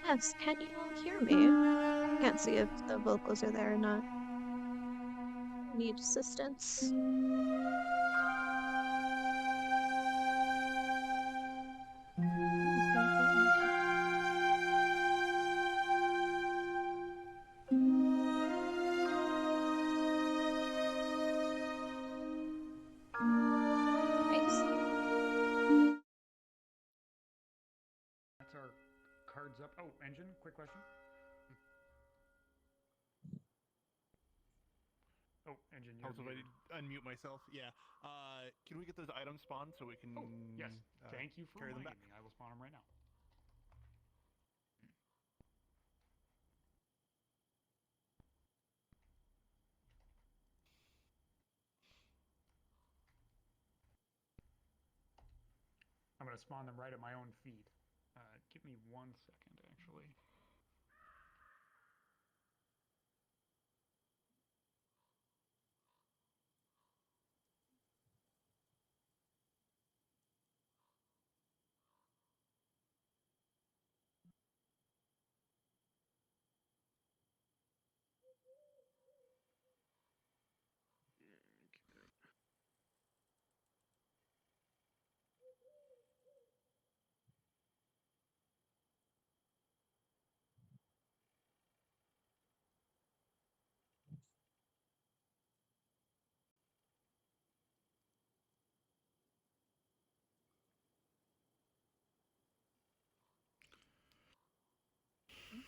Yes, can you all hear me? Can't see if the vocals are there or not. Need assistance? Where's my button? Nice. That's our cards up. Oh, engine, quick question. Oh, engine, you're Also, if I muted. unmute myself, yeah. Can we get those items spawned so we can? Oh, yes. Thank you for carry them reminding back. me. I will spawn them right now. I'm going to spawn them right at my own feet. Give me 1 second, actually.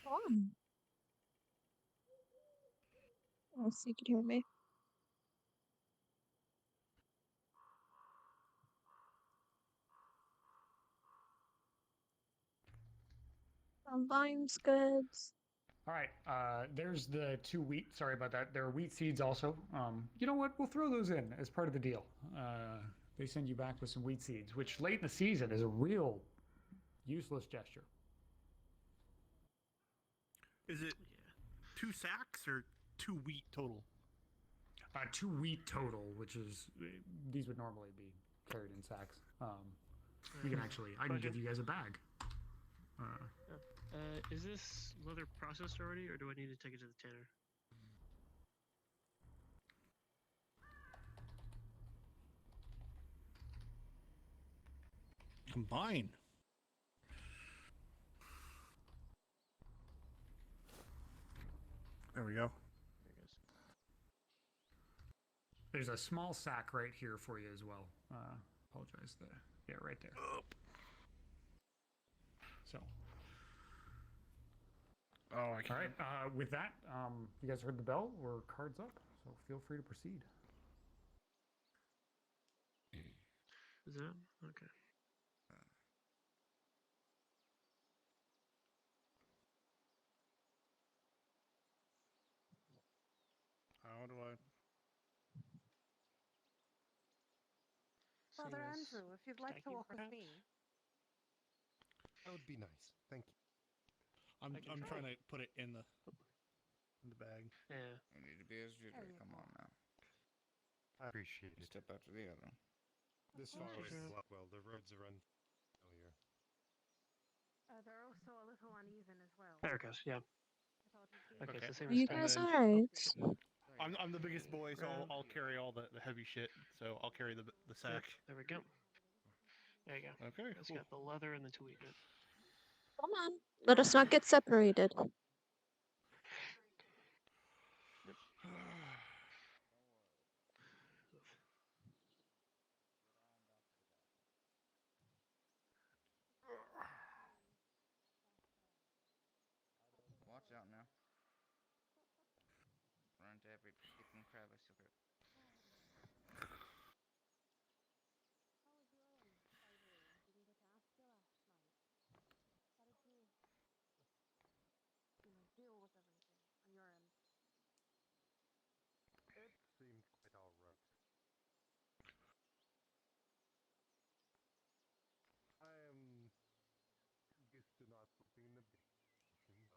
On. Oh, so you can hear me. Lime's good. All right, there's the 2 wheat. Sorry about that. There are wheat seeds also. You know what? We'll throw those in as part of the deal. They send you back with some wheat seeds, which late in the season is a real useless gesture. Is it 2 sacks or 2 wheat total? 2 wheat total, which is these would normally be carried in sacks. We can actually, I can give you guys a bag. Is this leather processed already, or do I need to take it to the tanner? Combine. There we go. There's a small sack right here for you as well. Apologize. Yeah, right there. So. Oh, I can't. All right. With that, you guys heard the bell. We're cards up, so feel free to proceed. Is that okay? How do I? Father Andrew, if you'd like to walk with me. That would be nice. Thank you. I'm trying to put it in the bag. Yeah. We need to be as usual. Come on now. I appreciate it. Step after the other. This far away from Blackwell, the roads are unfamiliar. They're also a little uneven as well. There it goes. Yeah. Okay. It's the same Are you as guys then- alright? I'm the biggest boy, so I'll carry all the heavy shit. So I'll carry the sack. There we go. There you go. Okay. It's Cool. got the leather and the 2 wheat in it. Come on. Let us not get separated. Watch out now. Run to every freaking crevice of it. Deal with everything on your end. It seemed quite alright. I am used to not sleeping in the basement, though.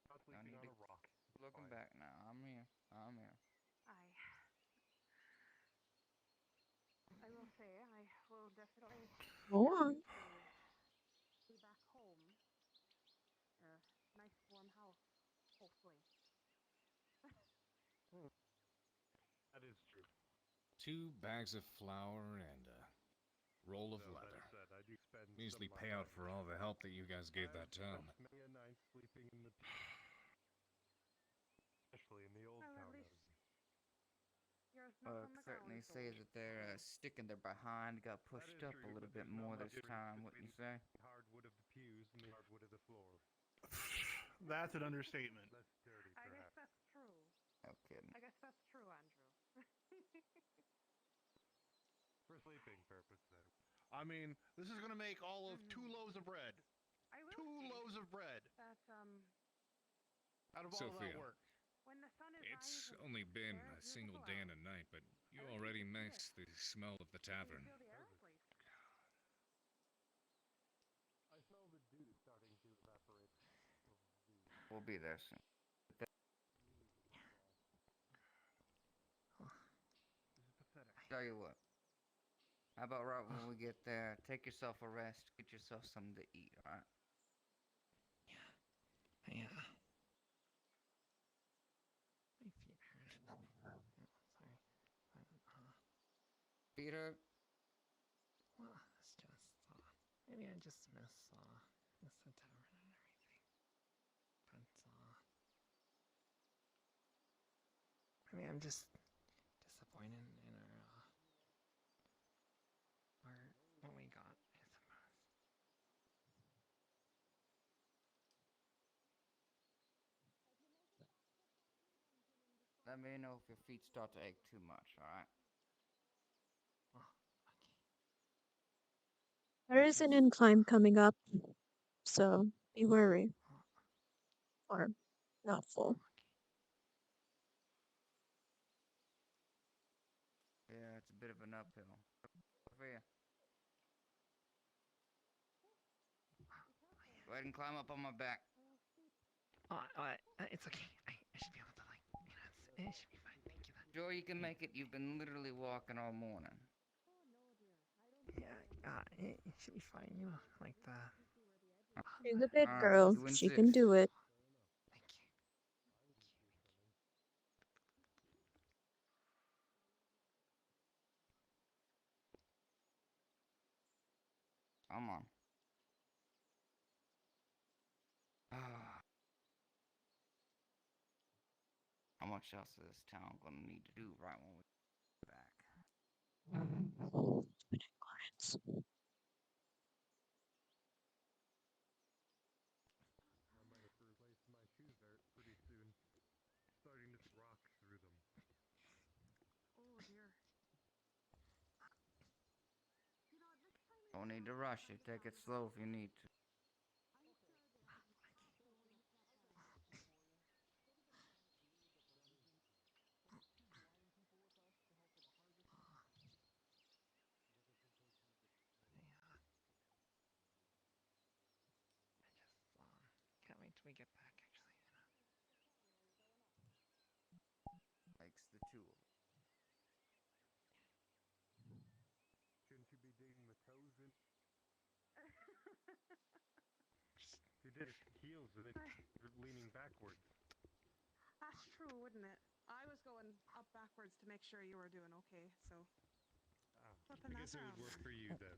Not I sleeping need on to a rock. looking back now. I'm here. I will say I will definitely Go on. be back 2 bags of flour and a roll of Though that leather. said, I do spend Measly some of my payout time for all the help that you guys gave that I've town. spent many a night sleeping in the especially in the old Well, at town. least yours not from the Certainly ground, say so that their stick in their behind got That pushed is up a true, little but bit there's not more much this difference time, wouldn't you say? the hardwood of the pews and the hardwood of the floor. That's an understatement. Less dirty, I guess perhaps. that's true. No kidding. I guess that's true, Andrew. For sleeping purposes. I mean, this is gonna make all of 2 Mhm. loaves of bread. I will 2 say loaves of bread that out of all that Sophia, work. when the sun is it's rising, only been there a is single beautiful day and out. a night, but you I wish you already could see miss the smell of the Can you tavern. feel the air, at least? I smell the dew starting to evaporate over the We'll be there soon. This is pathetic. Tell you what. How about right when we get there, take yourself a rest, get yourself something to eat, alright? Yeah. My feet hurt. Sorry. Feet hurt? Well, it's just, maybe I just miss the tavern and everything. But, maybe I'm just disappointed in what we got, I suppose. Let me know if your feet start to ache too much, alright? Oh, okay. There is an incline coming up, so be wary. Oh, Or not full. Yeah, it's a bit of an uphill. Sophia, go ahead and climb up on my back. It's okay. I should be able to, it should be fine. Thank you. Sure you can make it? You've been literally walking all morning. Yeah, it should be fine, like the... She's a big Alright, girl. you She can insist. do it. Thank you. Come on. Ah. How much else is this town gonna need to do right when we get back? Clarence. I might have to replace my shoes there pretty soon. Starting to rock through them. Oh dear. Don't need to rush it. Take it slow if you need to. Can't wait till we get back, actually. Makes the two of us. Shouldn't you be digging the toes in? You did your heels and then you're leaning backwards. That's true, wouldn't it? I was going up backwards to make sure you were doing okay, so flipping I that guess it would around. work for you then.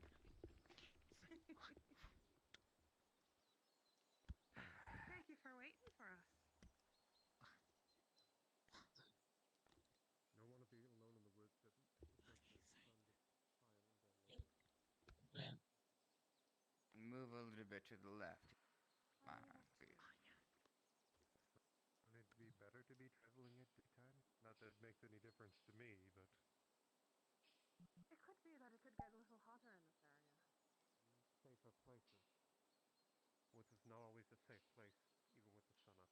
Thank you for waiting for us. Don't want to be alone in the woods at Move a little bit to the left. Fine, please. Wouldn't it be better to be traveling at daytime? Not that it makes any difference to me, but It could be that it could get a little hotter in this area. safer places. Woods is not always a safe place, even with the sun up.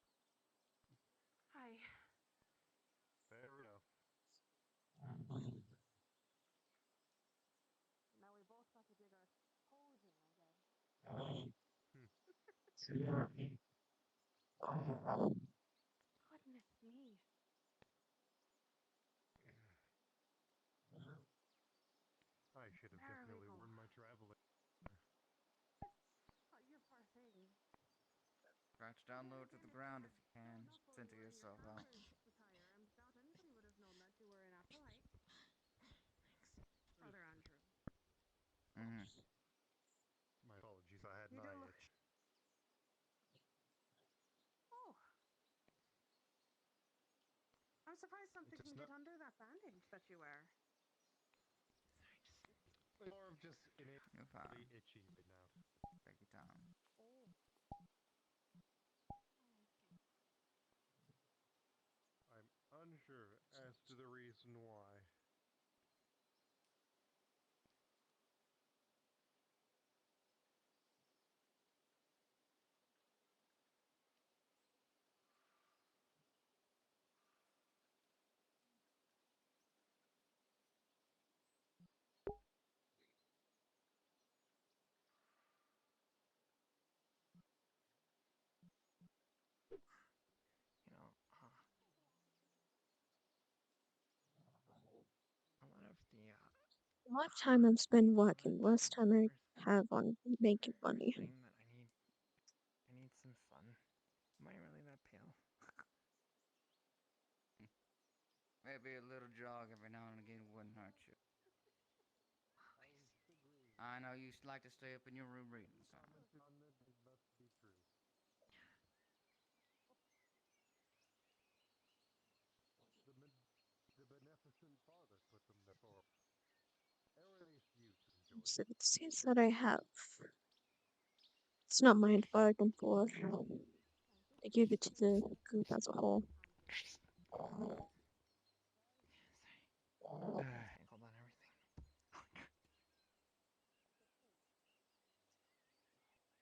Hi. Fair enough. Now we both got to dig our toes in, I guess. Goodness me. I should have There we definitely go. worn my traveling. Oh, you poor thing. Crouch down low to the ground if you can. Enough while Center you were in your yourself out. traveler's attire, and doubt anybody would have known that you were in a plight. I'm surprised something It's can not- get under that bandage that you wear. More of just You're innately fine. itchy right now. Take your time. Oh. I'm unsure as to the reason why. You know, a lot of the What time I've spent walking, less time I first have on making money. thing that I need some fun. Am I really that pale? Maybe a little jog every now and again wouldn't hurt you. I disagree. I know you like to stay up in your room reading something. Comment on it is not to be true. The, the beneficent father put them there for. Everybody's you to enjoy. So it seems that I have. It's not mine to bargain for. I give it to the group as a whole. Tangled on everything. Very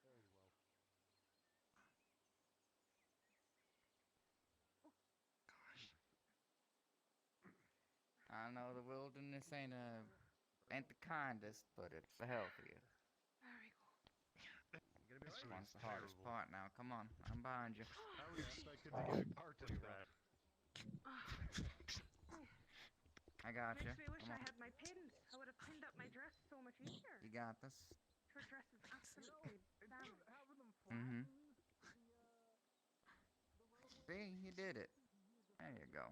well. I know the wilderness ain't the kindest, but it's the healthiest. Very cool. You gonna be This right? one's the hardest part now. Come on, I'm behind you. I was expected to get part of that. I got you. Makes me wish Come I on. had my pins. I would have pinned up my dress so much easier. You got this. Her dress is absolutely damaged. Having them Mm-hmm. flatten See, you did it. There you go.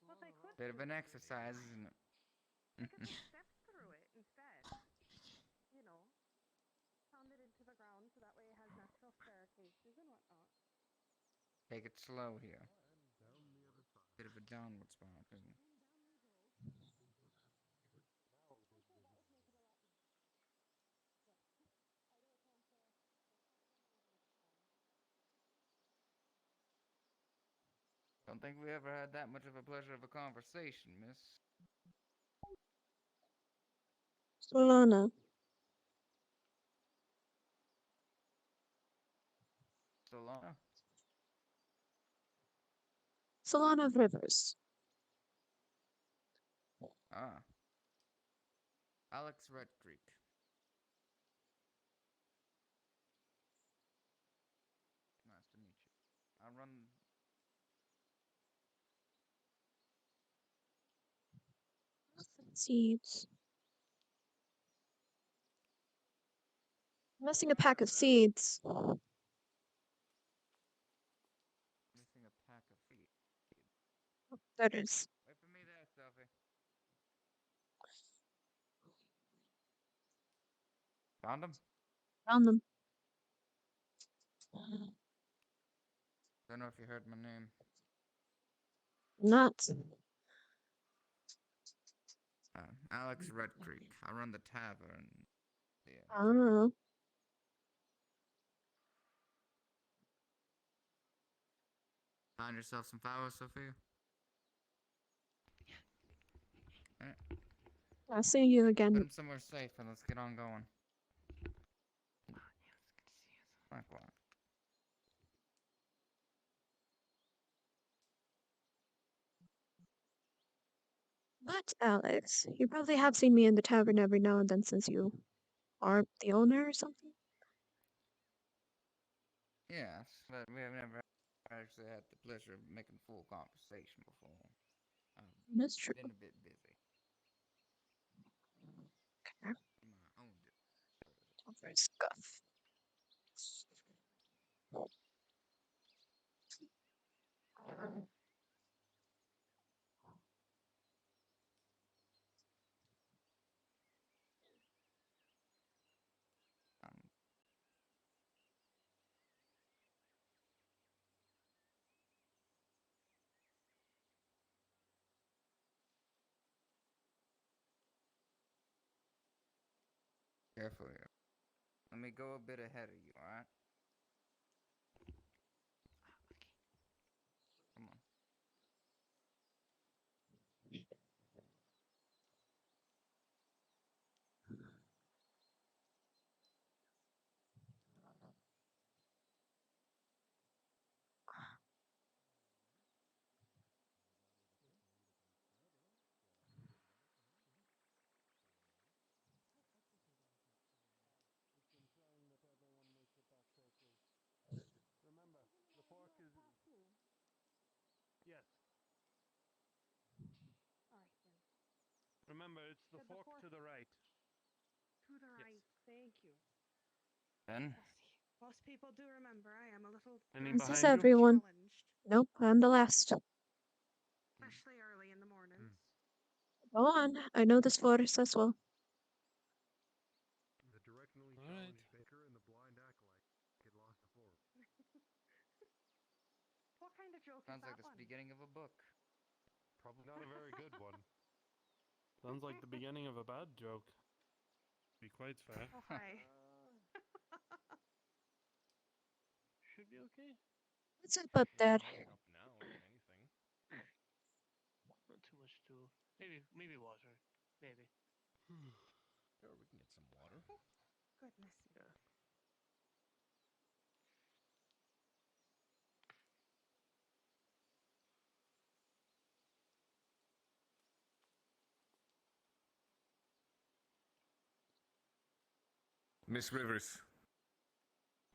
But they could Bit of do an it. exercise, isn't it? They could put steps through it instead. You know, pound it into the ground so that way it has natural staircases and whatnot. Take it slow here. and down the other side. Bit of a downward spiral, isn't it? Now it is busy. Don't think we ever had that much of a pleasure of a conversation, miss. Solana. So long. Solana Rivers. Ah. Alex Red Creek. Nice to meet you. I run. Seeds. Missing a pack of seeds. Missing a pack of feet. That is. Wait for me there, Sophie. Found him? Found them. Don't know if you heard my name. Not. Alex Red Creek. I run the tavern. Yeah. Oh. Find yourself some flowers, Sophia? I'll see you Put again. them somewhere safe and let's get on going. Likewise. But, Alex, you probably have seen me in the tavern every now and then since you are the owner or something? Yes, but we have never actually had the pleasure of making full conversation before. That's true. Been a bit busy. Okay. My own Over scuff. um, Careful here. Let me go a bit ahead of you, alright? Come on. It's ensuring that everyone makes it back safely. Remember, the fork is... Yes. Alright then. Remember, it's the Said the fork fork. to the right. To the Yes. right. Thank you. Ben? Most people do remember. I am a little Any This is behind you? everyone. challenged, Nope, I'm the last. especially early in the mornings. Go on. I know this forest as well. The directionally All right. challenged baker and the blind acolyte get lost the fork. What kind of joke Sounds is like that the one? beginning of a book. Probably not a very good one. Sounds like the beginning of a bad joke. Be quite fair. Oh, hi. Should be okay. What's up up there? Up now, if anything. Not too much to. Maybe water. Maybe. Sure, we can get some water. Goodness. Yeah. Miss Rivers.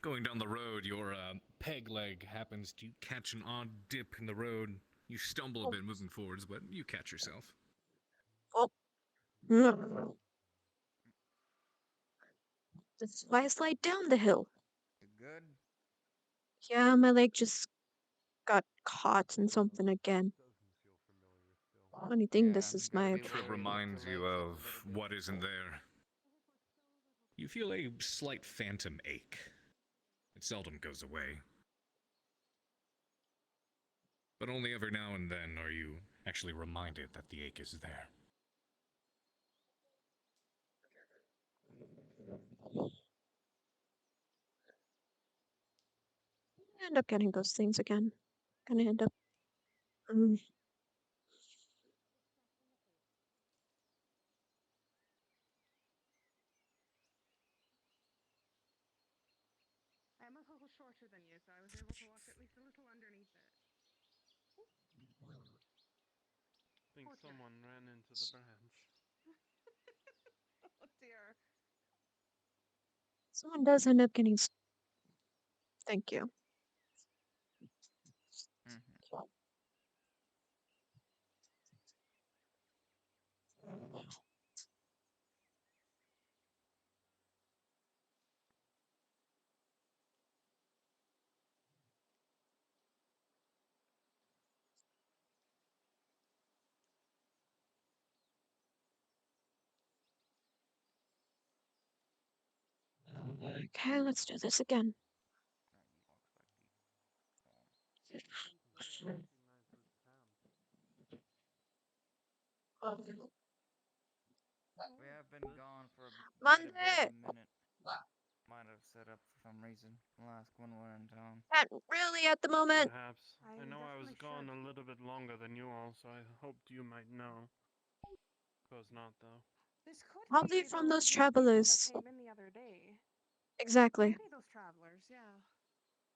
Going down the road, your peg leg happens to catch an odd dip in the road. You stumble a bit moving forwards, but you catch yourself. Oh. Mm. That's why I slide down the hill. You good? Yeah, my leg just got caught in something again. Doesn't feel familiar still. Funny thing, Yeah, this is gotta my be Trip worried if reminds the you legs up a of little bit. what isn't there. You feel a slight phantom ache. It seldom goes away. But only every now and then are you actually reminded that the ache is there. I end up getting those things again. Gonna end up. I'm a little shorter than you, so I was able to walk at least a little underneath it. I think Poor dear. someone ran into the branch. Oh dear. Someone does end up getting. Thank you. Mm-hmm. Okay, let's do this again. We have been gone for a bit of a Monday! minute. Might have set up for some reason. I'll ask when we're in town. Not really at the moment. Perhaps. I I know I was definitely gone should. a little bit longer than you all, so I hoped you might know. Suppose not, though. This could Probably be from those those new people that travelers. came in the other day. Exactly. Could be those travelers, yeah.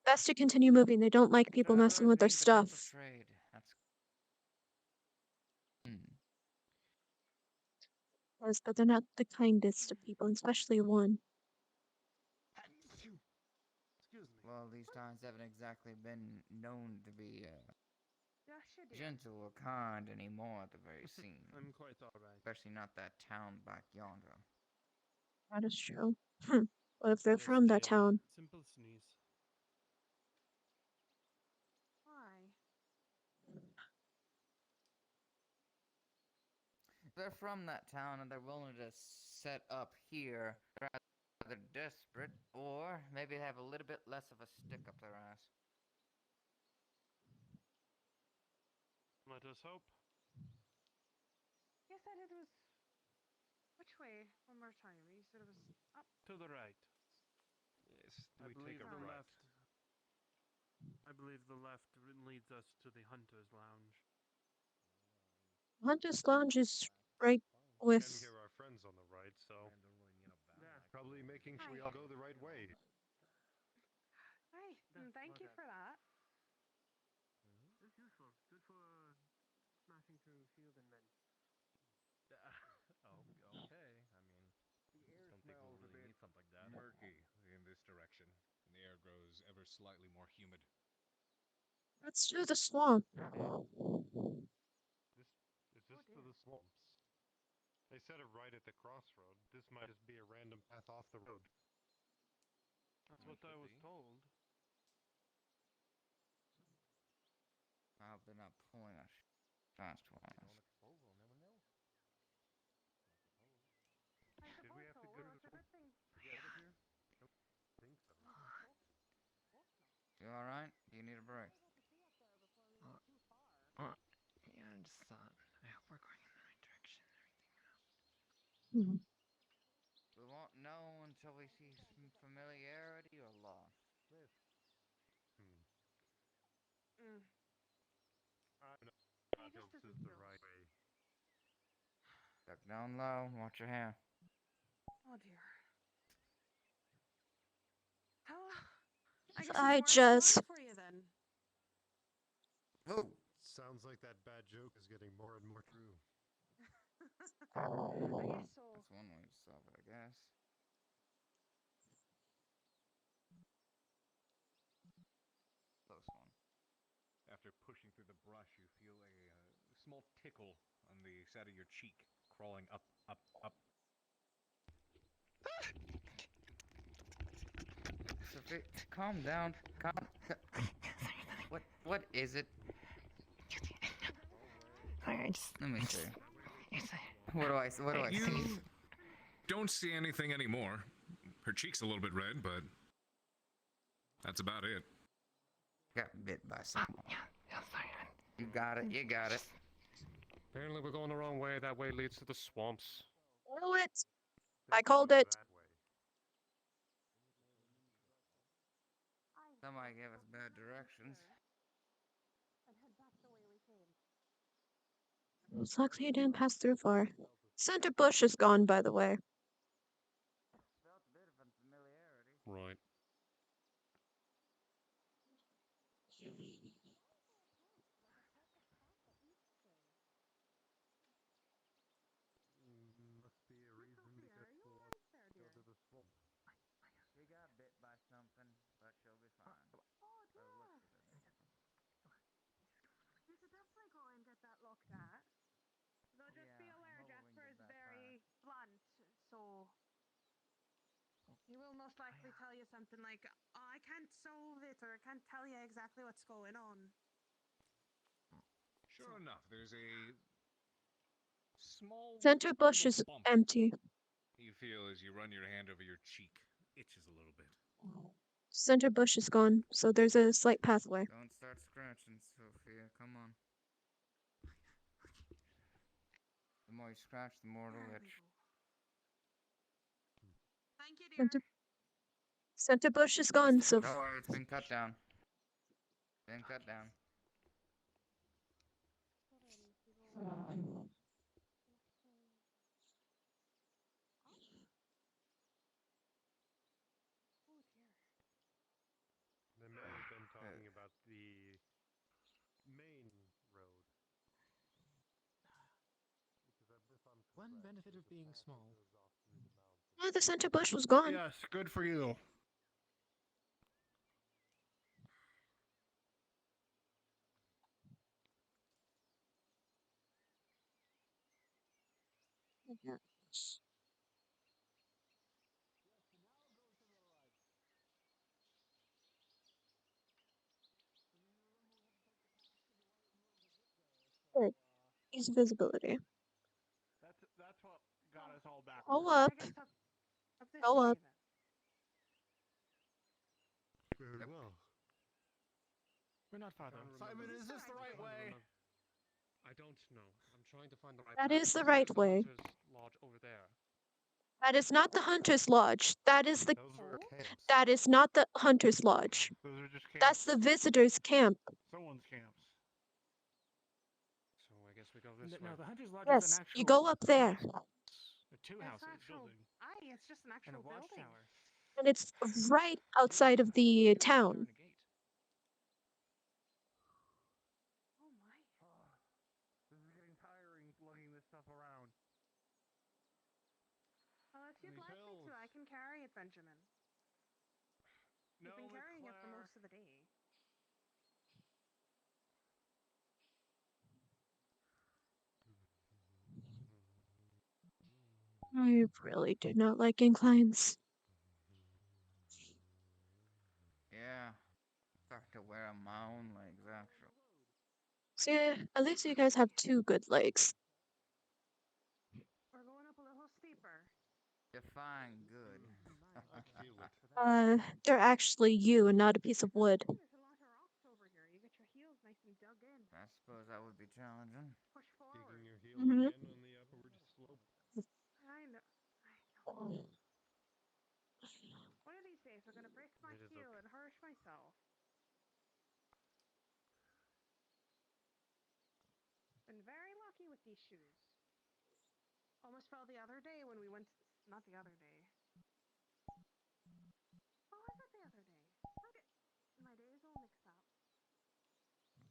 Best to continue moving. They don't like people messing with their Travelers mean potential stuff. trade. That's. Hmm. Yes, but they're not the kindest of people, especially one. Excuse me. Well, these times haven't exactly been known to be Yes, you do. gentle or kind anymore at the very scene. I'm quite alright. Especially not that town back yonder. That is true. What if they're Just from that a town? simple sneeze. Why? They're from that town and they're willing to set up here. They're either desperate or maybe have a little bit less of a stick up their ass. Let us hope. You said it was. Which way? Sorry, one more time. You said it was up. To the right. Yes, I we believe take a the right. left. I believe the left leads us to the Hunter's Lounge. Hunter's Lounge is right Can with. hear our friends on the right, so There. probably making sure Hi. we all go the right way. Hi, thank you for that. It's useful. Good for smashing through shield and men. Oh, okay. I mean, The air don't think we'll really need something like that. Murky in this direction, and the air grows ever slightly more humid. Let's do the swamp. Is this to the swamps? They said it right at the crossroad. This might just be a random path off the road. That's what I was told. I hope they're not pulling us fast on us. Explode, we'll never know. I Did suppose we have so. to go to It's the a good thing. get out of here? Nope. Think so. You alright? Do you need a break? Yeah, I just thought. I hope we're going in the right direction and everything. Hmm. We won't know until we see some familiarity or loss. Mm. I know. Hey, this This doesn't is the feel. right way. Duck down low, watch your hair. Oh dear. Oh, I guess I it's just. for you then. Ooh! Sounds like that bad joke is getting more and more true. I guess so. That's one way to solve it, I guess. Close one. After pushing through the brush, you feel a small tickle on the side of your cheek, crawling up, up, up. Sophie, calm down. What is it? Sorry, I just. Let me I see. just What do I see? You don't see anything anymore. Her cheek's a little bit red, but that's about it. Got bit by someone. Yeah, sorry. You got it. You got it. Apparently we're going the wrong way. That way leads to the swamps. Knew it. I called it. That way. Somebody gave us bad directions. And head back the way we came. It's lucky you didn't pass through far. Center bush is gone, by the way. Felt a bit of unfamiliarity. Right. Must be a reason Sophia, because are you we'll alright there, go dear? to the swamp. She got bit by something, but she'll be fine. Oh, By the dear. looks of it. You should definitely go and get that looked at. Though just be Yeah, aware, hoping we Jasper can is get that very blunt, so he will most likely tell you something like, "Oh, I can't solve it," or "I can't tell you exactly what's going on." Sure enough, there's a small Center bush little is bump empty. you feel as you run your hand over your cheek. Itches a little bit. Center bush is gone, so there's a slight pathway. Don't start scratching, Sophia. Come on. The more you scratch, the more it'll There we itch. go. Thank you, dear. Center bush is gone, so. Don't worry, it's been cut down. Been cut down. They may have been talking about the main road. Because if I'm One correct, benefit there's of a being path that small. goes off through the mountains. Oh, the center bush was gone. Yes, good for you. Good. Easy visibility. That's what got us all back. Go up. I guess up this Go way up. then. Very well. We're not far though. Simon, is this the right way? I don't know. I'm trying to find the right That path. is the right There's way. Hunter's lodge over there. That is not the Hunter's Lodge. That is the. Those are camps. That is not the Hunter's Lodge. Those are just camps. That's the visitor's camp. Someone's camps. So I guess we go this way. No, the Hunter's Lodge is Yes, an actual. you go up there, A two It's houses actual. building. Aye, it's just an and actual a building. watchtower. and it's right outside of the town. And a gate. Oh my. This is getting tiring lugging this stuff around. Well, if you'd These like me hills. to, I can carry it, Benjamin. No, You've been Miss carrying it for Claire. most of the day. I really do not like inclines. Yeah. Start to wear on my own legs, actually. See, at least you guys have two good legs. We're going up a little steeper. Define good. I feel it. They're actually you and not a piece of wood. There's a lot of rocks over here. You get your heels nice and dug in. I suppose that would be challenging. Push forward. Digging your heel Mhm. again on the upward slope. I know. I know. One of these days, I'm gonna break my It is heel okay. and hurt myself. Been very lucky with these shoes. Almost fell the other day when we went. Not the other day. Oh, was it the other day? Look at my days all mixed up.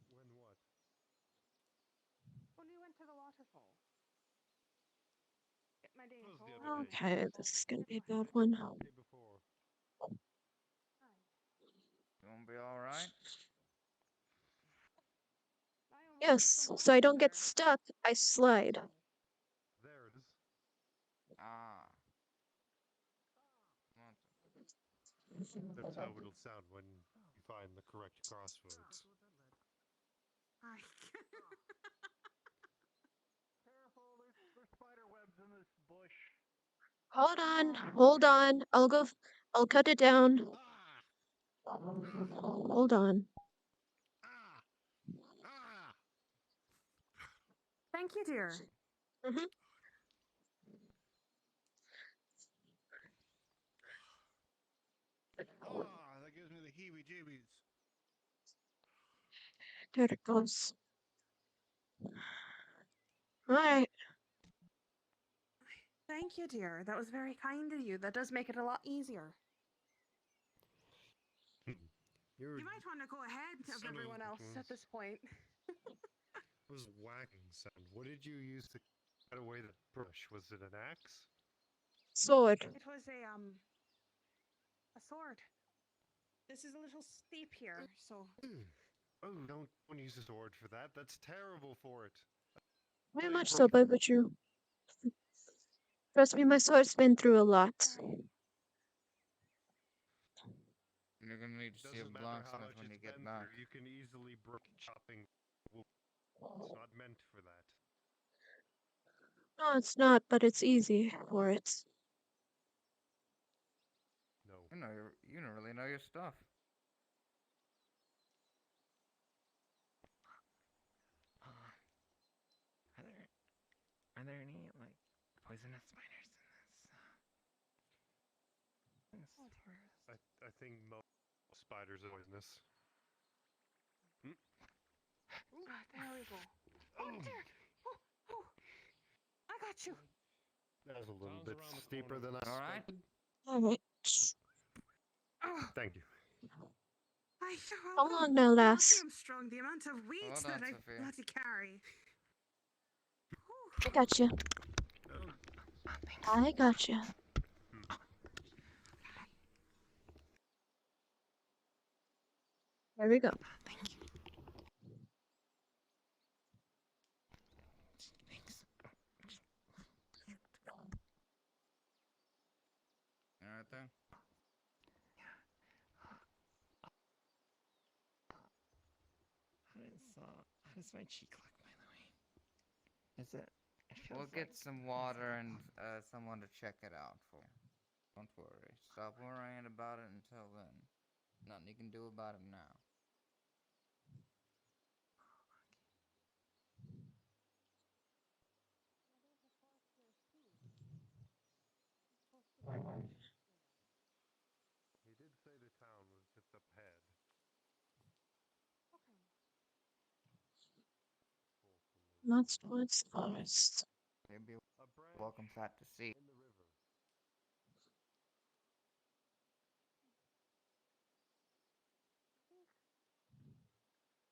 When what? When we went to the waterfall. Get my days Was the all other mixed day. Okay, up. this is gonna be a bad one. The day before. Aye. You won't be alright? I almost took Yes, the so I horse don't get there. stuck, I slide. There it is. Ah. What That's how it'll sound when you find the correct crossroads. Aye. Careful, there's spider webs in this bush. Hold on. I'll cut it down. Ah! Hold on. Ah! Ah! Thank you, dear. Mhm. Ah! That gives me the heebie-jeebies. There it goes. Alright. Thank you, dear. That was very kind of you. That does make it a lot easier. You're You might want to go ahead of Son of everyone else at this point. was whacking sound. What did you use to cut away the brush? Was it an axe? Sword. It was a sword. This is a little steep here, so Oh, don't use a sword for that. That's terrible for it. Very Really much so, broken. but you. Trust me, my sword's been through a lot. You're gonna need to see a Doesn't matter how blacksmith much when you it's get been back. through. You can easily break chopping wood. It's not meant for that. No, it's not, but it's easy for it. No. You don't really know your stuff. Are there any like poisonous spiders in this forest? I think most spiders are poisonous. there we go. Oh dear! Oh, oh. I got you. That was a little Sounds bit around the steeper corner. than I All right. expected. Alright. Oh, Thank you. How long now, lass? I'm strong. The amount of weeds Hold on, that I Sophia. had to carry. I got you. I got you. There we go. Thanks. You all right there? How does my cheek look, by the way? Is it? It feels We'll get some water and someone to check it out for you. Don't worry. Stop worrying about it until then. Nothing you can do about it now. That's towards the forest. You'd be A branch welcome sight to see. in the river.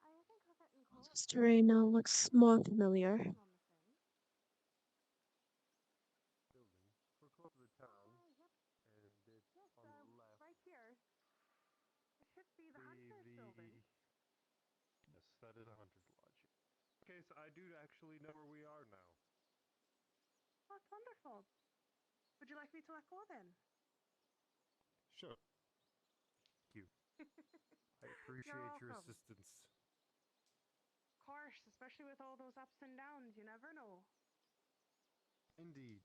I think we're getting close. This terrain now looks more familiar. Building. We're close to the town, Yep. and it's Yes, on the left. right here. It should be the Hunter's building. Yes, that is a hunter's lodge. Okay, so I do actually know where we are now. Oh, that's wonderful. Would you like me to let go then? Sure. Thank you. I appreciate your welcome. assistance. Of course, especially with all those ups and downs, you never know. Indeed.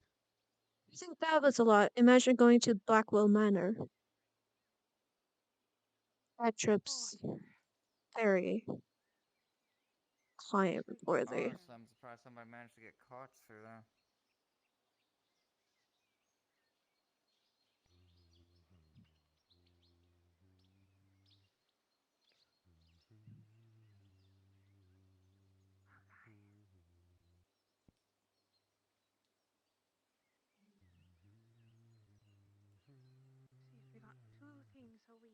I think that was a lot. Imagine going to Blackwell Manor. That trip's very client worthy. Honestly, I'm surprised somebody managed to get caught through there. See if we got two things so we.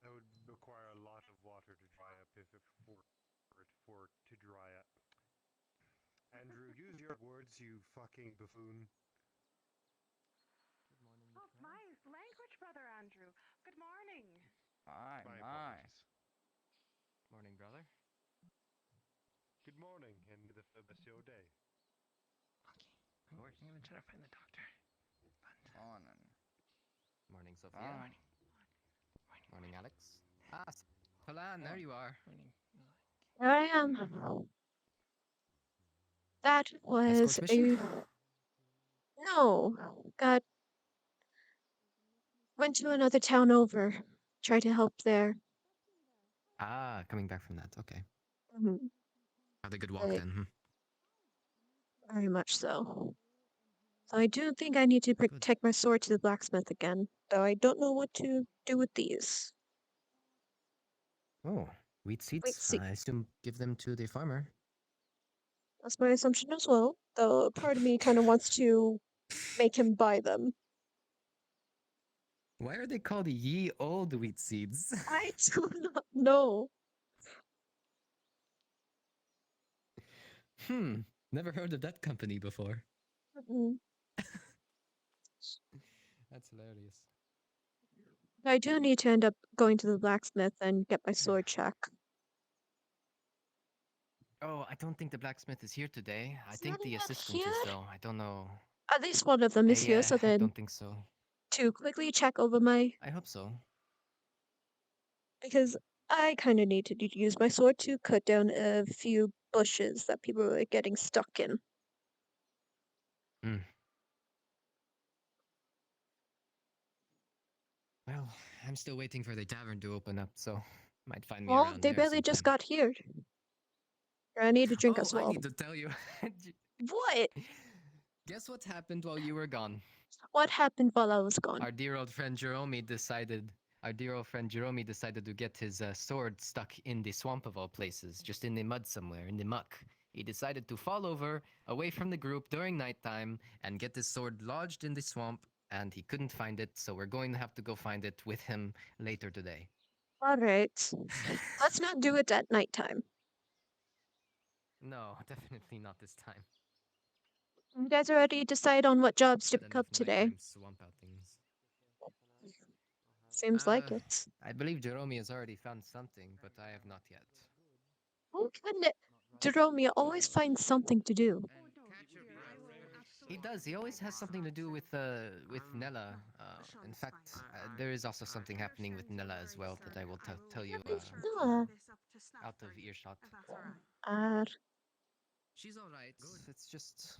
That would require a lot of water to dry up if it for it to dry up. Andrew, use your words, you fucking buffoon. Good morning, Oh, Miss Ram. my language, brother Andrew. Good morning. My, My my. apologies. Morning, brother. Good morning, and the best your day. Okay. I'm gonna try to find the doctor. Morning. Morning, Sophia. Fine. Morning, Alex. Ah, Solan, there you are. Morning. Here I am. That was Escort a mission? no. Got went to another town over. Tried to help there. Ah, coming back from that. Okay. Mhm. Had a good walk But then. Hmm. very much so. So I do think I need to Good. take my sword to the blacksmith again, though I don't know what to do with these. Oh, wheat Wait, seeds. see, I assume give them to the farmer. that's my assumption as well. Though part of me kind of wants to make him buy them. Why are they called ye old wheat seeds? I do not know. Never heard of that company before. Mm. That's hilarious. I do need to end up going to the blacksmith and get my sword checked. Oh, I don't think the blacksmith is here today. I Is think not the even assistant here? is, though. I don't know. At least one of them is here, Yeah, so I then don't think so. to quickly check over my I hope so. because I kind of need to use my sword to cut down a few bushes that people are getting stuck in. Well, I'm still waiting for the tavern to open up, so might find me Well, around they there barely just sometime. got here. I need a drink Oh, as I well. need to tell you. What? Guess what happened while you were gone? What happened while I was gone? Our dear old friend Jerome decided. Our dear old friend Jerome decided to get his sword stuck in the swamp of all places, just in the mud somewhere, in the muck. He decided to fall over away from the group during nighttime and get his sword lodged in the swamp, and he couldn't find it, so we're going to have to go find it with him later today. All right. Let's not do it at nighttime. No, definitely not this time. You guys already decide on what jobs to Had pick enough up today. nighttime swamp outings. Seems like it. I believe Jerome has already found something, but I have not yet. Oh, goodness. Jerome, you always find something to do. Oh no, dear, I will He absolutely. does. He always has something to do with Nella. In fact, there is also something happening with Nella as well that I will tell you Nella? out of earshot. Uh, She's all right. It's just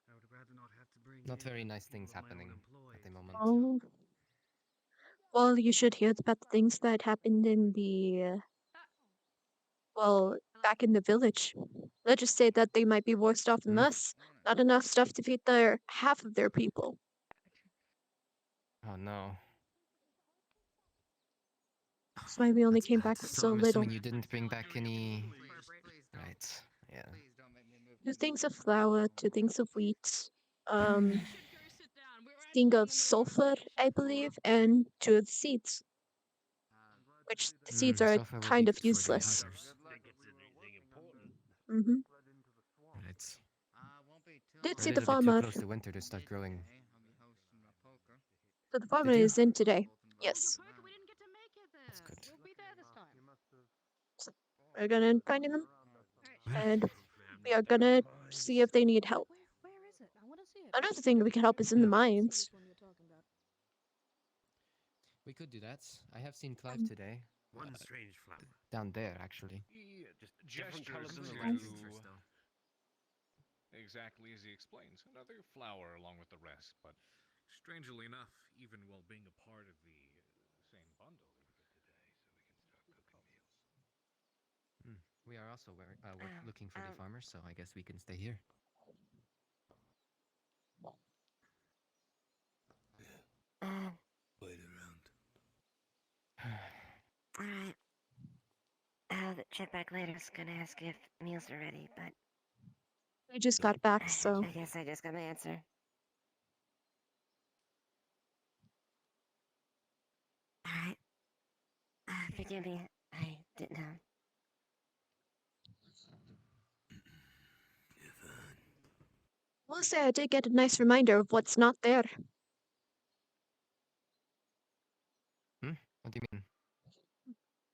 I would rather not have to bring Not in very the nice people things of my own happening employ at the to moment. Oh. Well, you should hear about the things that happened in the, well, back in the village. Let's just say that they might be worse off than Hmm? us. Not enough stuff to feed their half of their people. Oh no. That's why we only That's came bad. back with so I'm little. assuming you didn't bring back any. Don't. Right. Yeah. Please don't make me move. 2 things of flour, 2 things of wheat, You should go sit down. We're thing actually in of the middle of a sulfur, I conversation. believe, and 2 of the seeds. Which the seeds are Sulfur will be kind of good for the useless. hunters. Think it's anything important. Mm-hmm. Right. Won't be too Did We're a see the little bit too farmer. close to winter to start growing. I'll be hosting a poker. So the farmer Did you? is in today. Oh, the Yes. poker, we didn't get to make it then. That's good. We'll be there this time. We're gonna find them, Alright, and From we are down gonna the see if they need help. where is it? I want to see it. Another thing we can help is in the mines. See which one you're talking about. We could do that. I have seen Clive Um, today. One strange flower. Down there, actually. Yeah, just different colors Gestures than the to rest. exactly as he explains. Another flower along with the rest, but strangely enough, even while being a part of the same bundle, we get today, so we can start cooking meals. We are also looking for the farmer, so I guess we can stay here. Wait around. Alright. The check back later is gonna ask if meals are ready, but We just got back, so I guess I just got my answer. Alright. Forgive me, I didn't know. we'll say I did get a nice reminder of what's not there. What do you mean?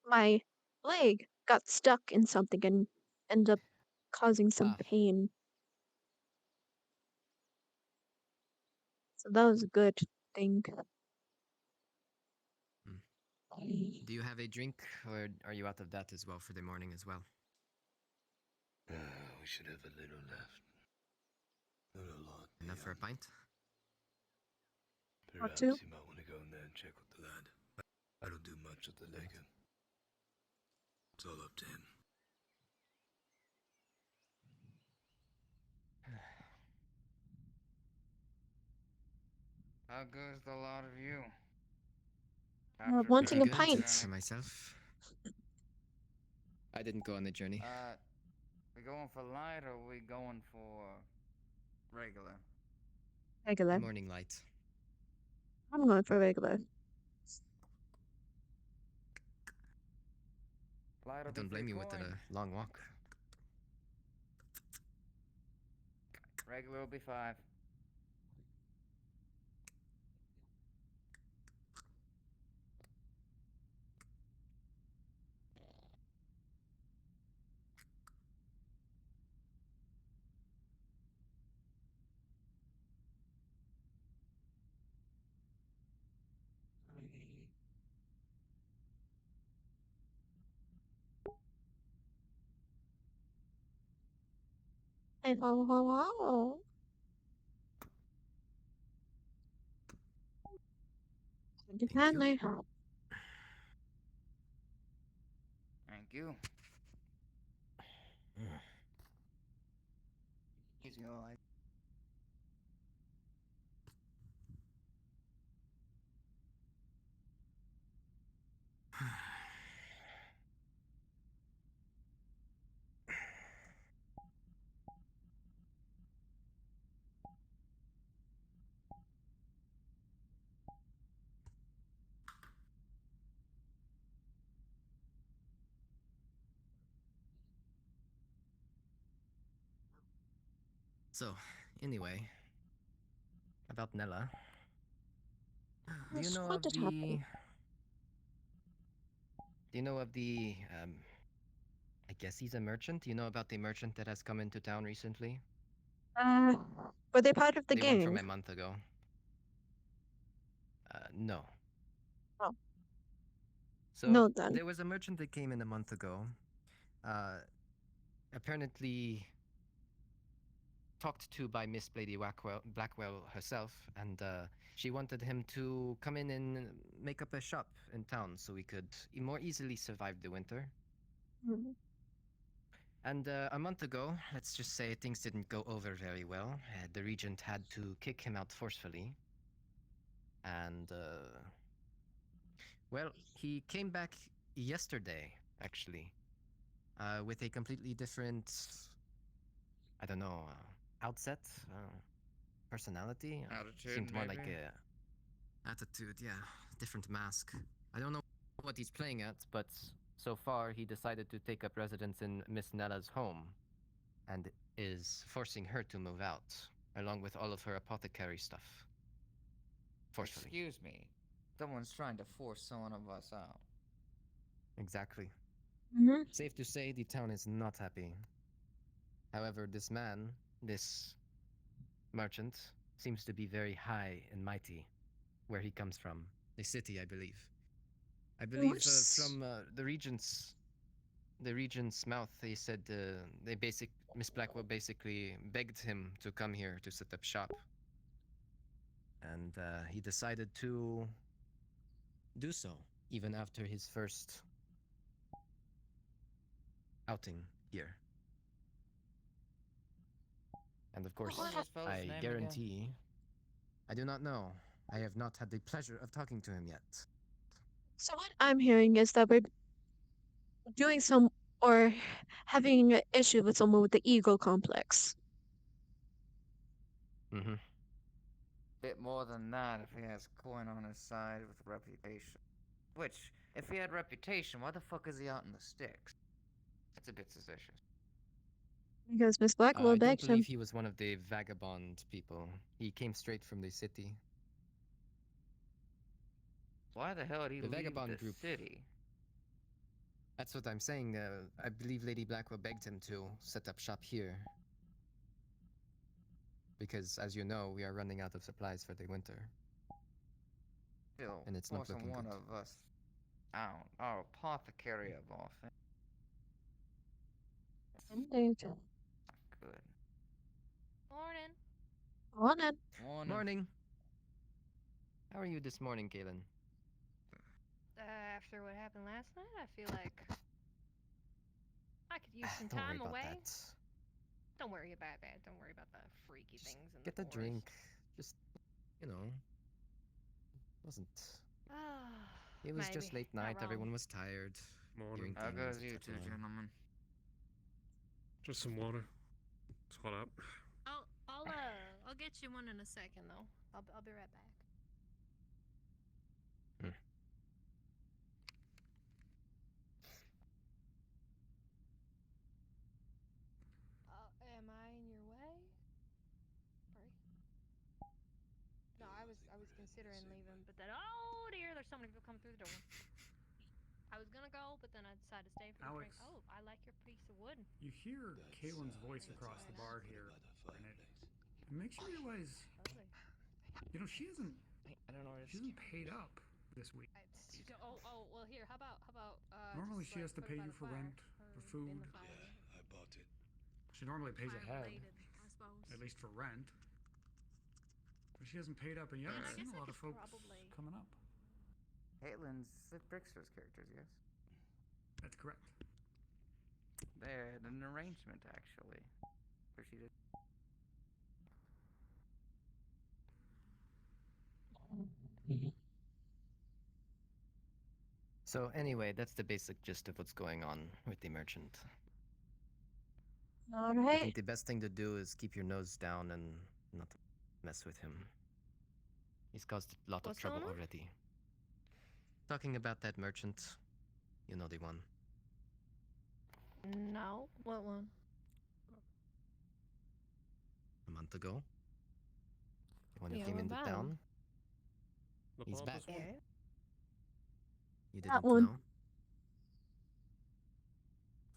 My leg got stuck in something and ended up causing some Ah. pain. So that was a good thing. Do you have a drink, or are you out of that as well for the morning as well? We should have a little left. Not a lot. Enough for a pint? Or Perhaps 2. you might want to go in there and check with the lad. I don't do much with the liquor. It's all up to him. How goes the lot of you? Wanting a Pretty good pint. for myself. I didn't go on the journey. We going for light or we going for regular? Regular. Morning light. I'm going for regular. Light I will be don't blame 3 you with coin. a long walk. Regular will be 5. And Kindly. Thank you. Easy light. So, anyway, about Nella. Do you know What of did the? happen? Do you know of the? I guess he's a merchant. Do you know about the merchant that has come into town recently? Were they part of the The one gang? from a month ago. No. Oh. So No, then. there was a merchant that came in a month ago. Apparently talked to by Miss Lady Blackwell herself, and she wanted him to come in and make up a shop in town so we could more easily survive the winter. Mhm. And a month ago, let's just say things didn't go over very well. The regent had to kick him out forcefully. And, well, he came back yesterday, actually, with a completely different, I don't know, outset, personality. Attitude, Seemed more like maybe? a attitude, yeah, different mask. I don't know what he's playing at, but so far he decided to take up residence in Miss Nella's home, and is forcing her to move out, along with all of her apothecary stuff. Forcefully. Excuse me. Someone's trying to force someone of us out. Exactly. Mhm. Safe to say the town is not happy. However, this man, this merchant, seems to be very high and mighty where he comes from. The city, I believe. I believe from the regent's mouth, they said Miss Blackwell basically begged him to come here to set up shop. And he decided to do so, even after his first outing here. And of course, What was this fellow's I name guarantee I do not know. I have not had the pleasure of talking to him yet. So what I'm hearing is that we're doing some or having an issue with someone with the ego complex. Mm-hmm. Bit more than that if he has coin on his side with reputation. Which, if he had reputation, why the fuck is he out in the sticks? That's a bit suspicious. Because Miss Blackwell I don't begged believe him. he was one of the vagabond people. He came straight from the city. Why the hell did he The leave vagabond the group. city? That's what I'm saying. I believe Lady Blackwell begged him to set up shop here. Because, as you know, we are running out of supplies for the winter. Still, And it's not forcing looking one good. of us out. Our apothecary of all things. Indeed. Good. Morning. Morning. Morning. How are you this morning, Galen? After what happened last night, I feel like I could use some Don't worry time about away. that. Don't worry about that. Don't worry about the freaky Just things in get the a forest. drink. Just, you know. Wasn't. It was just Maybe. late Not night. wrong. Everyone was tired. Morning. Hearing How things, goes you two, etc. gentlemen? Just some water. It's hot up. I'll get you one in a second though. I'll be right back. Am I in your way? Sorry. No, I was considering leaving, but then oh dear, there's so many people coming through the door. I was gonna go, but then I decided to stay for the drink. Alex. Oh, I like your piece of wood. You hear Kaylin's voice across the bar here, and it makes you realize, Lovely. you know, she hasn't paid up this week. Well, here. How about Normally just, she like, has to put pay it by you the for fire, rent, or for in food. the fire. I bought it. She normally pays Fire ahead, related, I suppose. at least for rent. But she hasn't paid up, and you I mean, haven't I seen guess a I lot of could folks probably- coming up. Caitlin's the Brickster's characters, yes? That's correct. They had an arrangement, actually. Where she did. So anyway, that's the basic gist of what's going on with the merchant. All I right. think the best thing to do is keep your nose down and not mess with him. He's caused a lot of What's trouble going on? already. Talking about that merchant, you know the one. No. What one? A month ago. The one who Yeah, came what into about him? town. The He's back. pompous one? Yeah. You That didn't one. know?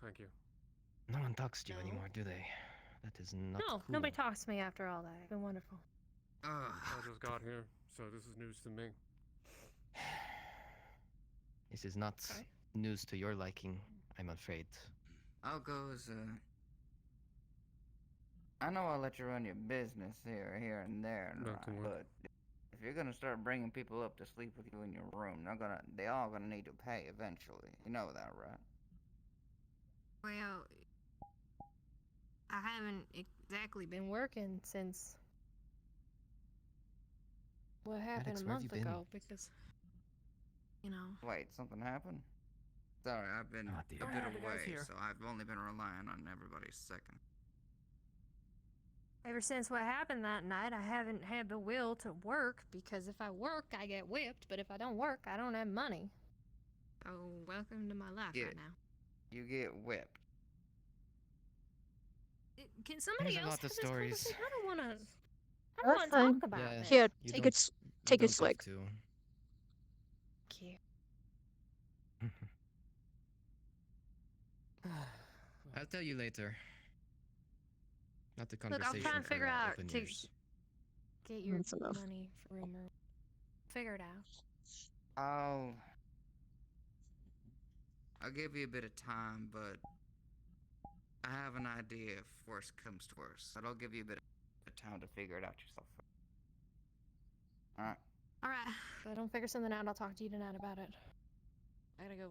Thank you. No one talks to you No. anymore, do they? That is not No, cool. nobody talks to me after all that. It's been wonderful. I just got here, so this is news to me. This is not Okay. news to your liking, I'm afraid. How goes, I know I'll let you run your business here and there, and Back to right, work. but if you're gonna start bringing people up to sleep with you in your room, they all gonna need to pay eventually. You know that, right? Well, I haven't exactly been working since what happened Alex, a where have you month been? ago because, you know. Wait, something happened? Sorry, I've been Oh, a dear. bit yeah, the guy's away, here. so I've only been relying on everybody's second. Ever since what happened that night, I haven't had the will to work because if I work, I get whipped, but if I don't work, I don't have money. So, welcome to my life Yeah. right now. You get whipped. Can somebody There's a else lot have of this stories. conversation? I don't want to. I don't That's want to fine. talk about Yeah, this. Here, you take don't, it. you Take a don't swig. have to. Thank you. I'll tell you later. Not the Look, I'll conversation try and for figure out open to ears. get your That's enough. money for room or figure it out. I'll give you a bit of time, but I have an idea if worse comes to worse. But I'll give you a bit of time to figure it out yourself. Alright. All right. If I don't figure something out, I'll talk to you tonight about it. I gotta go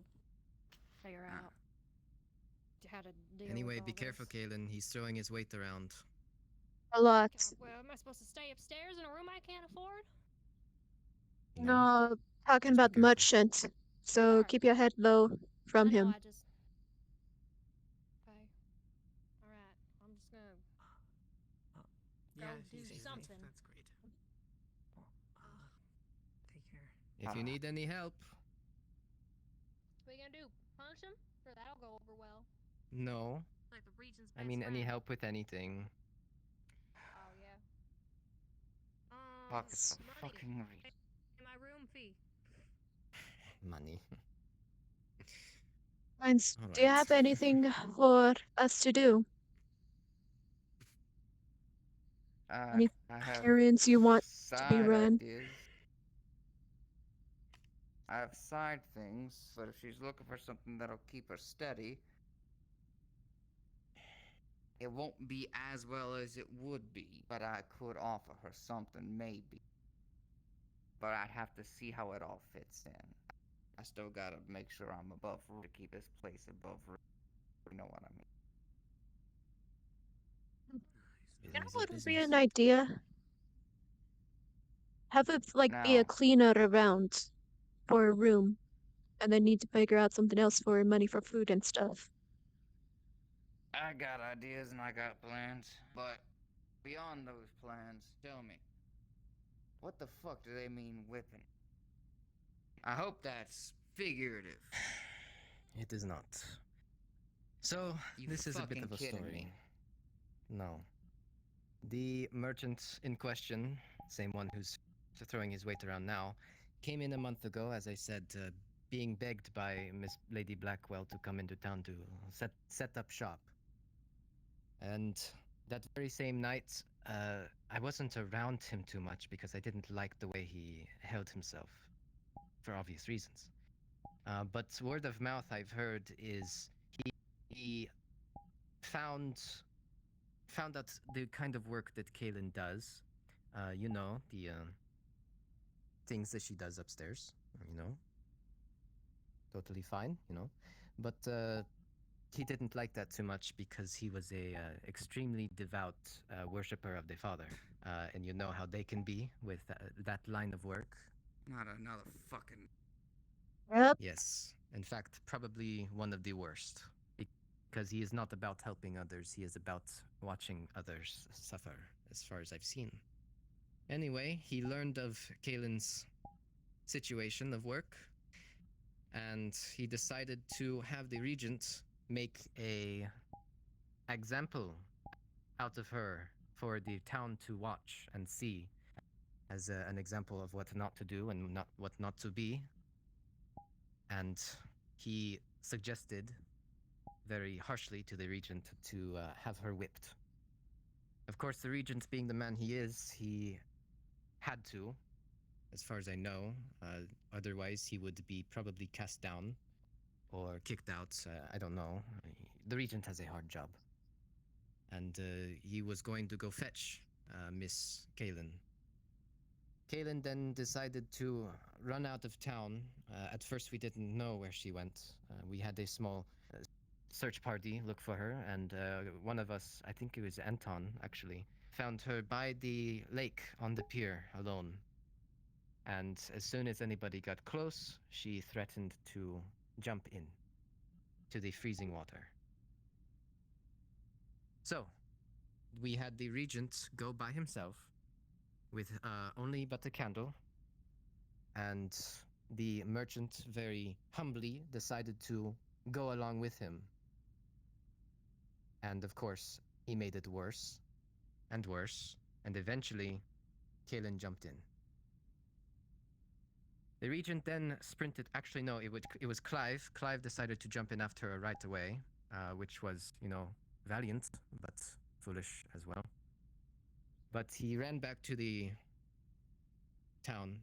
figure out how to deal Anyway, with be all careful, this. Kalen. He's throwing his weight around. A lot. Well, am I supposed to stay upstairs in a room I can't afford? No, talking Just be about careful. merchant. So Alright. keep your head low from I know, him. I just. Okay. Alright. I'm just gonna Yeah, do he's safe. something. That's great. Take care. If you need any help, What are you gonna do? Punch him? Or that'll go over well. no. Like the region's I best mean, any friend. help with anything. Oh yeah. Fuck, it's a Money. fucking reason. Pay my room fee. Money. Mines, All do you right. have anything for us to do? Any I have errands you want to be side run? ideas. I have side things, but if she's looking for something that'll keep her steady, it won't be as well as it would be. But I could offer her something, maybe. But I'd have to see how it all fits in. I still gotta make sure I'm above roof to keep this place above roof. You know what I mean? That Business is would be business. an idea. Have it be a Now, cleaner around for a room, and then need to figure out something else for money for food and stuff. I got ideas and I got plans, but beyond those plans, tell me, what the fuck do they mean whipping? I hope that's figurative. It is not. So, You this is a bit fucking of a kidding story. me? No. The merchant in question, same one who's throwing his weight around now, came in a month ago, as I said, being begged by Miss Lady Blackwell to come into town to set up shop. And that very same night, I wasn't around him too much because I didn't like the way he held himself, for obvious reasons. But word of mouth I've heard is he found out the kind of work that Kaylin does. You know, the things that she does upstairs. You know, totally fine. You know, but he didn't like that too much because he was a extremely devout worshipper of the Father, and you know how they can be with that line of work. Not another fucking. Yep. Yes, in fact, probably one of the worst. Because he is not about helping others, he is about watching others suffer, as far as I've seen. Anyway, he learned of Kaylin's situation of work, and he decided to have the regent make a example out of her for the town to watch and see as an example of what not to do and what not to be. And he suggested very harshly to the regent to have her whipped. Of course, the regent, being the man he is, he had to, as far as I know. Otherwise, he would be probably cast down or kicked out. I don't know. The regent has a hard job. and he was going to go fetch Miss Kaylin. Kaylin then decided to run out of town. At first, we didn't know where she went. We had a small search party look for her, and one of us, I think it was Anton, actually, found her by the lake on the pier alone. And as soon as anybody got close, she threatened to jump in to the freezing water. So, we had the regent go by himself with only but a candle, and the merchant very humbly decided to go along with him. And of course, he made it worse and worse, and eventually, Kaelin jumped in. The regent then sprinted. Actually, no, it was Clive. Clive decided to jump in after her right away, which was, valiant, but foolish as well. But he ran back to the town,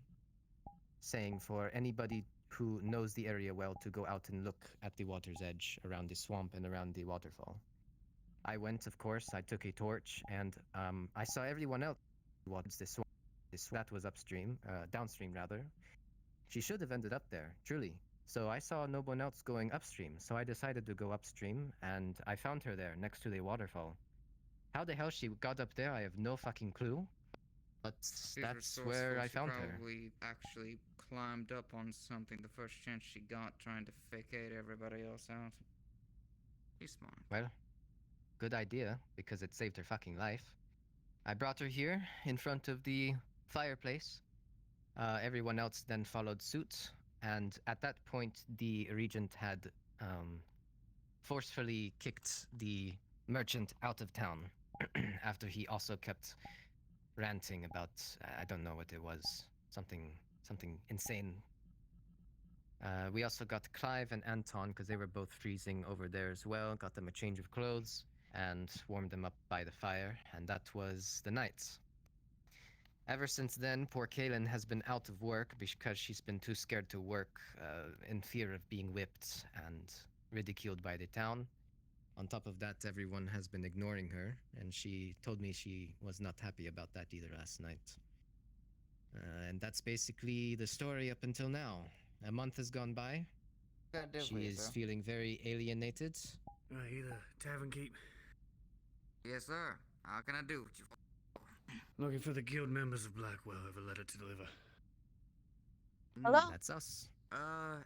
saying for anybody who knows the area well to go out and look at the water's edge around the swamp and around the waterfall. I went, of course. I took a torch, and I saw everyone else towards the swamp. That was upstream, downstream rather. She should have ended up there, truly. So I saw no one else going upstream, so I decided to go upstream, and I found her there, next to the waterfall. How the hell she got up there, I have no fucking clue. But that's where I found her. She probably actually climbed up on something the first chance she got, trying to facade everybody else out. She's smart. Well, good idea, because it saved her fucking life. I brought her here, in front of the fireplace. Everyone else then followed suit, and at that point, the regent had forcefully kicked the merchant out of town after he also kept ranting about, I don't know what it was, something insane. We also got Clive and Anton, because they were both freezing over there as well, got them a change of clothes and warmed them up by the fire, and that was the night. Ever since then, poor Kaylin has been out of work because she's been too scared to work, in fear of being whipped and ridiculed by the town. On top of that, everyone has been ignoring her, and she told me she was not happy about that either last night. And that's basically the story up until now. A month has gone by. She is feeling very alienated. You the tavern keep? Yes, sir. How can I do what you... Looking for the guild members of Blackwell. Have a letter to deliver. Hello? That's us. I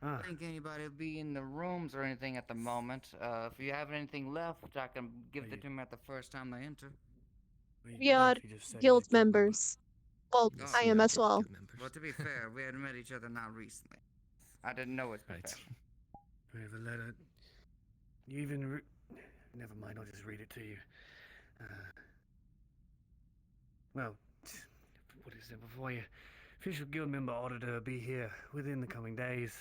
don't think anybody will be in the rooms or anything at the moment. If you have anything left, I can give it to them at the first time they enter. We are guild members. Well, Oh, I am as well. Well, to be fair, we had met each other not recently. I didn't know his profession. We have a letter. You even... Never mind, I'll just read it to you. Well, what is it before you? Official guild member auditor be here within the coming days.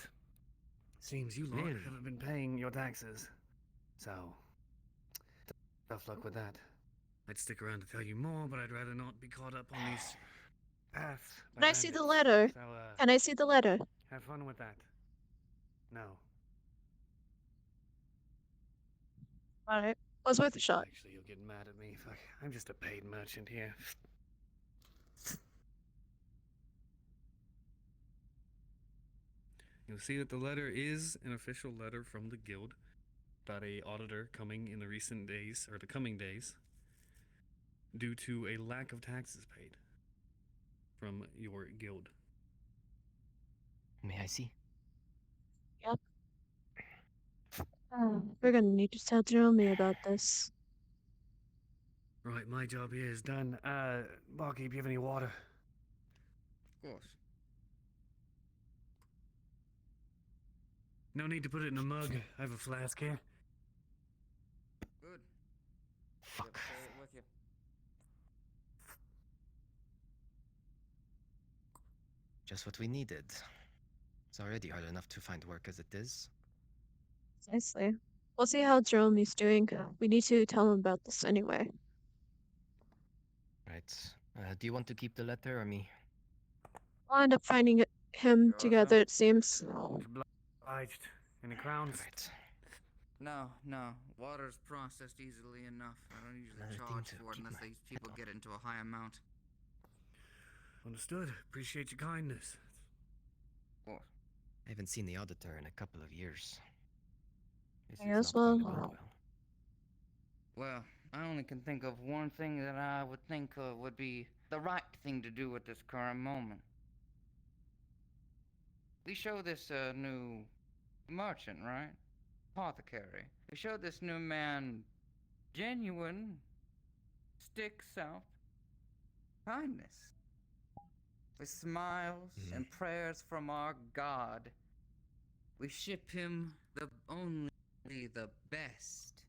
Seems you lot haven't been paying your taxes. So, tough luck with that. I'd stick around to tell you more, but I'd rather not be caught up on these paths. Can I see the letter? So, Can I see the letter? have fun with that. No. Alright. Was worth a shot. Actually, you'll get mad at me. Fuck, I'm just a paid merchant here. You'll see that the letter is an official letter from the guild about a auditor coming in the recent days, or the coming days, due to a lack of taxes paid from your guild. May I see? Yep. We're gonna need to tell Jeremy about this. Right, my job here is done. Barkeep, you have any water? Of course. No need to put it in a mug. I have a flask here. Good. Fuck. Carry it with you. Just what we needed. It's already hard enough to find work as it is. Precisely. We'll see how Jeremy's doing. We need to tell him about this anyway. Right. Do you want to keep the letter or me? I'll end up finding him together, it seems. Obliged. Any crowns? Right. No. Water's processed easily enough. I don't usually Another thing charge to for it keep unless my these people head get into a high amount. Understood. Appreciate your kindness. What? I haven't seen the auditor in a couple of years. This May is as not going to well. bode well. Well, I only can think of one thing that I would think would be the right thing to do at this current moment. We show this new merchant, right? Apothecary. We show this new man genuine, stick south kindness. With smiles and prayers from our God, we ship him only the best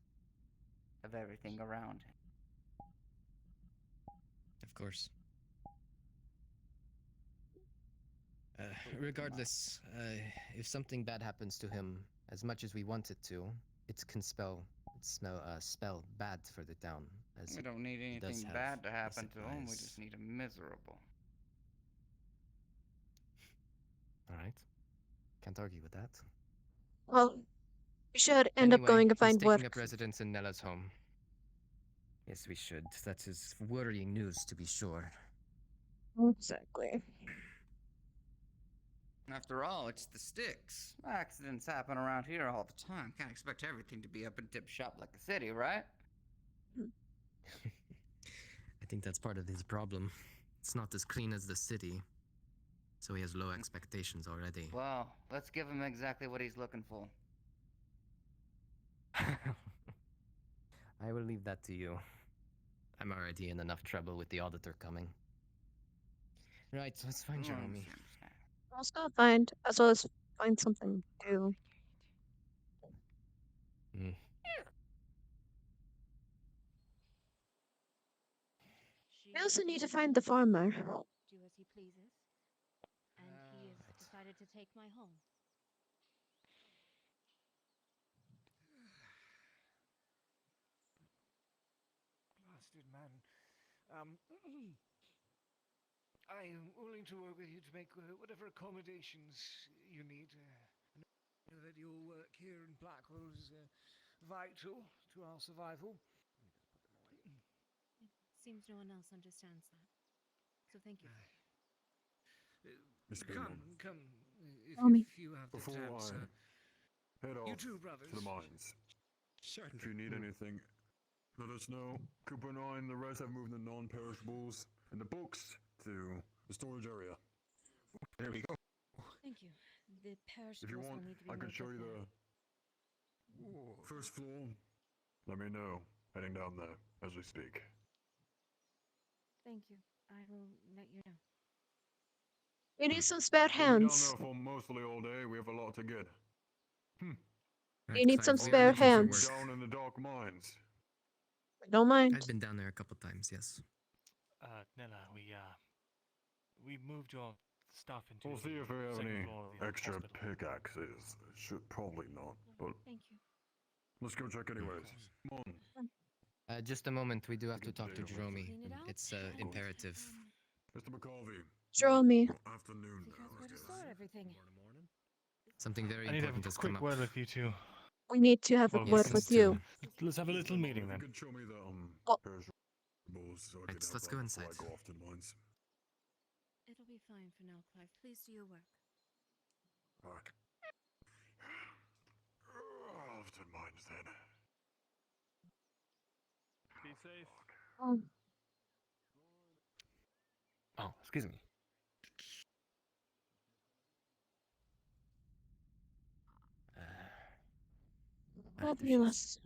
of everything around him. Of course. Regardless, if something bad happens to him, as much as we want it to, it can spell bad for the town. As We don't need he does anything have bad to the happen to him. We supplies. just need him miserable. All right. Can't argue with that. Well, we should end up Anyway, going to he's find taking work. up residence in Nella's home. Yes, we should. That is worrying news, to be sure. Exactly. After all, it's the sticks. Accidents happen around here all the time. Can't expect everything to be up and tip shop like the city, right? I think that's part of his problem. It's not as clean as the city, so he has low expectations already. Well, let's give him exactly what he's looking for. I will leave that to you. I'm already in enough trouble with the auditor coming. Right, let's find Jeremy. Let's go find, as well as find something to do. We also need to find the farmer. Do as he pleases, and he has decided to take my home. Blasted man. I am willing to work with you to make whatever accommodations you need. I know that your work here in Blackwell is vital to our survival. It seems no one else understands that. So thank you. Come, Tommy. if you have the Before chance. I head You off too, brothers. to the mines, if you need anything, let us know. Cooper and I and the rest have moved the non-perishables and the books to the storage area. There we go. Thank you. The perishables If you want, will need to be I can moved show up you there. the first floor. Let me know. Heading down there as we speak. Thank you. I will let you know. We need some spare We'll be down hands. there for mostly all day. We have a lot to get. You need some Sounds spare looking for hands. work. Down in the dark mines. Don't mind. I've been down there a couple times, yes. Nella, we moved your stuff into We'll see if we have second any floor of the extra hospital. pickaxes. Should probably not, but Thank you. let's go check anyways. Come on. Just a moment, we do have to Good talk to day, Jerome. Clean it out? It's imperative. Mr. McCarvey. Jeremy. Afternoon Figure now, out I where to guess. store everything. Something very I need to have important a has come quick up. word with you two. We need to have a Well, word yes, with let's you. Let's have a little meeting If then. you could show me the Oh. perishables so I Right, can let's help go out inside. before I go off to the mines. It'll be fine for now, Clive. Please do your work. Alright. Off to the mines then. Be safe. Oh, excuse me. Fabulous.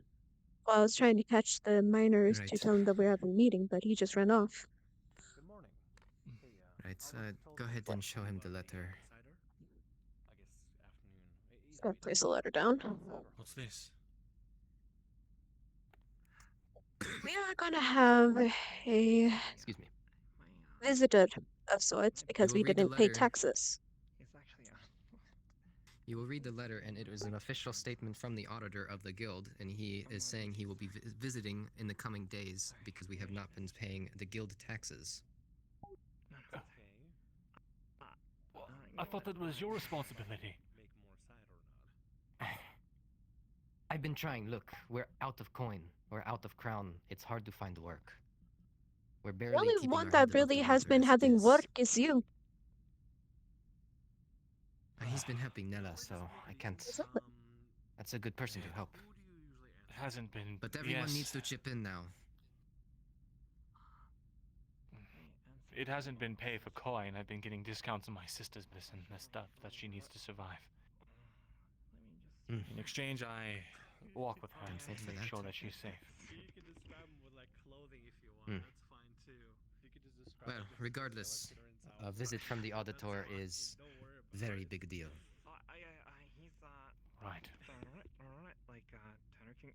Well, I was trying to catch the miners to Right. tell them that we're having a meeting, but he just ran off. Good morning. Right, go ahead and show him the letter. Just gotta place the letter down. What's this? We are gonna have a Excuse me. visitor of sorts because will we read the didn't pay letter. taxes. You will read the letter, and it is an official statement from the auditor of the guild, and he is saying he will be visiting in the coming days because we have not been paying the guild taxes. I thought that was your responsibility. I've been trying. Look, we're out of coin. We're out of crown. It's hard to find work. We're The barely only keeping one our that head above really the has water been as it having is. work is you. He's been helping Nella, so I can't. That's a good person to help. Hasn't been. But everyone yes, needs to chip in now. It hasn't been pay for coin. I've been getting discounts on my sister's medicine, the stuff that she needs to survive. In exchange, I walk with her Don't fault and for make that. sure that she's safe. You can describe them with like clothing if you want. Hmm. That's fine too. You could just describe Well, them with regardless, put her in a towels. visit from the That's auditor fine. is Don't worry about very it. big deal. He's Right. alright, like Tanner King,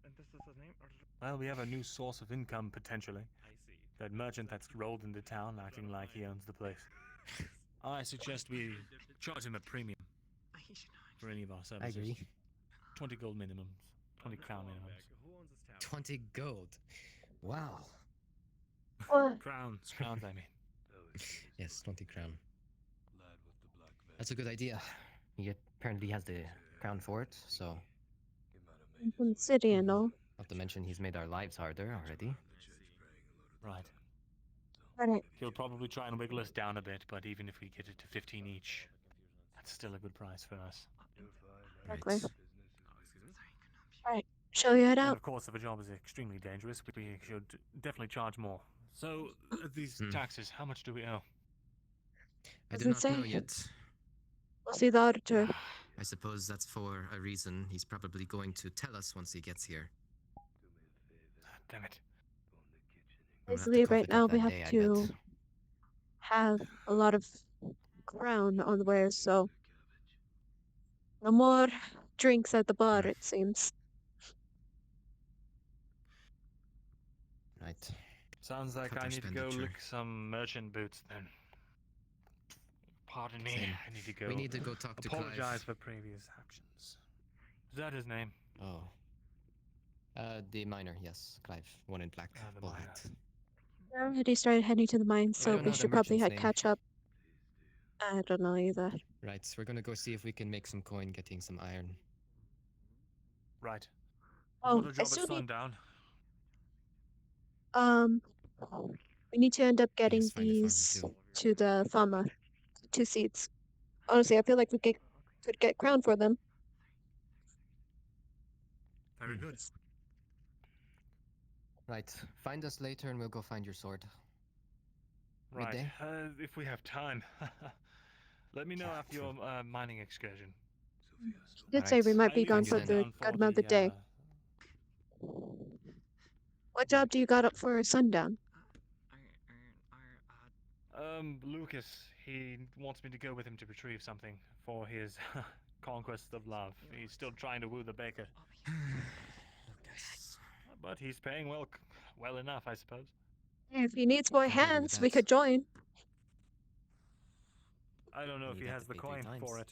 and this is his name. Well, we have a new source of income potentially. I see. That merchant that's rolled into town acting like he owns the place. I suggest we charge him a premium for any of our I services. agree. 20 gold minimums. 20 crown minimums. Who owns this town? 20 gold. Wow. What? Crowns, I mean. Yes, 20 crown. That's a good idea. He apparently has the crown for it, so From the city and all. not to mention he's made our lives harder already. Right. Alright. He'll probably try and wiggle us down a bit, but even if we get it to 15 each, that's still a good price for us. Exactly. Right. Alright. Shall we head And out? of course, if a job is extremely dangerous, we should definitely charge more. So, these taxes, how much do we owe? I do Doesn't not know say. yet. We'll see the auditor. I suppose that's for a reason. He's probably going to tell us once he gets here. Damn it. We'll have to Basically, cough right it now up we that have day, I to bet. have a lot of crown on the way, so no more drinks at the bar, it seems. Right. Sounds like Cut I our need to go expenditure. lick some merchant boots then. Pardon me, Same. I need to go. We need to go talk to apologize Clive. for previous actions. Is that his name? Oh. The miner, yes. Clive. One in black. The Bull miner. hat. We already started heading to the mine, I so don't we know the should probably merchant's head name. catch up. I don't know either. Right, we're gonna go see if we can make some coin getting some iron. Right. Oh, We've got a I job still at need. sundown. We need to end up getting Yes, find a farmer these too. to the farmer. 2 seeds. Honestly, I feel like we could get crown for them. Very good. Right, find us later and we'll go find your sword. Right. Midday? If we have time. Let me know Yeah, after true. your mining excursion. She did say we Alright, might be leave gone thanks for then. the sundown good amount of the day. uh, What job do you got up for sundown? Lucas, he wants me to go with him to retrieve something for his conquest of love. He's still trying to woo the baker. Lucas. But he's paying well enough, I suppose. Hey, if he needs more Can't argue with hands, we that. could join. I don't know if You'd he have has to the pay 3 coin times. for it.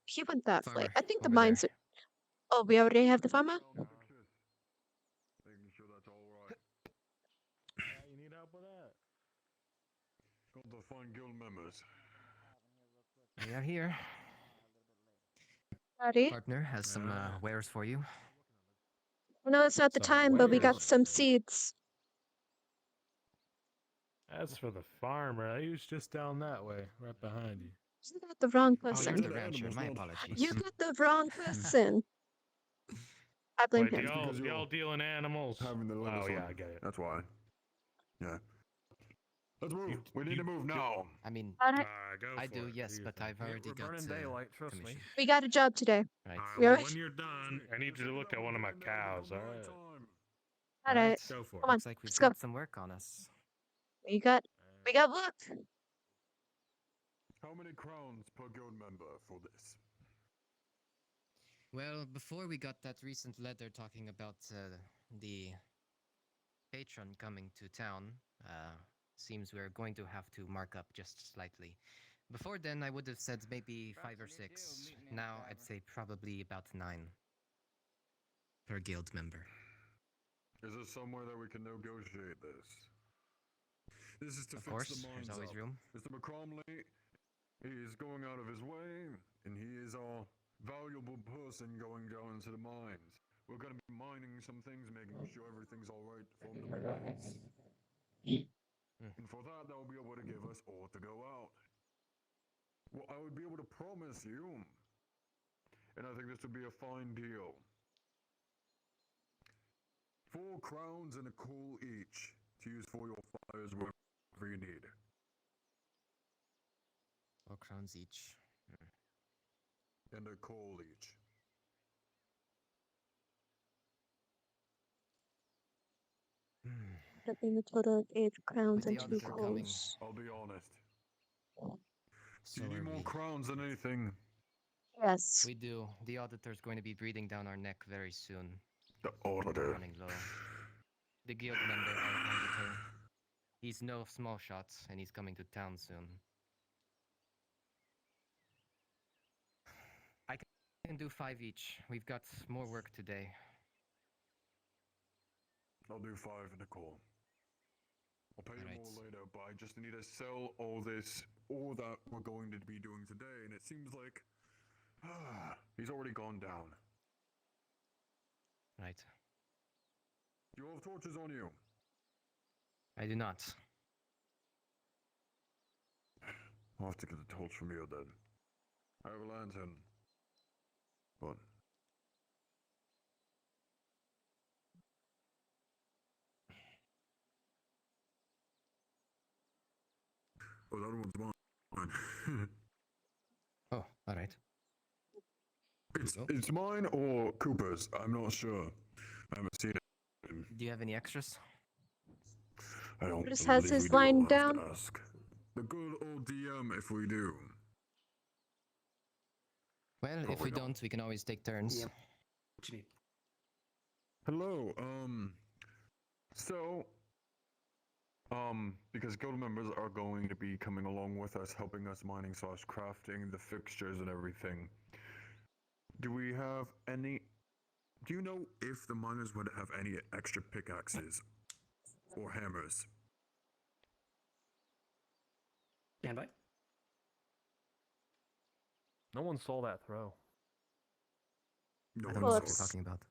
He went that way. Farmer, I think the over mines. there. Oh, we already have the farmer? Making sure that's all right. You need help with that? Got to find guild members. We are here. Howdy. Partner has some wares for you. I know it's not the Some time, but we got wares. some seeds. That's for the farmer. He was just down that way, right behind you. You got the wrong Oh, person. you're Good the rancher. animals, My not- apologies. You got the wrong person. I blame Wait, him. Because y'all you're deal in animals? Having the leather Oh yeah, on. I get it. That's why. Yeah. Let's move. We need to move now. I mean, Alright, Go I for do, it. yes, Do your but thing. I've already we're got burning daylight, trust me. commission. we got a job today. Right. We alright? When you're done, I need you to look at one of my cows, alright? Alright. go for Come it. on, Looks like we've let's go. got some work on us. We got luck. How many crowns per guild member for this? Well, before we got that recent letter talking about the patron coming to town, seems we're going to have to mark up just slightly. Before then, I would have said maybe 5 or 6. Now, I'd say probably about 9 per guild member. Is there somewhere that we can negotiate this? This is to Of fix course, the there's mines always up. room. Mr. McCromley, he is going out of his way, and he is our valuable person going down into the mines. We're going to be mining some things, making sure everything's all right from the mines. And for that, they'll be able to give us all to go out. Well, I would be able to promise you, and I think this would be a fine deal. 4 crowns and a coal each to use for your fires wherever you need. 4 crowns each. And a coal each. That being a total of 8 crowns With and the 2 auditor coming, coals. I'll be honest. so Do you need are more we. crowns than anything? Yes. We do. The auditor's going to be breathing down our neck very soon. The We're auditor. running low. The guild member, our auditor. He's no small shot, and he's coming to town soon. I can do 5 each. We've got more work today. I'll do 5 and a coal. I'll pay you Alright. more later, but I just need to sell all that we're going to be doing today, and it seems like he's already gone down. Right. You have torches on you. I do not. I'll have to get a torch from you then. I have a lantern. But oh, that one's mine. Oh, alright. It's mine or Cooper's. I'm not sure. I haven't seen it. Do you have any extras? I don't Chris believe has we his do. line I'll have down. to ask. The good old DM if we do. Well, if Probably we not. don't, we can always take turns. Yep. What you need? Hello, so, because guild members are going to be coming along with us, helping us mining / crafting the fixtures and everything. Do we have any, do you know if the miners would have any extra pickaxes or hammers? Stand by. No one saw that throw. No I one don't know what saw you're it. talking about.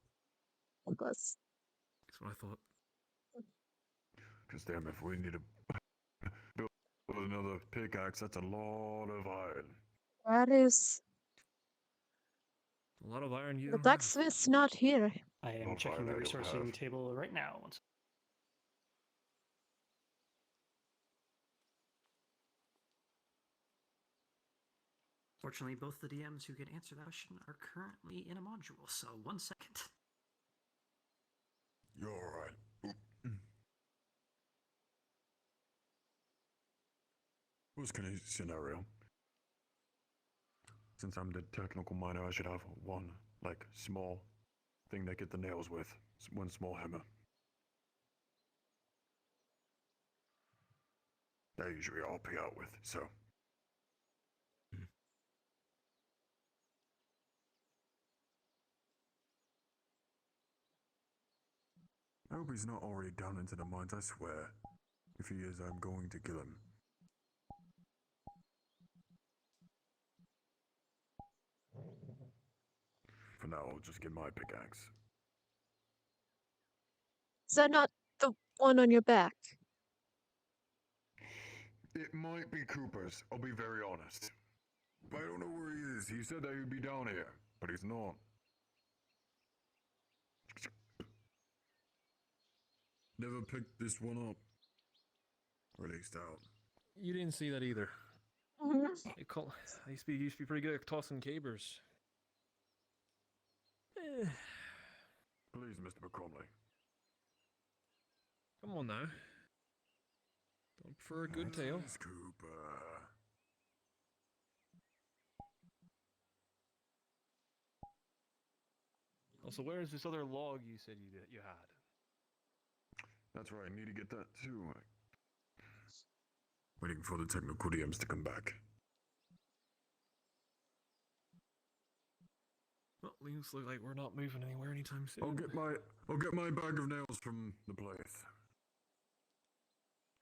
Douglas. That's what I thought. Because damn, if we need to build another pickaxe, that's a lot of iron. That is. A lot of iron you The don't have. blacksmith's not here. I am Not checking the fire, I don't resourcing have. table right now. Fortunately, both the DMs who can answer that question are currently in a module, so 1 second. You're alright. Worst case scenario. Since I'm the technical miner, I should have one, like, small thing to get the nails with. One small hammer. That usually I'll pay out with, so. I hope he's not already down into the mines, I swear. If he is, I'm going to kill him. For now, I'll just get my pickaxe. Is that not the one on your back? It might be Cooper's, I'll be very honest. But I don't know where he is. He said that he'd be down here, but he's not. Never picked this one up. Released out. You didn't see that either. Mhm. I used to be pretty good at tossing cabers. Please, Mr. McCromley. Come on now. Don't prefer a good tale. Please, Cooper. Also, where is this other log you said you had? That's right, I need to get that too. Waiting for the technical DMs to come back. Well, looks like we're not moving anywhere anytime soon. I'll get my bag of nails from the place.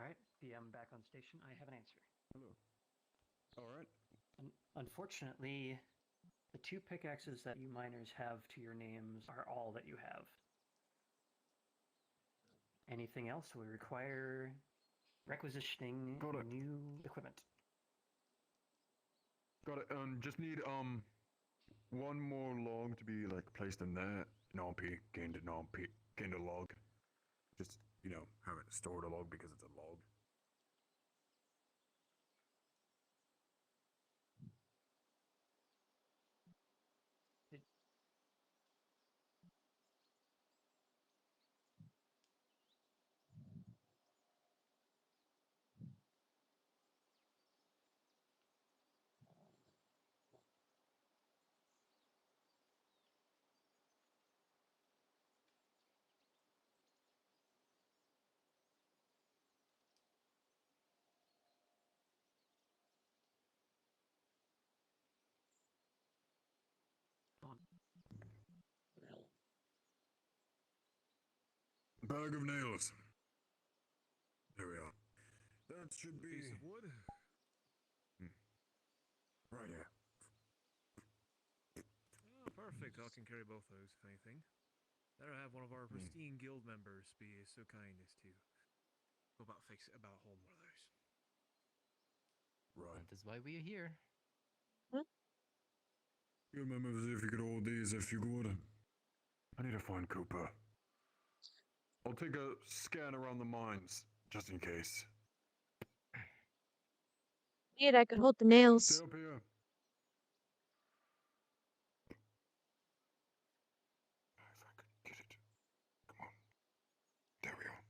Alright, PM back on station. I have an answer. Hello. All right. Unfortunately, the 2 pickaxes that you miners have to your names are all that you have. Anything else will require requisitioning new equipment. Got it. Just need one more log to be like placed in there. NP, gained a log. Just have it stored a log because it's a log. Bag of nails. There we are. That should be. Piece of wood. Right here. Oh, perfect. I can carry both those, if anything. Better have one of our pristine guild members be so kind as to go about hold one of those. Right. That is why we are here. Guild members, if you could hold these, if you could. I need to find Cooper. I'll take a scan around the mines, just in case. Need, I could hold the nails. Stay up here. If I could get it. Come on. There we are.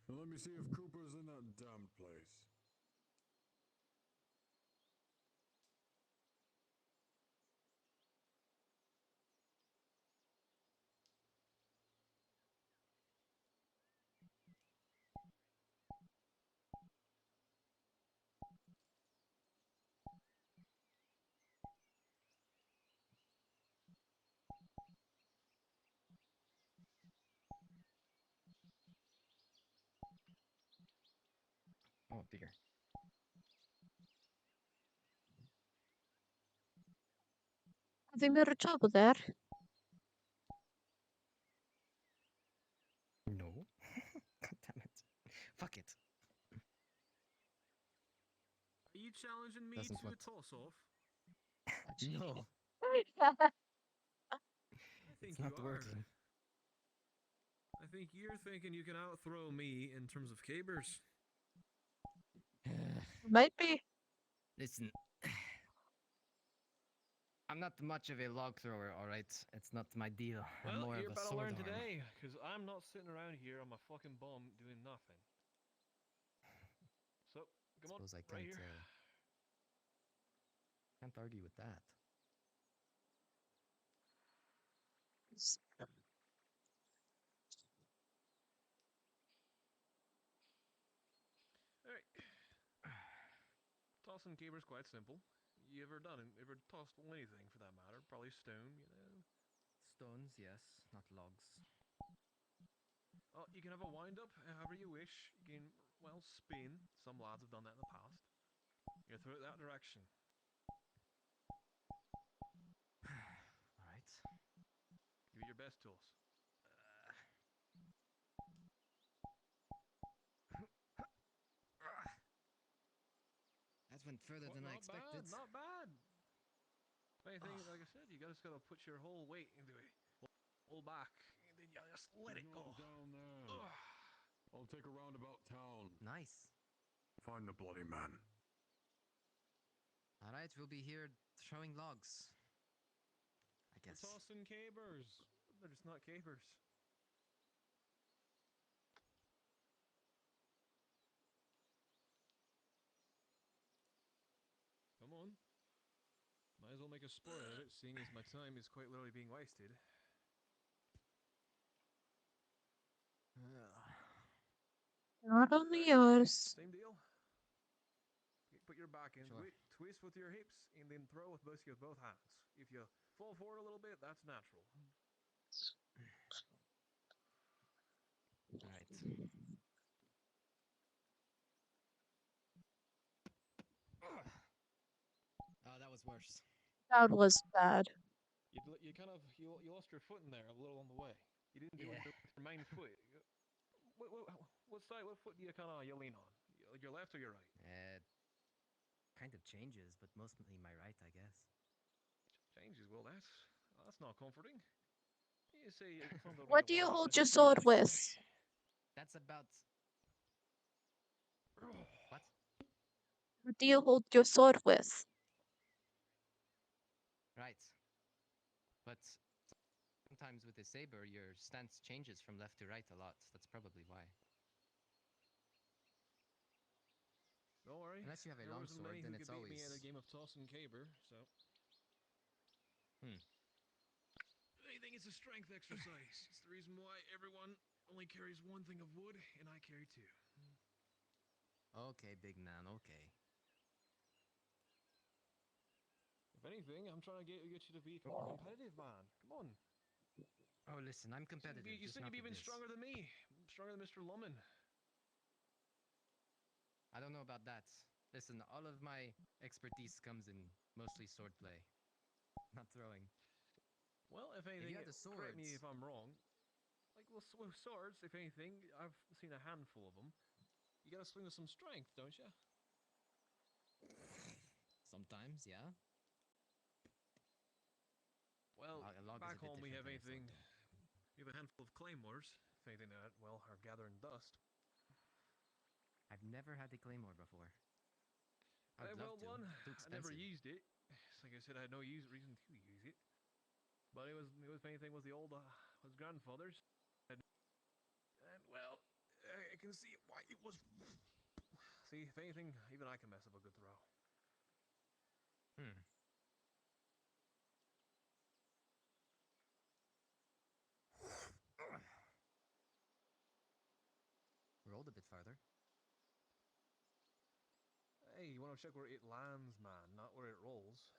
Now let me see if Cooper's in that damn place. Oh dear. Having better trouble there. No. God damn it. Fuck it. Are you challenging me Doesn't to a want- toss-off? No. I think It's not you are. working. I think you're thinking you can outthrow me in terms of cabers. Might be. Listen. I'm not much of a log thrower, alright? It's not my deal. I'm Well, more you're of a about to sword learn arm. today, because I'm not sitting around here on my fucking bum doing nothing. So, come on, Suppose I right can't, here. Can't argue with that. Alright. Tossing cabers quite simple. You ever tossed anything for that matter? Probably stone, Stones, yes, not logs. Oh, you can have a wind-up however you wish. You can, well, spin. Some lads have done that in the past. You throw it that direction. Alright. Give it your best tools. That went further than I expected. Not bad. Anything, like I said, you just gotta put your whole weight into it. Pull back, and then you just let it go. Down there. I'll take a roundabout town. Nice. Find the bloody man. Alright, we'll be here throwing logs. I We're guess. tossing cabers. They're just not cabers. Come on. Might as well make a sport out of it, seeing as my time is quite literally being wasted. Not only yours. Same deal. Put your back into it, twist with your hips, and then throw with both hands. If you fall forward a little bit, that's natural. Right. Oh, that was worse. That was bad. You kind of you lost your foot in there a little on the way. You didn't do Yeah. it with your main foot. What side? What foot do you kind of you lean on? Your left or your right? Kind of changes, but mostly my right, I guess. Changes. Well, that's not comforting. You say it's not going to be What a do you while. hold your sword with? That's about what? What do you hold your sword with? Right. But sometimes with a saber, your stance changes from left to right a lot. That's probably why. Don't worry. Unless you have a There long wasn't sword, many then who it's could beat me always. at a game of toss and caber. So. I think it's a strength exercise. It's the reason why everyone only carries one thing of wood, and I carry two. Okay, big man. Okay. If anything, I'm trying to get you to be more competitive, man. Come on. Oh, listen, I'm competitive. You just seem to not be with even this. stronger than me. Stronger than Mr. Lummen. I don't know about that. Listen, all of my expertise comes in mostly swordplay, not throwing. Well, if anything, you had the correct me swords. if I'm wrong. Like, well, with swords, if anything, I've seen a handful of them. You gotta swing with some strength, don't you? Sometimes, yeah. Well, A log is a back bit home we different have than a anything. sword, though. We have a handful of claymores. If anything that, well, are gathering dust. I've never had a claymore before. I'd Well, love to. one. Too I never expensive. used it. Like I said, I had no reason to use it. But it was if anything was the old was grandfather's. And well, I can see why it was. See, if anything, even I can mess up a good throw. Rolled a bit farther. Hey, you want to check where it lands, man, not where it rolls.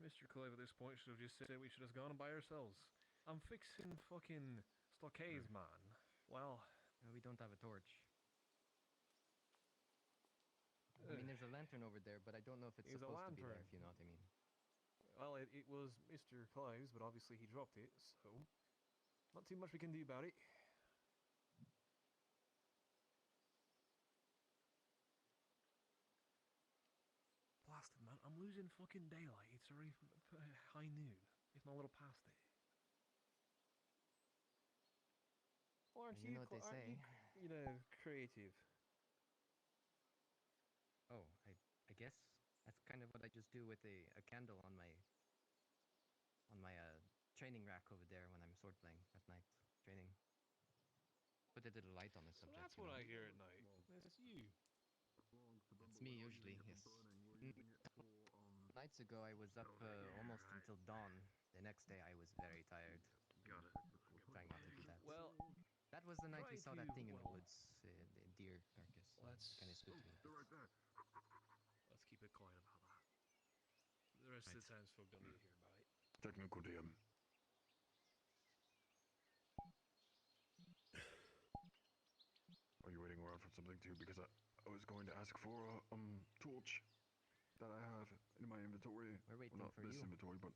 Mr. Clive at this point should have just said we should have gone by ourselves. I'm fixing fucking stockades, man. Well, We don't have a torch. I mean, there's a lantern over there, but I don't know if it's There's a supposed to be there, lantern. if you know what I mean. Well, it was Mr. Clive's, but obviously he dropped it, so not too much we can do about it. Blasted, man. I'm losing fucking daylight. It's already high noon, if not a little past it. Well, aren't You know what they aren't say. you creative? Oh, I guess that's kind of what I just do with a candle on my training rack over there when I'm sword playing at night training. Put a little light on the So subject. that's you what know. I hear at night. That's you. It's me usually. Yes. Nights ago I was up almost until dawn. The next day I was very tired. Got it. Trying not to do that. Well, that was the night we saw that thing in the woods, the deer carcass. Let's Kind of spooked me. let's keep it quiet about that. The rest of the townsfolk don't need to hear about it. Technical DM. Are you waiting around for something too? Because I was going to ask for a torch that I have in my inventory. We're waiting well, not for this you. inventory, but.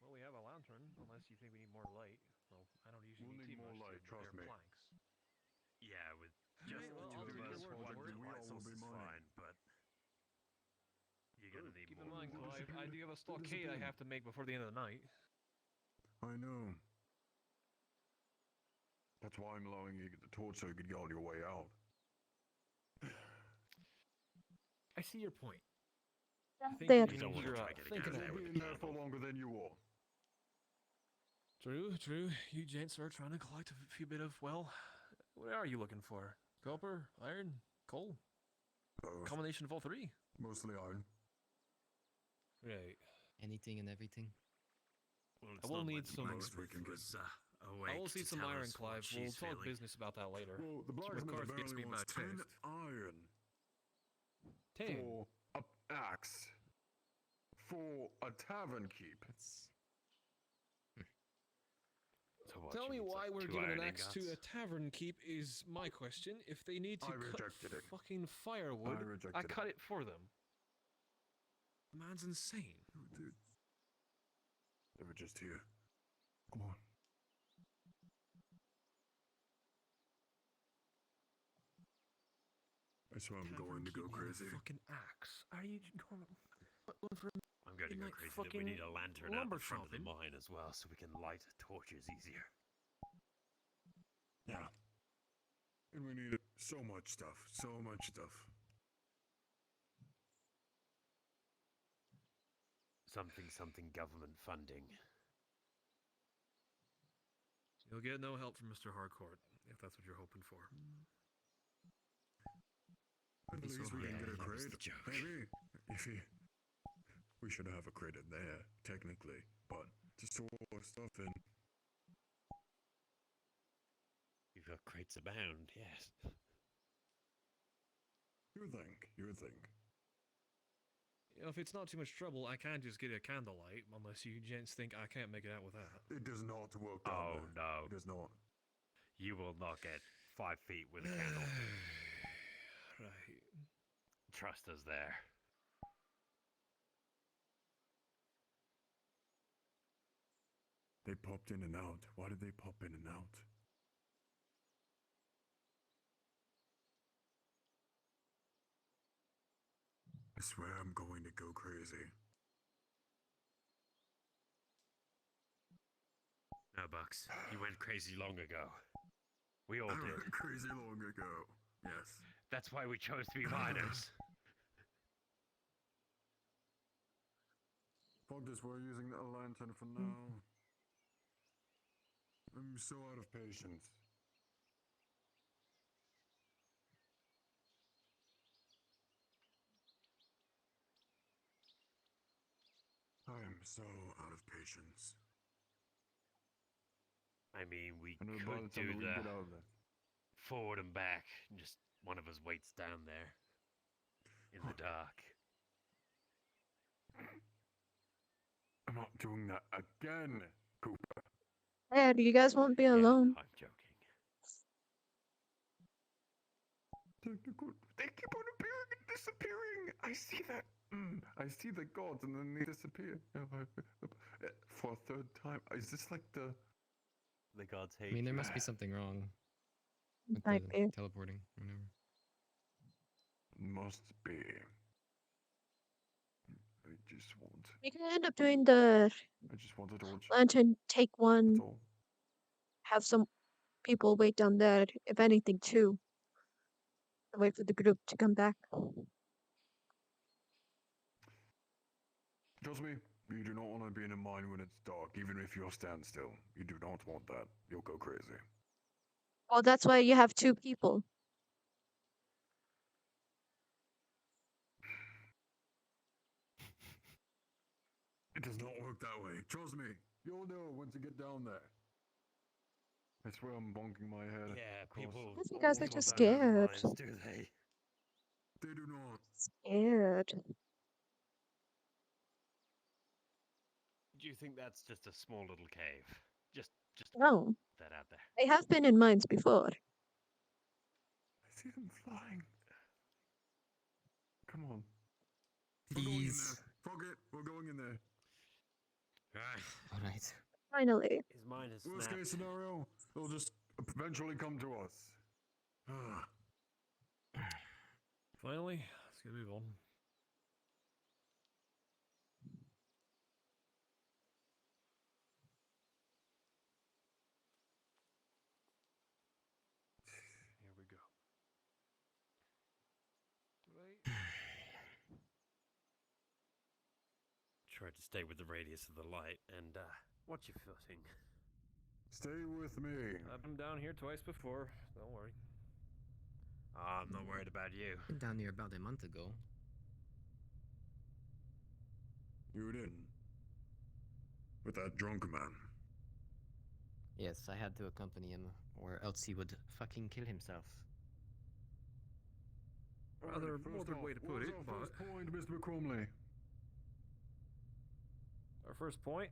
Well, we have a lantern, unless you think we need more light. Well, I don't usually We'll need need too more much light, to trust repair me. planks. Yeah, with Just just well, the I'll two take of your us, word one for it. light source is mining. fine, but you're gonna need Keep more. in mind, than one. Clive, I do have a stockade I have to make before the end of the night. I know. That's why I'm allowing you to get the torch so you could get on your way out. I see your point. There. You don't want to try getting out of there with a Been there for candle. longer than you are. True, true. You gents are trying to collect a few bit of, well, what are you looking for? Copper, iron, coal? Both. Combination of all three? Mostly iron. Right. Anything and everything. Well, I will need some. I I will see some iron, Clive. We'll talk business about that later. Well, the blacksmith McCarthy gets apparently me wants bad 10 taste. iron. 10? For a axe. For a tavern keep. So what, Tell you me need, why like, we're 2 giving an iron axe to a ingots? tavern keep is my question. If they need to I cut rejected it. fucking firewood, I rejected I it. cut it for them. The man's insane. Oh, dude. They were just here. Come on. I swear I'm going to go crazy. Fucking axe. Are you going for? I'm going to go like crazy that we fucking need a lantern out lumber the front of the chopping. mine as well, so we can light torches easier. Yeah. And we need so much stuff. So much stuff. Something government funding. You'll get no help from Mr. Harcourt, if that's what you're hoping for. At least we can get a that was crate. the joke. Maybe. If he... We should have a crate in there, technically. But to store stuff in... You've got crates abound, yes. You think. You think. You know, if it's not too much trouble, I can just get a candlelight, unless you gents think I can't make it out with that. It does not work that Oh, way. no. It does not. You will not get 5 feet with a candle. Right. Trust us there. They popped in and out. Why did they pop in and out? I swear I'm going to go crazy. No, Bucks. You went crazy long ago. We all I did. went crazy long ago. Yes. That's why we chose to be miners. Fuck this, we're using a lantern for now. I'm so out of patience. I am so out of patience. I mean, we And by could the time do we the get out of there. forward and back. Just one of us waits down there. In the dark. I'm not doing that again, Cooper. Hey, you guys won't be alone. I'm joking. They keep on appearing and disappearing. I see that. I see the gods and then they disappear. For a third time. Is this like the... The gods hate I mean, there you. must be something wrong with Might the be. teleporting, whatever. Must be. I just want... You can end up doing the I just want a torch. lantern, take one, That's all. have some people wait down there, if anything, too. And wait for the group to come back. Trust me, you do not want to be in a mine when it's dark, even if you're standstill. You do not want that. You'll go crazy. Well, that's why you have two people. It does not work that way. Trust me. You'll know once you get down there. I swear I'm bonking my head. Yeah, across people. Guess you guys are people just don't have scared. minds, do they? They do not. Scared. Do you think that's just a small little cave? Just No. put that out there. I have been in mines before. I see them flying. Come on. Please. Fuck it. We're going in there. All right. Finally. His mind has Worst snapped. case scenario, they'll just eventually come to us. Finally, let's get a move on. Here we go. Try to stay with the radius of the light and watch your footing. Stay with me. I've been down here twice before. Don't worry. I'm not worried about you. Been down here about a month ago. You didn't. With that drunk man. Yes, I had to accompany him, or else he would fucking kill himself. Rather First morbid off, way to what put was it, our but first point, Mr. McCrumley? our first point.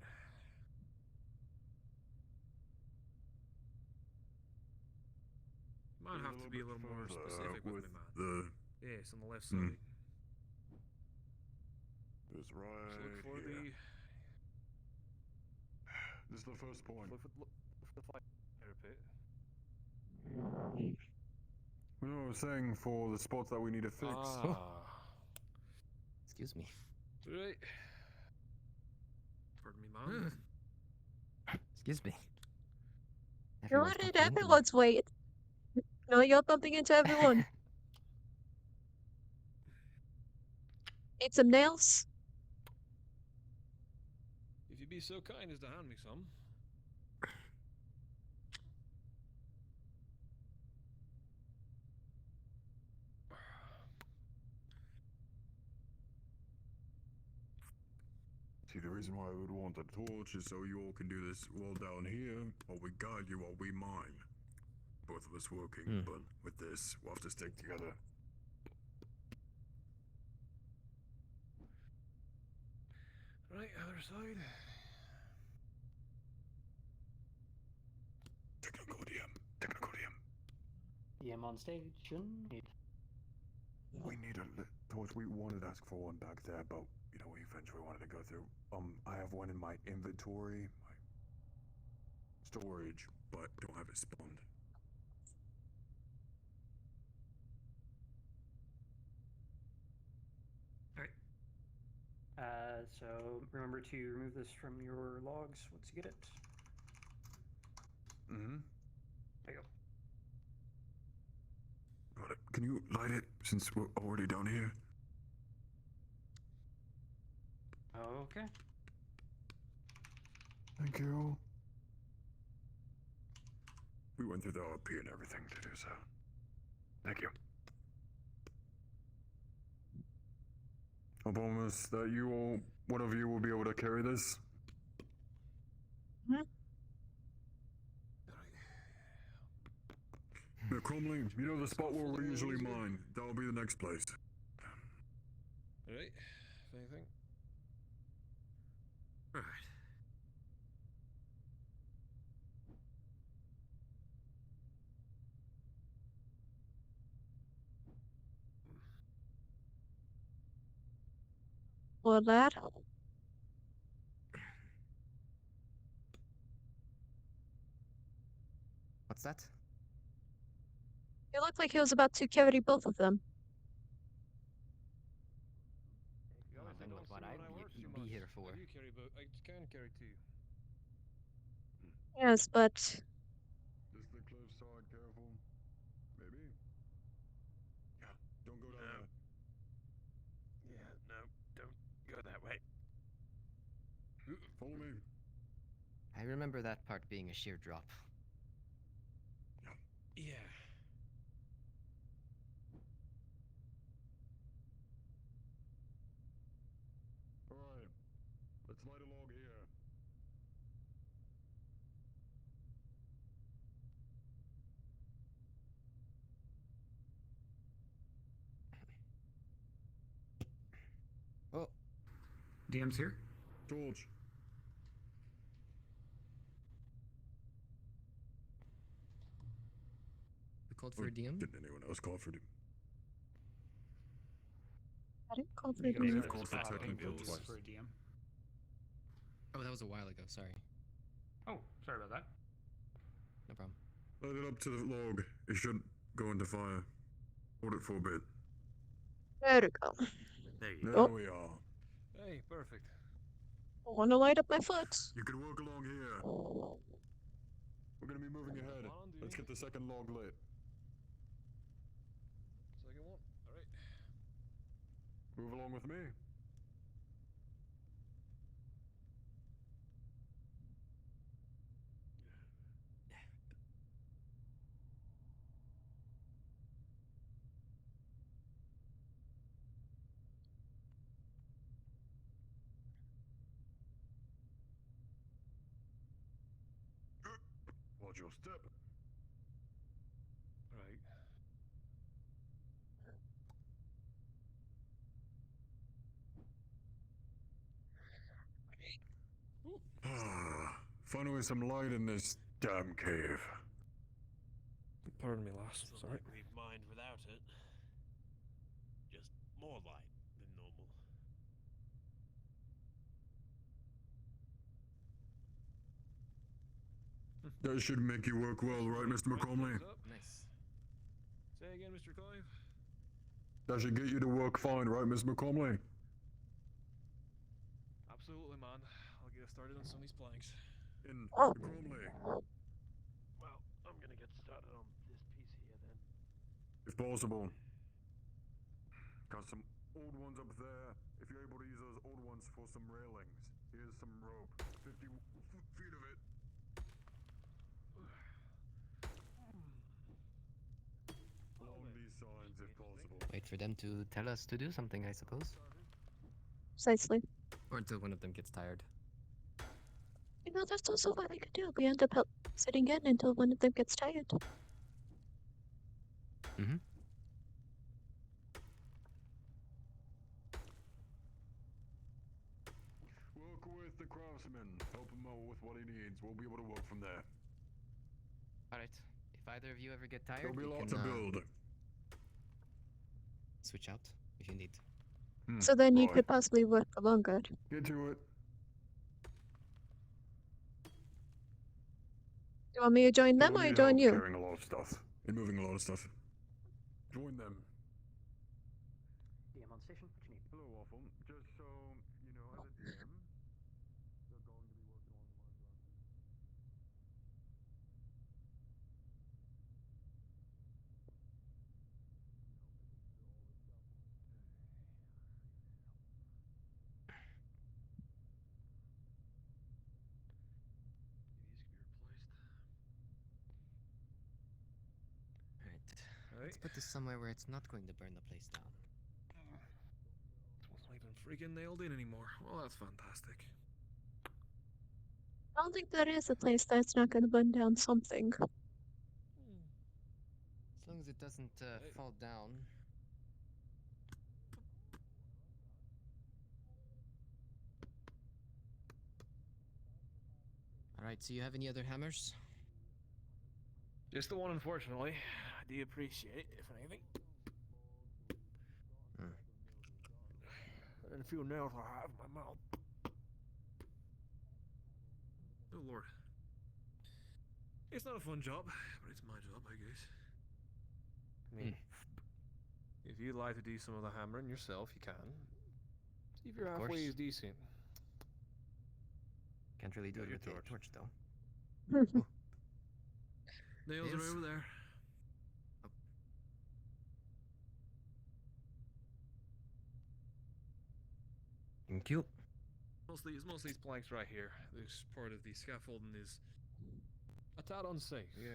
Might have to be a little more specific with me, man. Yes, on the left side. It's So right look for here. This is the first point. Look for the fire pit. No, I was saying for the spots that we need to fix. Excuse me. Right. Pardon me, man. Excuse me. You're Everyone's running bumping into me. everyone's weight. No, you're bumping into everyone. Need some nails? If you'd be so kind as to hand me some. See, the reason why I would want the torch is so you all can do this well down here, while we guide you while we mine. Both of us working, but with this, we'll have to stick together. Right, other side. Technical DM. Technical DM. DM on stage. Shouldn't need. We need a torch. We wanted to ask for one back there, but you know, we eventually wanted to go through. I have one in my inventory, my storage, but don't have it spawned. So remember to remove this from your logs once you get it. Mm-hmm. There you go. Got it. Can you light it since we're already down here? Okay. Thank you. We went through the OSRP and everything to do so. Thank you. I promise that you all, one of you will be able to carry this. Now, Crumley, you know the spot where we usually mine. That'll be the next place. Right. If anything. Right. Or that? What's that? It looked like he was about to carry both of them. Oh, then what I'd be here for. You carry both. I can carry two. Yes, but Just the cliff side, careful. Maybe. Yeah, don't go down there. Yeah, no, don't go that way. Follow me. I remember that part being a sheer drop. Yeah. Alright. Let's light a log here. Oh. DM's here. Torch. We called for a DM? Didn't anyone else call for DM? I didn't call for You a can DM. say called for there's technical bills twice. for a DM. Oh, that was a while ago, sorry. Oh, sorry about that. No problem. Light it up to the log. It should go into fire. Hold it for a bit. There we go. There you There go. we are. Hey, perfect. I want to light up my foot. You can work along here. We're gonna be moving ahead. Let's get the second log lit. Second one. All right. Move along with me. your step. Right. Finally, some light in this damn cave. Pardon me, lass. It's Sorry. unlikely we'd mind without it. Just more light than normal. That should make you work well, right, Mr. McCormley? Nice. Say again, Mr. Clive. That should get you to work fine, right, Miss McCormley? Absolutely, man. I'll get us started on some of these planks. In McCormley, Well, I'm gonna get started on this piece here then. if possible. Got some old ones up there. If you're able to use those old ones for some railings, here's some rope. 50 feet of it. Along these signs, if possible. Wait for them to tell us to do something, I suppose. Precisely. Or until one of them gets tired. You know, that's also what we could do. We end up sitting in until one of them gets tired. Mm-hmm. Work with the craftsman. Help him out with what he needs. We'll be able to work from there. Alright. If either of you ever get tired, There'll be a you lot can, to build. switch out if you need. So then you right. could possibly work for longer. Get to it. You want me to join them You'll or need join help you? carrying a lot of stuff and moving a lot of stuff. Join them. DM on station, what you need? Hello, Waffle. Just so you know, as a DM, they're going to be working on the mines around here. Alright. Let's put this somewhere where it's not going to burn the place down. It's not even freaking nailed in anymore. Well, that's fantastic. I don't think there is a place that's not going to burn down something. As long as it doesn't fall down. Alright, so you have any other hammers? Just the one, unfortunately. I do appreciate it, if anything. And a few nails I have in my mouth. Oh, Lord. It's not a fun job, but it's my job, I guess. I mean, if you'd like to do some of the hammering yourself, you can. See if you're Of halfway course. as decent. Can't really do Got it your with a torch. torch, though. Nails are Nails? over there. Thank you. Most of these planks right here. This part of the scaffolding is a tad unsafe. Yeah.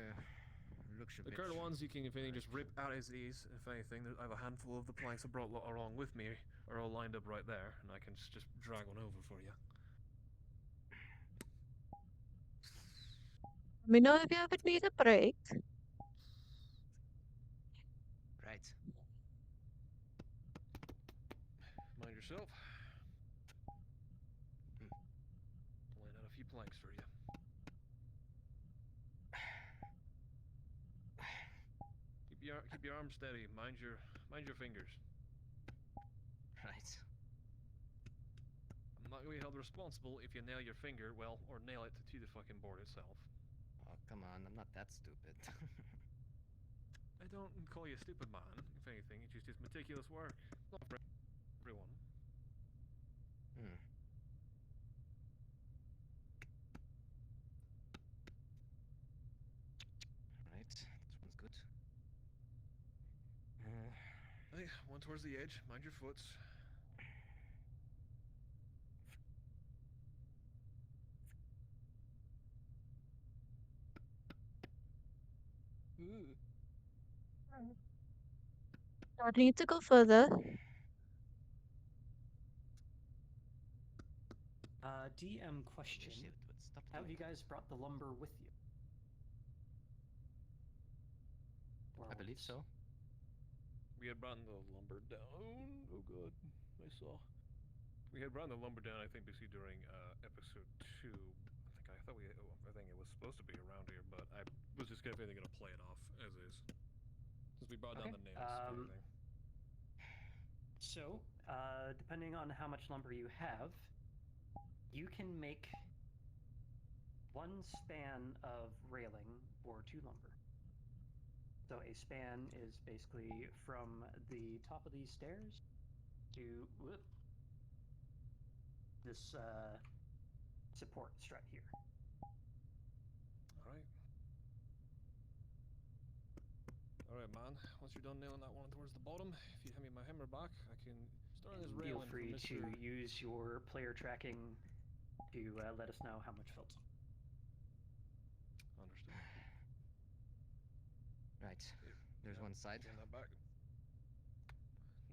Looks a The bit current ones you can, if anything, just rip out as is. If anything, I have a handful of the planks I brought along with me are all lined up right there, and I can just drag one over for you. Let me know if you ever need a break. Right. Mind yourself. Laying out a few planks for you. Keep your arms steady. Mind your fingers. Right. I'm not gonna be held responsible if you nail your finger, well, or nail it to the fucking board itself. Oh, come on. I'm not that stupid. I don't call you a stupid man. If anything, it's just meticulous work. Not for everyone. Right. This one's good. Hey, one towards the edge. Mind your foots. Don't need to go further. DM question. Have you guys brought the lumber with you? I believe so. We had brought the lumber down. Oh god, I saw. We had brought the lumber down. I think basically during episode 2. I thought I think it was supposed to be around here, but I was just gonna play it off as is. Since we brought down the nails and everything. So, depending on how much lumber you have, you can make one span of railing for 2 lumber. So a span is basically from the top of these stairs to this support strut here. Alright. Alright, man. Once you're done nailing that one towards the bottom, if you hand me my hammer back, I can start this Feel railing free for to use your player tracking to let us know how much felt. Understood. Right. There's one side. Hand that back.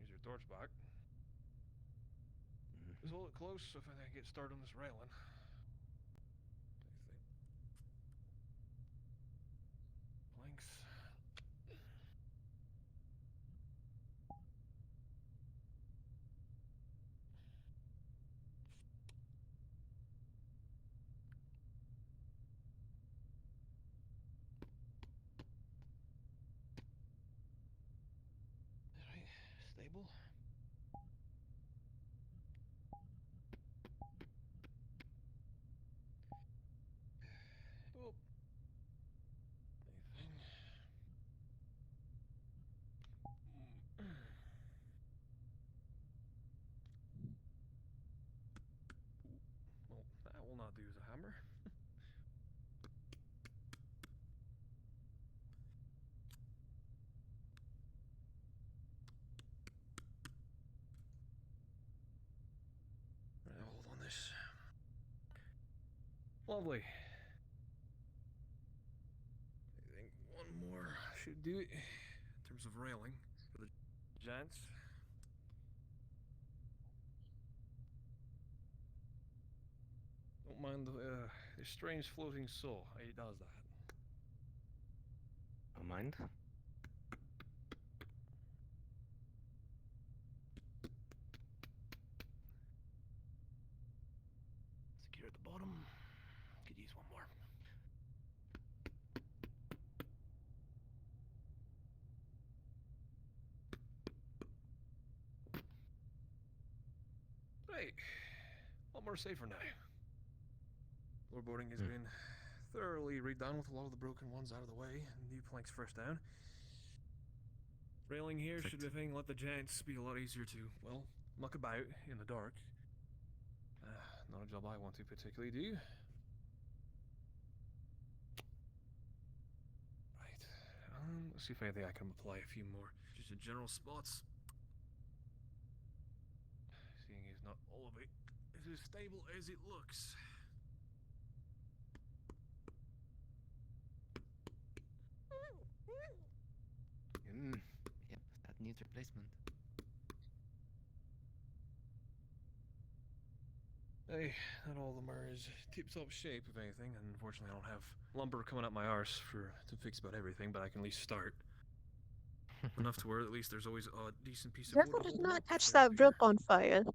Use your torch back. Just hold it close so if I get started on this railing. Planks. Alright, stable. Oh. Anything. Well, that will not do as a hammer. Right, hold on this. Lovely. I think one more should do it in terms of railing for the giants. Don't mind the strange floating saw. It does that. Don't mind. Secure at the bottom. Could use one more. Right. A lot more safer now. Floorboarding has been thoroughly redone with a lot of the broken ones out of the way, and new planks fresh down. Railing here should be a thing. Let the giants be a lot easier to, well, muck about in the dark. Not a job I want to particularly do. Right. Let's see if anything I can apply a few more. Just in general spots. Seeing as not all of it is as stable as it looks. Yep, that needs replacement. Hey, not all of them are as tip-top shape, if anything, and unfortunately I don't have lumber coming up my arse to fix about everything, but I can at least start. Enough to where at least there's always a decent piece of wood Careful to to hold them not up. catch that rope on fire.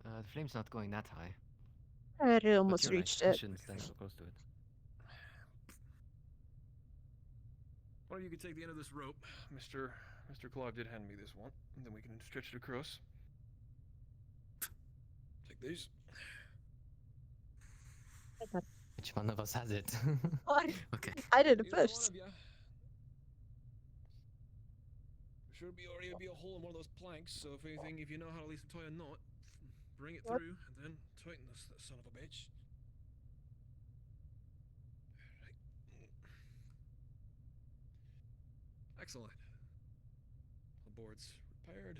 The flame's not going that high. I But almost you're right, reached you it. shouldn't stand so close to it. Or you could take the end of this rope. Mr. Clive did hand me this one, and then we can stretch it across. Take these. Which one of us has it? What? Okay. I did it Either one first. of ya. Should be already be a hole in one of those planks, so if anything, if you know how to at least tie a knot, bring it through, and then tighten this son of a bitch. Right. Excellent. The board's repaired.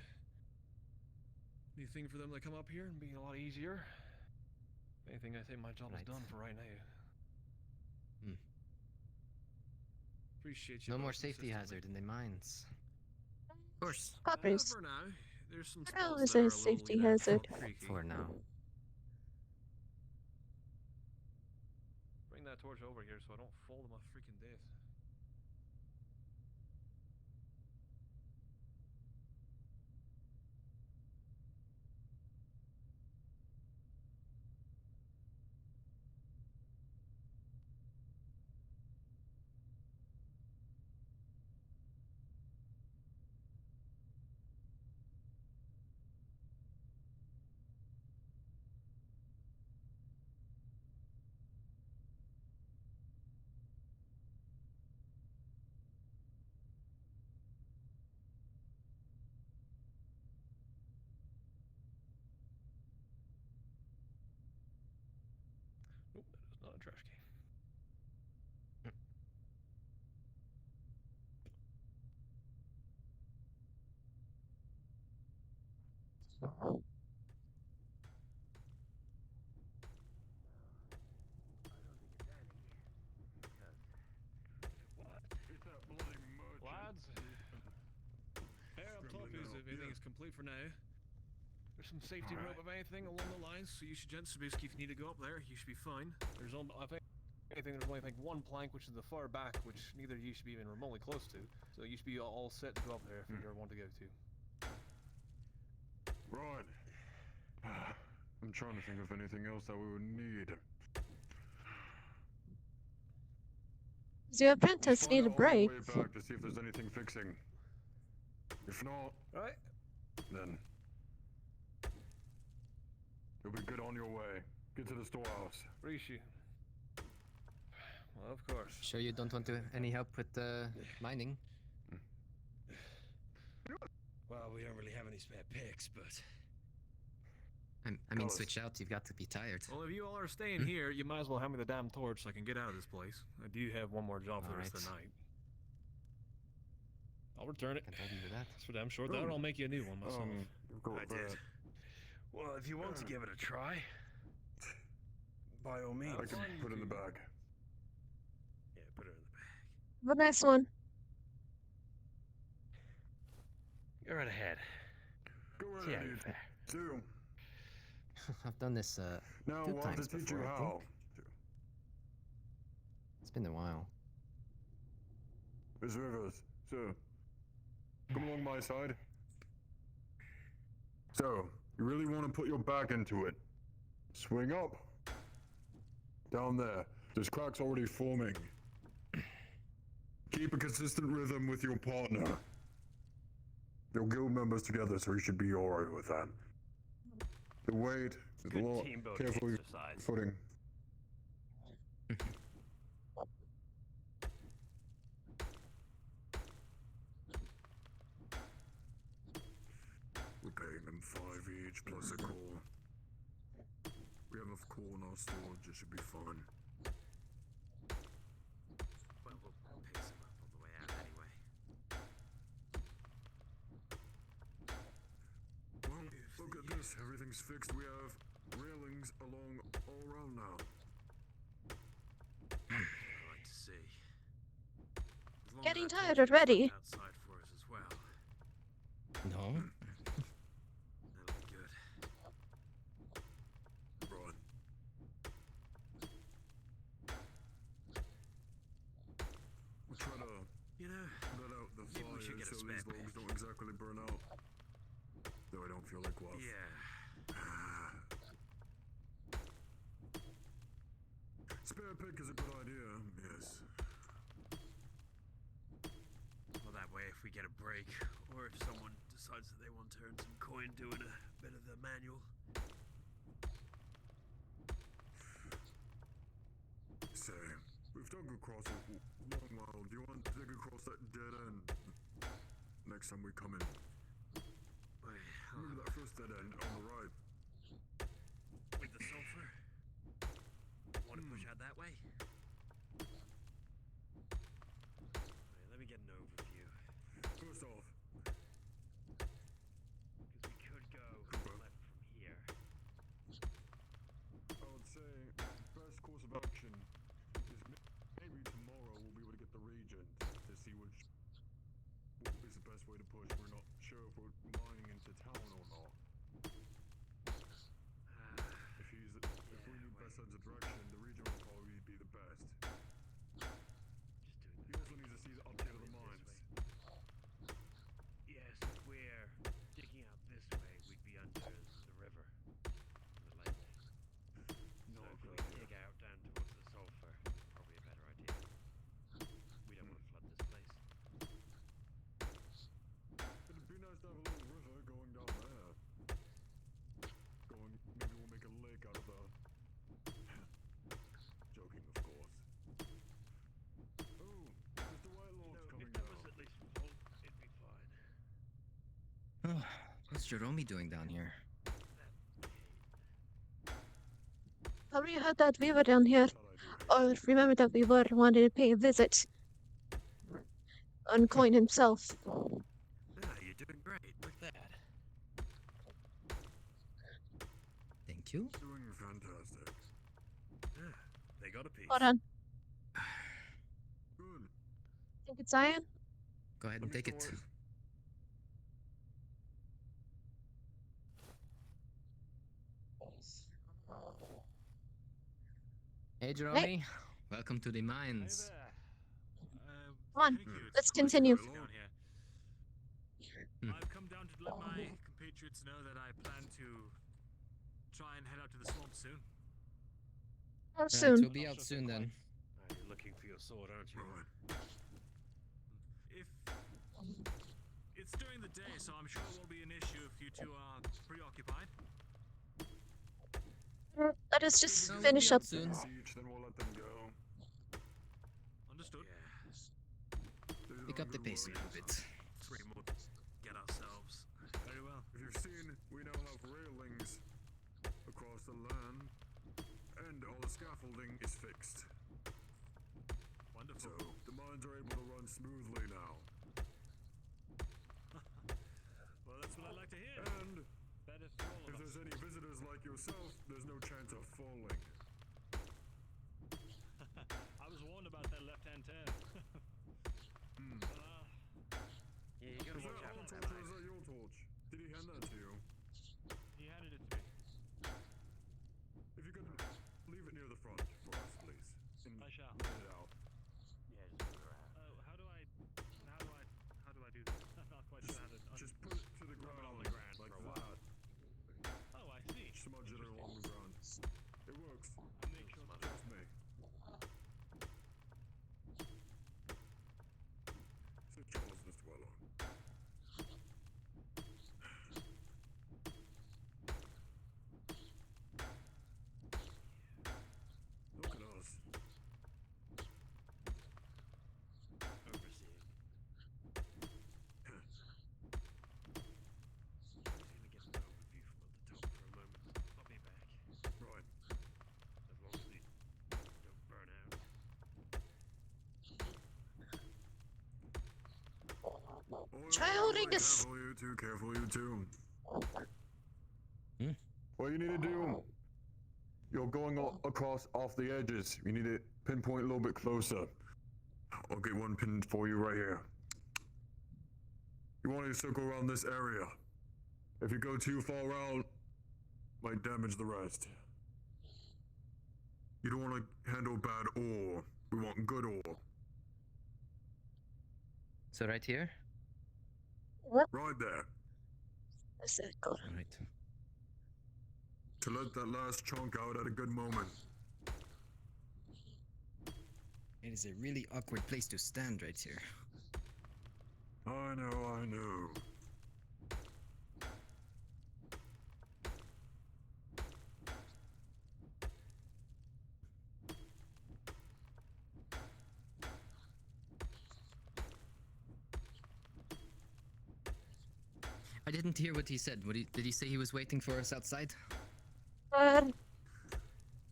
New thing for them to come up here and be a lot easier. If anything, I think my job is done for right now. Appreciate you. No more both safety insisting. hazard in the mines. Of course. Coppers. For now, there's some That spots was that are a a little, safety you know, hazard. creaky. For now. Bring that torch over here so I don't fall to my freaking death. Nope, that is not a trash can. It's that bloody merchant. Lads, air up top is everything is complete for now. There's some safety rope of anything along the lines, so you should, gents, basically if you need to go up there, you should be fine. There's only, I think, there's only one plank, which is the far back, which neither of you should be even remotely close to. So you should be all set to go up there if you ever want to go to. Right. I'm trying to think of anything else that we would need. Does your apprentice Find need a out on the break? way back to see if there's anything fixing. If not, right, then you'll be good on your way. Get to the storehouse. Rishi. Well, of course. Sure you don't want to any help with mining? Well, we don't really have any spare picks, but I mean, switch out. You've got to be tired. Well, if you all are staying here, you might as well hand me the damn torch so I can get out of this place. I do have one more job for the rest of the night. I'll return it. Can't hold you to that. That's for damn sure. That or I'll make you a new one myself. I did. Well, if you want to give it a try, by all means. I can put it in the bag. Yeah, put it in the bag. Have a nice one. Go right ahead. Go right See how ahead. you fare. Do. I've done this Now two we'll have times to teach you before, I how. think. It's been a while. Miss Rivers, sir, come along my side. So, you really want to put your back into it. Swing up. Down there. There's cracks already forming. Keep a consistent rhythm with your partner. Your guild members together, so you should be alright with that. The weight, the Good lot, team building carefully exercise. footing. We're paying them 5 each plus a core. We have enough core in our storage, it should be fine. Well, we'll pick some up on the way out anyway. Well, look at this, everything's fixed. We have railings along all around now. I like to see. As long Getting as that tired torch already. comes outside for us as well. No. That'll be good. Right. We'll try to You know, let out the maybe we fires should get a so spare these logs pick. don't exactly burn out. Though I don't feel like one. Yeah. Spare pick is a good idea, yes. Well, that way, if we get a break, or if someone decides that they want to earn some coin doing a bit of the manual. Say, we've dug across a long while. Do you want to dig across that dead end next time we come in? Wait, Remember that first dead end on the right? with the sulfur? Want to push out that way? Wait, let me get an overview. First off, Because we could go left from here. I would say the best course of action is maybe tomorrow we'll be able to get the regent to see which is the best way to push. We're not sure if we're mining into town or not. If we need best sense of direction, the regent will probably be the best. Oh, what's Jerome doing down here? Have you heard that we were down here? Or remember that we were wanting to pay a visit? On Coin himself. Ah, you're doing great. Look at that. Thank you. Doing fantastic. Ah, they got a piece. Hold on. Good. Think it's iron? Go ahead and take it. Hey, Jerome. Welcome to the mines. Come on, Thank you. It's let's quite continue. noisy down here. I've come down to let my compatriots know that I plan to try and head out to the swamp soon. How Right, soon? we'll be out soon then. You're looking for your sword, aren't you? If it's during the day, so I'm sure it won't be an issue if you two are preoccupied. Let us just No, we'll finish be up. out soon. Siege, then we'll let them go. Understood. Pick up the pace a little bit. 3 more to get ourselves. Very well. If you've seen, we now have railings across the land, and all the scaffolding is fixed. Wonderful. So the mines are able to run smoothly now. Well, that's what I like to hear. And Better for all if of there's us. any visitors like yourself, there's no chance of falling. I was warned about that left-hand turn. Yeah, you gotta Is watch that out our for torch that or is knife. that your torch? Did he hand that to you? He handed it to me. If you could leave it near the front for us, please. And I shall. let it out. Yeah, just put it around. How do I do this? I'm not quite sure how to. Just put it to the Rub ground, it on the ground like for a while. that. Oh, I see. Smudge it along the ground. It works. I'll make sure to Trust me. Sir Charles, Mr. Wellon. Look at us. oversee it. I'm just gonna get an overview from up the top for a moment. I'll be back. Right. As long as they don't burn out. Try holding this. Careful, you two. Careful, you two. What you need to do, you're going across off the edges. You need to pinpoint a little bit closer. I'll get one pinned for you right here. You want to circle around this area. If you go too far out, might damage the rest. You don't want to handle bad ore. We want good ore. So right here? Right there. That's it, go. All right. To let that last chunk out at a good moment. It is a really awkward place to stand right here. I know, I know. I didn't hear what he said. Did he say he was waiting for us outside?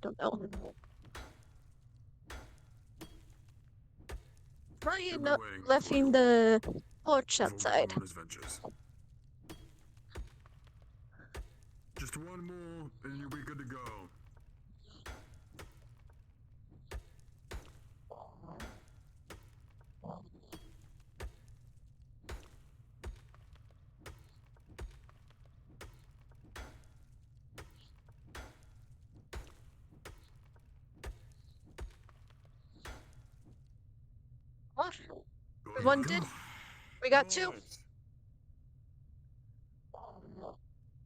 Don't know. Why not leaving the porch outside? On his ventures. Just one more, and you'll be good to go. What? We one did? We got two?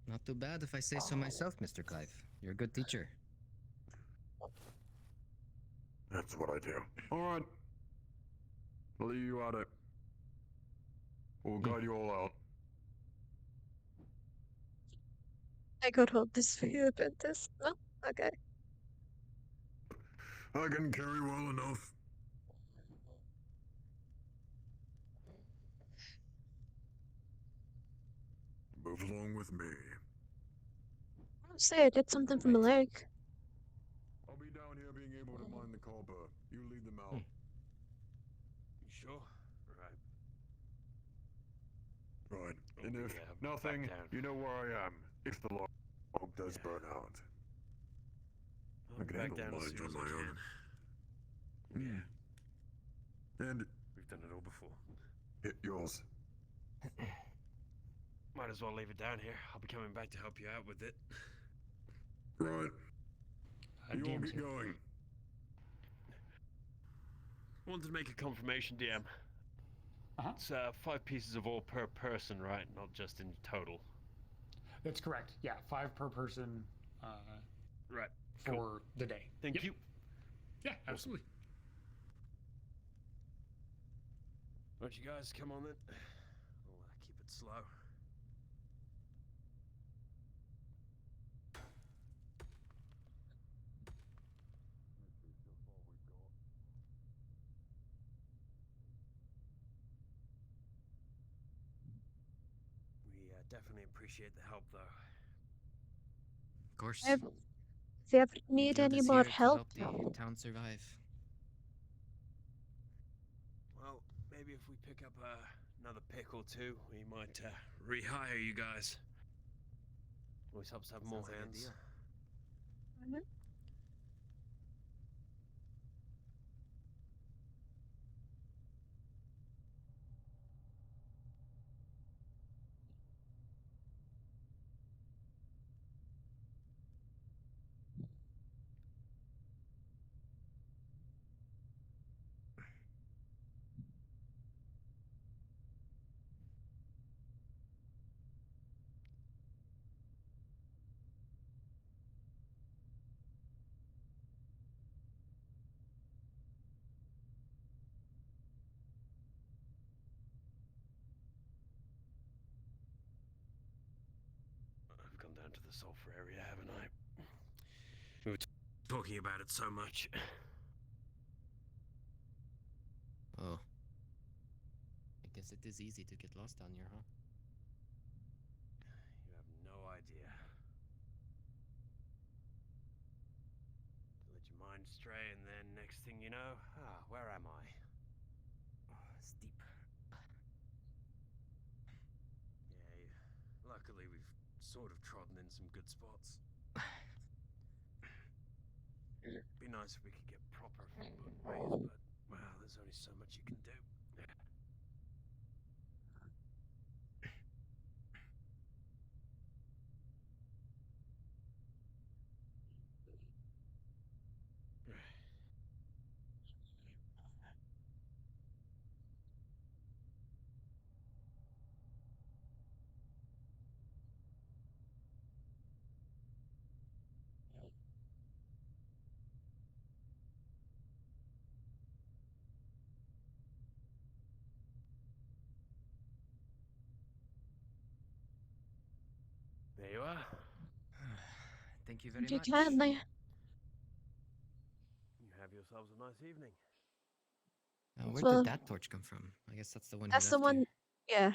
Not too bad if I say so myself, Mr. Clive. You're a good teacher. That's what I do. Alright. I'll leave you at it. We'll guide you all out. I could hold this for you, but this. No? Okay. I can carry well enough. Move along with me. I'll say I did something from the lake. I'll be down here being able to mine the copper. You lead them out. You sure? Right. Right. I'll And be, if back nothing, down. you know where I am. If the log does burn out. I'll I be can back handle down as mines soon on as my I own. can. And We've done it all before. hit yours. Might as well leave it down here. I'll be coming back to help you out with it. Right. You all DM's get here. going. Wanted to make a confirmation, DM. It's 5 pieces of ore per person, right? Not just in total. That's correct. Yeah, 5 per person. Right. For the day. Thank you. Yeah, absolutely. Don't you guys come on then? I'll keep it slow. We definitely appreciate the help, though. Of course. If you ever The need guild any is more here to help, help the town survive. Well, maybe if we pick up another pick or two, we might rehire you guys. Always helps to have more Sounds like a hands. deal. I've gone down to the sulfur area, haven't I? We were talking about it so much. Oh. I guess it is easy to get lost down here, huh? You have no idea. Let your mind stray, and then next thing you know, where am I? Oh, it's deep. Yeah, luckily we've sort of trodden in some good spots. Be nice if we could get proper ways, but, well, there's only so much you can do. There you are. Thank you very you much. can. You have yourselves a nice evening. Where Well, did that torch come from? I guess that's the one that's he the left one. Yeah.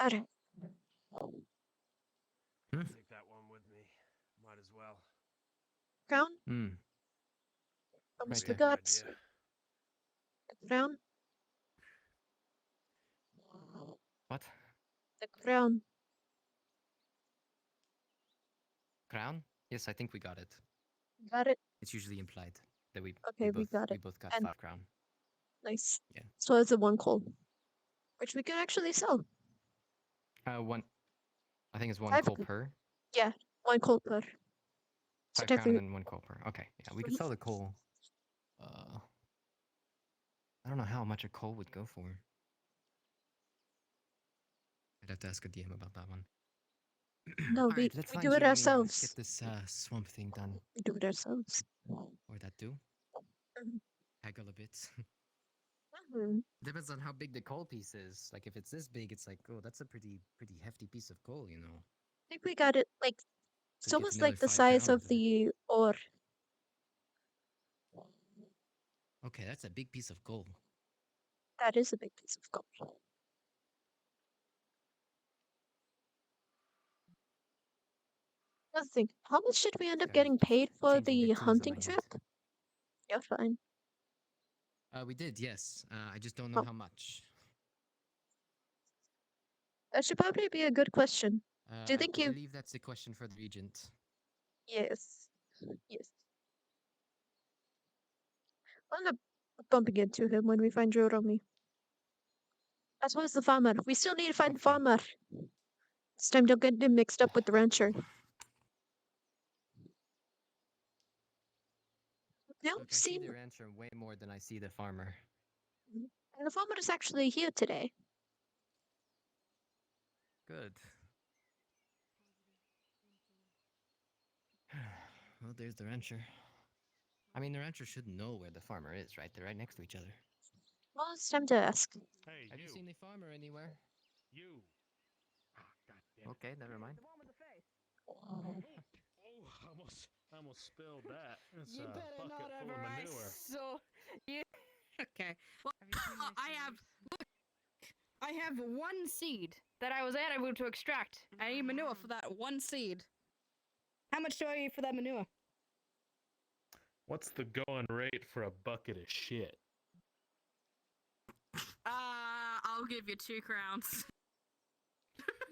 Alright. Take that one with me. Might as well. Crown? Hmm. Almost Right forgot. Idea. The crown? What? The crown. Crown? Yes, I think we got it. Got it? It's usually implied that Okay, we got it. both got And 5 crown. nice. Yeah. So it's a 1 coal. Which we can actually sell. One. I think it's 1 5 coal per. Yeah, 1 coal per. So 5 crown and technically, then 1 coal per. Okay, yeah, we could sell the coal. I don't know how much a coal would go for. I'd have to ask a DM about that one. no, Alright, that's we fine, do it Jeremy. ourselves. Get this swamp thing done. We do it ourselves. Or that too. Mhm. Haggle a bit. Mhm. Depends on how big the coal piece is. Like if it's this big, it's like, oh, that's a pretty hefty piece of coal, you know. I think we got it like it's Could get almost another like the 5 size crown of with it. the ore. Okay, that's a big piece of coal. That is a big piece of gold. Let's think. How much should we end up Guys, getting paid for changing the the tools on hunting my trip? hand. Yeah, fine. We did, yes. I just don't know Oh. how much. That should probably be a good question. Do you I think you? believe that's a question for the regent. Yes. Yes. I'll end up bumping into him when we find Joromi. As well as the farmer. We still need to find the farmer. This time don't get him mixed up with the rancher. They all Look, I see seem... the rancher way more than I see the farmer. And the farmer is actually here today. Good. Well, there's the rancher. I mean, the rancher should know where the farmer is, right? They're right next to each other. Well, it's time to ask. Hey, Have you seen the farmer anywhere? You. Okay, never mind. Oh, I almost spilled that. It's You a better bucket not full ever of manure. So you okay? Well, I have look. I have one seed that I was able to extract. I need manure for that one seed. How much do I need for that manure? What's the going rate for a bucket of shit? I'll give you 2 crowns.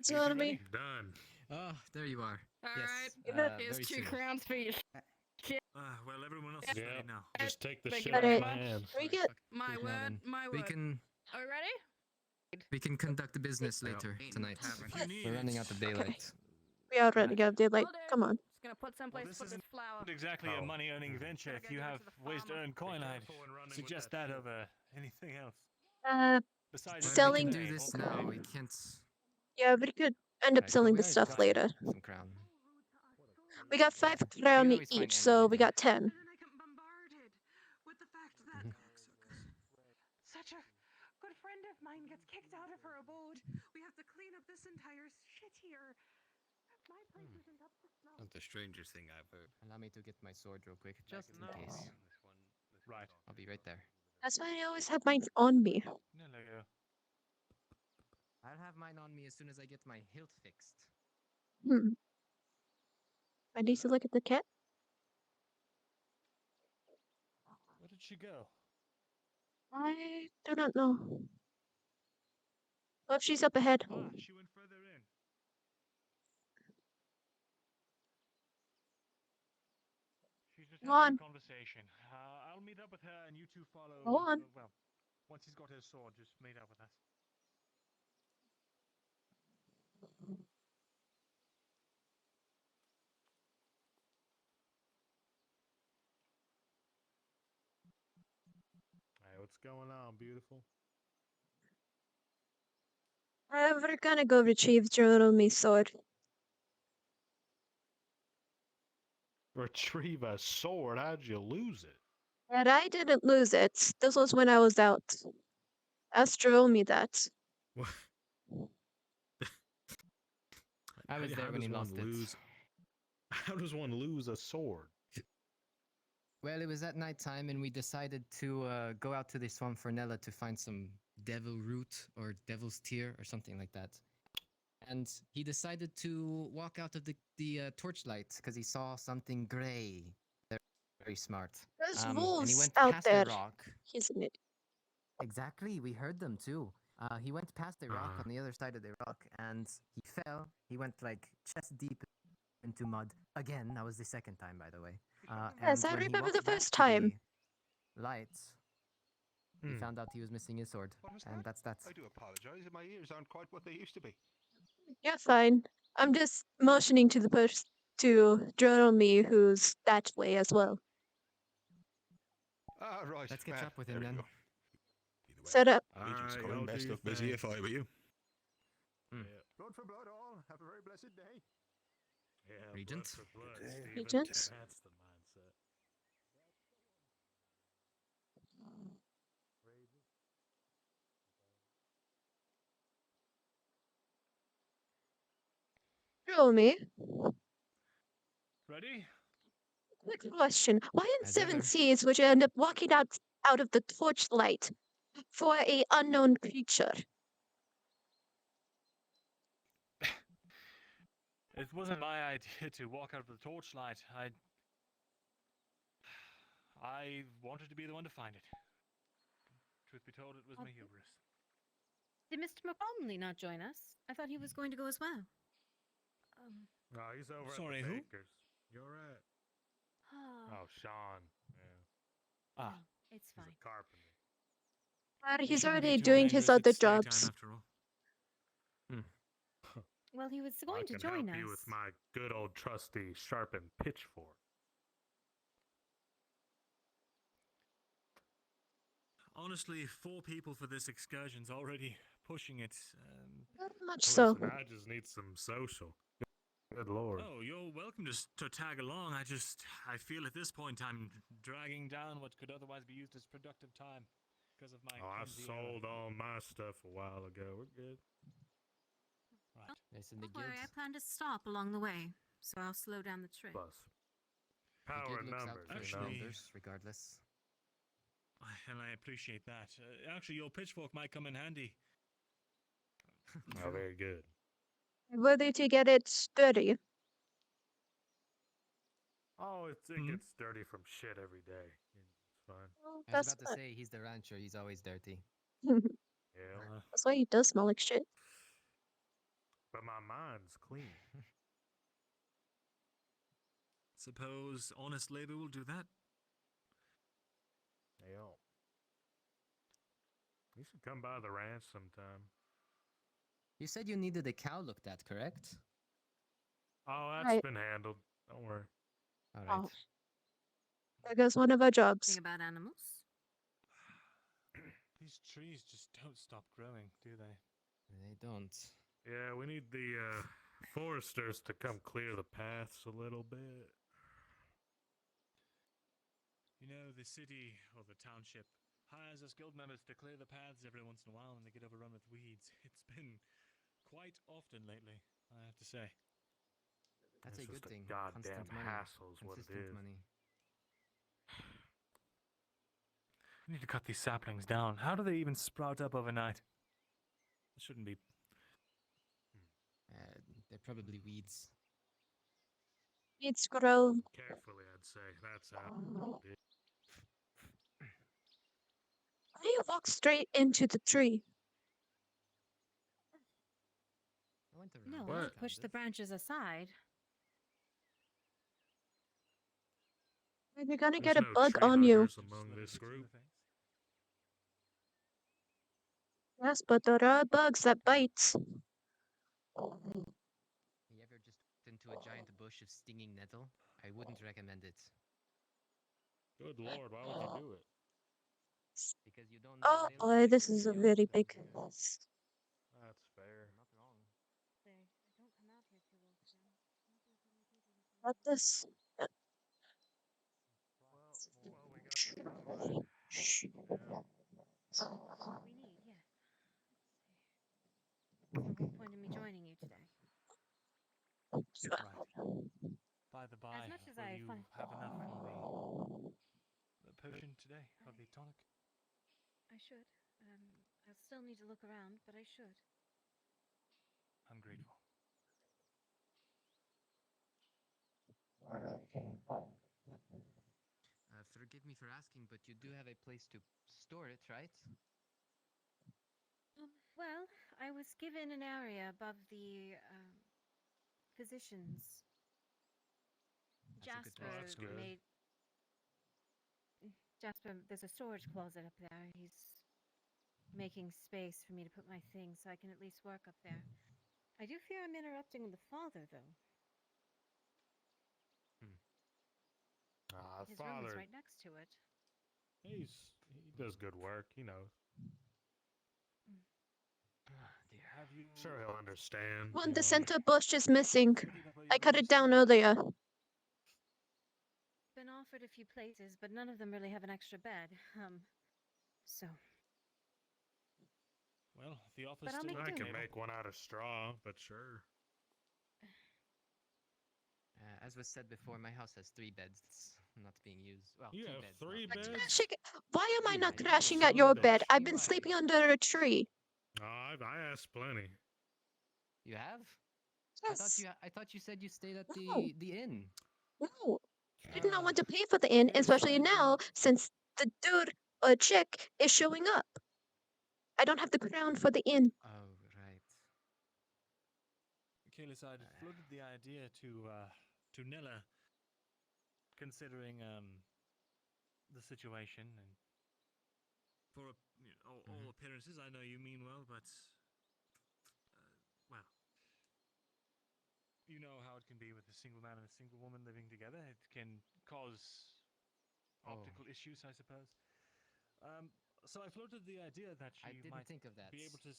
Joromi. Done. Oh, there you are. Alright. Yes. Here's Very 2 soon. crowns for your shit. Well, everyone else is Yeah, ready now. just take the Thank shit you out very of my much. hand. We get... My Now word, then, my We word. can Are we ready? we can conduct the business later tonight. We're running out of daylight. We are running out of daylight. Come on. Just gonna put someplace this put this isn't flower. Not exactly a money-earning venture. Gotta If go you give it have to the ways to farmer. earn coin, I'd careful when running with suggest that that shit. over anything else. Besides, Well, Selling... we can do this now. We can't. Yeah, we could end up Right, selling we the already stuff got later. Some crown. We got 5 You crown can always find each, so we anything. got 10. And then I get bombarded with the fact that such a good friend of mine gets kicked out of her abode. We have to clean up this entire shit here. My place isn't up to snuff. Not the strangest thing I've heard. Allow me to get my sword real quick, just in case. Right. I'll be right there. That's why I always have mine on me. No, no. I'll have mine on me as soon as I get my hilt fixed. I need to look at the cat. Where did she go? I do not know. Oh, she's up ahead. Ah, she went further in. She's just Go having on. a conversation. I'll meet up with her, and you two follow. Go on. Well, once he's got his sword, just meet up with us. Hey, what's going on, beautiful? We're gonna go retrieve Joromi's sword. Retrieve a sword? How'd you lose it? And I didn't lose it. This was when I was out. Ask Joromi that. What? I was there when he lost it. How does one lose a sword? Well, it was at night time, and we decided to go out to the swamp for Nella to find some devil root or devil's tear or something like that. And he decided to walk out of the torchlight because he saw something gray. Very, very smart. There's And he wolves went out past there. a rock. He's an idiot. Exactly, we heard them too. He went past a rock on the other side of the rock, and he fell. He went like chest deep into mud again. That was the second time, by the way. Yes, and I when he remember the walked back first to time. the lights, he found out he was missing his sword, and that's that. I do apologize. My ears aren't quite what they used to be. Yeah, fine. I'm just motioning to the person to Joromi, who's that way as well. Ah, right. Let's catch well, up with there him we then. go. Set up. Regent's Aye, coming. I'll Best do of busy thanks. if I were you. Yeah. Blood for blood, all. Have a very blessed day. Yeah, Regent? blood for blood, Good day. Stephen. Regent? That's the mindset. Joromi, Ready? quick question. Why in As Seven ever. Seas would you end up walking out of the torchlight for a unknown creature? It wasn't my idea to walk out with the torchlight. I wanted to be the one to find it. Truth be told, it was my hubris. Did Mr. McComley not join us? I thought he was going to go as well. No, he's over Sorry, at the who? Bakers. You're right. Oh, Sean. Yeah. Ah, it's He's fine. a carpenter. But It he's shouldn't be already too doing his dangerous. other It's daytime jobs. after all. Well, he was I going to can join help us. you with my good old trusty sharpened pitchfork. Honestly, 4 people for this excursion's already pushing it. Very much so. Listen, I just need some social. Good lord. Oh, you're welcome to tag along. I feel at this point I'm dragging down what could otherwise be used as productive time because of my. Oh, I clumsy sold error. all my stuff a while ago. We're good. Right. Nice in the Don't guild. worry, I plan to stop along the way, so I'll slow down the trip. Plus, The power guild looks out numbers, for you the know. members, regardless. And I appreciate that. Actually, your pitchfork might come in handy. Oh, very good. Worthy to get it sturdy. Oh, it Hmm? gets dirty from shit every day. It's fine. Well, I was that's about to say, he's the rancher, he's always dirty. Yeah. that's why he does smell like shit. But my mind's clean. Suppose honest labor will do that. Yeah. You should come by the ranch sometime. You said you needed a cow looked at, correct? Oh, that's Right. been handled. Don't worry. All Oh. right. There goes one of our jobs. Thing about animals? These trees just don't stop growing, do they? They don't. Yeah, we need the foresters to come clear the paths a little bit. You know, the city or the township hires us guild members to clear the paths every once in a while when they get overrun with weeds. It's been quite often lately, I have to say. That's It's a good just thing. goddamn Constant money. hassle is what it Consistent is. money. We need to cut these saplings down. How do they even sprout up overnight? It shouldn't be. They're probably weeds. It's grow. Carefully, I'd say. That's how it is. Why do you walk straight into the tree? I went around. No, What? I'd push the branches aside. You're gonna There's get a no bug tree on you. huggers among this group. Yes, but there are bugs that bite. You ever just walked into a giant bush of stinging nettle? I wouldn't recommend it. Good lord, why would you do it? Because you don't know Oh what they'll boy, bite this you. is a very big. That's fair. Not wrong. They don't come out here too often. What this? Well, we got the power. We need, yes. So the whole point of me joining you today. Right. By the by, As much as will I you find- have enough from the potion today, of the tonic? I should. I'll still need to look around, but I should. I'm grateful. Forgive me for asking, but you do have a place to store it, right? Well, I was given an area above the physicians. That's a good Jasper place to store it. made. Jasper, there's a storage closet up there. He's making space for me to put my things so I can at least work up there. I do fear I'm interrupting the father, though. His room is Father, right next to it. he does good work. He knows. Have you Sure, he'll understand. When you the know. center bush is missing, I cut it down earlier. Been offered a few places, but none of them really have an extra bed. So. Well, the office But I'll still make on I the do. can table. make one out of straw, but sure. As was said before, my house has 3 beds not being used. Well, You 2 have beds. 3 not being beds? used. Why am I not Yeah, crashing son at of your a bed? bitch. I've been Why? sleeping under a tree. Oh, I asked plenty. You have? Yes. I thought you said you stayed at No. the inn. No. I did not want to pay for the inn, especially now since the dude or chick is showing up. I don't have the crown for the inn. Oh, right. Kalis, I'd floated the idea to Nella, considering the situation, and for all appearances, I know you mean well, but well, you know how it can be with a single man and a single woman living together. It can cause optical issues, I suppose. So I floated the idea that she I didn't might think of that. be able to.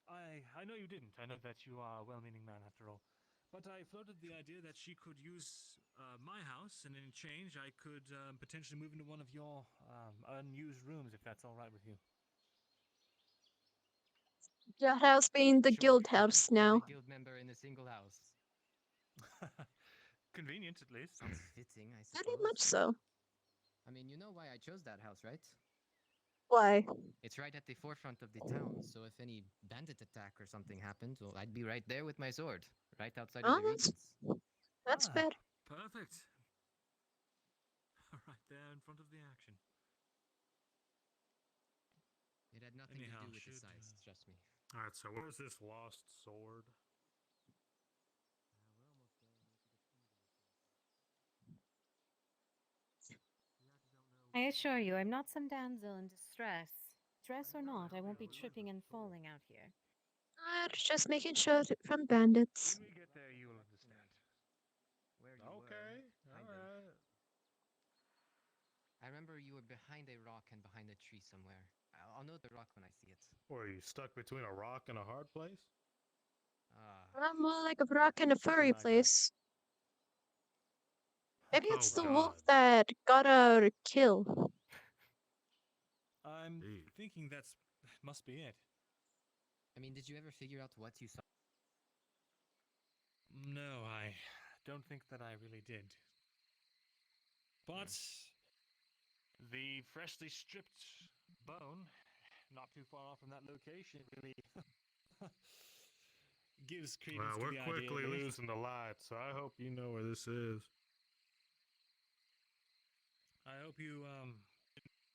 I know you didn't. I know that you are a well-meaning man after all. But I floated the idea that she could use my house, and in exchange, I could potentially move into one of your unused rooms, if that's all right with you. Your house being the guild house now. Every guild member in a single house. Convenient, at least. Sounds fitting, I suppose. Very much so. I mean, you know why I chose that house, right? Why? It's right at the forefront of the town, so if any bandit attack or something happened, well, I'd be right there with my sword, right outside of the regents. That's fair. Perfect. Right there in front of the action. It had nothing to do with the size, trust me. Alright, so where's this lost sword? I assure you, I'm not some damsel in distress. Dress or not, I won't be tripping and falling out here. Just making sure from bandits. When we get there, you will understand. Where you Okay, were, alright. I remember you were behind a rock and behind a tree somewhere. I'll know the rock when I see it. Or are you stuck between a rock and a hard place? I'm more like a rock in a furry place. Maybe it's the wolf that got our kill. I'm thinking that's must be it. I mean, did you ever figure out what you saw? No, I don't think that I really did. But the freshly stripped bone, not too far off from that location, really gives credence Well, to we're the idea. quickly losing the light, so I hope you know where this is. I hope you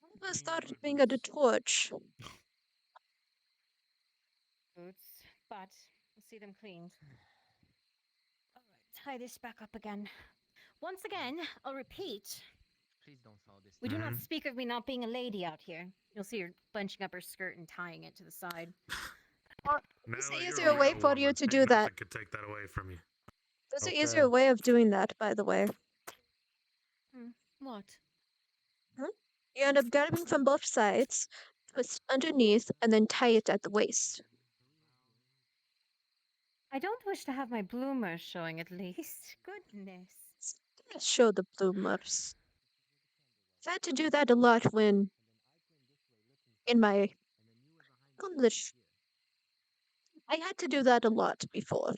One of us started being a torch. Boots, but we'll see them cleaned. Alright, tie this back up again. Once again, I'll repeat. Please don't fall this We do not speak of me not being a lady out here. You'll see her bunching up her skirt and tying it to the side. There's an Now easier you're a way real for you woman. to Ain't do that. nothing could take that away from you. There's an Okay. easier way of doing that, by the way. What? You end up grabbing from both sides, twist underneath, and then tie it at the waist. I don't wish to have my bloomers showing at least. Goodness. Just show the bloomers. I had to do that a lot when in my English. I had to do that a lot before.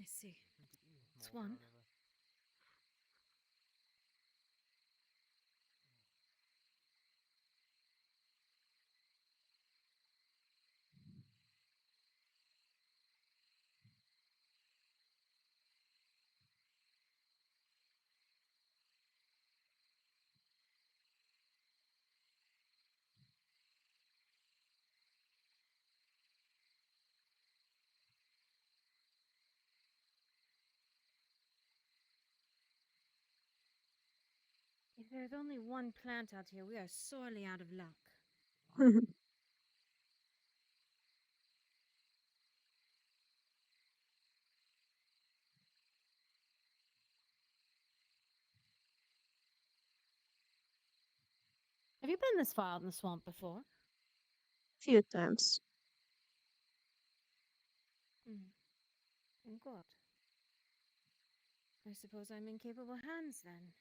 I see. It's one. If there's only one plant out here, we are sorely out of luck. Have you been this far out in the swamp before? A few times. Good. I suppose I'm in capable hands then.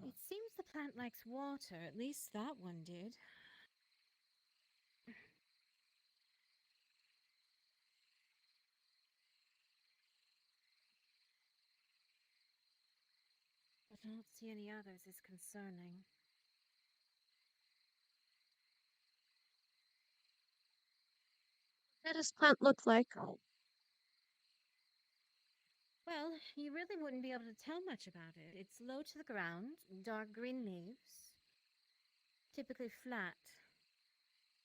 It seems the plant likes water, at least that one did. But don't see any others is concerning. What does this plant look like? Well, you really wouldn't be able to tell much about it. It's low to the ground, dark green leaves, typically flat.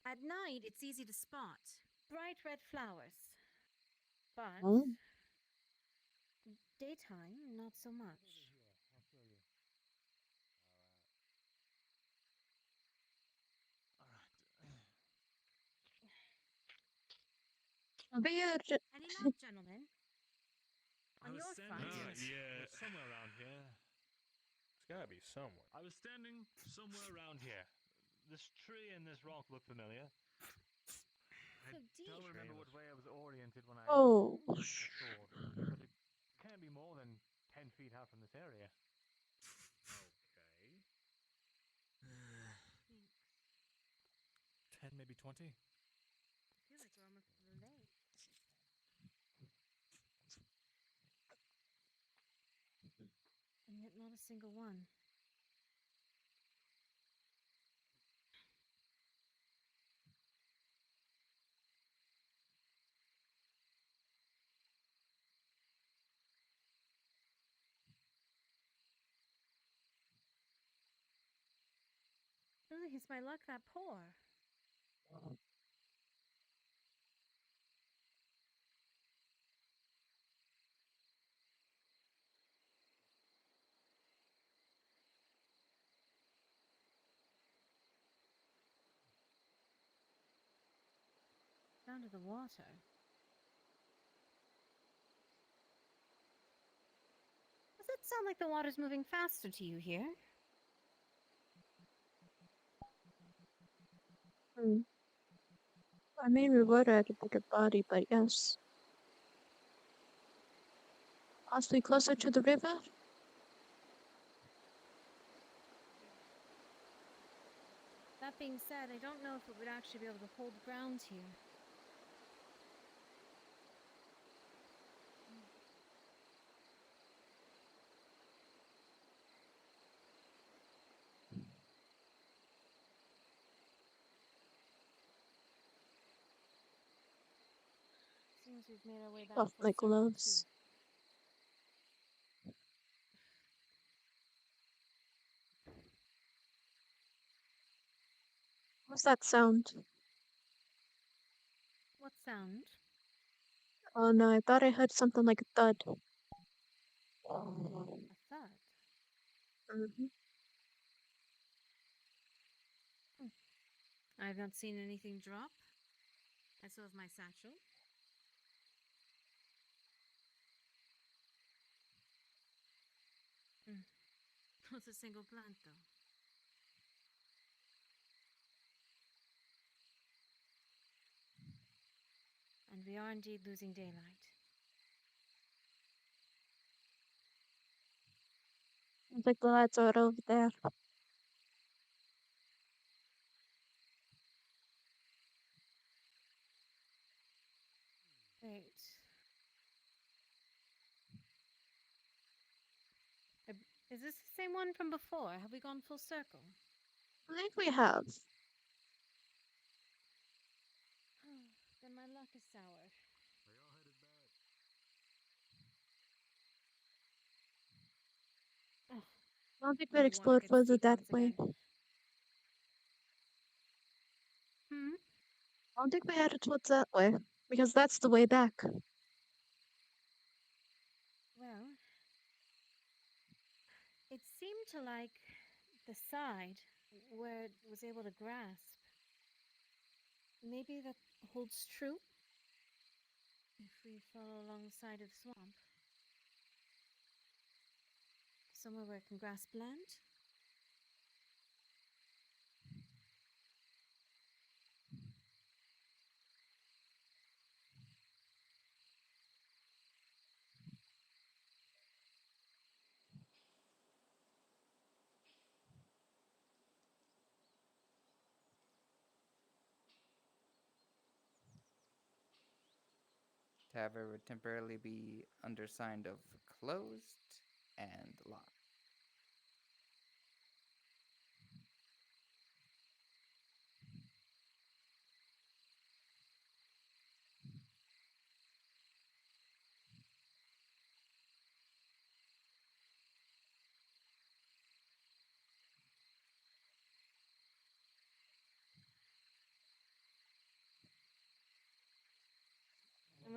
At night, it's easy to spot. Bright red flowers. But Oh. daytime, not so much. Be a Any luck, gentlemen? On your front? Yeah, somewhere around here. It's gotta be somewhere. I was standing somewhere around here. This tree and this rock look familiar. I don't remember what way I was oriented when I Oh. saw it, but it can't be more than 10 feet out from this area. Okay. 10, maybe 20? I feel like we're almost to the lake. And yet not a single one. Really, is my luck that poor? Down to the water. Does it sound like the water's moving faster to you here? I mean, we would at a bigger body, but yes. Possibly closer to the river? That being said, I don't know if it would actually be able to hold ground here. Seems we've made our way back Off full my circle, gloves. What's that sound? What sound? Oh no, I thought I heard something like a thud. A thud? Mm-hmm. I have not seen anything drop. I still have my satchel. Not a single plant, though. And we are indeed losing daylight. Sounds like the lights are over there. Wait. Is this the same one from before? Have we gone full circle? I think we have. Then my luck is sour. I don't think we'd Never wanna explore get further steep that once way. again. I don't think we headed towards that way, because that's the way back. Well, it seemed to like the side where it was able to grasp. Maybe that holds true if we follow along the side of the swamp. Somewhere where it can grasp land? Tavern would temporarily be undersigned of closed and locked.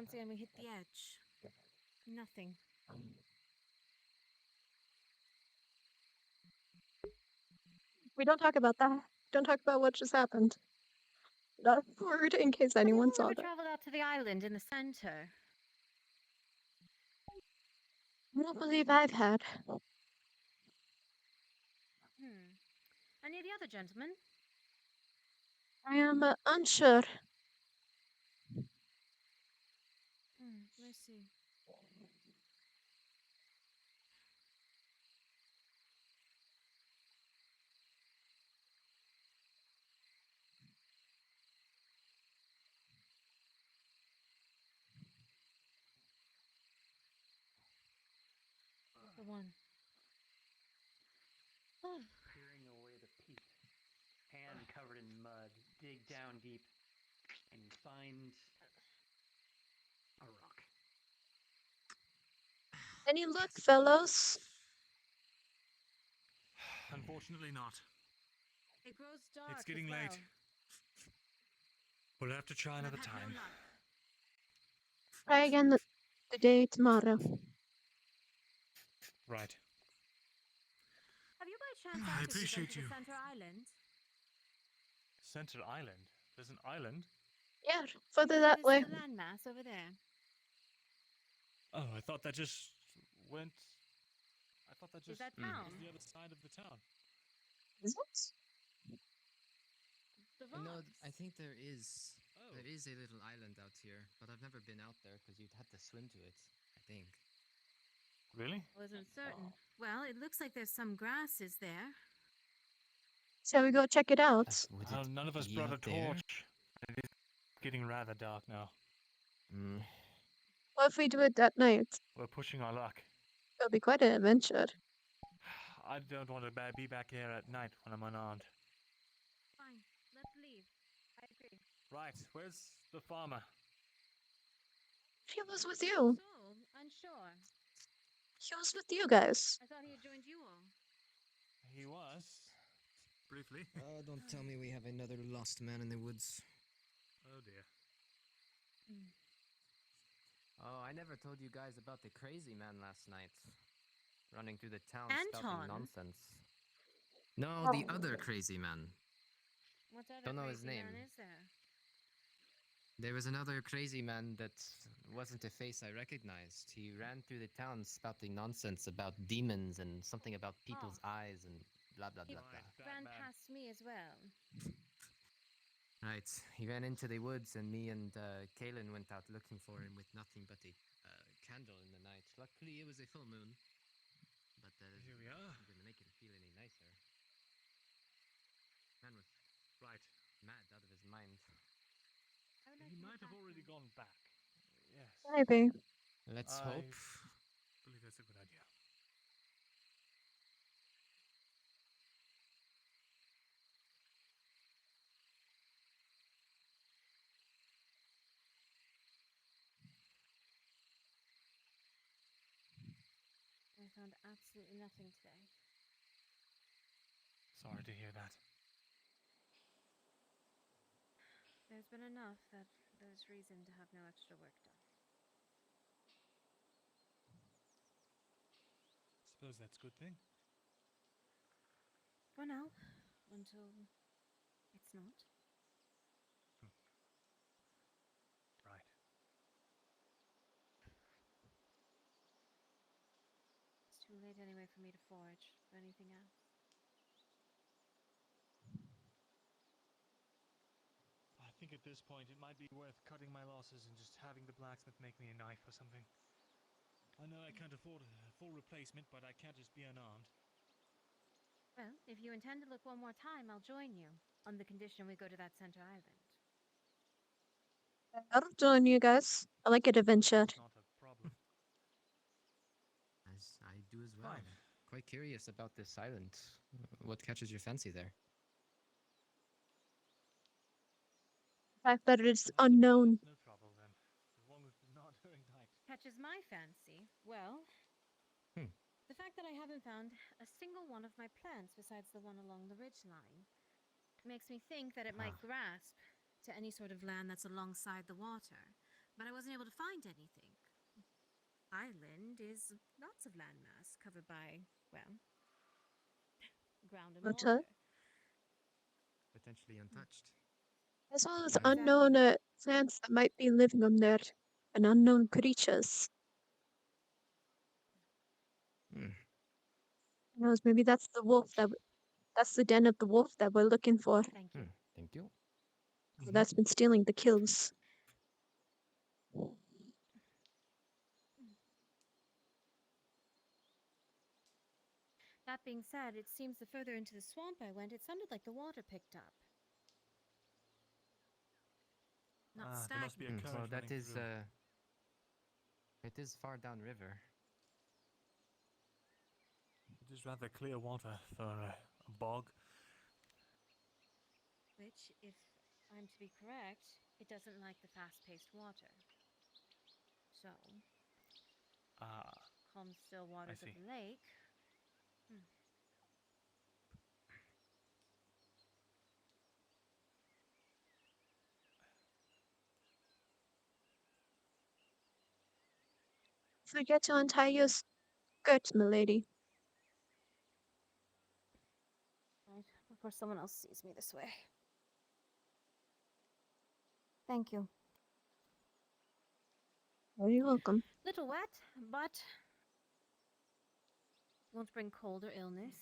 once again we hit the edge. Nothing. We don't talk about that. Don't talk about what just happened. Not a word in case anyone saw Ever that. traveled out to the island in the center? I don't believe I've had. Any of the other gentlemen? I am unsure. Let's see. The one. Clearing away the peat, hand covered in mud, dig down deep, and you find a rock. Any luck, fellows? Unfortunately not. It grows dark. It's getting as well. late. We'll have to try And I've another had time. no luck. Try again the day tomorrow. Right. Have you by chance I acted to them appreciate to the you. center island? Center Island? There's an island? Yeah, further Yeah, that this way. is the landmass over there. Oh, I thought that just went. I thought that Is just that was town? the other side of the town. Is it? The No, rocks. I think there is. Oh. There is a little island out here, but I've never been out there because you'd have to swim to it, I think. Really? Wasn't certain. Well, it looks like there's some grasses there. Shall we go check it out? Would Well, it none of us be brought a out there? torch. It is getting rather dark now. What if we do it at night? We're pushing our luck. It'll be quite an adventure. I don't want to be back here at night when I'm unarmed. Fine, let's leave. I agree. Right, where's the farmer? He was with you. So, unsure. He was with you guys. I thought he had joined you all. He was. Briefly. Oh, don't tell me we have another lost man in the woods. Oh dear. Oh, I never told you guys about the crazy man last night. Running through the town spouting Anton? nonsense. No, the other crazy man. What other Don't know his crazy name. man is there? There was another crazy man that wasn't a face I recognized. He ran through the town spouting nonsense about demons and something about people's eyes and blah blah blah blah. Ran past me as well. Right, he ran into the woods and me and Kaylin went out looking for him with nothing but a candle in the night. Luckily it was a full moon, but Here we are. didn't make it feel any nicer. Man was Right. mad out of his mind. He might have already gone back. Yes. Maybe. Let's I hope. believe that's a good idea. I found absolutely nothing today. Sorry to hear that. There's been enough that there's reason to have no extra work done. Suppose that's a good thing. For now, until it's not. Right. It's too late anyway for me to forage for anything else. I think at this point it might be worth cutting my losses and just having the blacksmith make me a knife or something. I know I can't afford a full replacement, but I can't just be unarmed. Well, if you intend to look one more time, I'll join you, on the condition we go to that center island. I'll join you guys. I like an adventure. Not a problem. As I do as well. Fine. Quite curious about this island. What catches your fancy there? The fact that it's unknown. No trouble then, as long as we're not doing night. Catches my fancy. Well, Hmm. the fact that I haven't found a single one of my plants besides the one along the ridge line makes me think that it might grasp to any sort of land that's alongside the water. but I wasn't able to find anything. Island is lots of landmass covered by, well, ground and Water. water. Potentially untouched. As well as Exactly. unknown plants that might be living on there, and unknown creatures. Hmm. Who knows, maybe that's the wolf that's the den of the wolf that we're looking for. Thank you. Thank you. That's been stealing the kills. That being said, it seems the further into the swamp I went, it sounded like the water picked up. Not There stagnant. must be a current Well, that running is through. it is far downriver. It is rather clear water for a bog. Which, if I'm to be correct, it doesn't like the fast-paced water. So, calm, still waters of see. the lake. Forget to untie your skirt, milady. Right, before someone else sees me this way. Thank you. Very welcome. Little wet, but won't bring cold or illness.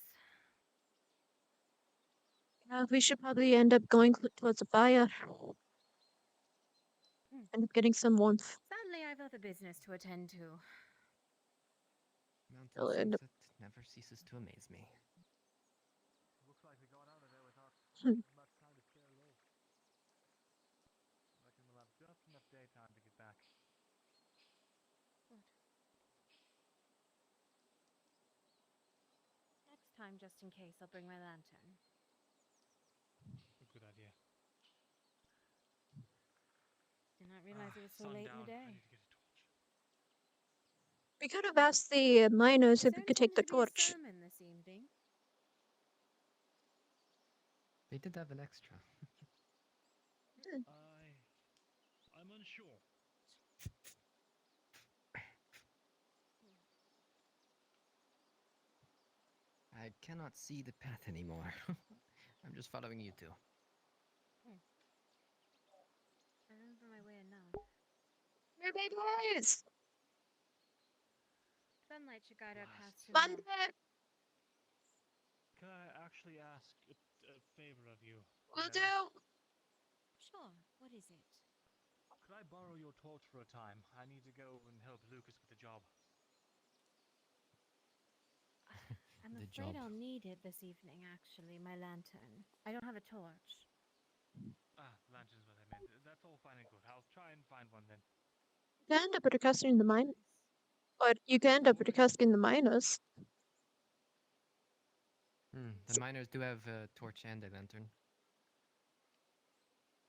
We should probably end up going towards the fire. End up getting some warmth. Sadly, I've other business to attend to. We'll Mountain end up- sunset never ceases to amaze me. Looks like we got out of there without Hmm. much time to spare at all. I reckon we'll have just enough daytime to get back. Next time, just in case, I'll bring my lantern. A good idea. Did not realize it was so late in the day. I need to get a torch. We could have asked the miners if we There could take the intended to be a torch. sermon this evening. They did have an extra. I'm unsure. I cannot see the path anymore. I'm just following you two. I remember my way enough. Your babies! Sunlight should guide our paths to Monday! Can I actually ask a favor of you? Will Mary? do! Sure, what is it? Could I borrow your torch for a time? I need to go and help Lucas with the job. I'm The afraid job. I'll need it this evening, actually, my lantern. I don't have a torch. Lantern's what I meant. That's all fine and good. I'll try and find one then. You can end up broadcasting the mine. Or you can end up broadcasting the miners. The miners do have a torch and a lantern.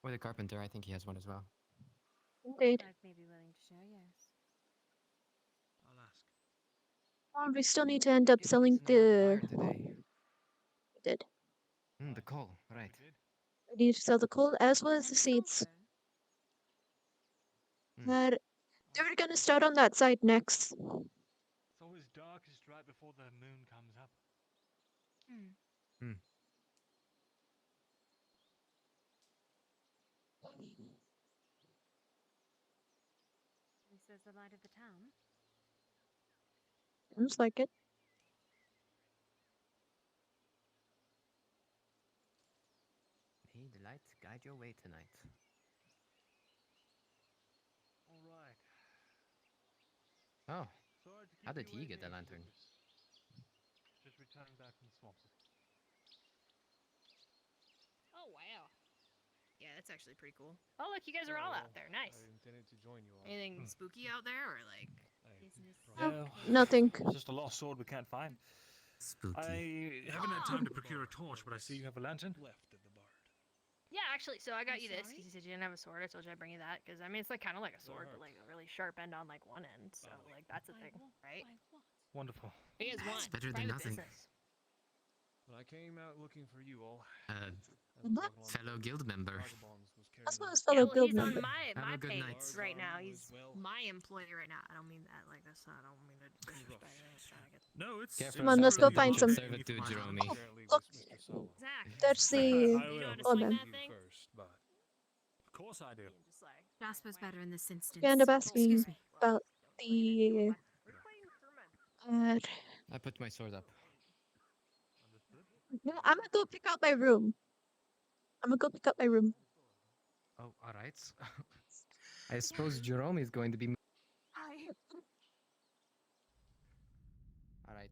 Or the carpenter, I think he has one as well. Indeed. I may be willing to share, yes. I'll ask. Or we still need to end up selling the... Fire today. We did. The coal, right. We need to sell the coal as well as the seeds. But they were gonna start on that side next. It's always darkest right before the moon comes up. This is the light of the town. Seems like it. May the light guide your way tonight. All right. Oh, Sorry to keep how did you he get the waiting, lantern? Lucas. Just returned back from the swamps. Oh, wow. Yeah, that's actually pretty cool. Oh, look, you guys are all out there. Nice. I intended to join you all. Anything spooky out there, or like business? Well, Nothing. It's just a lost sword we can't find. Spooky. I haven't had time to procure a torch, but I see you have a lantern. Left of the bard. Yeah, actually, so I got I'm you this sorry? because you said you didn't have a sword. I told you I'd bring you that because I mean it's like kind of like a sword, but like a really sharp end on like one end. So like that's a thing, right? Wonderful. You guys want? It's better than Private nothing. business. When I came out looking for you all, What? Fellow guild member. vagabonds was As well as Yeah, fellow well, guild he's on member. my a good page night. right now. He's my employee right now. I don't mean that like this. I don't mean to disrespect. I'm just trying to get. No, it's Careful Come on, let's go yourself with find some. servitude, Jerome. Look, Exactly. there's the. I will. You know, to Oh, swing then. that thing. First, but of course I do. Just like Jasper's better in this instance. You end up Excuse asking me. about the. I put my sword up. Yeah, I'm gonna go pick out my room. I'm gonna go pick out my room. Oh, all right. I suppose Jerome is going to be. Hi. All right.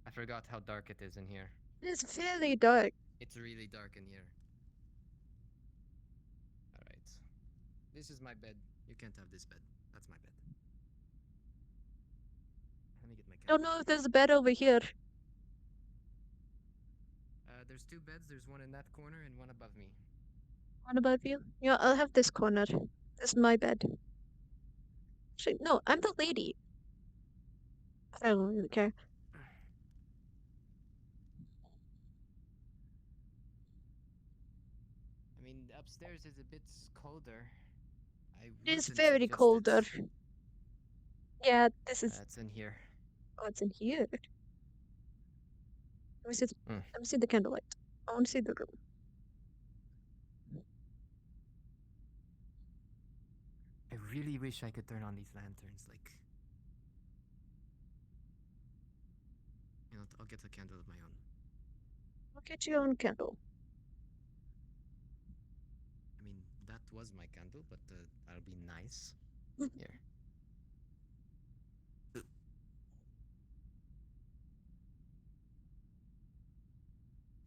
I forgot how dark it is in here. It's fairly dark. It's really dark in here. All right. This is my bed. You can't have this bed. That's my bed. Let me get my Don't know if there's a bed over here. There's two beds. There's one in that corner and one above me. What about you? Yeah, I'll have this corner. This is my bed. Actually, no, I'm the lady. I don't really care. I mean, upstairs is a bit colder. It is wouldn't very suggest colder. it. Yeah, this is. It's in here. Oh, it's in here. Let me see. Mm. Let me see the candlelight. I want to see the room. I really wish I could turn on these lanterns. Like, you know, I'll get a candle of my own. I'll get your own candle. I mean, that was my candle, but that'll be nice. Here.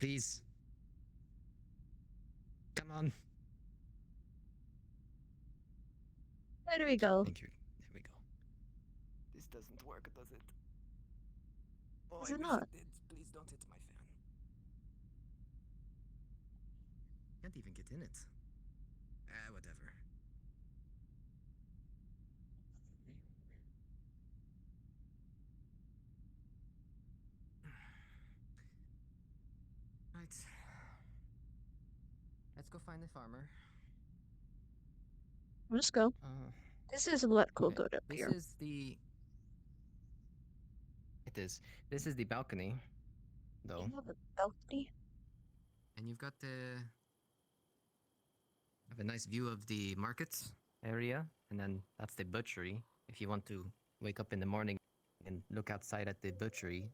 Please. Come on. There we go. Thank you. There we go. This doesn't work, does it? Oh, Does I it wish not? it did. Please don't hit my fan. Can't even get in it. Whatever. Right. Let's go find the farmer. Let's go. This is a lot colder up This here. is the. It is. This is the balcony, though. You have a balcony? And you've got the. Have a nice view of the market area, and then that's the butchery. If you want to wake up in the morning and look outside at the butchery.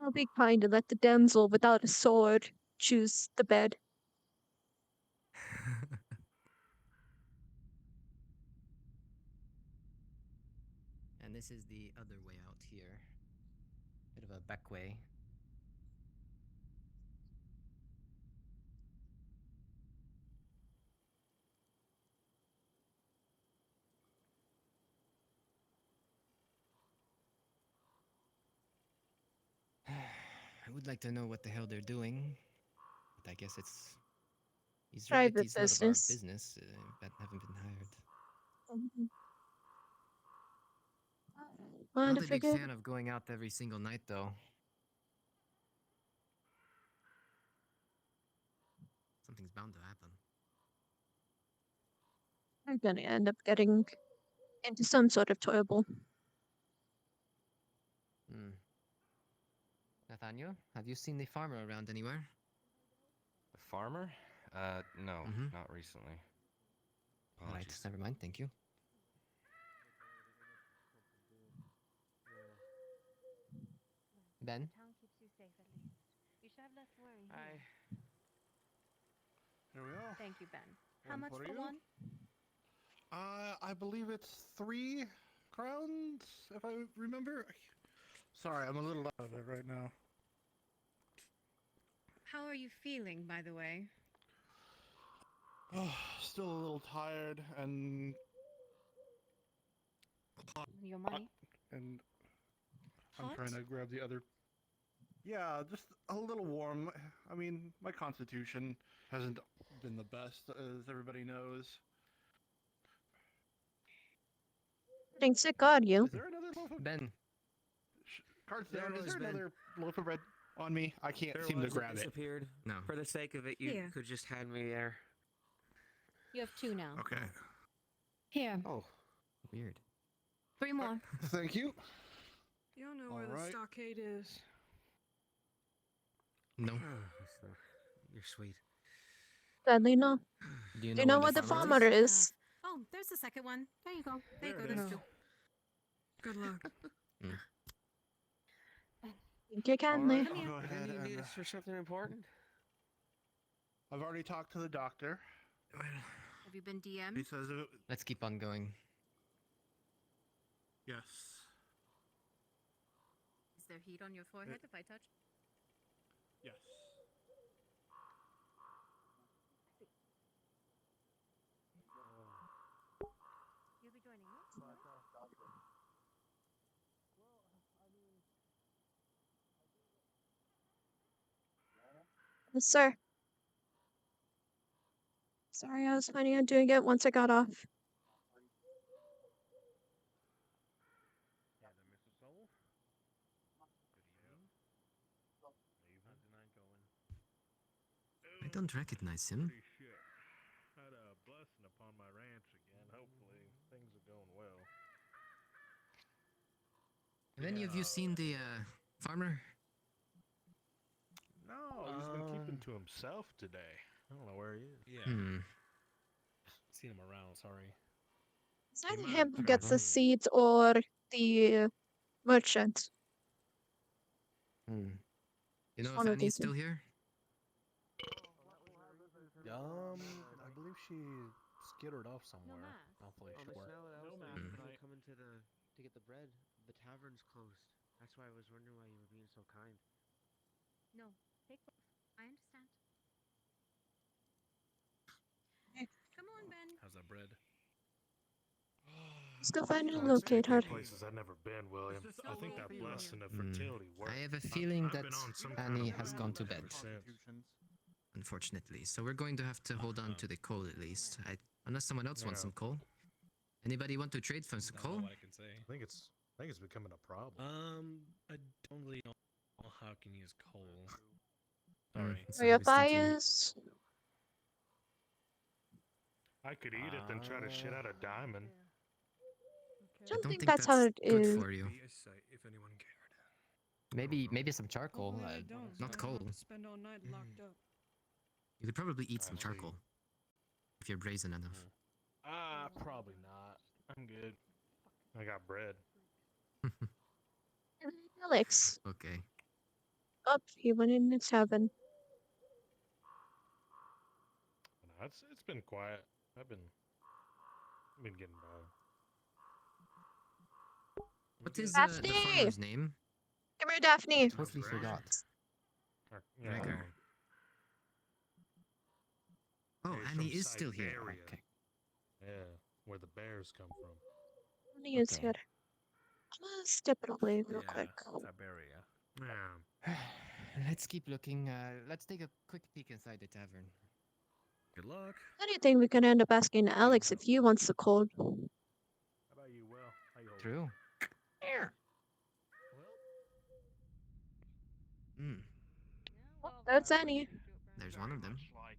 I'll be kind and let the damsel without a sword choose the bed. And this is the other way out here. Bit of a back way. I would like to know what the hell they're doing, but I guess it's. He's right. Private He's none of our business. business. But haven't been hired. Wanna Not a big figure- fan of going out every single night, though. Something's bound to happen. I'm gonna end up getting into some sort of trouble. Hmm. Nathaniel, have you seen the farmer around anywhere? The farmer? No, Mhm. not recently. All right, Apologies. never mind. Thank you. Ben? Town keeps you safe at least. You should have less worry. Hi. Here we are. Thank you, Ben. How And much what are for you? one? I believe it's 3 crowns, if I remember. Sorry, I'm a little out of it right now. How are you feeling, by the way? Still a little tired and Your money? and I'm Hot? trying to grab the other. Yeah, just a little warm. I mean, my constitution hasn't been the best, as everybody knows. Getting sick, are you? Is there another loaf of... Ben. Cards There down. it Is is, there Ben. another loaf of bread on me? I can't There seem to was, grab it. disappeared. No. For the sake of it, you Here. could just hand me there. You have 2 now. Okay. Here, Oh. Weird. 3 more. Thank you. Y'all know All where the right. stockade is. No. You're sweet. Sadly, no. Do you Do you know know where what the farmer farmer is? is? Oh, there's the second one. There you go. There you There go. it There's is. 2. Good luck. Thank you All kindly. right, Come I'll here. go And then ahead you need and us for something important? I've already talked to the doctor. Have you been He DM'd? says it. Let's keep on going. Yes. Is there heat on your forehead if I touch? Yes. You'll be joining me? Yes, sir. Sorry, I was planning on doing it once I got off. Yeah, then Mrs. Soul. Good evening. How's the night going? I don't recognize him. Pretty shit. Had a blessing upon my ranch again. Hopefully things are going well. Have any of you seen the farmer? No, he's been keeping to himself today. I don't know where he is. Yeah. Seen him around, sorry. It's either might him have who turned gets the in. seeds or the merchant. You know One if of these Annie's still here? I believe she skittered off somewhere. Not fully Oh, sure. Miss Snow, that was No the math, reason right? coming to get the bread. The tavern's closed. That's why I was wondering why you were being so kind. No. Take both. I understand. Come on, Ben. How's that bread? Let's go find and Oh, it's locate taking her. places I've never been, William. Is this I think all that for you? blessing of fertility worked. I have a feeling I've that been on some Annie kind of has gone to bed, ever since. unfortunately. So we're going to have to hold on to the coal at least. Unless someone else wants some coal. Anybody want to trade for some coal? What I can say. I think it's becoming a problem. I don't really know how I can use coal. Sorry. that's Are what I your was thinking. fires? I could eat it, then try to shit out a diamond. I don't think that's how it good is. for you. If anyone cared. Maybe some charcoal, Hopefully they don't, so not I don't coal. have to spend all night locked up. You could probably eat some see. charcoal if you're brazen enough. Probably not. I'm good. I got bread. Alex. Okay. Up, he went in his heaven. No, it's been quiet. I've been getting by. What is Daphne! the farmer's name? Come here, Daphne. Totally forgot. Yeah. Gregor. Oh, He's Annie from is still here. Siberia. Okay. Yeah, where the bears come from. He is Okay. here. I'm gonna step it away real quick. Siberia. Yeah. Let's keep looking. Let's take a quick peek inside the tavern. Good luck. Anything we can end up asking Alex if he wants the cold. How about you, Will? How you holding? True. Hmm. Oh, that's Annie. There's one of them. Like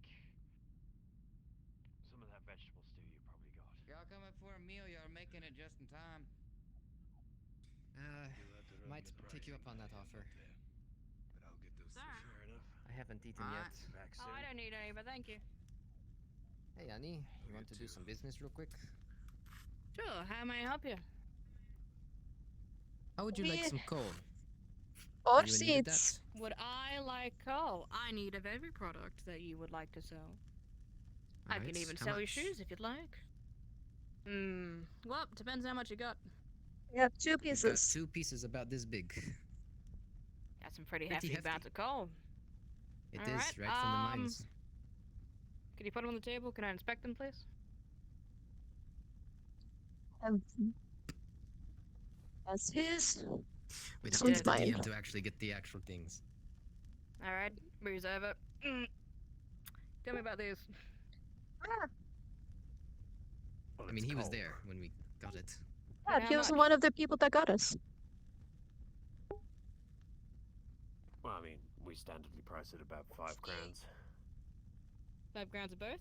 some of that vegetable stew you probably got. Y'all coming for a meal? Y'all making it just in time. Might take you up on that offer. But I'll get those. Sir. Fair enough. I haven't eaten Alright. yet. Back Oh, soon. I don't need any, but thank you. Hey, Annie, you want to do some business real quick? Sure, how may I help you? How would you like some coal? Or Are you in need of that? seeds. Would I like coal? I need of every product that you would like to sell. I can Alright, even how sell you much? shoes if you'd like. Well, depends how much you got. We have 2 We've got pieces. 2 pieces about this big. Got some pretty Pretty hefty amounts of coal. It is Alright, right from the mines. Can you put them on the table? Can I inspect them, please? That's his. We'd This have to one's get the mine. DM to actually get the actual things. Alright, reserve it. Tell me about these. I mean, he was there when we got it. Yeah, How he was much? one of the people that got us. I mean, we standardly price it about 5 crowns. 5 crowns a berth?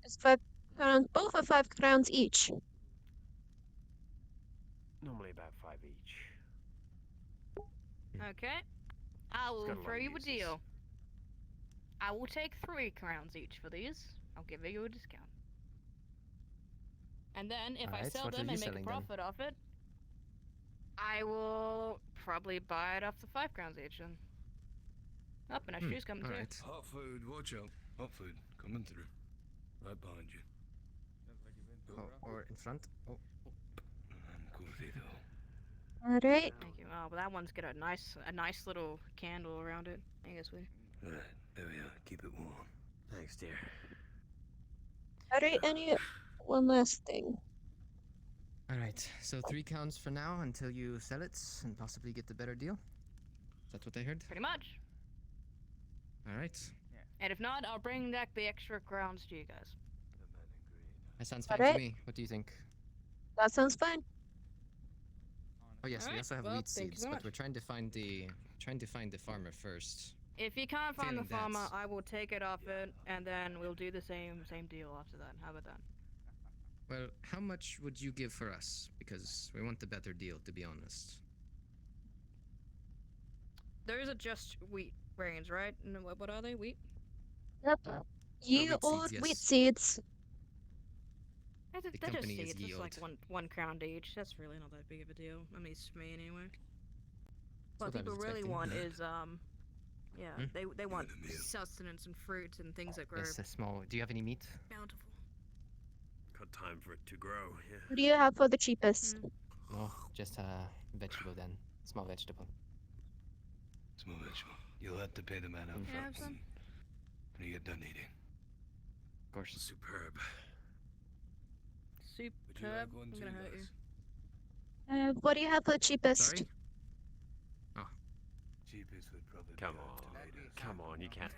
It's 5 crowns, both are 5 crowns each. Normally about 5 each. Okay. I will got a lot throw of you a uses. deal. I will take 3 crowns each for these. I'll give you a discount. And then, if I Alright, sell what are them you and make a selling then? profit off it, I will probably buy it off the 5 crowns each then. Up, and our shoes coming too. Alright. Hot food, watch out. Hot food, coming through. Right behind you. Oh, or in front. Oh. I'm cozy though. Alright. Thank you. Oh, but that one's got a nice little candle around it. I guess we. Alright, there we are. Keep it warm. Thanks, dear. Alright, one last thing. Alright, so 3 crowns for now until you sell it and possibly get the better deal. Is that what I heard? Pretty much. Alright. And if not, I'll bring back the extra crowns to you guys. That sounds fine to Alright. me. What do you think? That sounds fine. Oh yes, we Alright, also have well, wheat thank you seeds, so but much. we're trying to find the farmer first. If you can't find the Failing farmer, that- I will take it off it, and then we'll do the same deal after that. How about that? Well, how much would you give for us? Because we want the better deal, to be honest. Those are just wheat grains, right? And what are they? Wheat? Yep. Ye wheat old seeds, wheat yes. seeds. They're The just company is seeds. It's like yield. one crown each. That's really not that big of a deal. I mean, it's me anyway. What what I was people really expecting. want is yeah, Hmm? they want sustenance and fruits and things that grow Yes, a small. Do you have any meat? bountiful. Got time for it to grow, yeah. What do you have for the cheapest? No, just a vegetable then. Small vegetable. Small vegetable. You'll have to pay the man up Can I have front some? when you get done eating. Of course. Superb. Would you Superb. like one I'm too, gonna hurt you. lass? What do you have for the cheapest? Sorry? Oh. Cheapest would probably Come be on. tomatoes. Come on, you can't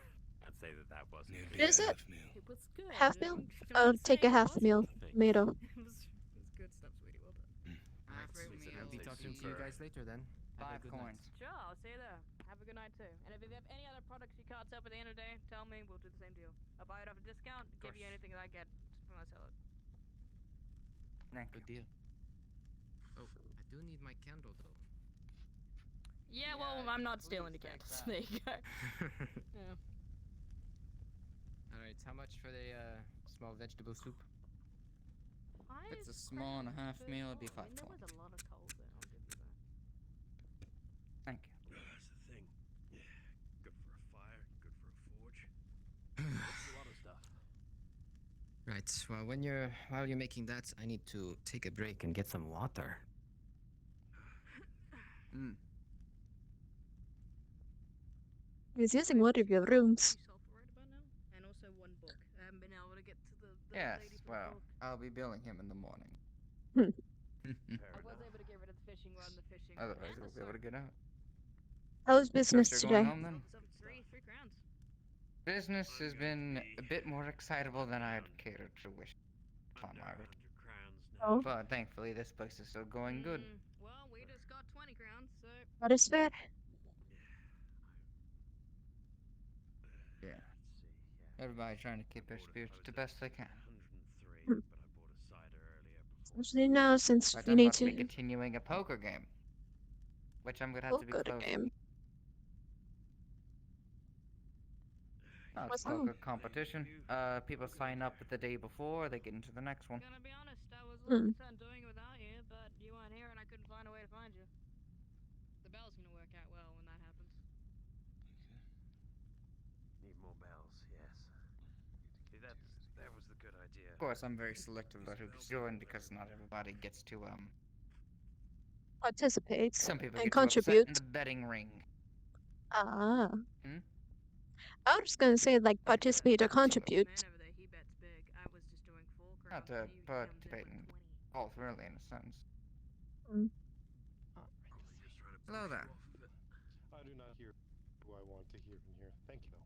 say that wasn't. Nearly Is a it? half meal. It was good. Half meal? I'm I'll not take a saying it half wasn't. meal tomato. It was good stuff, sweetie. Well done. I'll be Say talking to you superb. guys later then. Have a 5 good night. coins. Sure, I'll see you there. Have a good night too. And if you have any other products you can't sell at the end of the day, tell me. We'll do the same deal. I'll buy it off a discount. Give you anything that I get when I sell it. Good deal. Oh, I do need my candle though. Yeah, well, I'm not stealing the candles. There you go. Yeah. Alright, how much for the small vegetable soup? If it's a small and a half meal, it'd be 5 There coins. was a lot of coals there. I'll give you that. Thank you. That's the thing. Yeah. Good for a fire, good for a forge. That's a lot of stuff. Right. Well, while you're making that, I need to take a break and get some water. He's using one of your rooms. Right about now, and also 1 book. I haven't been able to get to the Yes, lady for the well, book. I'll be billing him in the morning. I was able to get rid of the fishing rod and the fishing. Otherwise, and we'll the be able to sword. get out. How's So business you're today? going home then? So 3 crowns. Business has been a bit more excitable than I'd catered to wish upon my return. Oh, But thankfully, this place is still going good. Well, we just got 20 crowns, so. that is fair. Yeah. Everybody trying to keep their spirits the best they can. Especially now since But we I'm need about to be to continuing a poker game, which I'm gonna have to be poker closing. game. No, What's it's poker competition. People sign up the day before, they get into the next one. Gonna be honest, I was Hmm. looking at doing it without you, but you weren't here and I couldn't find a way to find you. The bell's gonna work out well when that happens. Need more bells, yes. See, that was the good idea. Of course, I'm very selective about who join because not everybody gets to Participate Some people and get too upset contribute. in the betting ring. Ah. Hmm? I was gonna say like participate or contribute. Not to participate in golf, really, in a sense. Mm. Hello there. I do not hear who I want to hear from here. Thank you.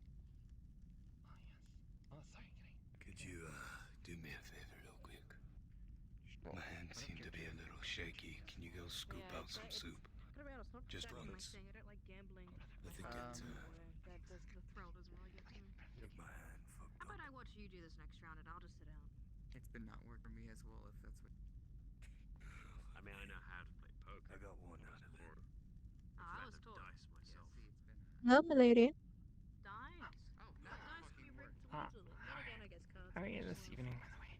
Could you do me a favor real quick? My hands seem to be a little shaky. Can you go scoop Yeah, out some soup? gotta be honest, not Just betting my once. thing. I don't like gambling. I think The thrill doesn't really get to me. my hand fucked How about I watch you do this next round and I'll just sit out? It's been not working for me as well, if that's what. I mean, I know how to play poker. I got one out of it. I was Random taught. dice myself. See, it's been. Hello, milady. Dice. Oh, That dice can be rigged Uh, towards it. Then again, I guess cards. How are can you be this swerved. evening, by the way?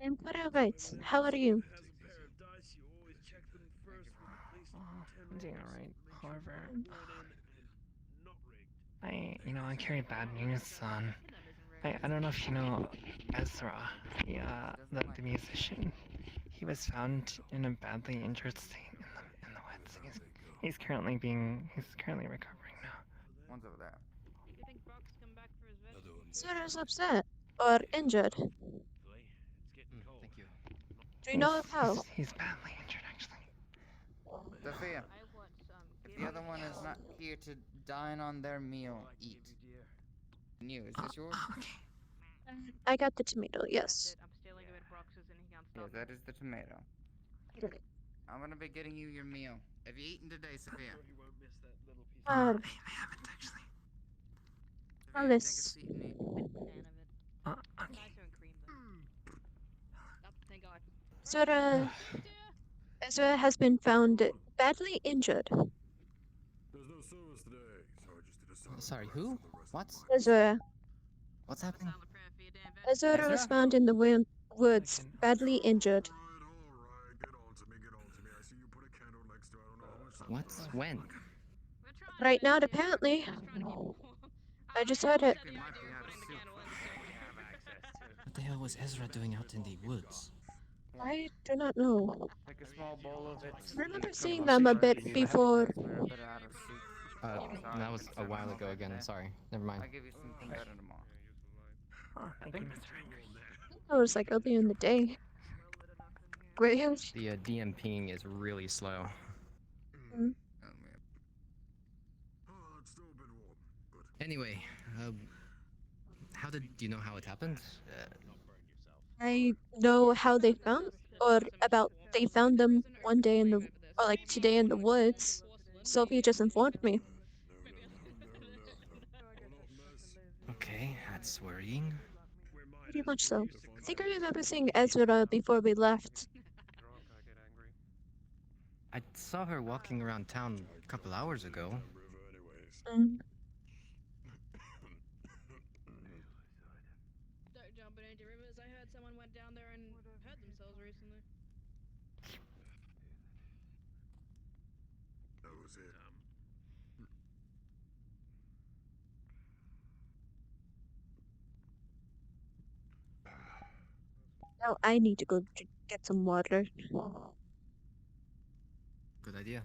I'm quite alright. How are you? Has a pair of dice. You always check them first with at least 10 I'm doing rolls. alright. Make However, sure they're worn in and not rigged. I carry bad news, son. I don't know if you know Ezra, the musician. He was found in a badly injured state in the woods. He's currently recovering now. One's over there. Do you think Brock's come back for his vegetables? Zoro's upset or injured. Thank you. Do you know of how? He's badly injured, actually. Sophia, I want some. if the other one is not here to dine on their meal, eat. And you, is this yours? I got the tomato, yes. I'm stealing a bit of Brox's and he can't Yeah, stop that me. is the tomato. I'm gonna be getting you your meal. Have you eaten today, Sophia? Uh, Sophia, Alice. take a seat and eat. Big fan of it. Okay. Nicer and cream though. Oh, thank God. Zora... Ezra has been found badly injured. There's no service today, so I just did a silent Sorry, prayer who? for the rest What? of my Ezra. What's happening? Ezra was Ezra? found in the woods, badly injured. Alright, get on to me. I see you put a candle next to I don't know how much. What? When? Right now, apparently. I just heard it. It might be out of soup. What the hell was Ezra doing out in the woods? I do not know. Take a small bowl of it. I remember Eat seeing some them a lunch. bit If you before. have appetites, we're a bit out of soup. Sorry, That was it's a while ago bit again. there. Sorry. Never mind. I'll give you something better tomorrow. Oh, thank you, Mr. Angry. It was like earlier in the day. Graham? The DMPing is really slow. Mm. Oh, man. Oh, it's still a bit warm. Good. Anyway, do you know how it happened? I know how they found, or about they found them one day in the, or like today in the woods. Sophie just informed me. Okay, that's worrying. Pretty much so. I think I remember seeing Ezra before we left. I saw her walking around town a couple hours ago. Mm. Don't jump in any rivers. I heard someone went down there and hurt themselves recently. That was it. Now I need to go get some water. Good idea.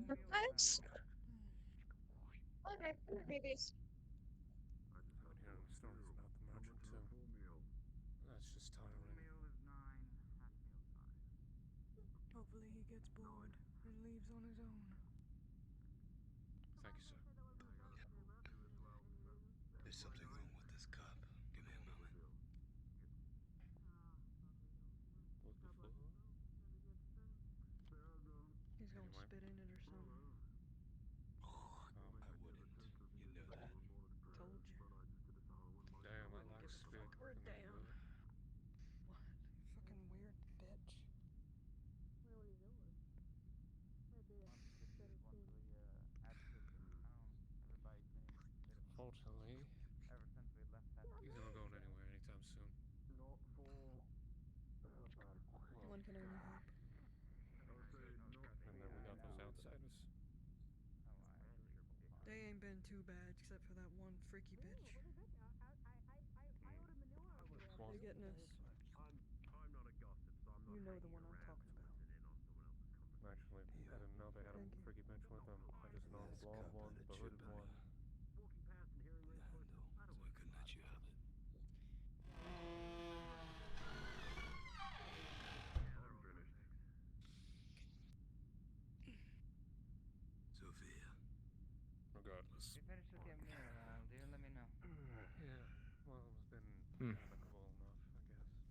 What? Okay, babies. Stories about the merchant too. That's just tiring. Hopefully he gets bored and leaves on his own. Thank you, sir. There's something wrong with this cup. Give me a moment. He's gonna spit in it or something. I wouldn't. You know that. Told you. Damn, I like spit. Or damn. What? Fucking weird bitch. Fortunately, he's not going anywhere anytime soon. One can only hope. And then we got those outsiders. They ain't been too bad, except for that one freaky bitch. They're getting us. You know the one I'm talking about. Actually, I didn't know they had a freaky bitch with them. If you finish with your meal, dear, let me know. Yeah, well, it's been Hmm. amicable enough, I guess.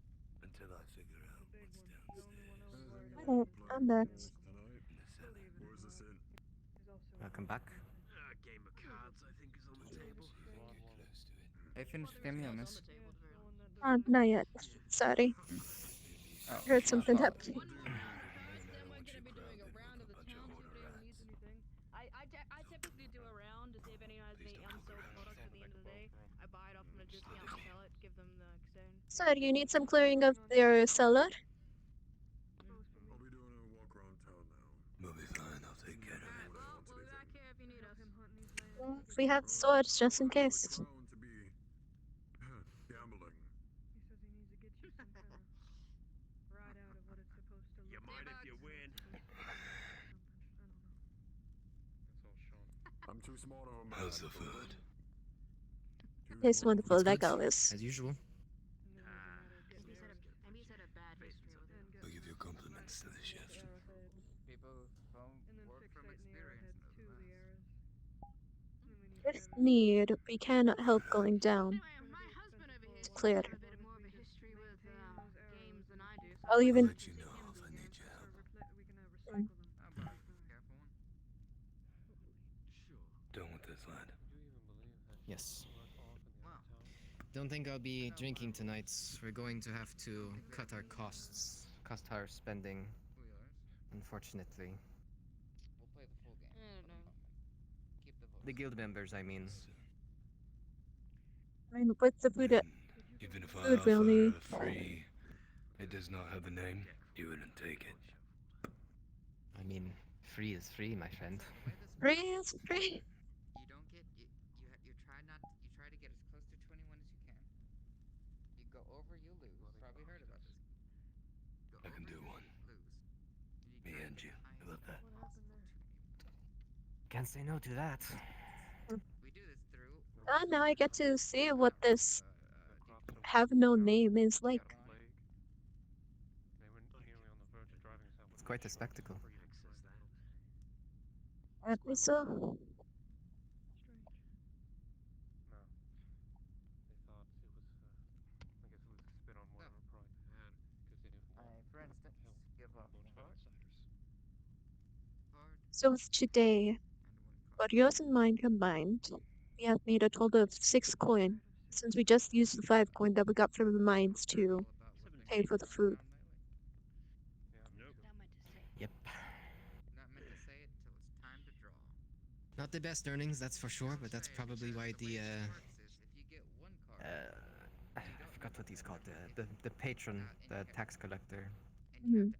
Until I figure out what's downstairs. Alright, I'm back. Tonight? In the cellar. Where's this in? Welcome back. A game of cards, I think, is on the table. See if I can get close to it. I finished with your meal, miss. Not yet. Sorry. Oh, Heard no something problem. happen. I typically do a round to see if anyone has any unsold products at the end of the day. I buy it off them at a discount and sell it, give them the exchange. So, do you need some clearing of their cellar? I'll be doing a walk around town now. We'll be fine, I'll take care of it. We'll be back here if you need us. If we have swords, just in case. Crown to be gambling. You might if you win. I'm too smart of a man. How's the food? Tastes wonderful, It's like good, always. as usual. Maybe he's had a bad history with it. I'll give your compliments to the chef. People don't work from experience, no If need, we cannot help going down. My husband over here It's clear. has a bit more of a history with games than I do. So I'll even. Let you know if I need your help. Done with this, lad. Yes. Don't think I'll be drinking tonight. We're going to have to cut our costs, cut our spending. Unfortunately. We'll play the full game. I don't know. Keep the votes. The guild members, I mean. I mean, with the food, Even if I food we'll offer need. a free, it does not have a name, you wouldn't take it. I mean, free is free, my friend. Free is free. You don't get you try to get as close to 21 as you can. You go over, you lose. Probably heard about this. I can do one. Me and you. How about that? Can't say no to that. We do this through. Now I get to see what this have no name is like. It's quite a spectacle. Apparently so. For instance, give up card. So with today, for yours and mine combined, we have made a total of 6 coin, since we just used the 5 coin that we got from the mines to pay for the food. Yep. Not meant to say it until it's time to draw. Not the best earnings, that's for sure, but that's probably why the If you get one card, I forgot what he's called. The patron, the tax collector, Mhm.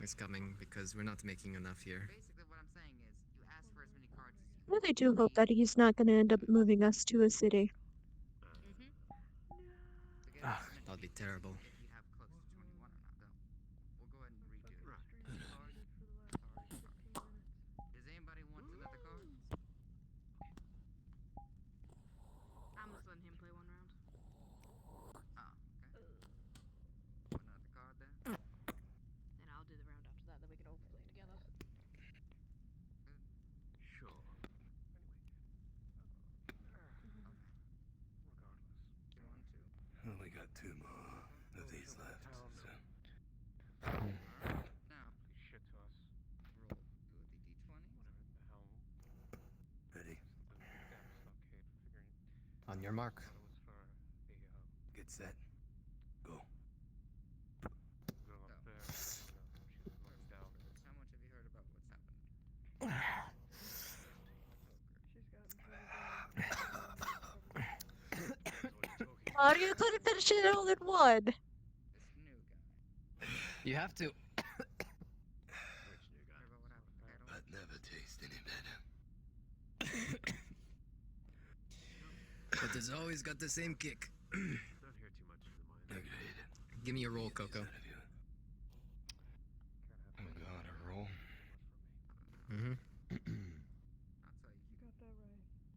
is coming because we're not making enough here. basically what I'm saying is you ask for as many cards as you I really do hope that he's not going to end up moving us to a city. Ah, that'll be terrible. if you have close to 21 or not, though. We'll go ahead and redo it. Does anybody want another card? I'm just letting him play one round. Oh, okay. Another card then. And I'll do the round after that, then we can all play together. Sure. Only got 2 more of these left, so. Now, Shit to us. roll with the d20. Ready? On your mark. Get set. Go. Go. How much have you heard about what's happened? Are you going to finish it all in one? This new guy. You have to. Heard about what happened to Cattle? I'd never taste any better. But it's always got the same kick. Agreed. Give me a roll, Coco. Oh god, a roll? Mm-hmm. I'll tell you.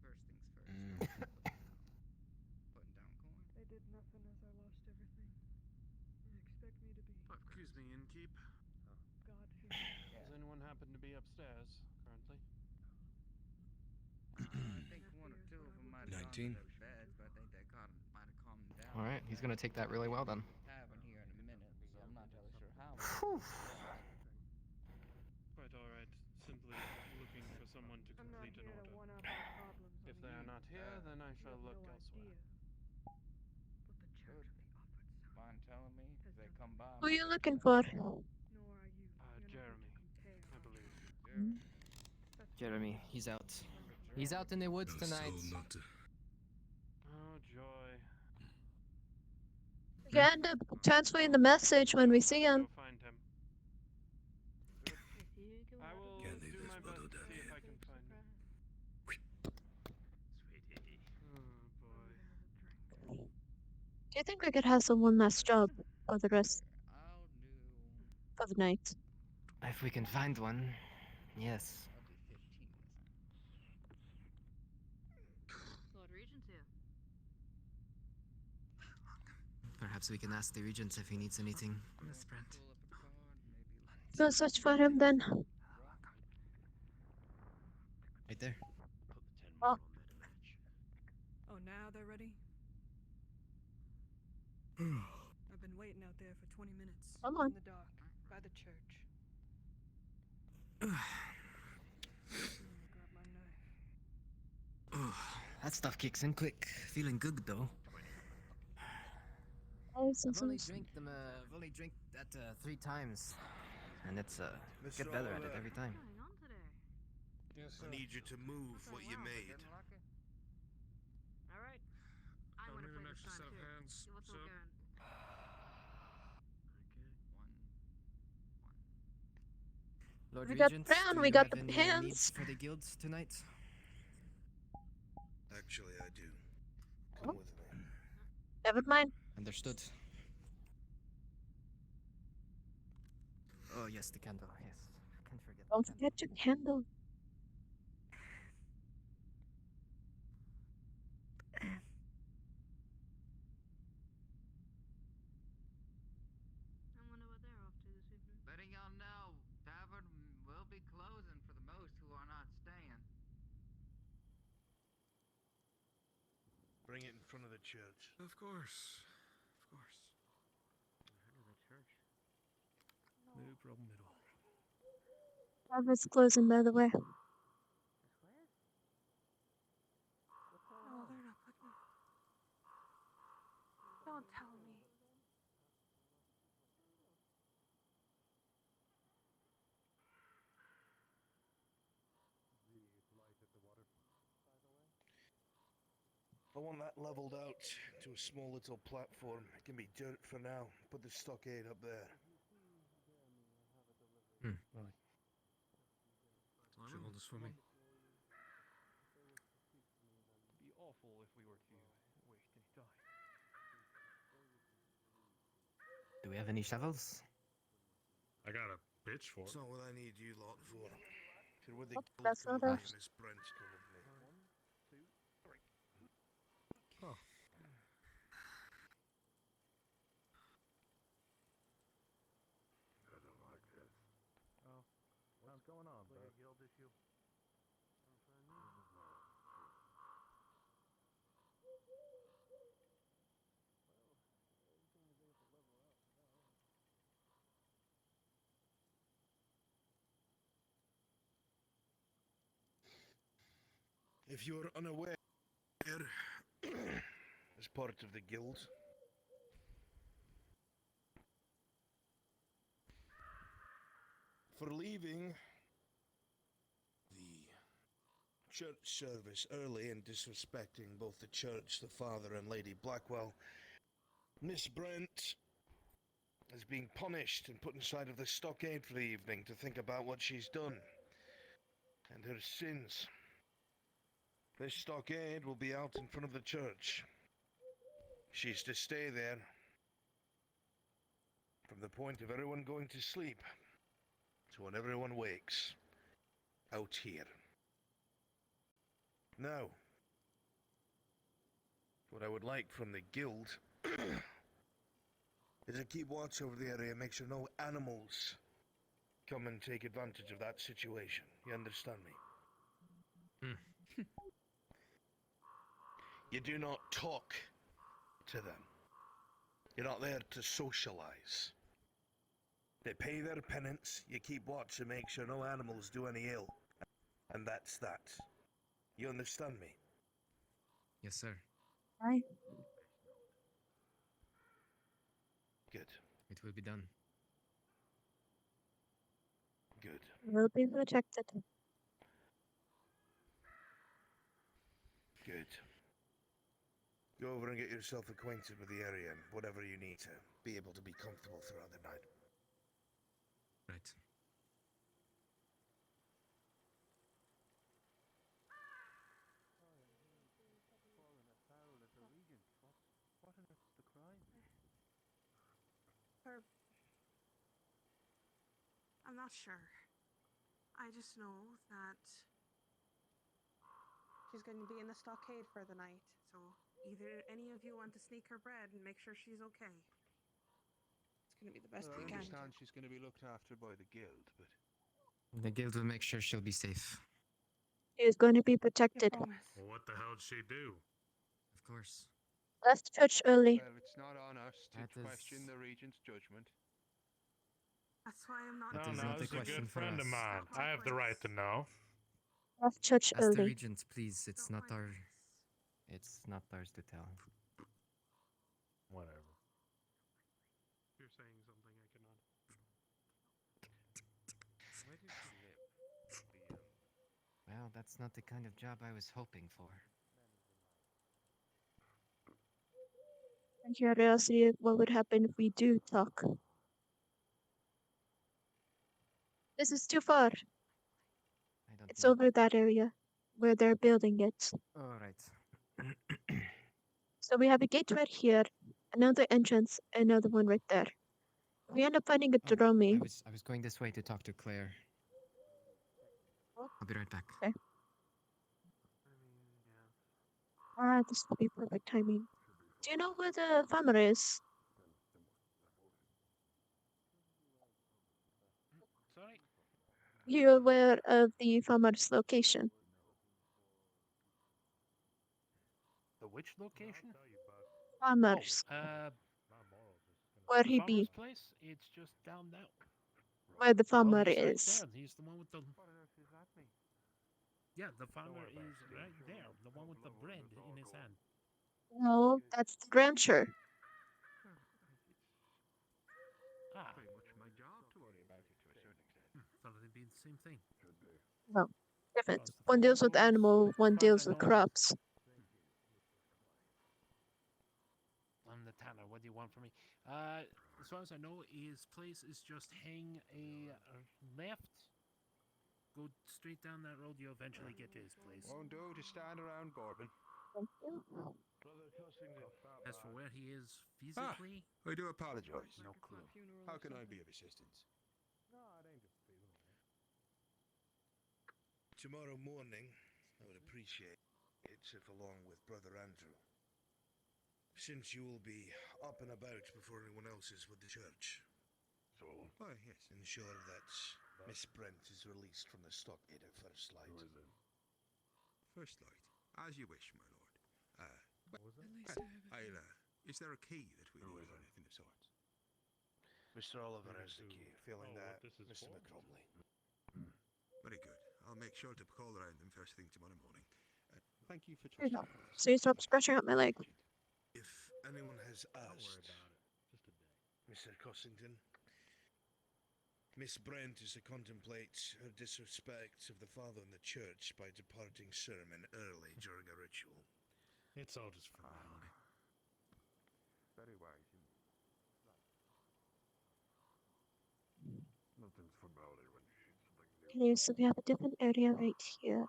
First things first. Putting down coin. They did nothing as I lost everything. They expect me to be Excuse me, innkeep. God-fearing. Does anyone happen to be upstairs currently? I think 19. Beds, but I think they might have calmed down. All right, he's gonna take that really well then. Tavern here in a minute, so I'm not entirely sure how. Quite alright. Simply looking for someone to complete an order. If they are not here, then I shall look elsewhere. Mind telling me if they come by? Who are you looking for? Jeremy, I believe. Jeremy, he's out. He's out in the woods tonight. Oh, joy. We can end up transferring the message when we see him. Go find him. I will do my best to see if I can find him. Oh, boy. Do you think we could have some one last job for the rest of the night? If we can find one, yes. Lord Regent's here. Perhaps we can ask the regent if he needs anything. Miss Brent. Go search for him then. Right there. Oh, Oh, now they're ready? I've been waiting out there for 20 minutes. Come on. In the dark, by the church. Grab my knife. That stuff kicks in quick. Feeling good though. oh, I've only drank that 3 times, and it's get better at it every time. I need you to move what you made. Alright. I I'll want to need play an this extra time set of too. hands, So what's sir. all going? Lord We got Regent, Brown, do we you got have the any pants. needs for the guild tonight? Actually, I do. Come with me. never mind. Understood. Oh yes, the candle. Yes, can't forget. Don't forget your candle. I wonder what they're off to this evening. Letting y'all know, tavern will be closing for the most who are not staying. Bring it in front of the church. Of course. Of course. No problem at all. Harvard's closing, by the way. Oh, they're not putting it. Don't tell me. I want that leveled out to a small little platform. It can be dirt for now. Put the stockade up there. Right. Should hold this for me. It'd be awful if we were to waste any time. Do we have any shovels? I got a pitchfork. It's not what I need you lot for. If you're with the Oh, guild, that's come not with me, us. Miss Brent's come with me. Oh. I don't like this. Oh. What's going on, bro? Guild issue. If you're unaware, as part of the guild, for leaving the church service early and disrespecting both the church, the father, and Lady Blackwell, Miss Brent is being punished and put inside of the stockade for the evening to think about what she's done and her sins. This stockade will be out in front of the church. She's to stay there from the point of everyone going to sleep to when everyone wakes out here. Now, what I would like from the guild is to keep watch over the area, make sure no animals come and take advantage of that situation. You understand me? You do not talk to them. You're not there to socialize. They pay their penance, you keep watch and make sure no animals do any ill. And that's that. You understand me? Yes, sir. Right. Good. It will be done. Good. Will be protected. Good. Go over and get yourself acquainted with the area and whatever you need to be able to be comfortable throughout the night. Right. Her... I'm not sure. I just know that she's going to be in the stockade for the night, so either any of you want to sneak her bread and make sure she's okay. It's going to be the best we I can. understand she's going to be looked after by the guild, but The guild will make sure she'll be safe. She is going to be protected. Well, what the hell did she do? Of course. Left church early. well, it's not on us to That is- question the regent's judgment. That's why I'm not. That is No, not a it's a question good for friend of us. mine. I have the right to know. Left church Ask the early. regent, please. It's not our. It's not ours to tell. Whatever. You're saying something I cannot. Where did she live? Well, that's not the kind of job I was hoping for. And curiosity, what would happen if we do talk? This is too far. It's over that area where they're building it. All right. So we have a gate right here, another entrance, another one right there. If we end up finding a Dromi. I was going this way to talk to Claire. I'll be right back. Okay. This will be perfect timing. Do you know where the farmer is? Sorry? You're aware of the farmer's location? The which location? Farmer's. Where he be? Farmer's place? It's just down there. Where the farmer he's right is. there. He's the one with the... Yeah, the farmer is right there. The one with the bread in his hand. No, that's the rancher. Ah. Pretty much my job to worry about it to a certain extent. Thought it'd be the same thing. No, different. One deals with animal, one deals with crops. I'm the tanner. What do you want from me? As far as I know, his place is just hang a left. Go straight down that road. You eventually get to his place. Won't do to stand around Bourbon. Thank you. As for where he is physically, I do apologize. no clue. How can I be of assistance? Tomorrow morning, I would appreciate it if, along with Brother Andrew, since you will be up and about before anyone else is with the church. So? Why, yes. Ensure that Miss Brent is released from the stockade at first light. Who is it? First light, as you wish, my lord. Is there a key that we need or anything of sorts? Mr. Oliver has the key. Failing that, Mr. McCromley. Very good. I'll make sure to call around them first thing tomorrow morning. Thank you for There you trusting go. us. So you stop scratching up my leg. If anyone has asked, Mr. Cossington, Miss Brent is to contemplate her disrespect of the father and the church by departing sermon early during a ritual. It's all just formality. Very wise. Nothing's formality when you shoot something new. Okay, so we have a different area right here.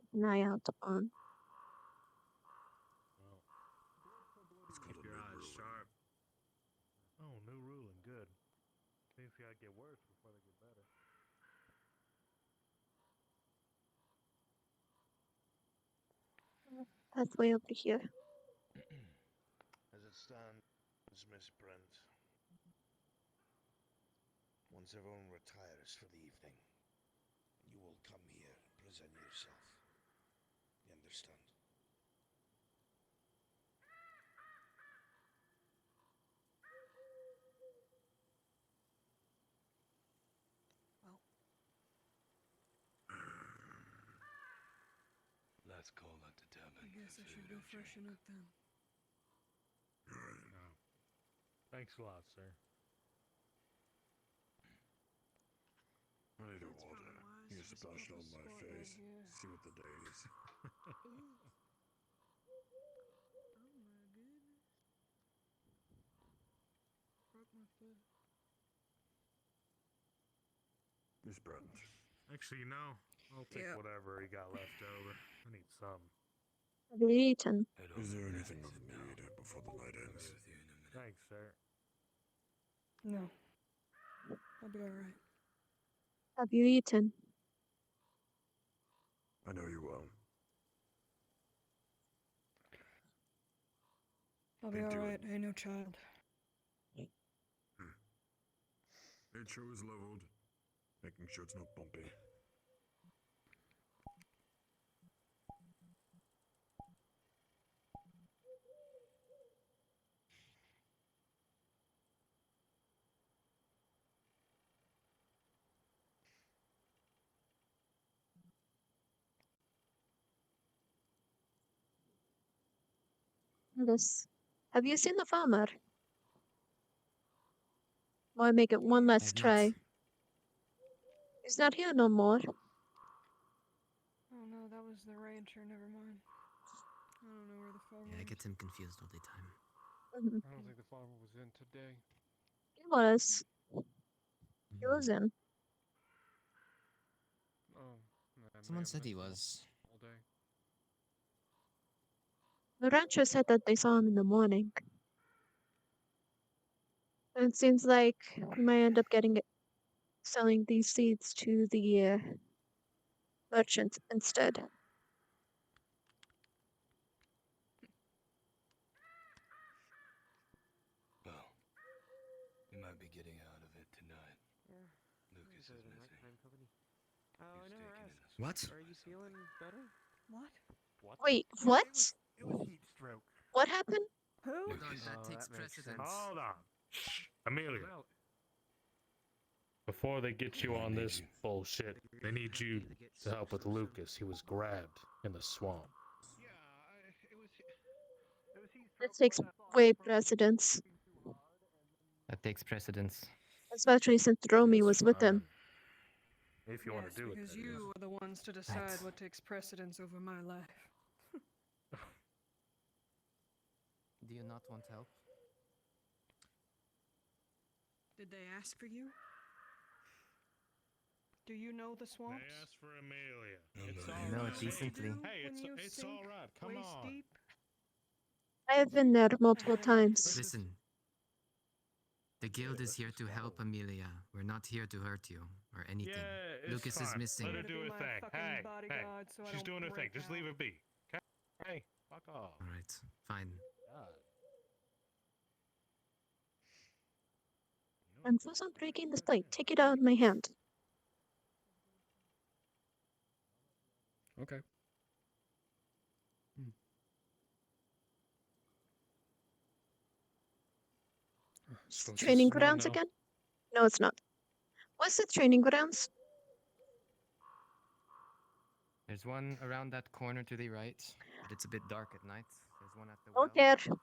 Keep an eye out on. Keep your eyes sharp. Oh, new ruling. Good. Things gotta get worse before they get better. That's way over here. As it stands, Miss Brent, once everyone retires for the evening, you will come here and present yourself. You understand? That's cold to determine. I guess I should go freshen up then. No. Thanks a lot, sir. I need a water. You splash on my face. See what the day is. Ooh. Oh my goodness. Broke my foot. Miss Brent. Actually, no. I'll take whatever he got left over. I need some. Have you eaten? Is there anything of need before the night ends? Thanks, sir. No. I'll be alright. Have you eaten? I know you will. I'll be alright. I ain't no child. Intro is leveled. Making sure it's not bumpy. Alice, have you seen the farmer? Why make it one last try? He's not here no more. Oh no, that was the rancher. Never mind. I don't know where the farmer Yeah, I is. get him confused all the time. I don't think the farmer was in today. He was. He was in. Oh, I may Someone have said he missed him was. all day. The rancher said that they saw him in the morning. And it seems like we might end up selling these seeds to the merchant instead. Well, we might be getting out of it tonight. Lucas is missing. Oh, I never asked. What? Are you feeling better? What? Wait, It what? was heat stroke. What happened? Who? Hold on, that takes precedence. Hold on. Shh. Amelia. Before they get you on this bullshit, they need you to help with Lucas. He was grabbed in the swamp. Yeah, it was heat That stroke. takes way precedence, That takes precedence. especially since Romy was with him. If you want Yes, to do it, because that you is. are the ones to decide what takes precedence over my life. Do you not want help? Did they ask for you? Do you know the swamps? They asked for Amelia. It's I know it decently. Hey, it's all right. Come waist on. deep? I have been there multiple times. Listen. The guild is here to help Amelia. We're not here to hurt you or anything. Yeah, it's Lucas fine. is missing. Let her To do be her my thing. fucking Hey, bodyguard so I she's don't doing her thing. break Just leave out. her be. Okay? Hey, fuck off. All right, fine. God. I'm focused on breaking this plate. Take it out of my hand. Okay. Training grounds again? No, it's not. What's the training grounds? There's one around that corner to the right, but it's a bit dark at night. There's one at the Don't well. care.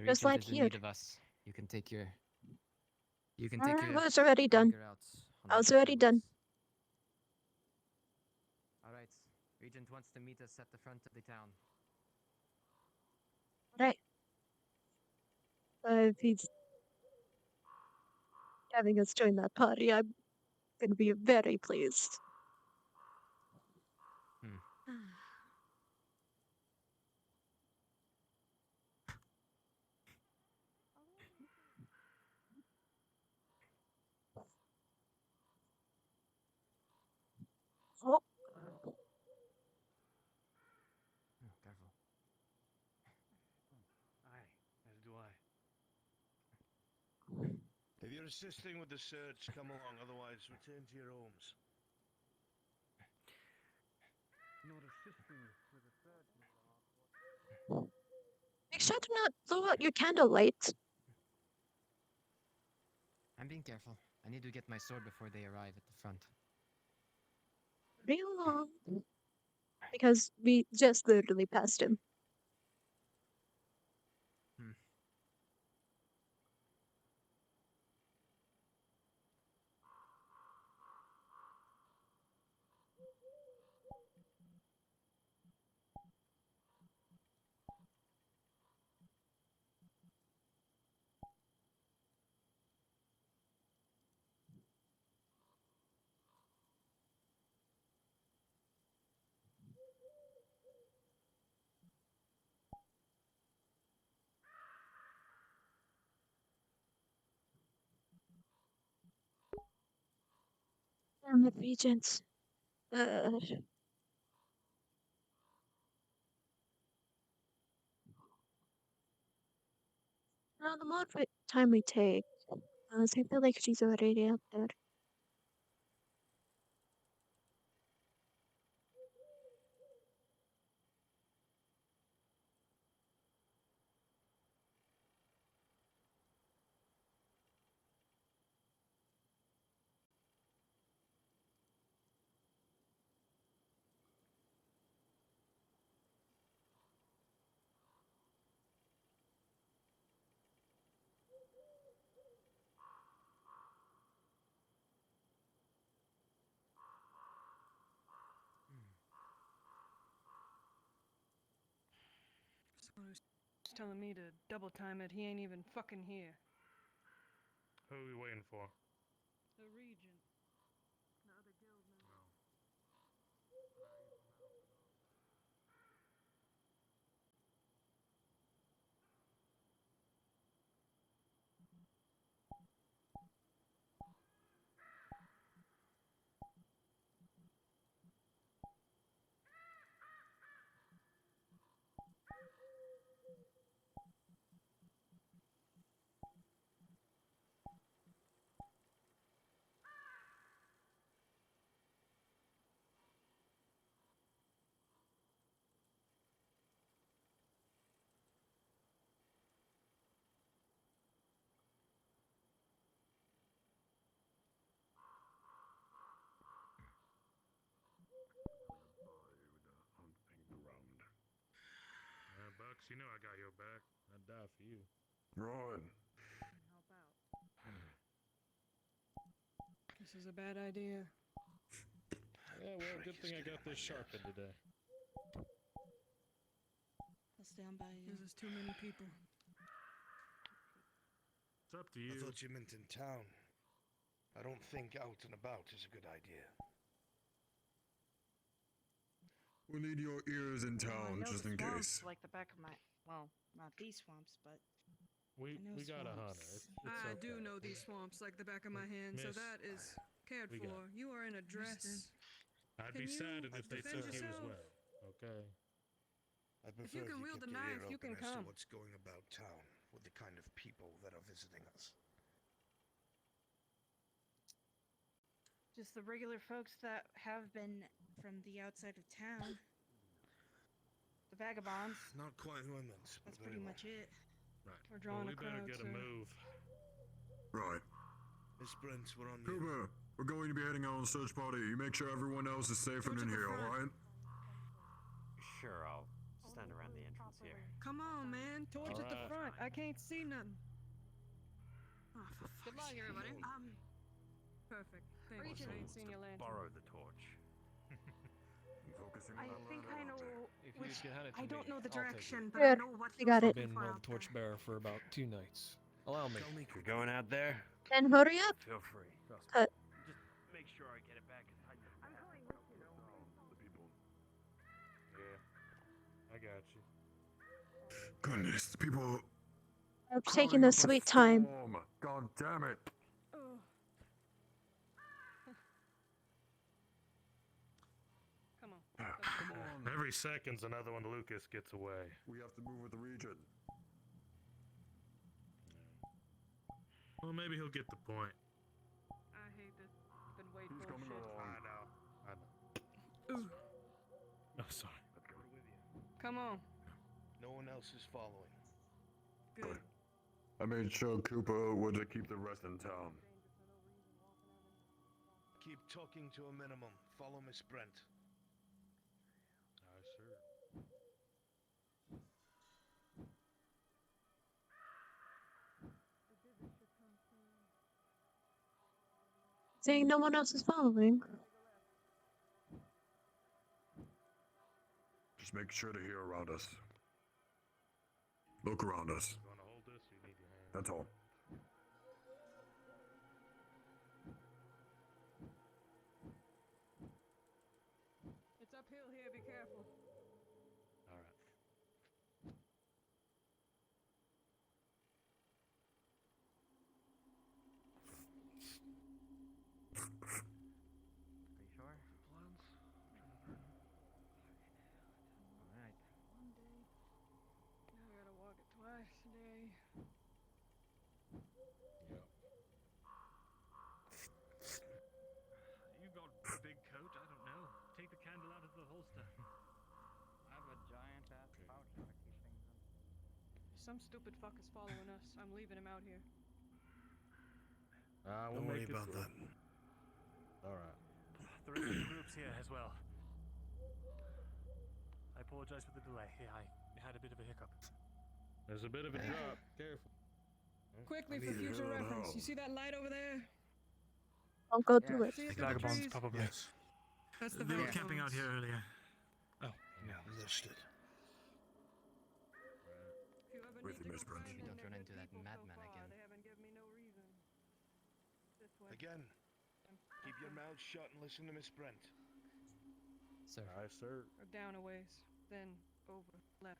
The Just regent like is in here. need of us. You can take your. You can I take your. was already done. anger out on I the was already done. All right. Regent wants to meet us at the front of the town. Right. If he's having us join that party, I'm gonna be very pleased. Oh, Careful. Aye, as do I. If you're assisting with the search, come along. Otherwise, return to your homes. Not assisting with a third, Mr. make sure to not blow out your candle light. I'm being careful. I need to get my sword before they arrive at the front. Real long. Because we just literally passed him. Damn it, Regents. Now, the more time we take, I feel like she's already up there. Someone who's telling me to double time it, he ain't even fucking here. Who are we waiting for? The regent. The other guild member. Bucks, you know I got your back. I'd die for you. Right. Help out. This is a bad idea. Yeah, well, good thing I got this sharpened today. I'll stand by you. This is too many people. It's up to you. I thought you meant in town. I don't think out and about is a good idea. We need your ears in town, just in case. Like the back of my, well, not these swamps, but We got a hunter. It's I okay. do know these swamps like the back of my hand, so Miss, that is cared we for. got it. You are in a dress. I'd Can be you saddened if they defend took you as yourself? well. Okay. I prefer If you can wield kept a your ear knife, you open can as to come. what's going about town with the kind of people that are visiting us. just the regular folks that have been from the outside of town. The vagabonds. Not quite who I meant. That's pretty much it. Right. We're drawing we a better crowd, get a sir. move. Right. Miss Brent, we're on you. Cooper, we're going to be heading out on a search party. You make sure everyone else is safe and in here, alright? Sure, I'll stand around the entrance here. Come on, man. Torch at the Alright. front. I can't see nothing. Oh, for Good luck, everybody. Perfect. Thanks. Also, I ain't seen to your lantern. borrow the torch. Focusing I on that think ladder I know If you which. could hand it to I don't me, know the I'll take direction, it. but I Good. know what You looks got I've it. been for the out torchbearer for about 2 nights. Allow me. If you're going out there, Then hurry up. feel free. Trust me. Cut. Just make sure I get it back in time. I'm going with you. The people. Yeah, I got you. Goodness, the people. I'm crying taking a up a sweet time. storm. God damn it. Oh. Come on. Come on. Every second's another one Lucas gets away. We have to move with the region. Well, maybe he'll get the point. I hate this. Been waiting He's for coming shit. along. I know. Ooh. Oh, sorry. Come on. No one else is following. Good. I made sure Cooper would keep the rest in town. Keep talking to a minimum. Follow Miss Brent. Aye, sir. Saying no one else is following. Just make sure to hear around us. Look around us. You want to hold this? Or you need your hand? That's all. It's uphill here. Be careful. All right. Are you sure? Plans? Alright. One day. Now I gotta walk it twice a day. Yep. You got a big coat? I don't know. Take the candle out of the holster. I have a giant ass pouch that I keep things in. Some stupid fuck is following us. I'm leaving him out here. We'll Don't worry make it about through. that. All right. The rest of the group's here as well. I apologize for the delay. I had a bit of a hiccup. There's a bit of a drop. Careful. Quickly I for need to future hear that reference. out. You see that light over there? Don't go through it. See it through the Vagabonds, trees? probably. Yes. That's the They were vagabonds. camping out here earlier. Oh. Yeah, understood. If you ever With need you, to Miss go Brent. find You them, don't run they're into good that people so madman far. again. They haven't given me no reason. This way. Again, keep your mouth shut and listen to Miss Brent. Sir. Aye, sir. Or down a ways. Then over. Left.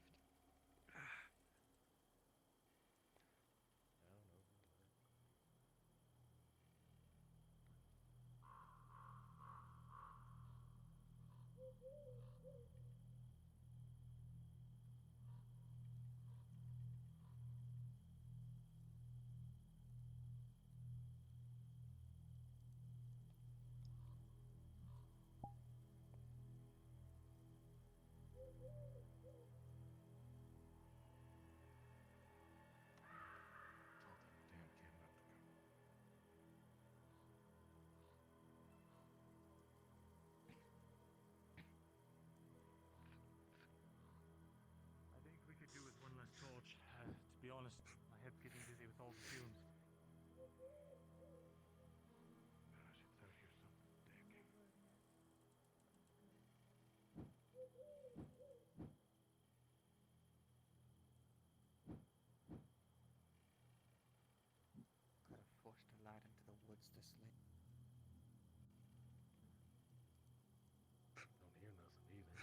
I think we could do with one less torch. To be honest, my head's getting busy with all the fumes. Could have forced a light into the woods this late. Don't hear nothing either.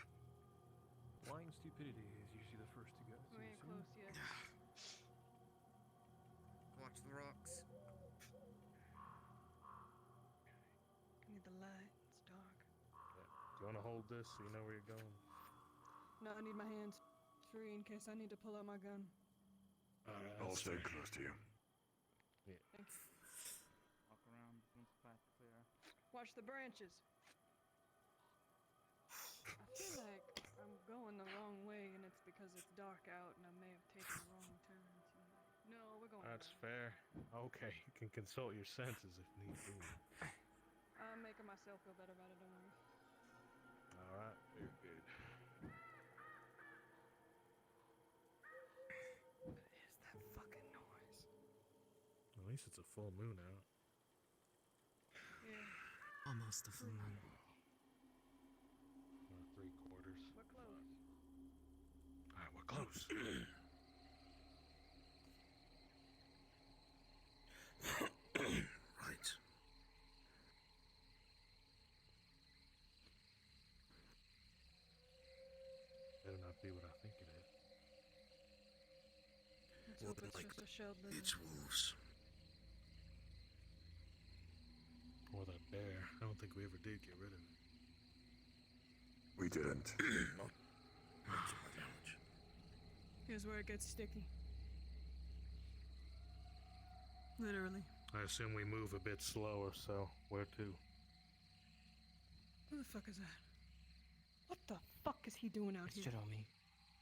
Blind stupidity is usually the first to go. We ain't close yet. Watch the rocks. Need the light. It's dark. Do you want to hold this so you know where you're going? No, I need my hands free in case I need to pull out my gun. I'll stay close to you. Thank you. Walk around once the path clear. Watch the branches. I feel like I'm going the wrong way, and it's because it's dark out, and I may have taken wrong turns. No, we're going. That's right. fair. Okay, you can consult your senses if need be. I'm making myself feel better about it. Don't worry. All right, very good. least it's a full moon out. Yeah. Almost a full moon. Or 3/4. We're close. Alright, we're close. Right. Better not be what I think it is. Let's More hope than it's just a shelled lizard. It's wolves. Or that bear. I don't think we ever did get rid of it. We didn't. Not to my knowledge. Here's where it gets sticky. Literally. I assume we move a bit slower, so where to? Who the fuck is that? What the fuck is he doing out It's here? Jerome.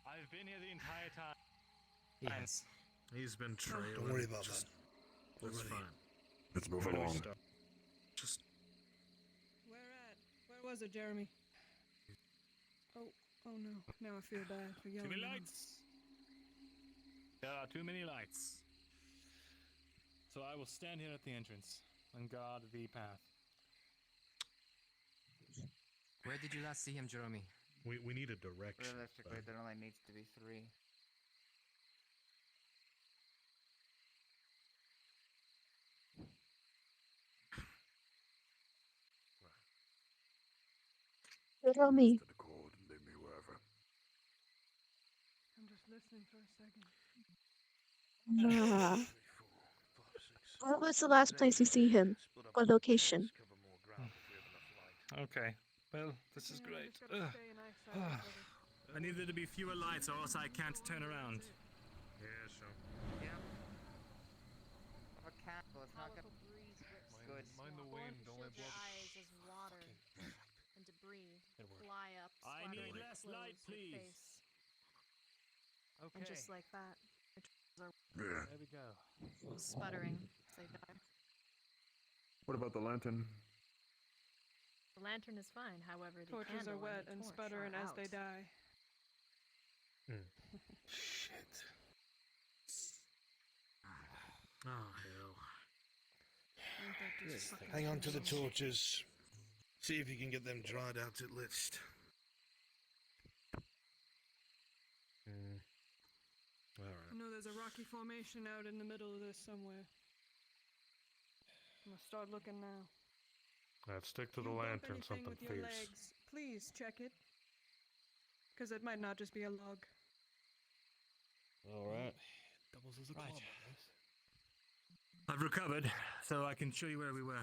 I've been here the entire time. Yes. He's been trailing. Don't worry about Just, that. That's Already. fine. Let's move Where do we along. start? Just Where at? Where was it, Jeremy? Oh, oh no. Now I feel bad for yelling. Too many at him. lights. There are too many lights. So I will stand here at the entrance and guard the path. Where did you last see him, Jerome? we need a direction. Realistically, there only needs to be 3. Jerome. To the cord and lead me wherever. I'm just listening for a second. What was the last place you see him? Or location? Okay. Well, this is great. I need there to be fewer lights, or else I can't turn around. Yeah, sure. Yeah. A candle, it's not gonna. Good. Mind the wind, don't let Shield your blood. eyes as water and debris It worked. fly up, I splatter need your less clothes, light, your please. face. Okay. And just like that, your Yeah. There we go. sputtering as they die. What about the lantern? The lantern is fine, however, the Torches candle are wet and and the torch sputtering are as they out. die. Shit. Oh, hell. Ain't that just fucking Hang on to the terrible? torches. See if you can get them dried out at least. Alright. I know there's a rocky formation out in the middle of this somewhere. I'm gonna start looking now. Let's stick to the You bump lantern, anything something with your fierce. legs, please check it. Because it might not just be a log. Alright. Doubles as a club, I've recovered, so I can show you where we were.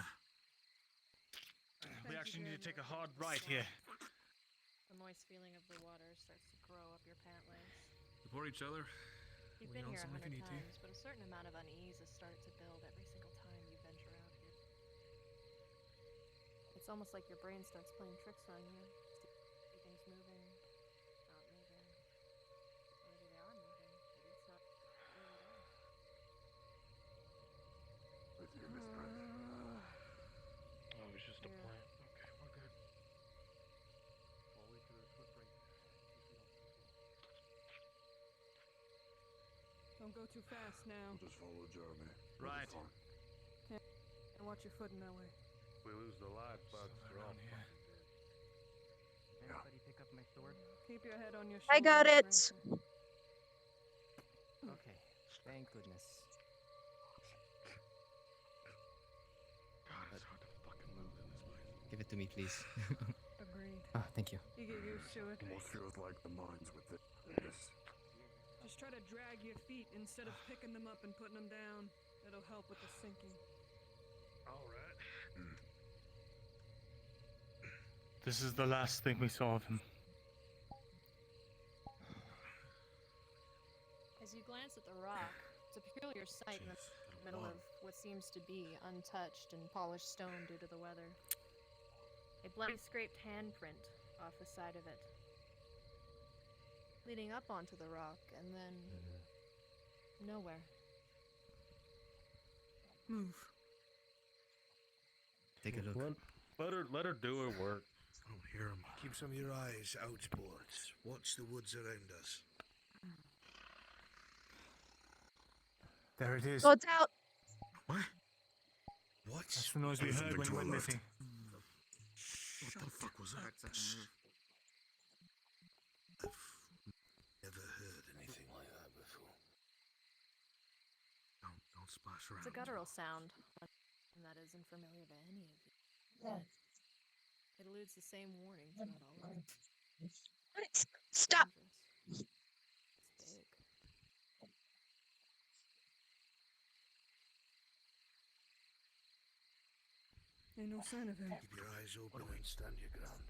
We actually need to take a hard right here. The moist feeling of the water starts to grow up your pant legs. Support each other. You've Lean been on here someone if 100 you need to. times, but a certain amount of unease has started to build every single time you venture out here. It's almost like your brain starts playing tricks on you. See things moving, not moving. Maybe they are moving. Maybe it's not really there. With you, Miss Brent. Oh, it was just a Yeah. plant. Okay, we're good. I'll wait till there's footprint. Don't go too fast now. We'll just follow Jeremy. We'll be Right. fine. And watch your footing that way. If we lose the light bugs, they're all around here. fucking dead. Anybody pick up my sword? Keep your head on your I got shoulders, it. Ransom. Okay, thank goodness. God, it's hard to fucking move in this place. Give it to me, please. Agreed. Ah, thank you. You get used to it. Almost feels like the mines with this. Just try to drag your feet instead of picking them up and putting them down. It'll help with the sinking. Alright. This is the last thing we saw of him. As you glance at the rock, it's a peculiar sight in the middle of what seems to be untouched and polished stone due to the weather. A bloody scraped handprint off the side of it, leading up onto the rock, and then nowhere. Move. Take a look. Let her do her work. I don't hear him. Keep some of your eyes outboards. Watch the woods around us. There it is. Oh, it's out. What? What? That's the noise we Anything heard when to you went our left. missing. What the fuck was that? I've never heard anything like that before. Don't splash around. It's a guttural sound, and that isn't familiar to any of you. It eludes the same warning throughout all of it. Stop! It's big. Ain't no sign of him. Keep your eyes open and stand your ground.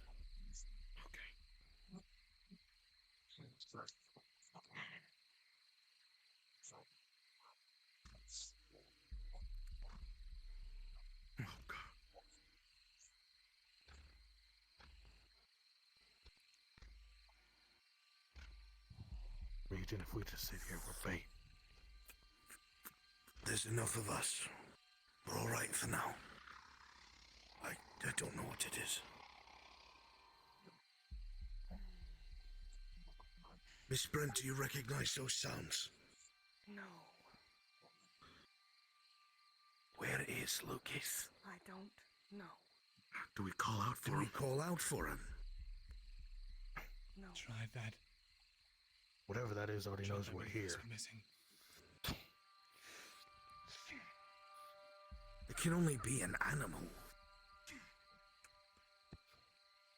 Region, if we just sit here, we're bait. There's enough of us. We're all right for now. I don't know what it is. Miss Brent, do you recognize those sounds? No, Where is Lucas? I don't know. Do we call out for Do we him? call out for him? No. Try that. Whatever that is already knows we're here. Missing. It can only be an animal.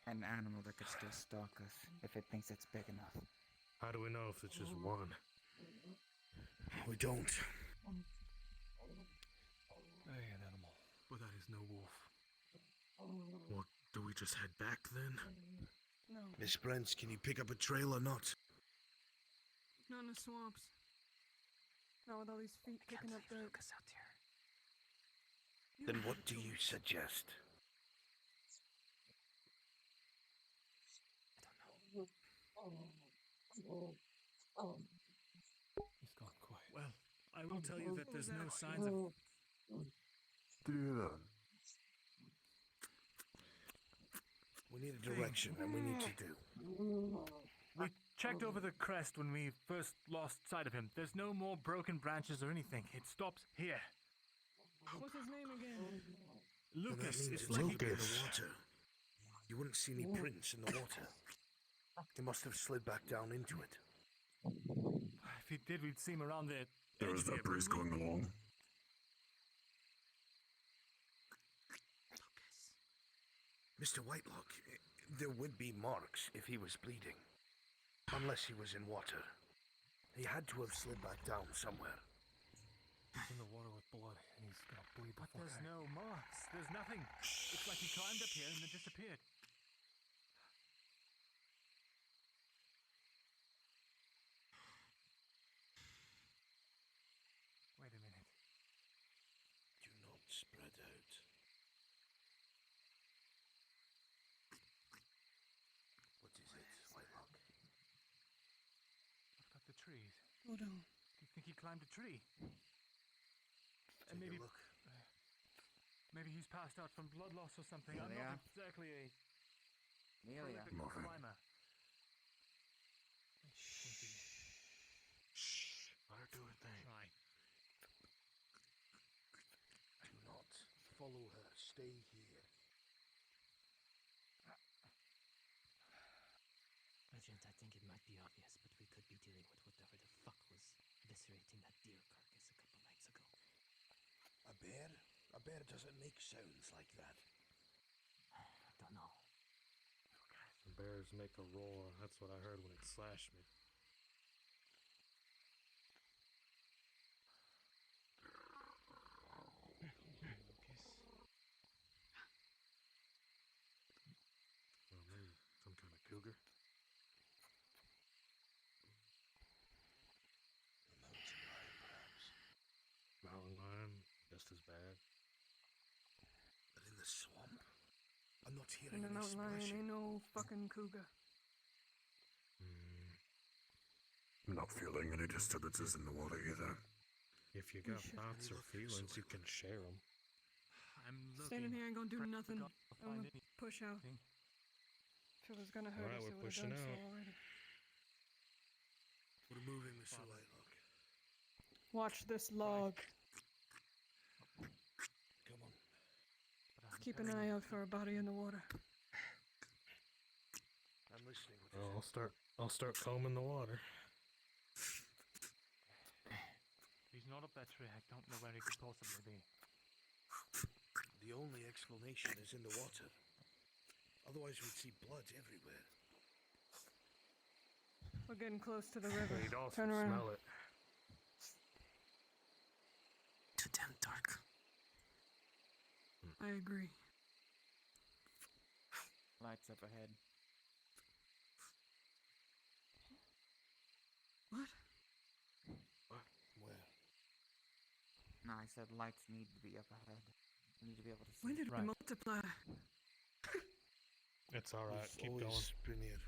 An animal that could still stalk us if it thinks it's big enough. How do we know if it's just one? We don't. Hey, an animal. But that is no wolf. Well, do we just head back then? No. Miss Brent, can you pick up a trail or not? Not in the swamps. Not with all these feet kicking up dirt. Then what do you suggest? He's gone quiet. Well, I will tell you that there's no signs of... We need a direction, and we need to do. We checked over the crest when we first lost sight of him. There's no more broken branches or anything. It stops here. What's his name again? Then that Lucas. means It's it's like deep in the water. You wouldn't see any prints in the water. He must have slid back down into it. If he did, we'd see him around there. There is that breeze going along. Mr. Whitelock, there would be marks if he was bleeding. Unless he was in water. He had to have slid back down somewhere. He's in the water with blood, and he's gonna bleed But before there's no marks. There's nothing. It's like he climbed up here and then disappeared. Wait a minute. Do not spread out. What is it, Whitelock? What about the trees? Hold on. Do you think he climbed a tree? And Take maybe, a look. maybe he's passed out from blood loss or something. I'm Amelia? not exactly a Amelia. prolific climber. Shh. Let her do her thing. Try. Do not follow her. Stay here. Regent, I think it might be obvious, but we could be dealing with whatever the fuck was eviscerating that deer carcass a couple nights ago. A bear? A bear doesn't make sounds like that. I don't know. The bears make a roar. That's what I heard when it slashed me. Well, maybe some kind of cougar. A mountain lion, perhaps. Mountain lion, just as bad. But in the swamp? I'm not hearing And the any mountain lion splashing. ain't no fucking cougar. I'm not feeling any disturbances in the water either. If you got thoughts or feelings, you can share them. I'm looking. Standing here ain't gonna do nothing. I'll I'm find gonna push out. anything. If it was gonna hurt Alright, us, we're it would have pushing done so out. already. We're moving, Mr. Whitelock. Watch this log. keep an eye out for a body in the water. I'm listening. I'll start combing the water. He's not up that tree. I don't know where he could possibly be. The only explanation is in the water. Otherwise, we'd see blood everywhere. We're getting close to the river. He'd also Turn around. smell it. Too damn dark. I agree. Lights up ahead. What? Where? No, I said lights need to be up ahead. We need to be able to see. When did we multiply? It's alright, We've keep going. always been here.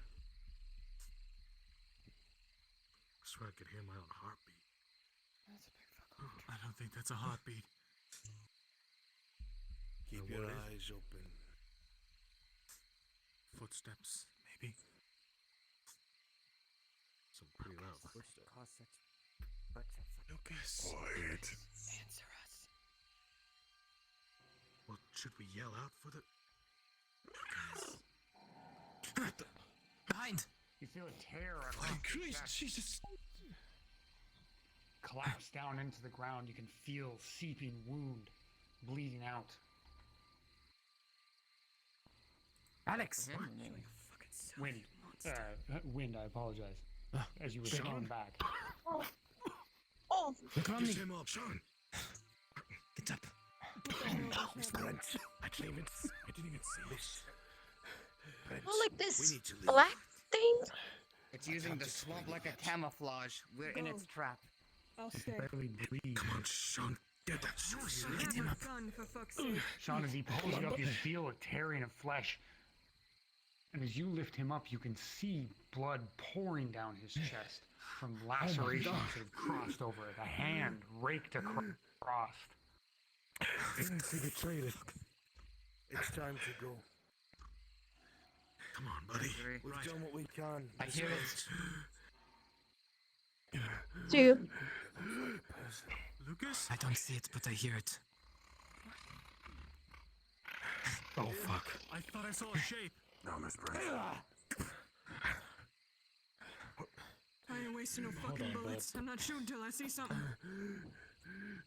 I swear I could hear my own heartbeat. That's a big fuck. I don't think that's a heartbeat. Keep Now, your what is eyes open. Footsteps, maybe. Some pretty loud Which footsteps. cause such footsteps. Lucas. Quiet. Answer us. Well, should we yell out for the... Behind! You feel a tear across your chest. Jesus! Collapse down into the ground. You can feel seeping wound, bleeding out. Alex! Wind. Wind, I apologize. As you were Sean? thrown back. Oh. Oh. Look around me. Lift him up, Sean. Get up. Miss Brent. I didn't even see Miss Brent. Oh, like We this need to leave. black thing? It's using the swamp like a camouflage. We're in its trap. I'll stay. barely breathe. Come on, Sean. Get that suicide. Get him up. Gun, for fuck's sake. Sean, as he pulls you up, you feel a tearing of flesh. And as you lift him up, you can see blood pouring down his chest from lacerations that have crossed over it. A hand raked across. Infiltrated. It's time to go. Come on, buddy. We've done what we can. I hear it. Do you? Lucas? I don't see it, but I hear it. Oh, fuck. I thought I saw a shape. No, Miss Brent. I ain't wasting no fucking on, bullets. I'm not shooting till I see something.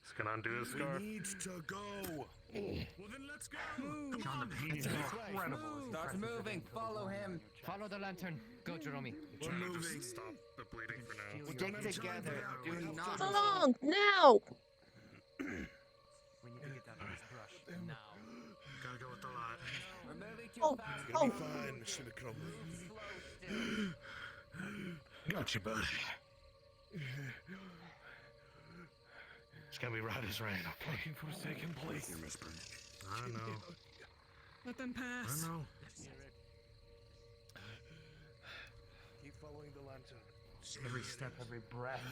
It's gonna undo his scarf. We need to go. Well, then let's go. Move. Sean, the pain is incredible. Start moving. Follow him. Follow the lantern. Go, Jerome. We're moving. Stop the bleeding for now. Stick together. Do not. Along now. We need to get that first brush. Now. Gotta go with the lot. We're moving too Oh, fast. It's gonna be fine, Mr. McCrumley. Slow still. Got you, bud. It's gonna be right as rain, okay? Looking for a second place. Thank you, Miss Brent. I know. Let them pass. I know. Keep following the lantern. Every step, every breath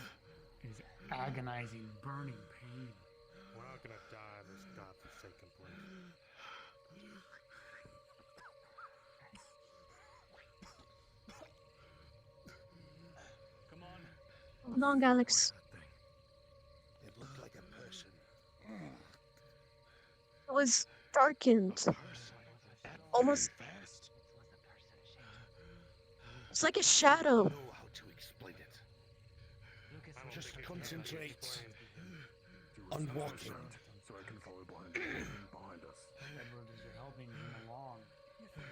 is agonizing, burning pain. We're not gonna die in this godforsaken place. Come on. Along, Alex. It looked like a person. It was darkened. Almost. It's like a I shadow. don't know how to explain it. Just concentrate on walking. So I can follow behind us. Edward, as you're helping him along,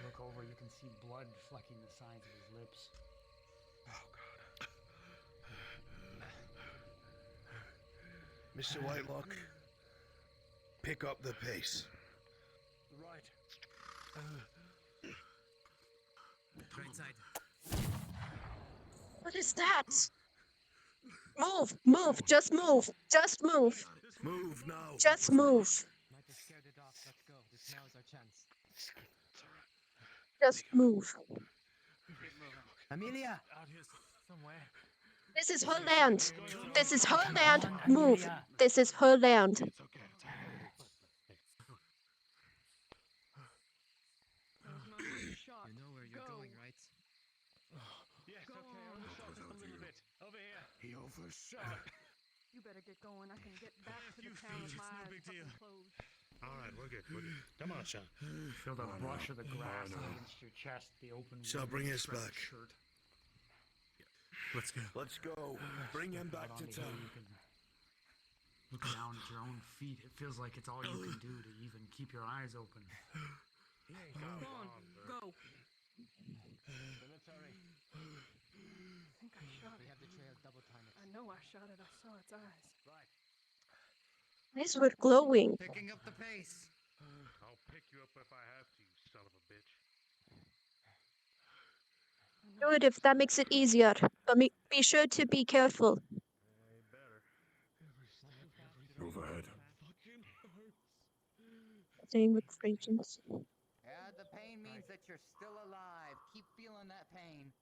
look over, you can see blood flecking the sides of his lips. Mr. Whitelock, pick up the pace. Right. Right side. What is that? Move, move, just move, just move, Move now. just move, Might have scared it off. Let's go. This now's our chance. just move. Amelia! Out here somewhere. This is her land. This is her land. Move. This is her land. It's okay. It's okay. You know where you're going, right? Yes, okay. Overshot just a little bit. Over here. He overshot. You better get going. I can get back to the few town with feet, my it's no eyes big deal. fucking closed. Alright, we're good. Come on, Sean. Feel the I brush know, of the I grass know. against your chest, the open So wound, bring the us shredded back. shirt. Let's go. Let's go. Bring him Out back on to the hill, town. you can look down at your own feet. It feels like it's all you can do to even keep your eyes open. He ain't got Go on, long, bro. go. Military. I think I shot it. We have the trail, double time it. I know I shot it. I saw its eyes. Right. Eyes were glowing. Picking up the pace. I'll pick you up if I have to, you son of a bitch. Do it if that makes it easier. But be sure to be careful. Better. Move ahead. Same with Fragents. Yeah, the pain means that you're still alive. Keep feeling that pain.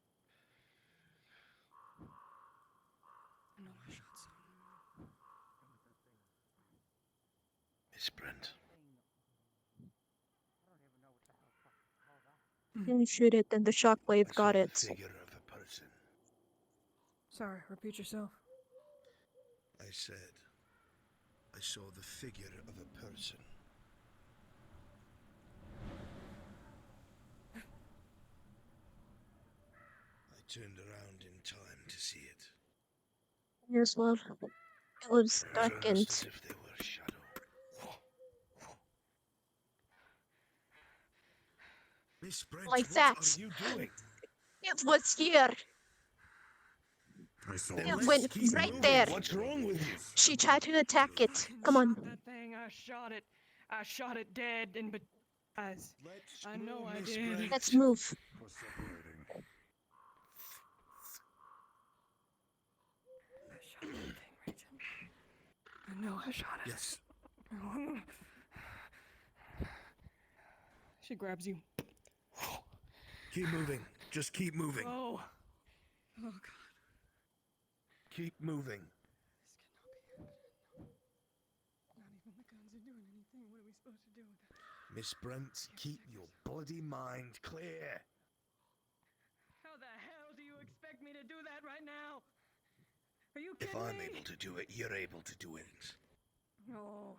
I know I shot someone. Miss Brent. Didn't shoot it, then the shockwave I got saw it. the figure of a person. Sorry, repeat yourself. I said, I saw the figure of a person. I turned around in time to see it. As well. It was It was almost darkened. as if they were a shadow. Miss Brent, Like what that. are you doing? It was here. I saw Then It let's went keep right moving. there. What's wrong with you? She tried to attack it. Come on. Shot that thing. I shot it. I shot it dead in between eyes. I know I Miss did. Brent. Let's move. We're separating. I shot that thing, Rachel. I know I shot it. Yes. She grabs you. Keep moving. Just keep moving. Oh. Oh, God. Keep moving. Not even the guns are doing anything. What are we supposed to do with it? Miss Brent, keep your bloody mind clear. How the hell do you expect me to do that right now? Are you If kidding I'm me? able to do it, you're able to do it. Oh.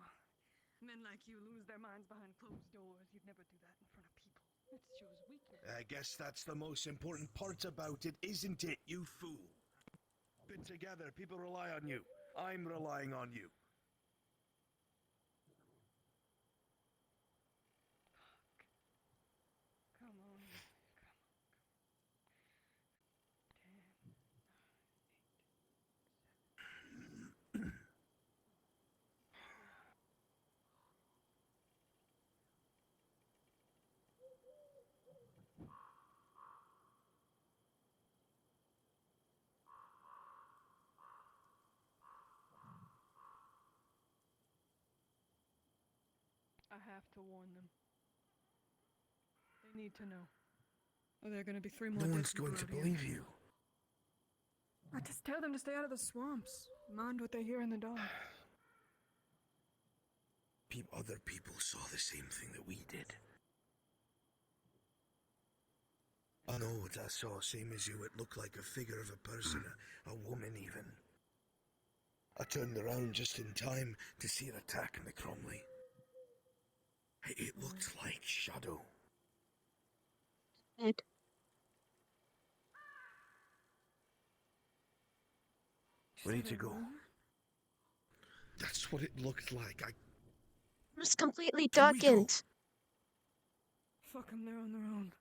Men like you lose their minds behind closed doors. You'd never do that in front of people. It shows weakness. I guess that's the most important part about it, isn't it, you fool? Been together, people rely on you. I'm relying on you. Come on. I have to warn them. They need to know. Or there are going to be 3 more No dead one's people going to out here. believe you. I just tell them to stay out of the swamps. Mind what they hear in the dark. Other people saw the same thing that we did. I know what I saw, same as you. It looked like a figure of a person, a woman even. I turned around just in time to see it attack the Cromley. It looked like Shadow. Ed. Ready to go. That's what it looked like. It was completely Can we go? darkened. Fuck them, they're on their own.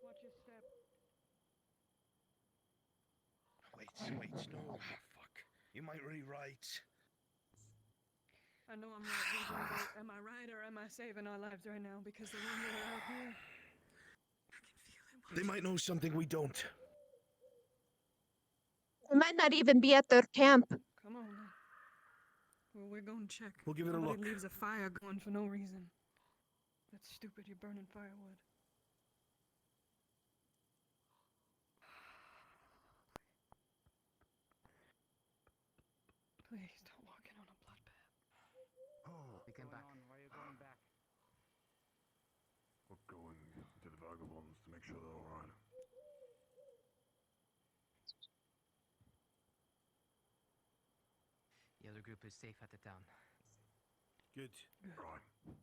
Watch your step. Wait, no. Fuck. You might rewrite. I know I'm right, Legion, but am I right or am I saving our lives right now? Because the ones that are out here, They might know something we don't. We might not even be at their camp. come on then. Well, we're going to check. We'll give it a Somebody look. leaves a fire going for no reason. That's stupid, you're burning firewood. Please don't walk in on a bloodbath. Oh, We came back. Why are you going back? we're going to the vagabonds to make sure they're alright. the other group is safe at the town. Good. Right.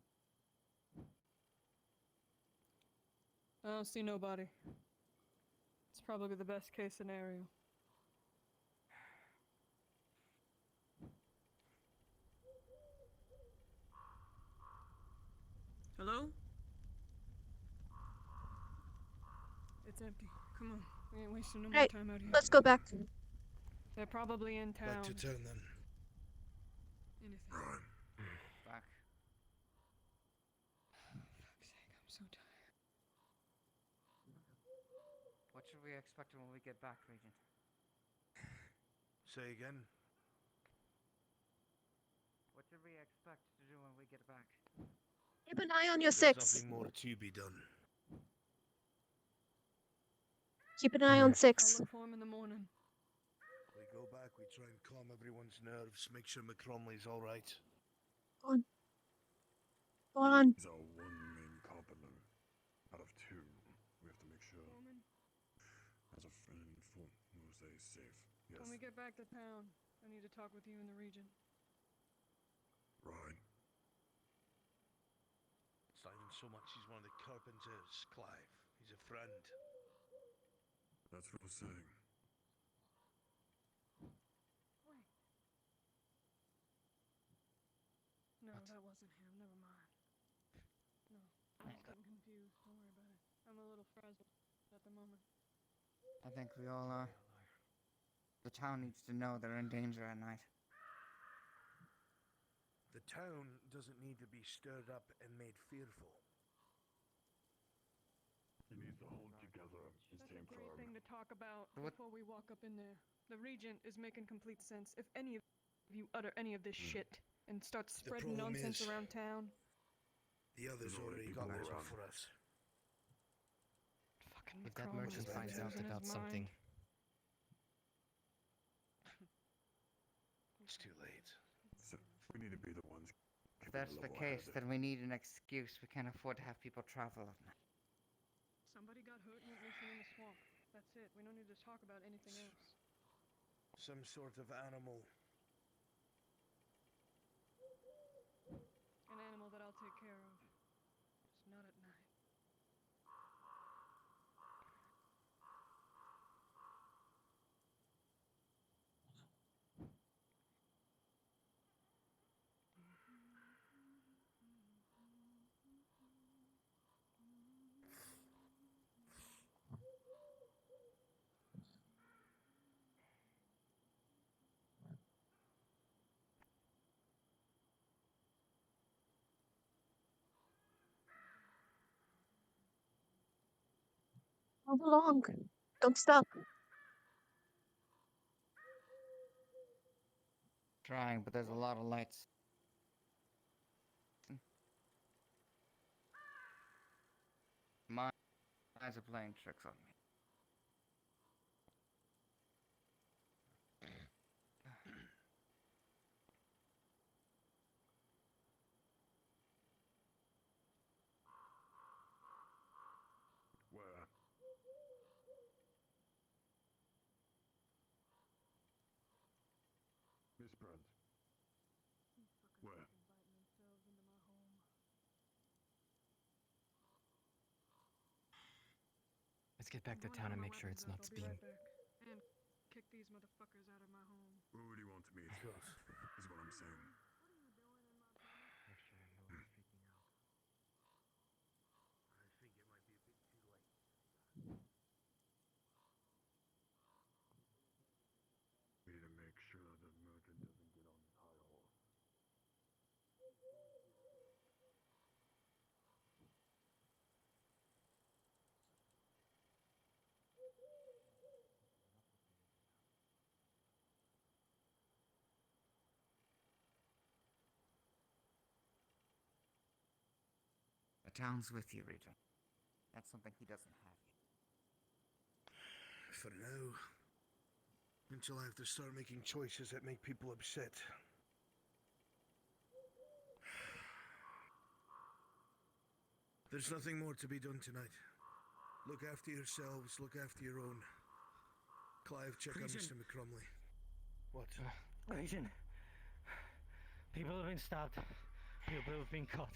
I don't see nobody. It's probably the best case scenario. Hello? It's empty. Come on. We ain't wasting no more Right, time out here. let's go back. They're probably in town. Back to town then. Anything. Right. Back. Fuck's sake, I'm so tired. What should we expect when we get back, Regent? Say again. What should we expect to do when we get back? Keep an eye on your There's 6. nothing more to be done. Keep an eye on 6. I'll look for him in the morning. We go back, we try and calm everyone's nerves, make sure McCromley's alright. Go on. Go on. He's our one main carpenter out of 2. We have to make sure. Roman, As a friend will stay safe. Yes. when we get back to town, I need to talk with you and the Regent. Right. It's not even so much he's one of the carpenters, Clive. He's a friend. That's what I was saying. Wait. No, that wasn't him. Never mind. No, I'm just getting confused. Don't worry about it. I'm a little frazzled at the moment. I think we all are. The town needs to know they're in danger at night. The town doesn't need to be stirred up and made fearful. It needs to hold together and That's stay a great firm. thing to talk about What- before we walk up in there. The Regent is making complete sense. If any of you utter any of this shit and start spreading problem nonsense is- around town, The others There's already already got people their around. off for us. fucking If that McCromley merchant is finds out losing his about something, mind. It's too late. So we need to be the ones. If that's the case, then we need an excuse. We can't afford to have people travel at night. Somebody got hurt and went missing in the swamp. That's it. We don't need to talk about anything else. Some sort of animal. An animal that I'll take care of. Just not at night. Move along. Don't stop. Trying, but there's a lot of lights. My eyes are playing tricks on me. Where? Miss Brent. Where? let's get back to I'm going town have and my make sure it's weapons not up. I'll be being. right back. And kick these motherfuckers out of my home. Where would you want to meet? Is what I'm saying. I think it might be a bit too late. We need to make sure the merchant doesn't get on his high horse. The town's with you, Regent. That's something he doesn't have yet. For now. Until I have to start making choices that make people upset. There's nothing more to be done tonight. Look after yourselves, look after your own. Clive, check on Regent. Mr. McCromley. What? Regent, People have been stabbed. People have been cut.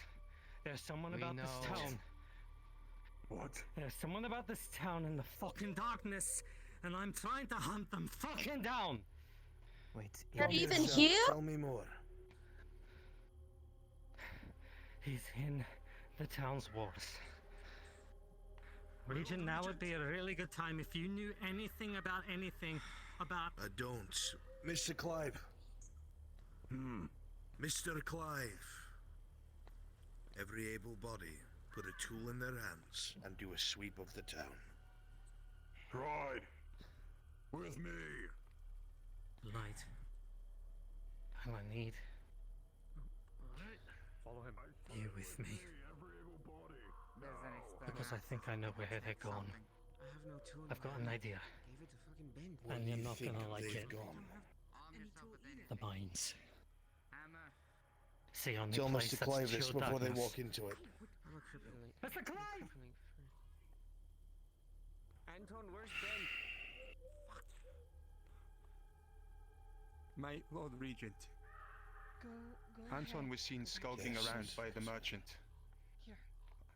There's someone We about this know. town. What? There's someone about this town in the fucking darkness, and I'm trying to hunt them fucking down. Wait, Not Calm even yourself. here? Tell me more. He's in the town's walls. Regent, now would be a really good time if you knew anything about I don't. Mr. Clive. Mr. Clive. Every able body put a tool in their hands and do a sweep of the town. Right. With me. light. All I need. Alright. Follow him. You with me. Every able body. Because I think I know where they're going. I have no tool. I've got an idea. Gave it to fucking Ben. Where And do you're you not think gonna like they've it. gone? The mines. See, only Tell place Mr. that's Clive this pure before they darkness. walk into it. I'm a crippling. Mr. Clive! Anton, where's Ben? My Lord Regent. Go Anton ahead. was seen skulking Yes, around yes, by the yes. merchant. Here.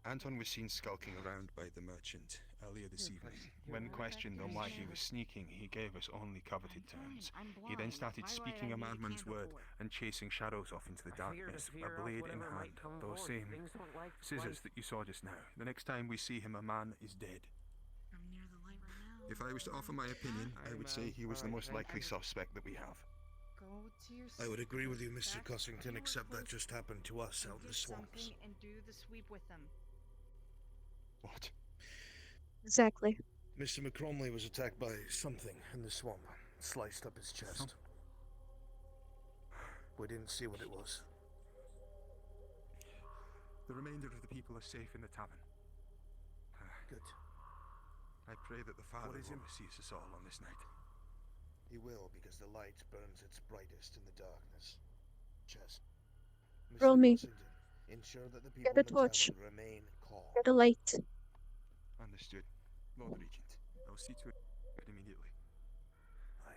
Anton was seen skulking around by the merchant earlier this Here, evening. please. When Here, questioned on why he here. was sneaking, he gave us only coveted terms. I'm He then blind. started By right, speaking I a need a madman's candle word for it. and chasing shadows off into the I figured darkness, to figure a out blade in whatever hand. might come Those forth. same Things don't like scissors light. that you saw just now. The next time we see him, a man is dead. I'm near the light right now. If I was to offer my opinion, I would say he was the most likely suspect that we have. Go to your I would seat, agree with you, go Mr. back Cossington, to your except that post just happened to us and out in get the swamps. something and do the sweep with them. What? Exactly. Mr. McCromley was attacked by something in the swamp. Sliced up his chest. We didn't see what it was. The remainder of the people are safe in the tavern. Good. I pray that the Father oversees us all on this night. He will, because the light burns its brightest in the darkness. Chest. Mr. Roll me. Cossington, ensure that the people Get a in the torch. tavern remain calm. Get a light. Understood. Lord Regent, I'll see to it immediately. Aye.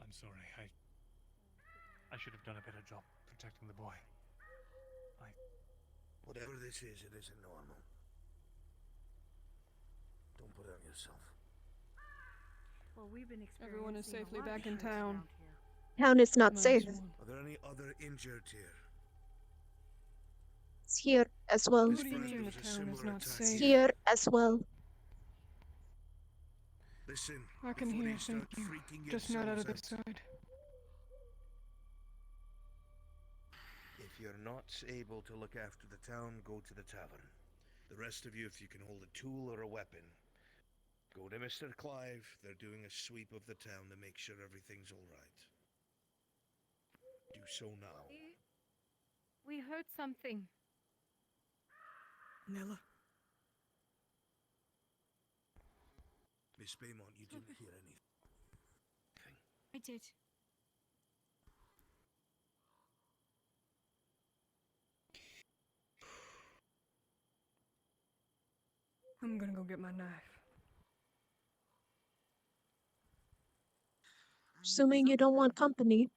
I'm sorry. I should have done a better job protecting the boy. Whatever this is, it isn't normal. Don't put it on yourself. Well, we've been Everyone is experiencing a safely lot of back in shifts town. around here. Town is not Nice safe. one. Are there any other injured here? It's here as well. What do you mean the town is not It's safe? here as well. Listen, I can before hear, you start thank you. freaking Just not out of yourselves this side. If you're not able to look after the town, go to the tavern. The rest of you, if you can hold a tool or a weapon, go to Mr. Clive. They're doing a sweep of the town to make sure everything's all right. Do so now. We heard something. Nella. Miss Baymont, you didn't hear anything. I did. I'm gonna go get my knife. Assuming you don't want company.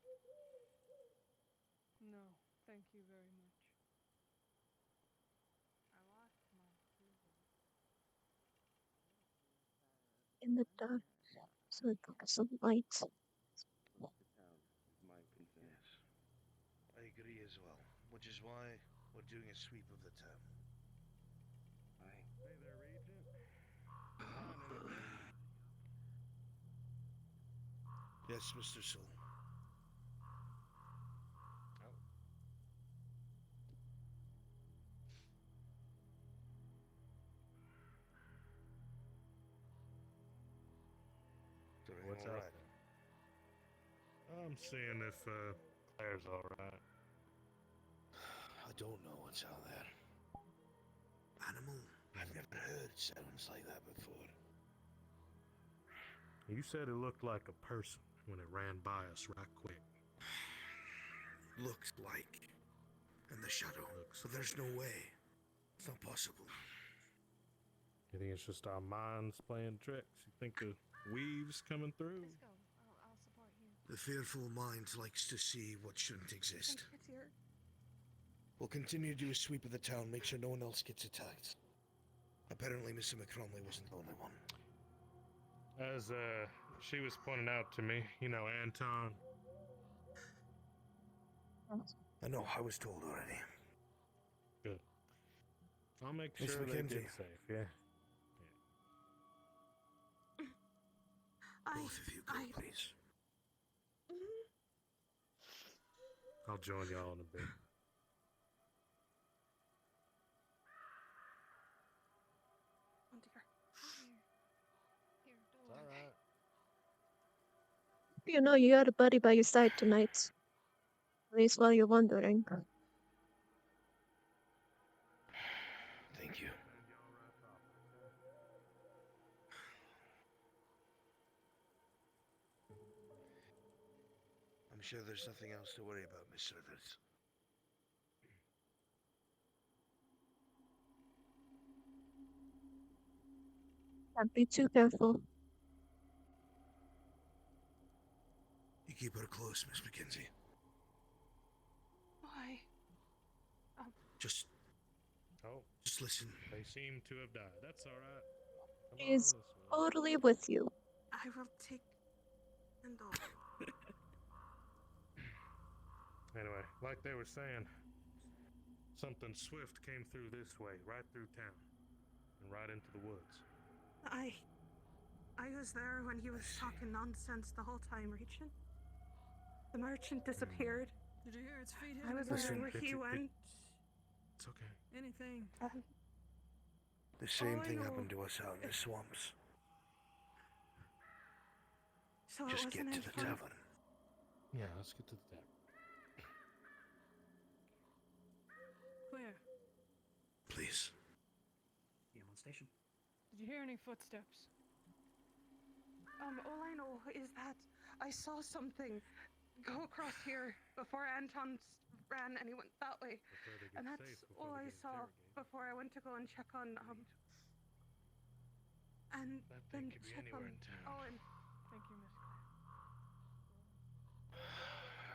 No, thank you very much. In the dark. So it got some light. Yes. I agree as well, which is why we're doing a sweep of the town. Hey there, Regent. Yes, Mr. Soul. What's all up? right? I'm seeing if Claire's alright. I don't know what's out there. Animal? I've never heard sounds like that before. You said it looked like a person when it ran by us right quick. Looks like. In the shadow. But there's no way. It's not possible. You think it's just our minds playing tricks? You think the weave's coming through? Let's go. I'll support you. The fearful mind likes to see what shouldn't exist. It's here. We'll continue to do a sweep of the town, make sure no one else gets attacked. Apparently, Mr. McCromley wasn't the only one. As she was pointing out to me, you know, Anton. I know, I was told already. Good. I'll make Miss sure they Mackenzie. get safe, yeah? Both of you go, please. I'll join y'all in a bit. Oh dear. Here, don't It's alright. You know you got a buddy by your side tonight. At least while you're wondering. Thank you. I'm sure there's nothing else to worry about, Miss Smithers. Can't be too careful. You keep her close, Miss Mackenzie. Why? Just Oh. Just listen. They seem to have died. That's alright. Come on She's this way. totally with you. I will take and all. Anyway, like they were saying, something swift came through this way, right through town, and right into the woods. I was there when he was talking nonsense the whole time, Regent. The merchant disappeared. Did you hear its feet hit I the was ground? wondering where he went. It's okay. Anything. The same All I thing know- happened to us out in the swamps. So it Just wasn't get to the Anton. tavern. Yeah, let's get to the tavern. Clear. Please. EM on station. Did you hear any footsteps? All I know is that I saw something go across here before Anton ran and he went that way. Before they get And that's safe, before all they I get saw interrogated. before I went to go and check on and That then thing could be check anywhere on in town. Owen. Thank you,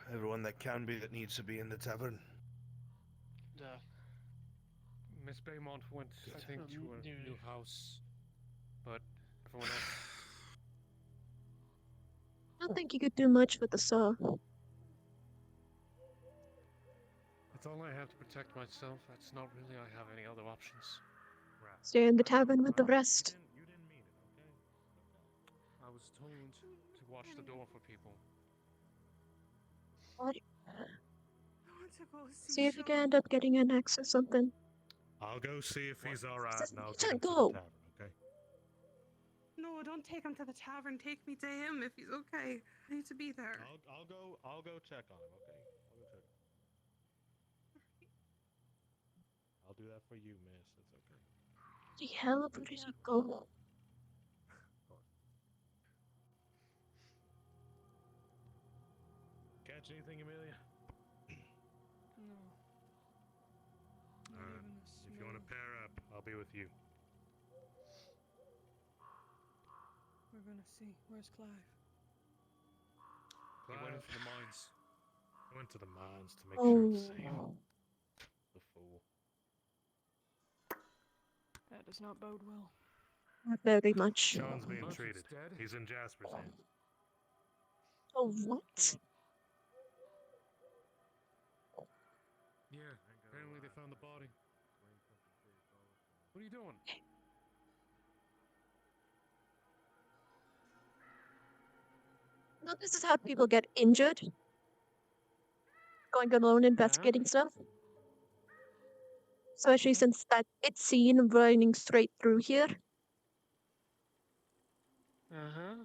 Miss Everyone that can be that needs to be in the tavern. Miss Baymont went, I think, to a new house, but everyone else. I don't think you could do much with the saw. It's all I have to protect myself. That's not really. I have any other options. Stay in the tavern with the rest. You didn't mean it, okay? I was told to watch the door for people. What? I want to go See if you can Sean. end up getting an axe or something. I'll go see if he's alright, and I'll You get him can't to the go. tavern, okay? No, don't take him to the tavern. Take me to him if he's okay. I need to be there. I'll go check on him, okay? I'll go check. I'll do that for you, miss. It's okay. The hell, where did he go? Catch anything, Amelia? No. Not Alright. even a If you want to smell. pair up, I'll be with you. We're gonna see. Where's Clive? He went into the mines. I went to the mines to make sure it's safe. Oh. The fool. That does not bode well. Not very much. Sean's being Murphy's treated. dead? He's in Jasper's hands. Oh, what? Yeah, apparently they found the body. What are you doing? No, this is how people get injured. Going alone investigating stuff. Especially since that it's seen running straight through here. Uh-huh.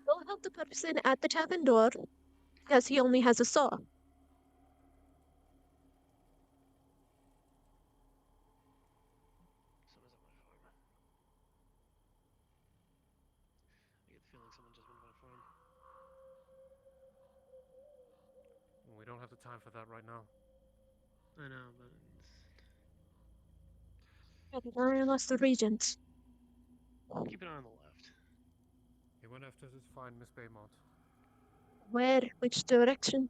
Go help the person at the tavern door because he only has a saw. I get the feeling someone just went by the farm. We don't have the time for that right now. I know, but I lost the regent. Keep an eye on the left. He went after to find Miss Baymont. Where? Which direction?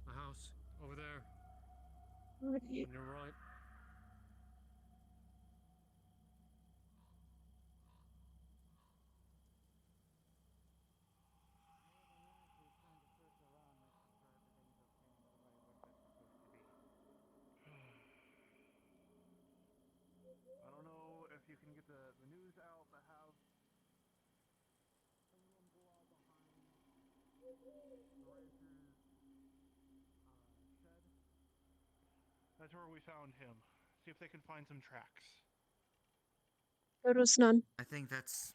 The house over there. Okay. On your right. I don't know if you can get the news out, the house. Someone go out behind the rancher's shed. That's where we found him. See if they can find some tracks. There was none. I think that's.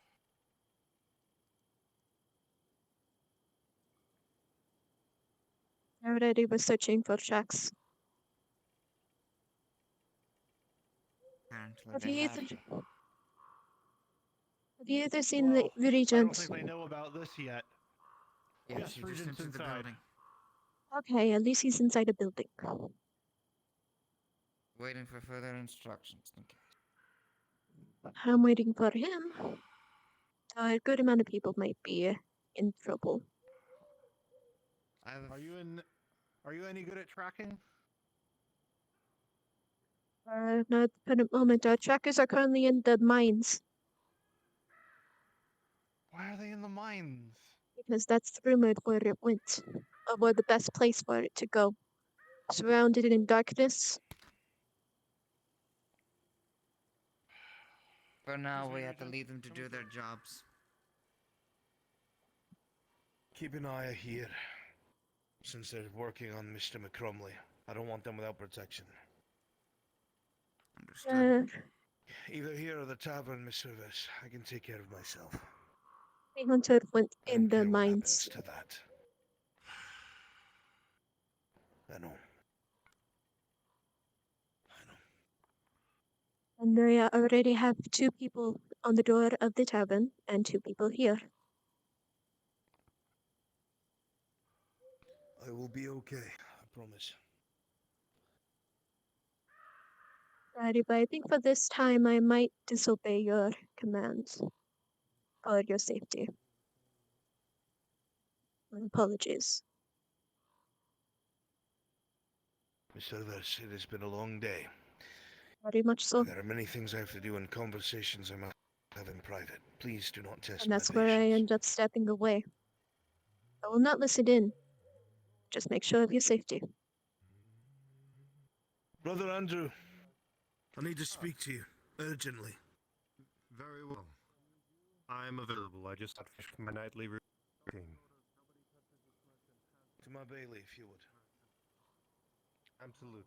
Already was searching for tracks. Apparently Have they you have. seen the I don't regent? think they know about this yet. Yes, he just Regent's entered the inside. building. Okay, at least he's inside a building. Waiting for further instructions. Okay. I'm waiting for him. A good amount of people might be in trouble. Are you any good at tracking? Not for the moment. Our trackers are currently in the mines. Why are they in the mines? Because that's rumored where it went. Or where the best place for it to go. Surrounded in darkness. For now, we have to leave them to do their jobs. Keep an eye here. Since they're working on Mr. McCrumley, I don't want them without protection. Understood. Either here or the tavern, Miss Service. I can take care of myself. The hunter went I in don't the care what mines. happens to that. I know. And they already have 2 people on the door of the tavern and 2 people here. I will be okay, I promise. Alrighty, but I think for this time I might disobey your commands. For your safety. My apologies. Miss Service, it has been a long day. Very much so. There are many things I have to do and conversations I must have in private. Please do not test And my that's where I patience. end up stepping away. I will not listen in. Just make sure of your safety. Brother Andrew, I need to speak to you, urgently. Very well. I'm available. I just had finished my nightly routine. To my bailey, if you would. Absolutely.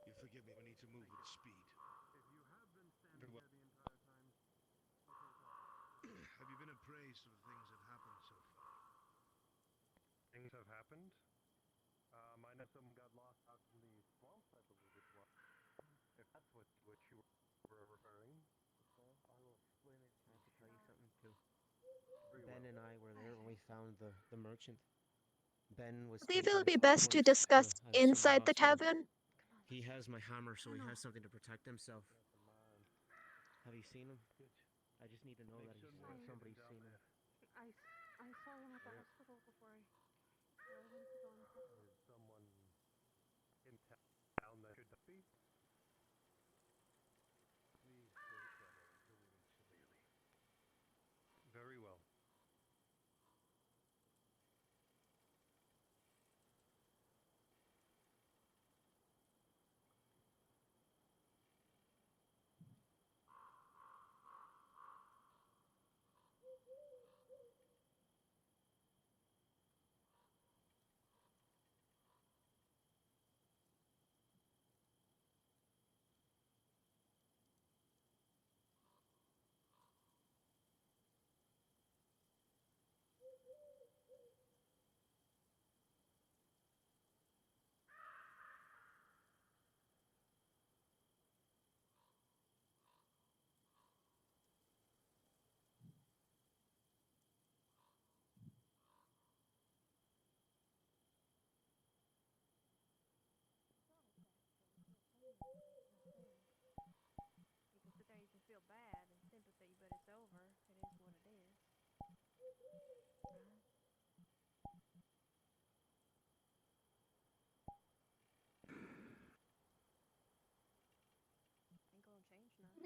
You forgive me, we need to move with speed. Very well. Have you been appraised of things that have happened so far? Things have happened. I know someone got lost out in the swamp, I believe it was. If that's what you were referring. I will explain it. I have to tell you something too. Ben and I were there when we found the merchant. Ben was I believe taken it would be of best to course, discuss to inside the hospital. tavern. He has my hammer, so he has something to protect himself. Have you seen him? I just need to know that somebody's seen him. I saw him at the hospital before I went to go and check. Is someone in town that could be? Please don't tell me until we reach the bailey. Very well.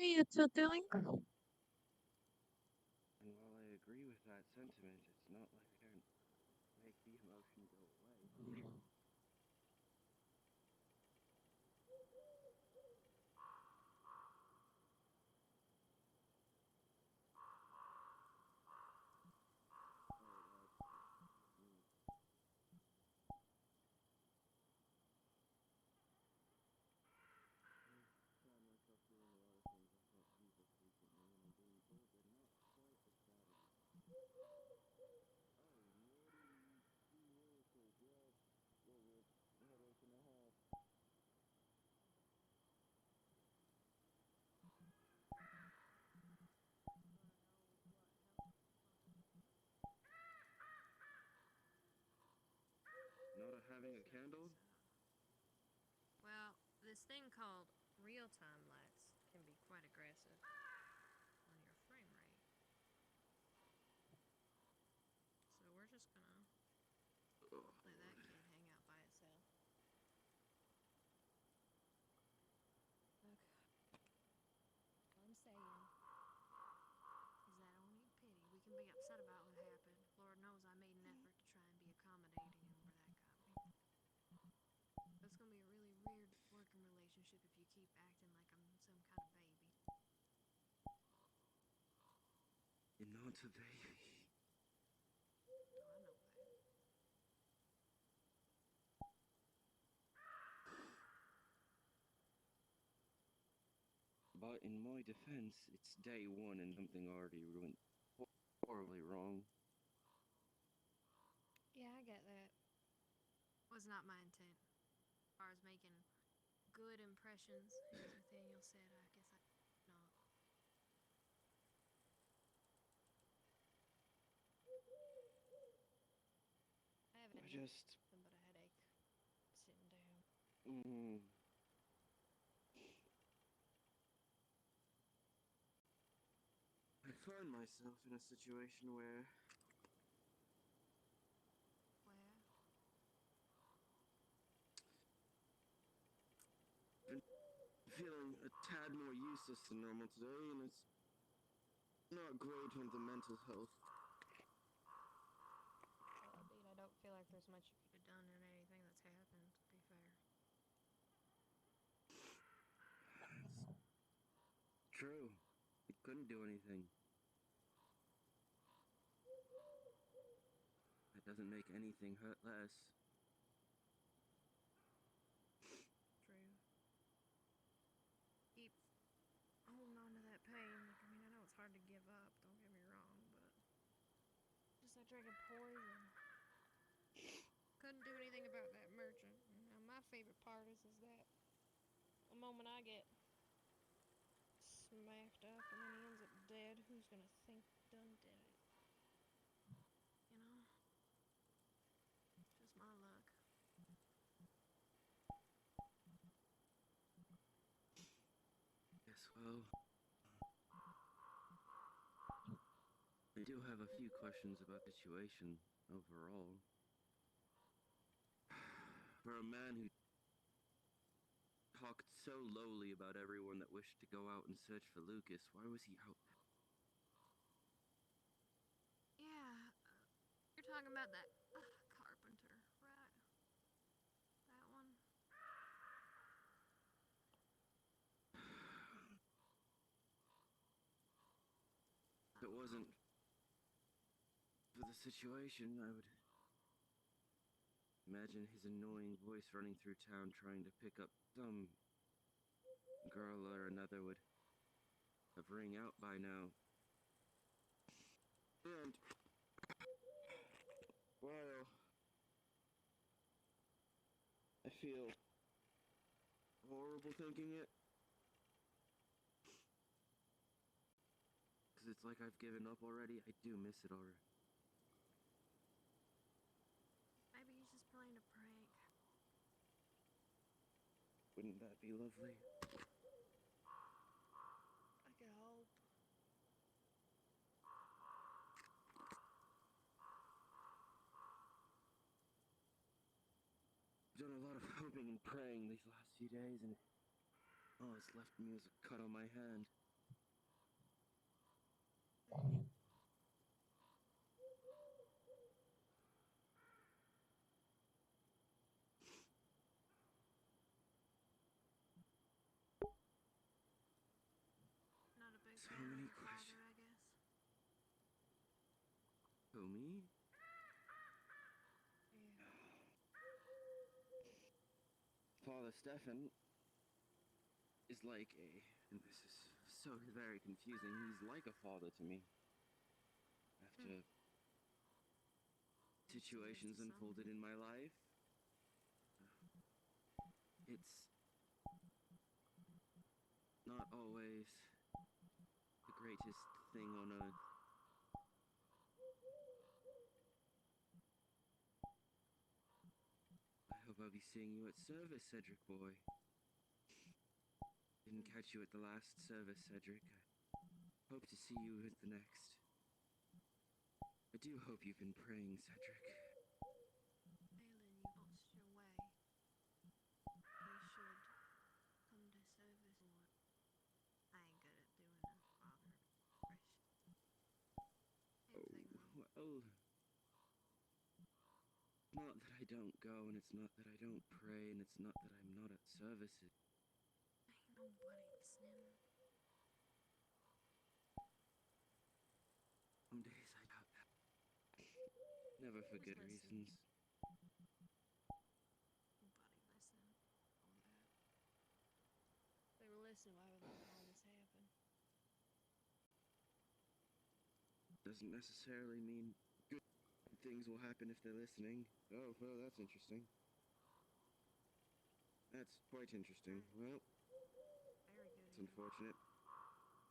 are you two doing? And while I agree with that sentiment, it's not like I can't make the emotion go away. Not having a candle? Well, this thing called real-time lights can be quite aggressive on your frame rate. So we're just gonna let that kid hang out by itself. Look, all I'm saying is that I don't need pity. We can be upset about what happened. Lord knows I made an effort to try and be accommodating, and where that got me. It's gonna be a really weird working relationship if you keep acting like I'm some kind of baby. You're not a baby. Oh, I know that. But in my defense, it's day one and something already went horribly wrong. Yeah, I get that. Was not my intent. As far as making good impressions, as Nathaniel said, I guess I not. I haven't had nothing but a headache sitting down. I find myself in a situation where I'm feeling a tad more useless than normal today, and it's not great on the mental health. Well, Dean, I don't feel like there's much you could have done in anything that's happened, to be fair. True. We couldn't do anything. That doesn't make anything hurt less. True. Keep holding on to that pain. Like, I mean, I know it's hard to give up, don't get me wrong, but just like drinking poison. Couldn't do anything about that merchant. Now, my favorite part is that the moment I get smacked up and then he ends up dead, who's gonna think done did it? You know? Just my luck. Yes, well, I do have a few questions about the situation overall. For a man who talked so lowly about everyone that wished to go out and search for Lucas, why was he out? Yeah, you're talking about that carpenter, right? That one? If it wasn't for the situation, I would imagine his annoying voice running through town trying to pick up some girl or another would have rang out by now. And while I feel horrible thinking it, because it's like I've given up already, I do miss it already. Maybe he's just playing a prank. Wouldn't that be lovely? I could hope. I've done a lot of hoping and praying these last few days, and all it's left me is a cut on my hand. Not a big So fan of many your father, I guess. Who, me? Father Stefan is like a, and this is so very confusing, he's like a father to me. After situations unfolded in my life, it's not always the greatest thing on earth. I hope I'll be seeing you at service, Cedric boy. Didn't catch you at the last service, Cedric. I hope to see you at the next. I do hope you've been praying, Cedric. Aelin, you've lost your way. You should come to service more. I ain't good at doing a father impression. Well, not that I don't go, and it's not that I don't pray, and it's not that I'm not at services. Ain't nobody listening. Some days I doubt that. Never for good reasons. Nobody listening. If they were listening, why would they let all this happen? Doesn't necessarily mean good things will happen if they're listening. Oh, well, that's interesting. That's quite interesting. Well, Very good. it's unfortunate.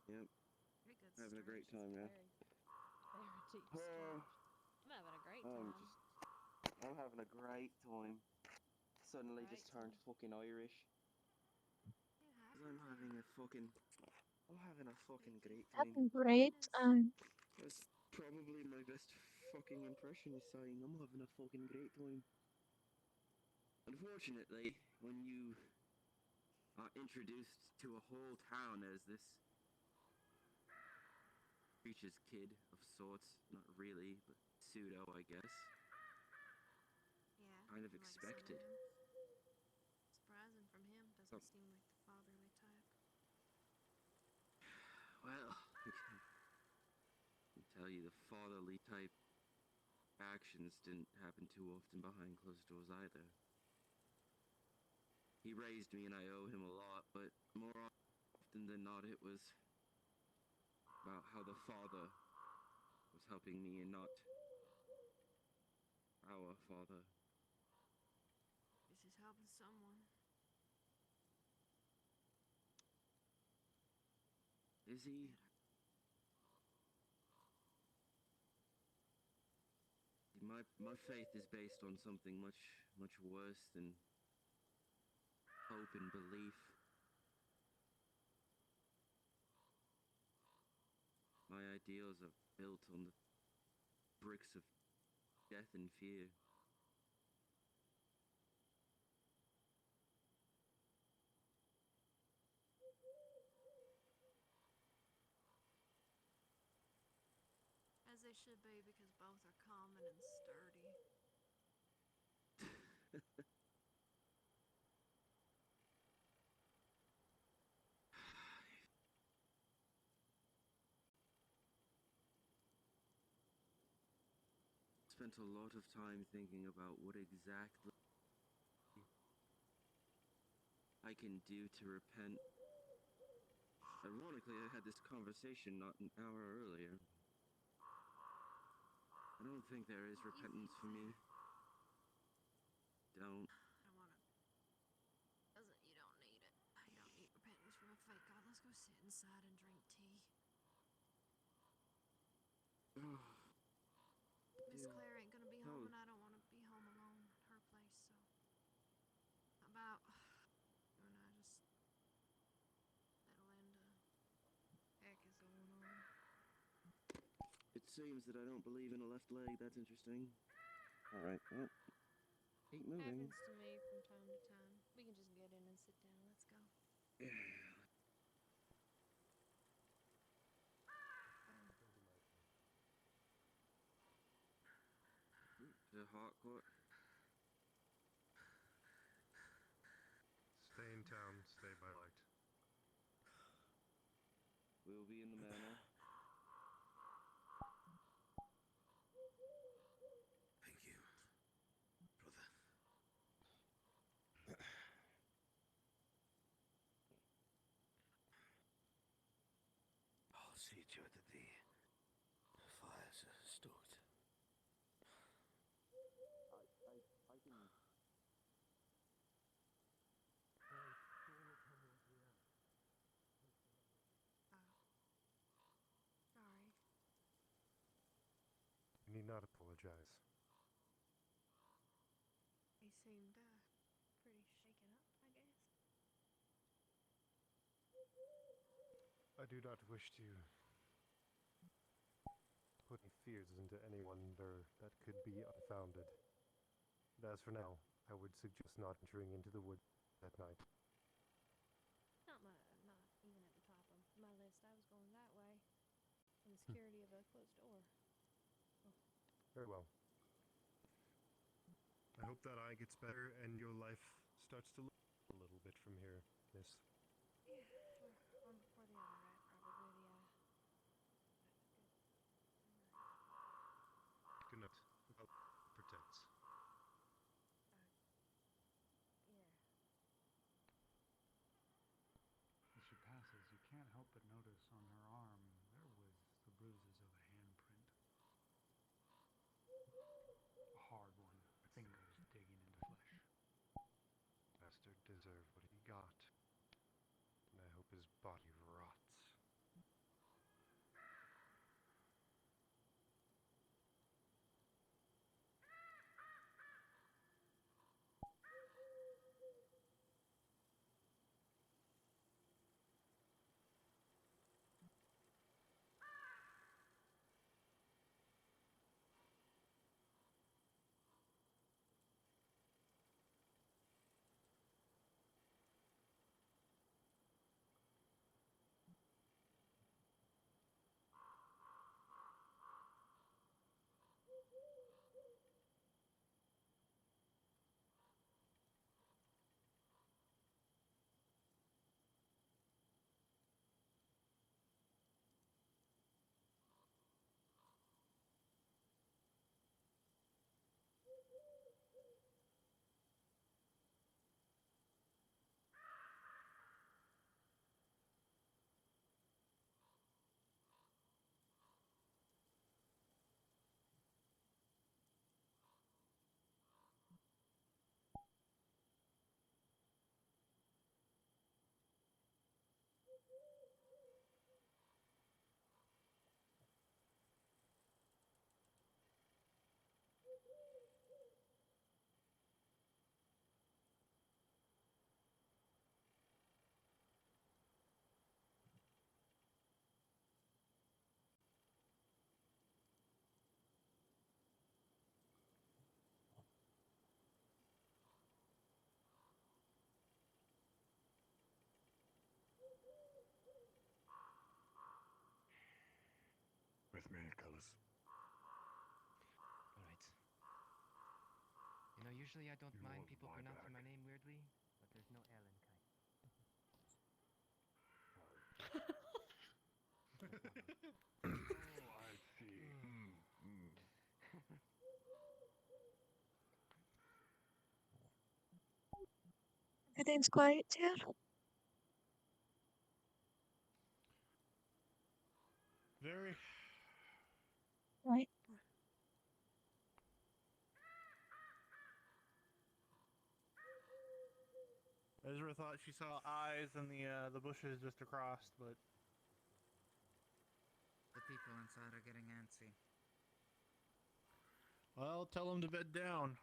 Yep. Very good. Having a great time now. Very deep stretch. I'm having a great time. I'm having a great time. Suddenly just turned fucking Irish. I'm having a fucking great time. Having great time. That's probably my best fucking impression is saying I'm having a fucking great time. Unfortunately, when you are introduced to a whole town as this preacher's kid of sorts, not really, but pseudo, I guess. Yeah. Kind of expected. Surprising from him. Doesn't seem like the fatherly type. Well, I can tell you the fatherly type actions didn't happen too often behind closed doors either. He raised me and I owe him a lot, but more often than not it was about how the father was helping me and not our father. This is helping someone. Is he? My faith is based on something much worse than hope and belief. My ideals are built on the bricks of death and fear. As they should be, because both are common and sturdy. Spent a lot of time thinking about what exactly I can do to repent. Ironically, I had this conversation not an hour earlier. I don't think there is repentance for me. Don't. I don't wanna. You don't need it. You don't need repentance from a fake God. Let's go sit inside and drink tea. Miss Claire ain't gonna be home, and I don't want to be home alone at her place, so. How about you and I just settle into heck is going on? It seems that I don't believe in a left leg. That's interesting. Alright, well, keep moving. Happens to me from time to time. We can just get in and sit down. Let's go. hot cut. Stay in town, stay by light. We'll be in the manor. Thank you, brother. I'll see to it that the fires are stoked. I can. Sorry. You need not apologize. He seemed, pretty shaken up, I guess. I do not wish to put any fears into anyone that could be unfounded. But as for now, I would suggest not entering into the woods at night. Not even at the top of my list. I was going that way. And the security of a closed door. Oh. Very well. I hope that eye gets better and your life starts to look a little bit from here, miss. Yeah, one before the other, right? Probably the, Good night. Well, protects. yeah. As she passes, you can't help but notice on her arm there was the bruises of a handprint. A hard one, fingers digging into flesh. Bastard deserved what he got. And I hope his body rots. With me, Cullis. Alright. You know, usually I don't You mind want people my pronouncing back? my name weirdly, but there's no L in Kai. Oh, I see. Everything's quiet here. Very. Right. Ezra thought she saw eyes in the bushes just across, but The people inside are getting antsy. well, tell them to bed down.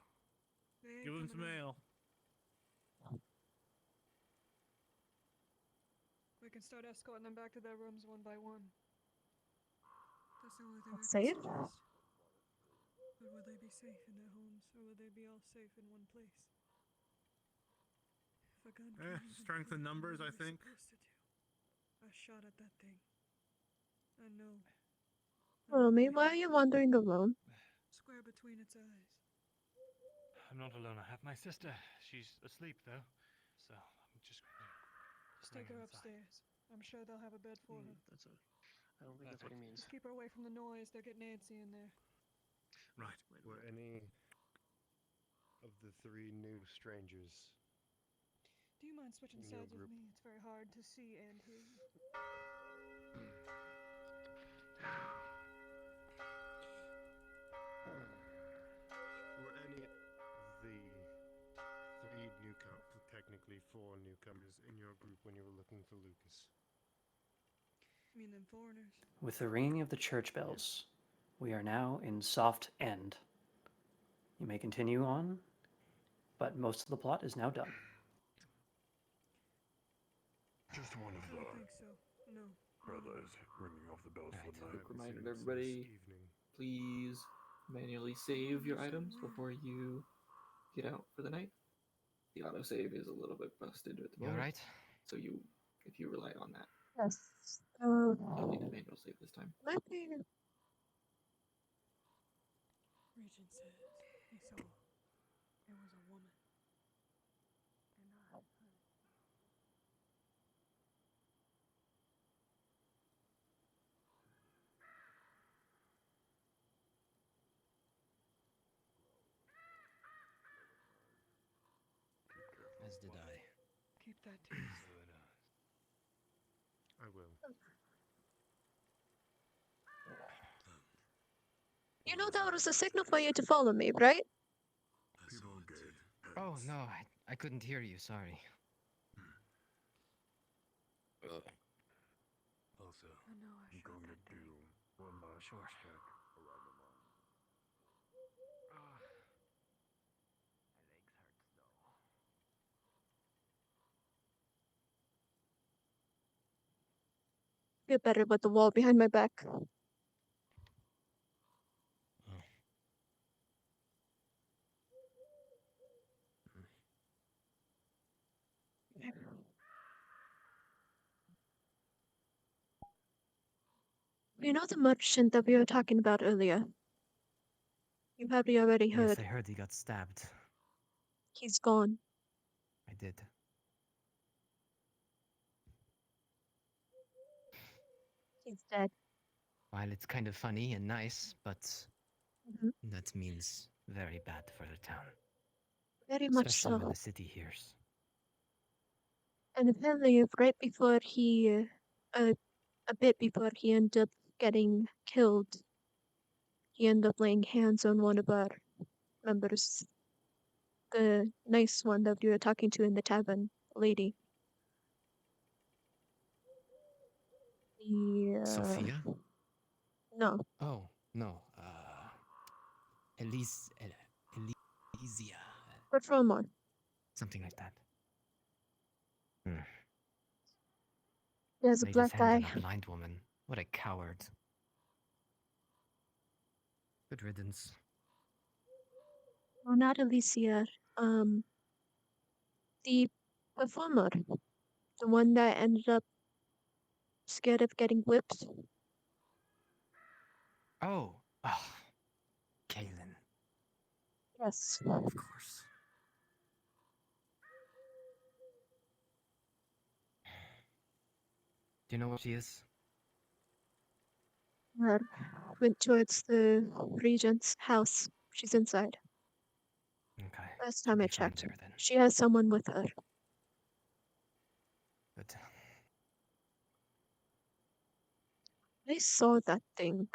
They ain't Give them some coming out. ale. We can start escorting them back to their rooms one by one. That's the only thing I Safe? can suggest. But will they be safe in their homes, or will they be all safe in one place? If a gun can't even Strength in hit, then numbers, what I are we think. supposed to do? I shot at that thing. I know. Well, meanwhile, you're wandering alone. Square between its eyes. I'm not alone. I have my sister. She's asleep though, so I'm just Just bring take her her inside. upstairs. I'm sure they'll have a bed for her. I don't think that's what he means. Just keep her away from the noise. They'll get Nancy in there. Right. Were any of the three new strangers Do you mind switching in your sides with group? me? It's very hard to see and hear you. Were any of the three technically four newcomers in your group when you were looking for Lucas? You mean them foreigners? With the ringing of the church bells, we are now in soft end. You may continue on, but most of the plot is now done. Just one of I don't think so. No. brothers ringing off the bells for the night. Quick reminder to everybody, please manually save your items before you get out for the night. The autosave is a little bit busted at the You moment. alright? So if you rely on that, Yes. don't need to manual save this time. Might be. Regent says he saw it was a woman. And I heard. As did I. Keep that to yourself. I will. You know that was a signal for you to follow me, right? People did. Oh no, I couldn't hear you. Sorry. Also, I know I I'm going to do one last check around the line. Feel better with the wall behind my back. You know the merchant that we were talking about earlier? You probably already heard. Yes, I heard he got stabbed. He's gone. I did. He's dead. While it's kind of funny and nice, but Mhm. that means very bad for the town. Very much Especially when so. the city hears. And apparently, right before he, a bit before he ended up getting killed, he ended up laying hands on one of our members. The nice one that we were talking to in the tavern, lady. The, Sophia? No. Oh, no. Elysia. But Romar. Something like that. Hmm. There's a Laid black his hand guy. on a blind woman. What a coward. Good riddance. No, not Alicia. The performer. The one that ended up scared of getting whipped. Oh. Oh. Kaylin. Yes. Of course. Do you know where she is? Went towards the regent's house. She's inside. Okay. Last time Should I be fine checked. there then. She has someone with her. But I saw that thing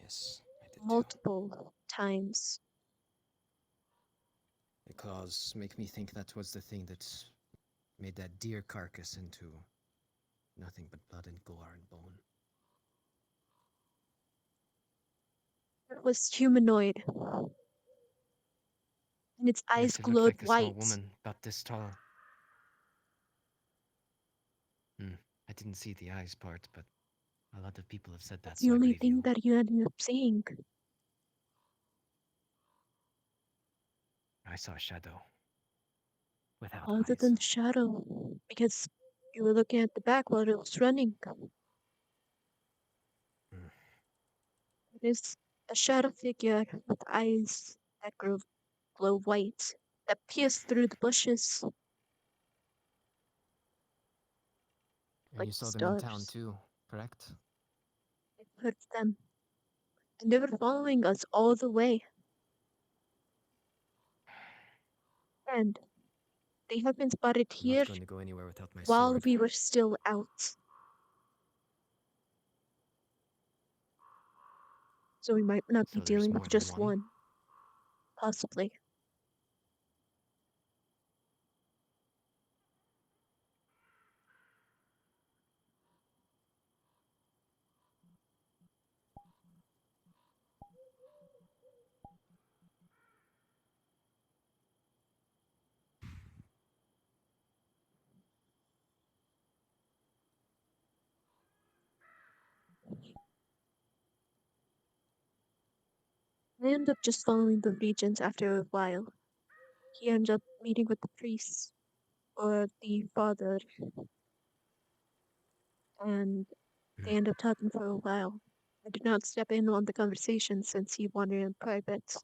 yes, I did too. multiple times. The claws make me think that was the thing that made that deer carcass into nothing but blood and gore and bone. It was humanoid. And its eyes Yes, it looked glowed like a small white. woman, about this tall. I didn't see the eyes part, but a lot of people have said that, That's so the I only believe you. thing that you ended up seeing. I saw a shadow. Without Other eyes. than the shadow. Because you were looking at the back while it was running. It is A shadow figure with eyes that glow white, that pierced through the bushes And like you saw them in town stars. too, correct? I heard them, and they were following us all the way. And they have been spotted I'm here not going to go anywhere without my while sword. we were still out. So we might not be So there's dealing more with than just one? one. Possibly. I ended up just following the regents after a while. He ended up meeting with the priest or the father, and they ended up talking for a while. I did not step in on the conversation since he wanted in private.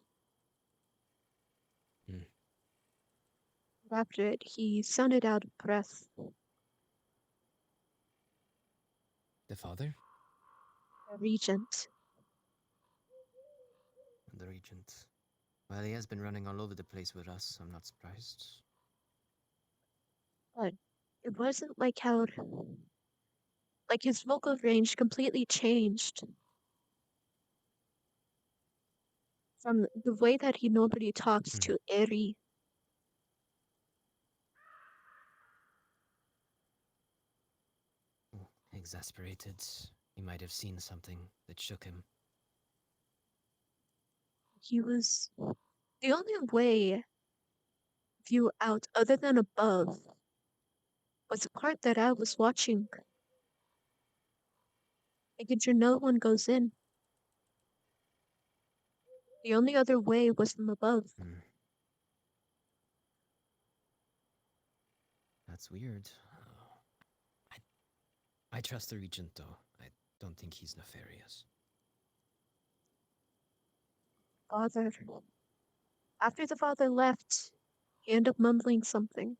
Hmm. But after it, he sounded out of breath. The father? The regent. The regent. Well, he has been running all over the place with us, so I'm not surprised. But it wasn't like how, like his vocal range completely changed from the way that he normally talks to airy. Exasperated. He might have seen something that shook him. He was the only way view out other than above was the part that I was watching, making sure no one goes in. The only other way was from above. That's weird. I trust the regent, though. I don't think he's nefarious. Father. After the father left, he ended up mumbling something.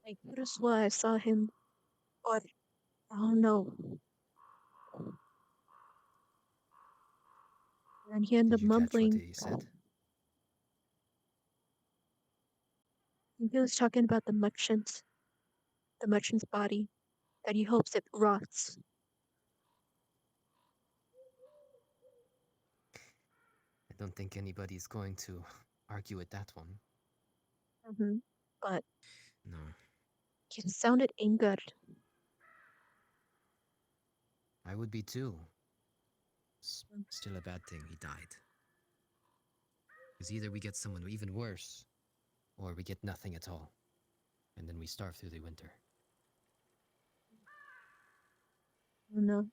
I could have swore I saw him, or I don't know. And he ended Did up you catch what mumbling. he said? He was talking about the merchant's body, that he hopes it rots. I don't think anybody's going to argue with that one. But No. he sounded angered. I would be too. It's still a bad thing he died. Because either we get someone even worse, or we get nothing at all. And then we starve through the winter. No.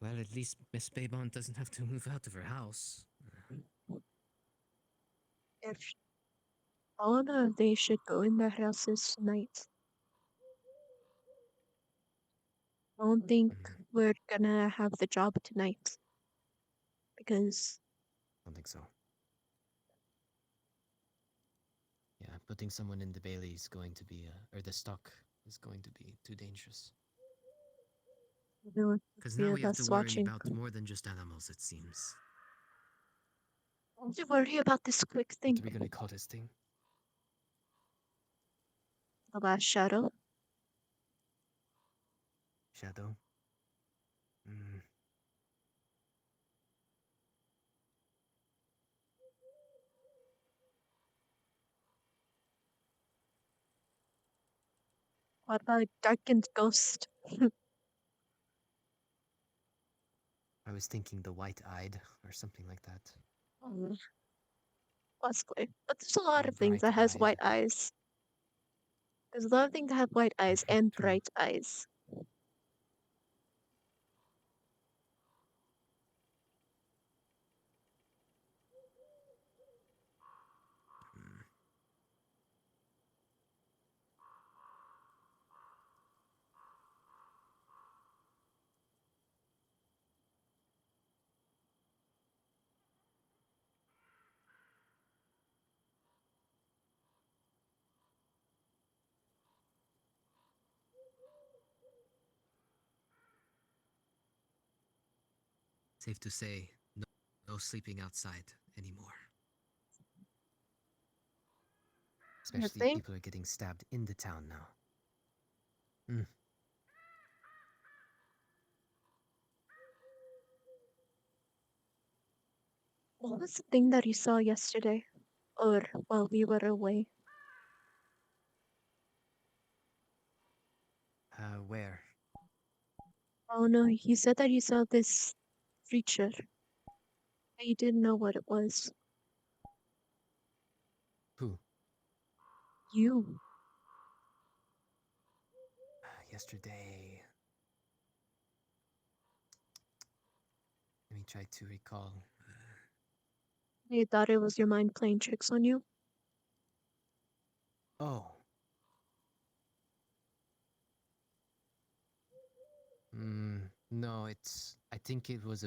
Well, at least Miss Baybon doesn't have to move out of her house. If all of they should go in their houses tonight. I don't think we're gonna have the job tonight. Because I don't think so. Yeah, putting someone in the Bailey is going to be, or the stock is going to be too dangerous. there were Because three now we of have to us worry watching. about more than just animals, it seems. Don't you worry about this quick thing. What are we going to call this thing? The last shadow. Shadow? What about darkened ghost? I was thinking the white-eyed, or something like that. Possibly. But there's a lot Or of things that has bright-eyed. white eyes. There's a lot of things that have white eyes and bright eyes. Safe to say, no sleeping outside anymore. Especially if think? people are getting stabbed in the town now. What was the thing that you saw yesterday? Or while we were away? Where? Oh no, you said that you saw this creature. But you didn't know what it was. Who? You. Yesterday. Let me try to recall. You thought it was your mind playing tricks on you? Oh. No, I think it was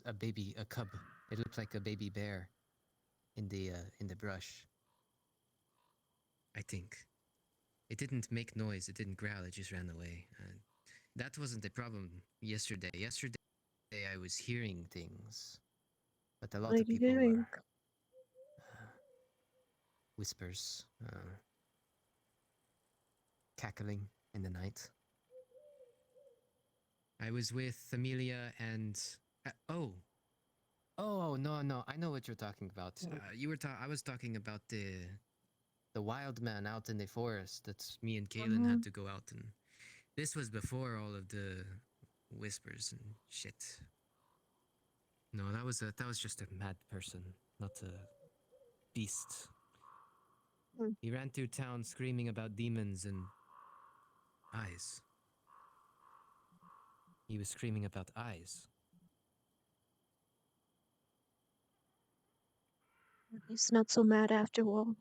a baby, a cub. It looked like a baby bear in the brush. I think. It didn't make noise, it didn't growl, it just ran away. That wasn't the problem yesterday. Yesterday I was hearing things. But a What lot are of you people hearing? were whispers, cackling in the night. I was with Amelia and oh no, I know what you're talking about. I was talking about the wild man out in the forest that me and Kaylin had to go out, and this was before all of the whispers and shit. No, that was just a mad person, not a beast. He ran through town screaming about demons and eyes. He was screaming about eyes. He's not so mad after all.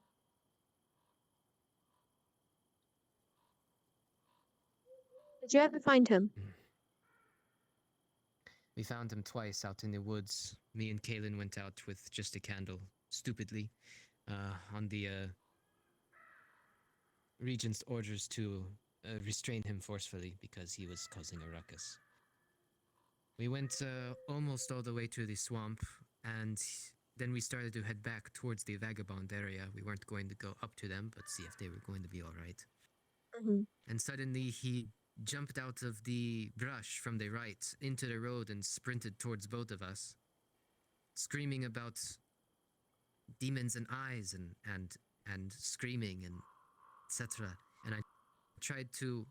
Did you ever find him? We found him twice out in the woods. Me and Kaylin went out with just a candle, stupidly, on the regent's orders to restrain him forcefully because he was causing a ruckus. We went almost all the way to the swamp, and then we started to head back towards the vagabond area. We weren't going to go up to them, but see if they were going to be all right. And suddenly he jumped out of the brush from the right into the road and sprinted towards both of us, screaming about demons and eyes and screaming and etc. And I tried to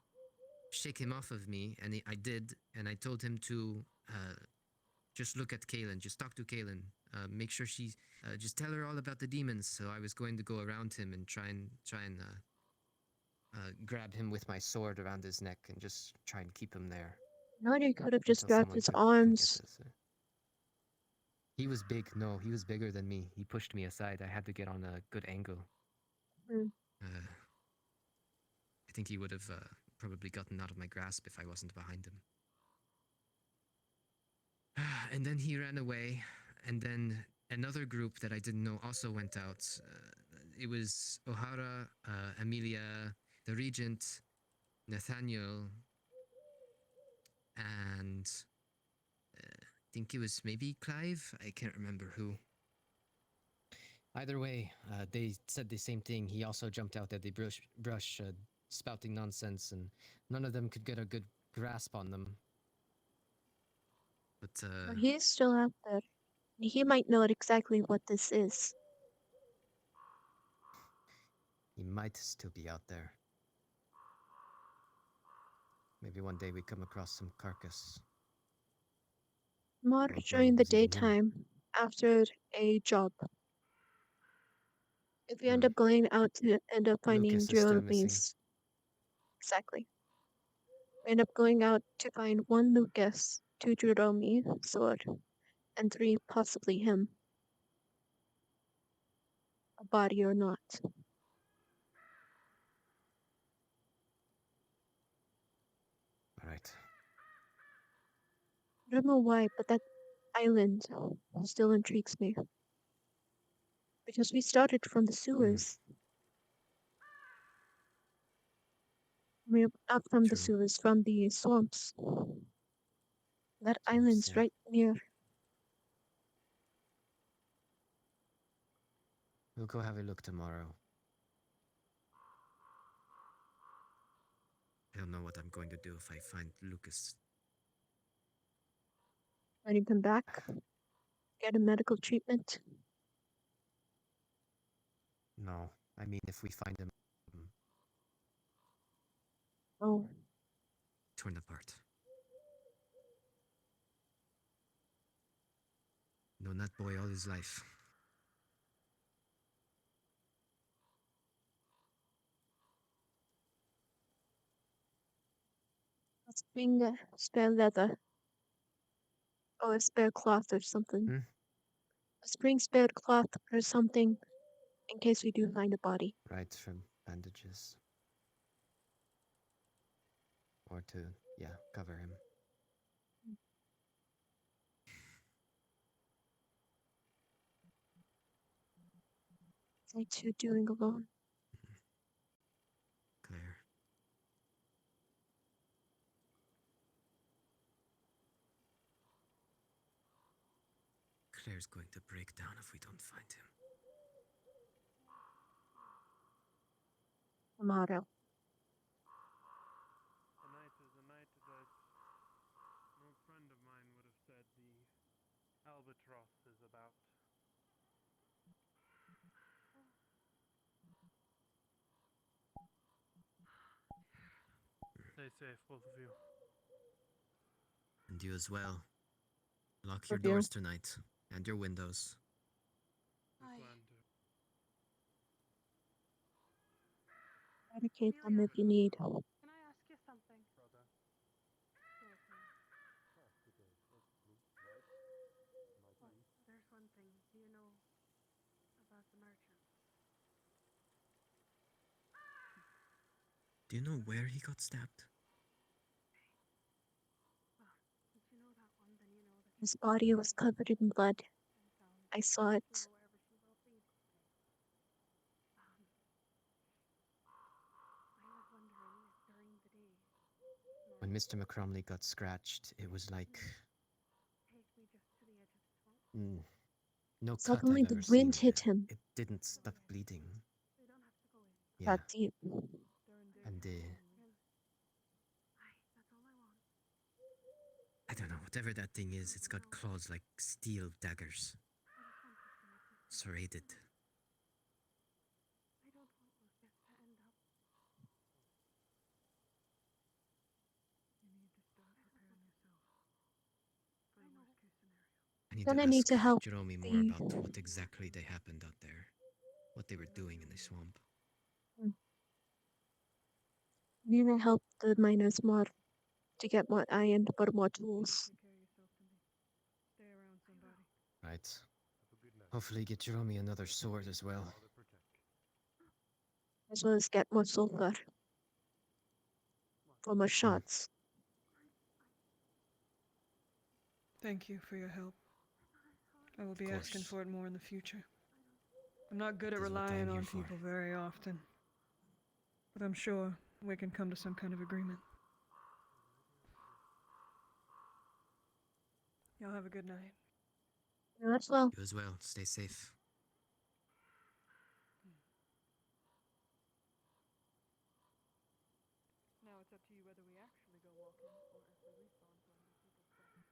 shake him off of me, and I did, and I told him to just look at Kaylin, just talk to Kaylin, make sure she's, just tell her all about the demons. So I was going to go around him and try and grab him with my sword around his neck and just try and keep him there. No, you could have just until grabbed someone his could arms. get this. He was big. No, he was bigger than me. He pushed me aside. I had to get on a good angle. I think he would have probably gotten out of my grasp if I wasn't behind him. And then he ran away, and then another group that I didn't know also went out. It was O'Hara, Amelia, the Regent, Nathaniel, and I think it was maybe Clive. I can't remember who. Either way, they said the same thing. He also jumped out at the brush spouting nonsense, and none of them could get a good grasp on them. But He's still out there. He might know exactly what this is. he might still be out there. Maybe one day we come across some carcass. More Don't know during it the was even him. daytime after a job. If we end up going out to end up finding Lucas is still missing. Jeremy's. Exactly. We end up going out to find 1 Lucas, 2 Jerome, sword, and 3 possibly him. A body or not. Right. I don't know why, but that island still intrigues me. Because we started from the sewers. I mean, not from the sewers, from the swamps. That island's right near We'll go have a look tomorrow. I don't know what I'm going to do if I find Lucas. When you come back, get a medical treatment. No, I mean if we find him Oh, torn apart. Known that boy all his life. let's bring a spare leather. Oh, a spare cloth or something. Let's bring spare cloth or something in case we do find a body. Right, from bandages. Or to, yeah, cover him. What you doing alone? Claire. Claire's going to break down if we don't find him. Tomorrow. Tonight is a night that no friend of mine would have said the albatross is about. Stay safe, both of you. And you as well. Lock your Love you. doors tonight. And your windows. Medicate them if you need. Can I ask you something? There's one thing. Do you know about the merchant? Do you know where he got stabbed? Well, since you know that one, then you know that His body was covered in blood. I saw it. wherever she will be. I was wondering if during the day, When Mr. McCromley got scratched, it was like take me just to the edge of the swamp. no Suddenly cut the I've ever wind seen. hit him. It didn't stop bleeding. We don't have to go in. Yeah. That deep. And That's all I want. I don't know, whatever that thing is, it's got claws like steel daggers. Serrated. I don't want Lucas to end up. You need to start preparing yourself for the worst case scenario. I need Then to I need ask to help Jerome more the- about what exactly they happened out there. What they were doing in the swamp. Need to help the miners more to get more iron, but more tools. Take care of yourself, Timmy. Stay around somebody. Right. Hopefully get Jerome another sword as well. As well as get more sulfur. For more shots. Thank you for your help. I will be course. asking for it more in the future. I'm not good at This is what relying I'm here on for. people very often. But I'm sure we can come to some kind of agreement. Y'all have a good night. You as well. You as well. Stay safe. Now it's up to you whether we actually go walking or if we respawn for other people's stuff.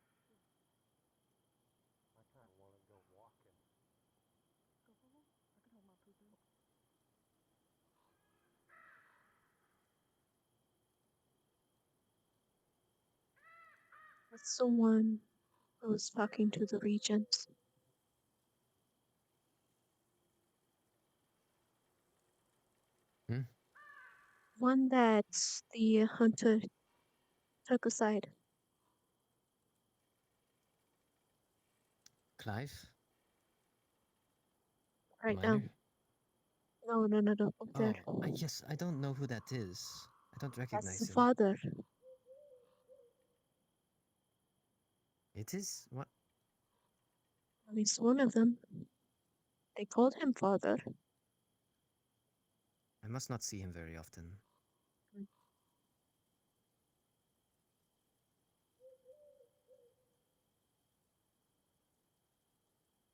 I kind of want to go walking. Go for one? I can hold my poop in. That's the one who was talking to the regent. One that the hunter took aside. Clive? Right Miner? now. No. Up there. Yes, I don't know who that is. I don't That's recognize the him. father. It is? What? At least one of them. They called him father. I must not see him very often.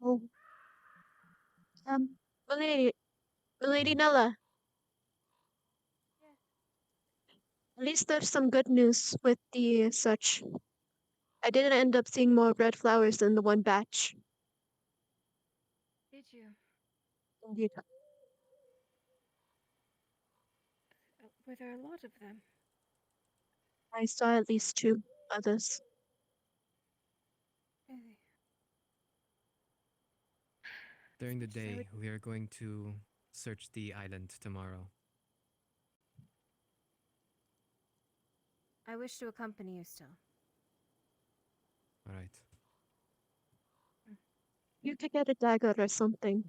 Oh. Lady Nella, at least there's some good news with the such. I didn't end up seeing more red flowers than the one batch. Did you? Indeed. Were there a lot of them? I saw at least 2 others. Really? During the day, we are going to search the island tomorrow. I wish to accompany you still. All right. You could get a dagger or something.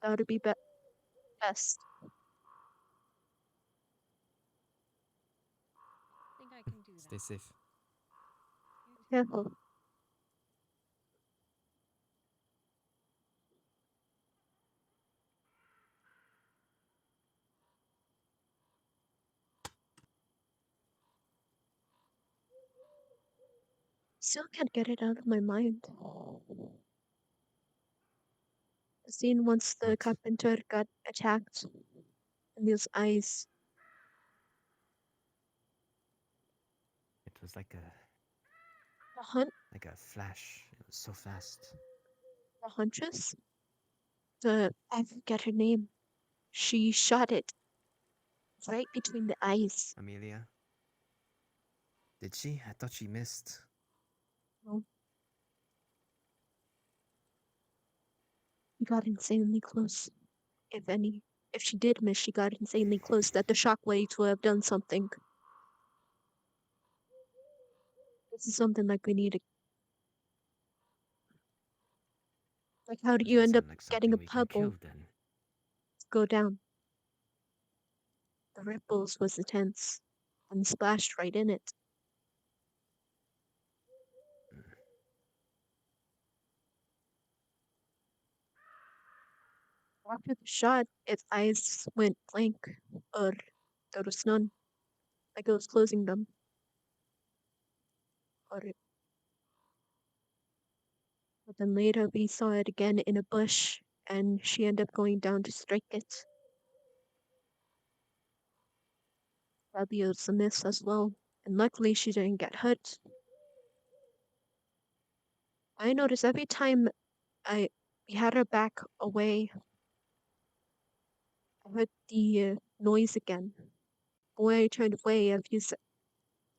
That would be best. I think I can do that. Stay safe. Careful. Still can't get it out of my mind. The scene once the carpenter got attacked, and those eyes. It was like The hunt, a flash. It was so fast. the huntress. I forget her name. She shot it right between the eyes. Amelia? Did she? I thought she missed. No. She got insanely close. If she did miss, she got insanely close that the shockwaves would have done something. This is something like we need to. Like, how do you end up getting a pebble Then. to go down? The ripples was intense, and splashed right in it. After the shot, its eyes went blank, or there was none, like it was closing them. But then later we saw it again in a bush, and she ended up going down to strike it. Probably it was a miss as well, and luckily she didn't get hurt. I noticed every time we had her back away, I heard the noise again. But when I turned away, it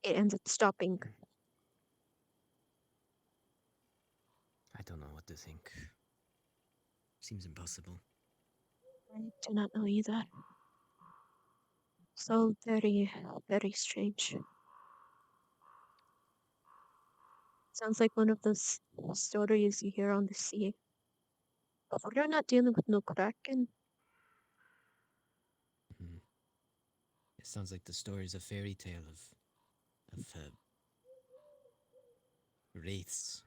ended up stopping. I don't know what to think. Seems impossible. I do not know either. So very, very strange. Sounds like one of those stories you hear on the sea. But we're not dealing with no kraken. It sounds like the story's a fairy tale of wraiths.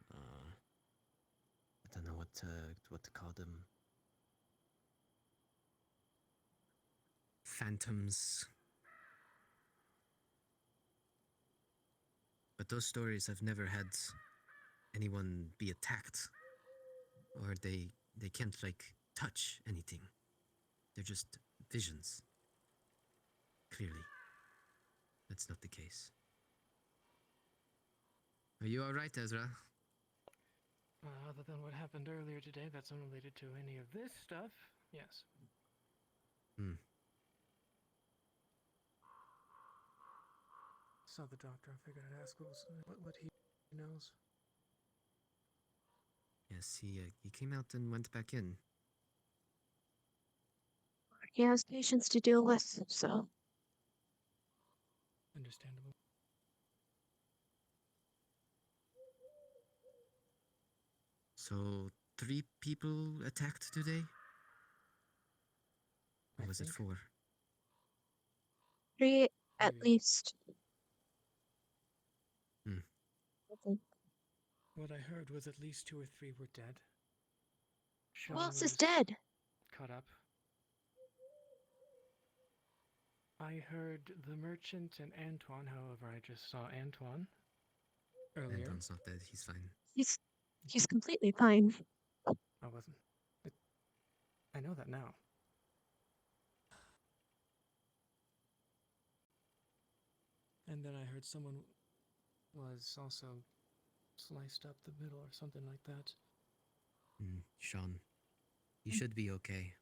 I don't know what to call them. Phantoms. But those stories have never had anyone be attacked, or they can't touch anything. They're just visions. Clearly, that's not the case. Are you all right, Ezra? Other than what happened earlier today, that's unrelated to any of this stuff. Yes. Saw the doctor. I figured I'd ask what he knows. Yes, he came out and went back in. He has patients to deal with, so. Understandable. So 3 people attacked today? Or was it 4? 3 at least. I think. What I heard was at least 2 or 3 were dead. Who else is dead? Cut up. I heard the merchant and Antoine, however, I just saw Antoine earlier. Antoine's not dead, he's fine. He's completely fine. I wasn't. I know that now. And then I heard someone was also sliced up the middle or something like that. Sean, you should be okay.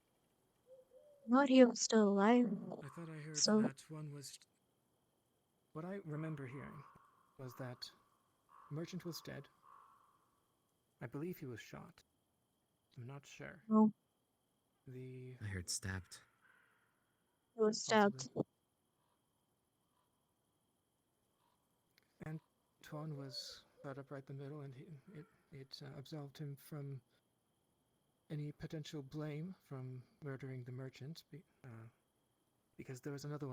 Not he was still alive. I thought I heard So, that one was. What I remember hearing was that Merchant was dead. I believe he was shot. I'm not sure. no, I heard stabbed. he was stabbed. Antoine was cut up right in the middle, and it absolved him from any potential blame from murdering the merchant, because there was another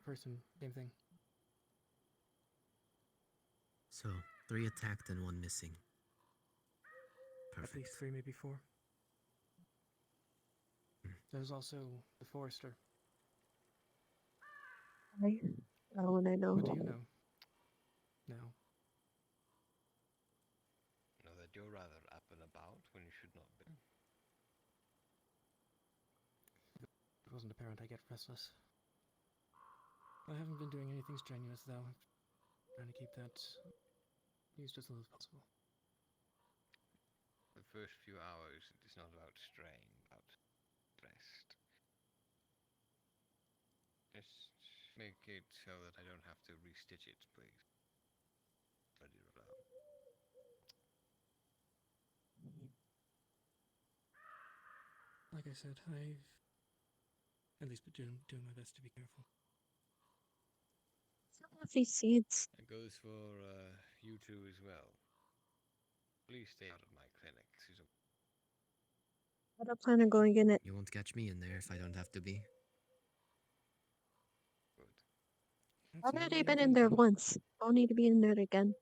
person, same thing. So, 3 attacked and 1 missing. Perfect. At least 3, maybe 4. There's also the forester. Oh, and I know. What do you know now? Know that you're rather up and about when you should not be. It wasn't apparent I get restless. I haven't been doing anything strenuous, though. I'm trying to keep that used as little as possible. The first few hours, it is not about strain, about rest. Just make it so that I don't have to restitch it, please. Ready to roll out. Like I said, I've at least been doing my best to be careful. Lovely seeds. That goes for you two as well. Please stay out of my clinic, Susan. I don't plan on going in it. You won't catch me in there if I don't have to be. I've already been in there once. Don't need to be in there again.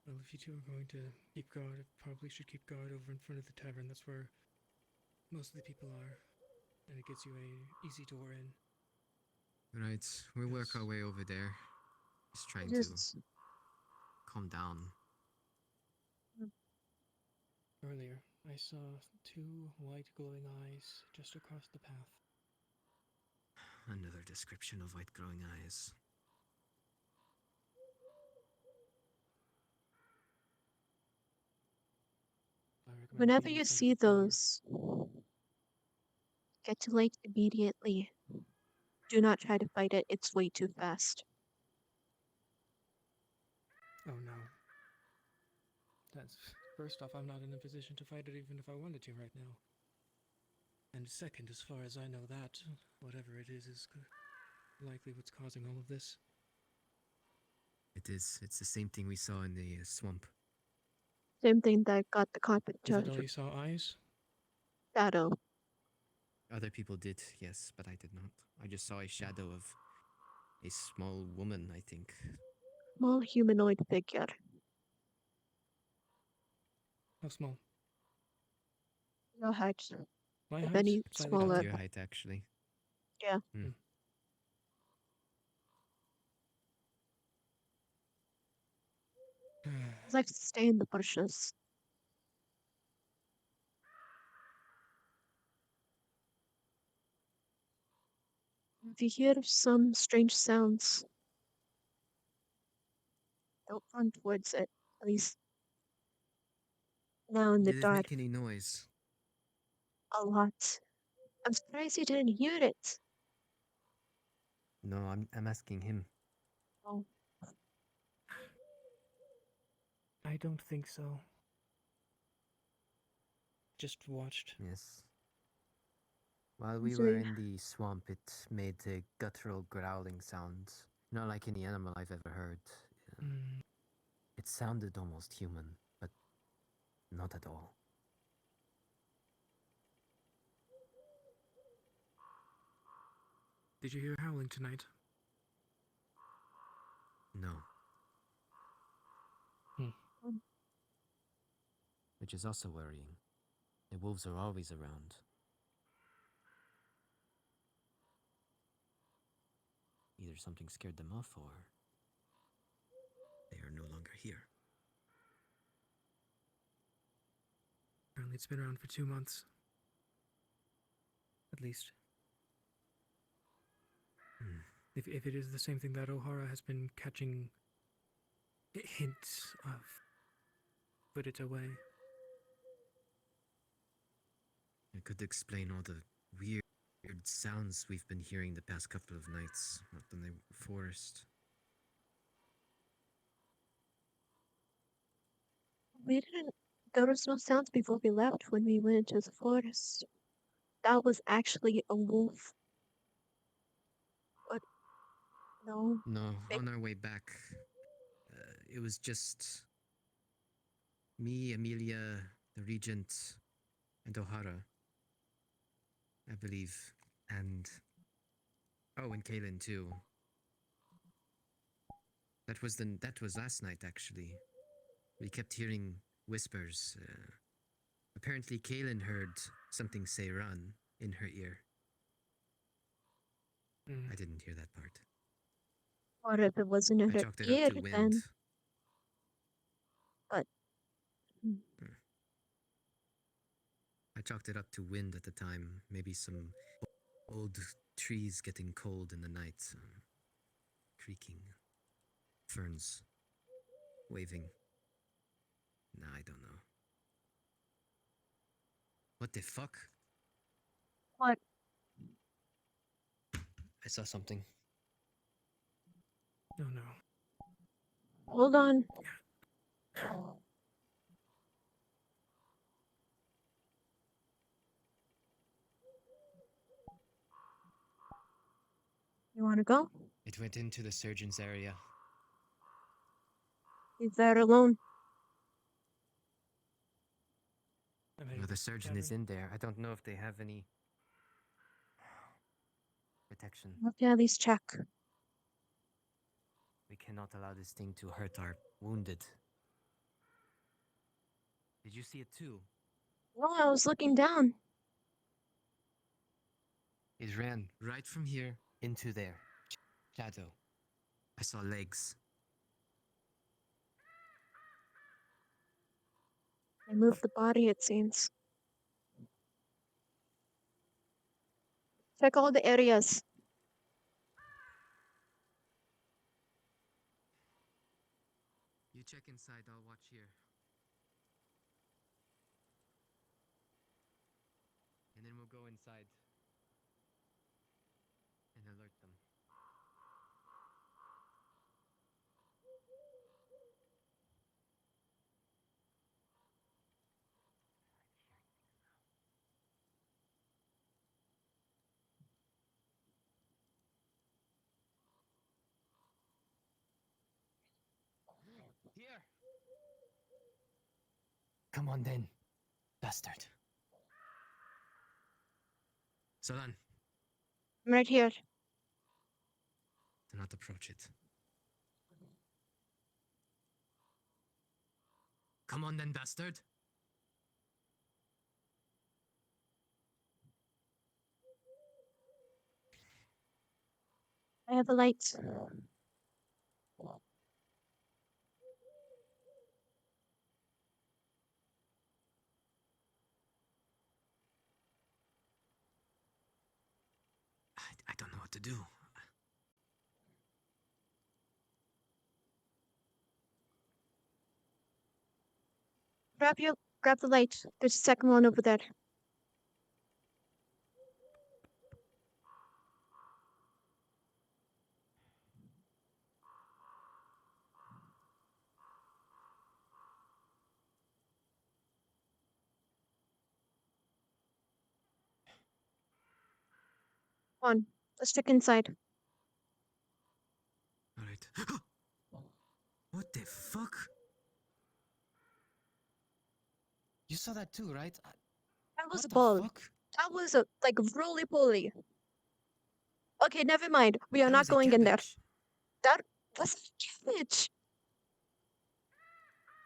Well, if you two are going to keep guard, I probably should keep guard over in front of the tavern. That's where most of the people are, and it gets you a easy door in. Right, we'll work our way over there. Just trying to calm down. Earlier, I saw 2 white glowing eyes just across the path. Another description of white glowing eyes. Whenever you see those, get to Lake immediately. Do not try to fight it. It's way too fast. Oh no. That's first off, I'm not in a position to fight it even if I wanted to right now. And second, as far as I know, that whatever it is likely what's causing all of this. It is. It's the same thing we saw in the swamp. Same thing that got the carpet Is judge. it all you saw eyes? Shadow. Other people did, yes, but I did not. I just saw a shadow of a small woman, I think. Small humanoid figure. How small? Your height. My If height? any Slightly smaller. About your height, actually. Yeah. I'd like to stay in the bushes. If you hear some strange sounds, don't run towards it. At least now in the Did it dark. make any noise? A lot. I'm surprised you didn't hear it. No, I'm asking him. Oh. I don't think so. Just watched. Yes. While we were in the swamp, it made a guttural growling sound. Not like any animal I've ever heard. It sounded almost human, but not at all. Did you hear howling tonight? No. Which is also worrying. The wolves are always around. Either something scared them off or they are no longer here. Apparently it's been around for 2 months. At least. If it is the same thing that O'Hara has been catching hints of, put it away. It could explain all the weird sounds we've been hearing the past couple of nights up in the forest. We didn't. There was no sounds before we left when we went into the forest. That was actually a wolf. But no. No, on our way back, it was just me, Amelia, the Regent, and O'Hara, I believe, and and Kaylin too. That was last night actually. We kept hearing whispers. Apparently, Kaylin heard something say "run" in her ear. I didn't hear that part. Or if it wasn't in I her chalked it up ear, to wind. then. But. I chalked it up to wind at the time. Maybe some old trees getting cold in the night, creaking, ferns waving. Nah, I don't know. What the fuck? What? I saw something. Oh no. Hold on. You want to go? It went into the surgeon's area. He's there alone. Well, the surgeon is in there. I don't know if they have any protection. I'll have to at least check. We cannot allow this thing to hurt our wounded. Did you see it too? No, I was looking down. It ran right from here into there. Shadow. I saw legs. I moved the body, it seems. Check all the areas. You check inside, I'll watch here. And then we'll go inside and alert them. Here! Come on then, bastard. Solan, I'm right here. do not approach it. Come on then, bastard. I have the lights. I don't know what to do. Grab the light. There's a second one over there. Come on, let's check inside. Alright. What the fuck? You saw that too, right? That was a What the ball. fuck? That was a roly poly. Okay, never mind. We are That not was a going in there. cabbage. That was a cabbage.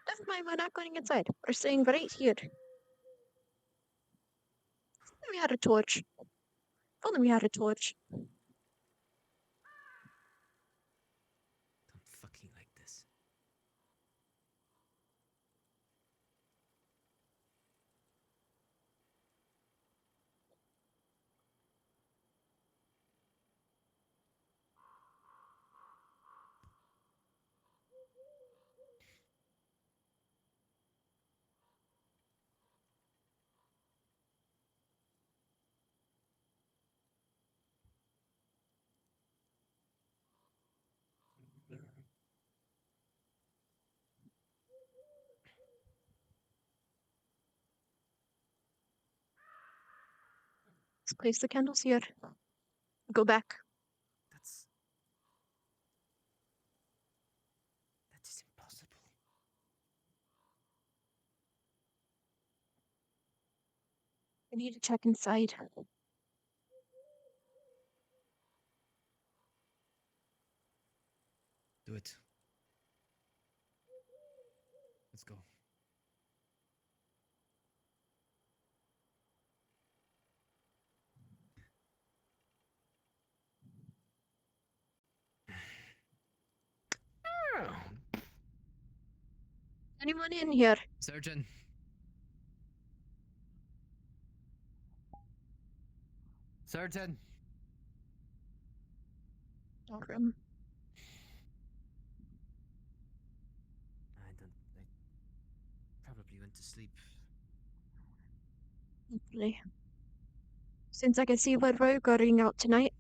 Never mind, we're not going inside. We're staying right here. If only we had a torch. If only we had a torch. Let's place the candles here. Go back. That is impossible. I need to check inside. Do it. Let's go. Anyone in here? Surgeon. Surgeon. Room. I probably went to sleep. Hopefully. Since I can see what we're going out tonight.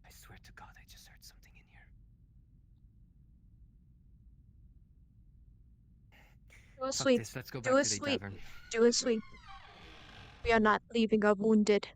I swear to God, I just heard something in here. Do a Fuck sweep. this, let's go Do back a to the sweep. tavern. Do a sweep. We are not leaving our wounded.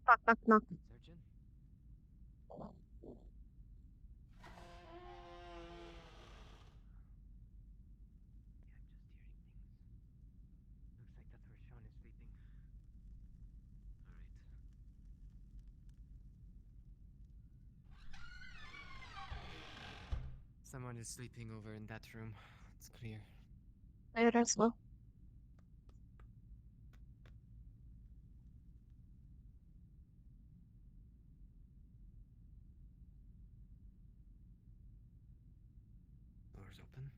Knock, knock, knock. Surgeon? Looks like that's where Sean is sleeping. Alright. Someone is sleeping over in that room. It's clear. There as well. Doors open.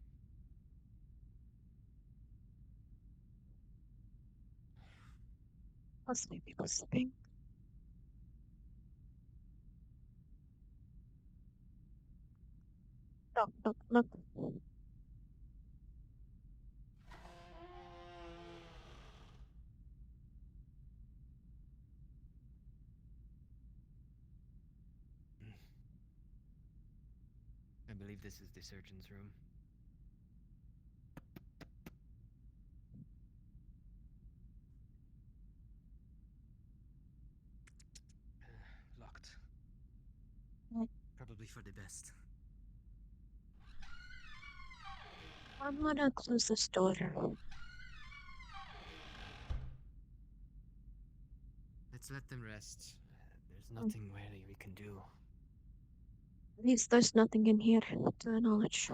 Possibly people sleeping. Knock, knock, knock. I believe this is the surgeon's room. Locked. Probably for the best. I'm gonna close this door. Let's let them rest. There's nothing really we can do. At least there's nothing in here, to my knowledge.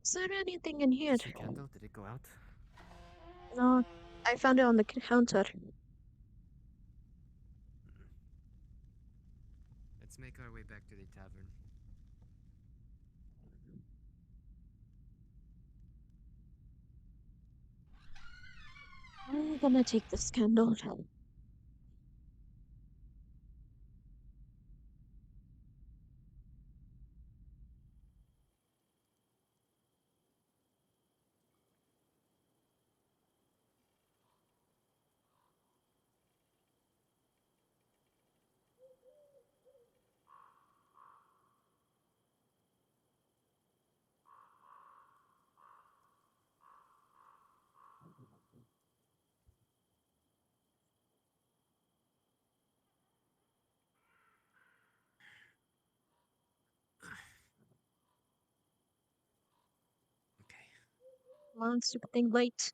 Is there anything in here? Is the candle? Did it go out? No, I found it on the counter. Let's make our way back to the tavern. I'm gonna take this candle. Come on, stupid thing, wait.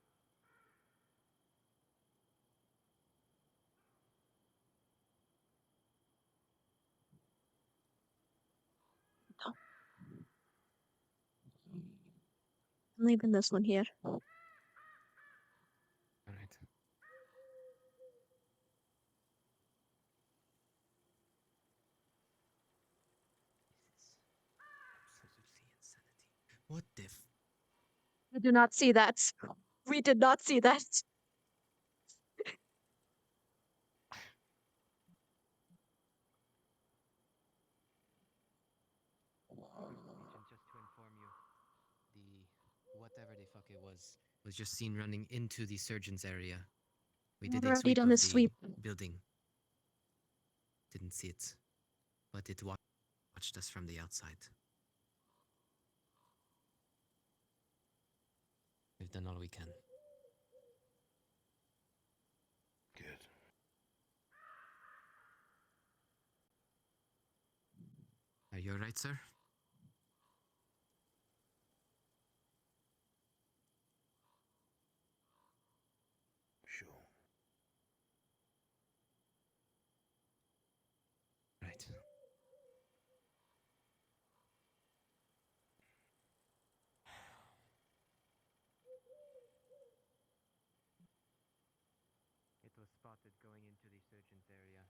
No. I'm leaving this one here. do not see that. We did not see that. And just to inform you, the whatever the fuck it was just seen running into the surgeon's area. We did a Already sweep done of a the sweep. building. Didn't see it, but it watched us from the outside. We've done all we can. Good. Are you alright, sir? Sure. Right. It was spotted going into the surgeon's area.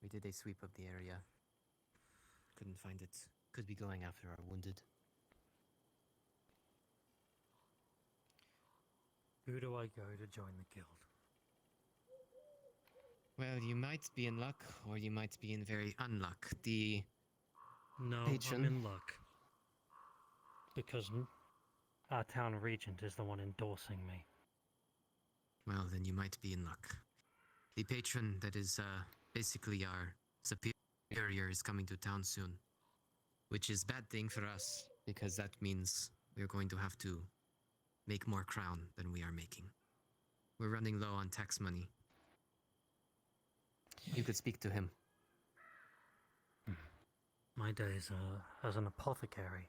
We did a sweep of the area. Couldn't find it. Could be going after our wounded. Who do I go to join the guild? Well, you might be in luck, or you might be in very unluck. The No, patron. I'm in luck. Because our town regent is the one endorsing me. Well, then you might be in luck. The patron that is basically our superior is coming to town soon. Which is a bad thing for us, because that means we're going to have to make more crown than we are making. We're running low on tax money. You could speak to him. My days as an apothecary,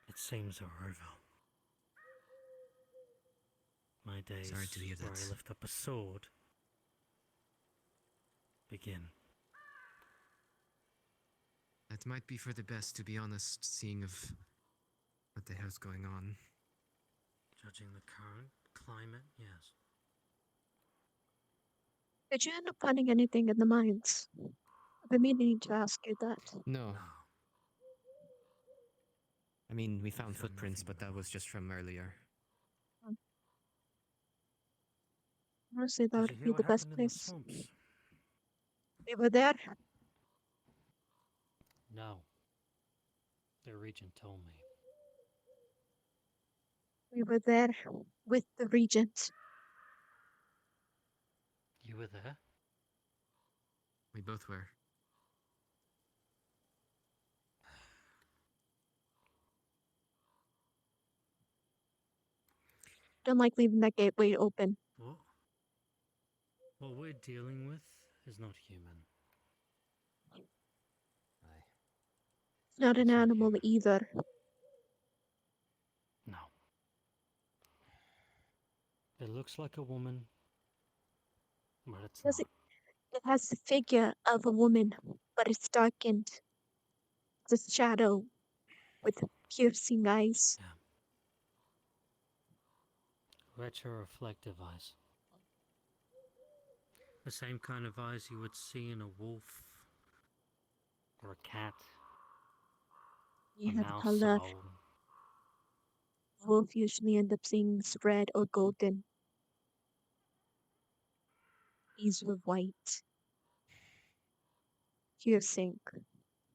it seems, are over. My days Sorry to hear where that. I lift up a sword begin. That might be for the best, to be honest, seeing of what the hell's going on. Judging the current climate, yes. Did you end up finding anything in the mines? I've been meaning to ask you that. No. I mean, we found footprints, but that was just from earlier. Honestly, that Did you would hear be what the best happened in the place. swamps? We were there. No. The regent told me. We were there with the regent. You were there? We both were. Don't like leaving that gateway open. What we're dealing with is not human. It's not an animal either. No. It looks like a woman, but it's not. It has the figure of a woman, but it's darkened. It's a shadow with piercing eyes. Retroreflective eyes. The same kind of eyes you would see in a wolf or a cat. You a have mouse, color. a mole. Wolf usually end up seeing red or golden. These were white. Piercing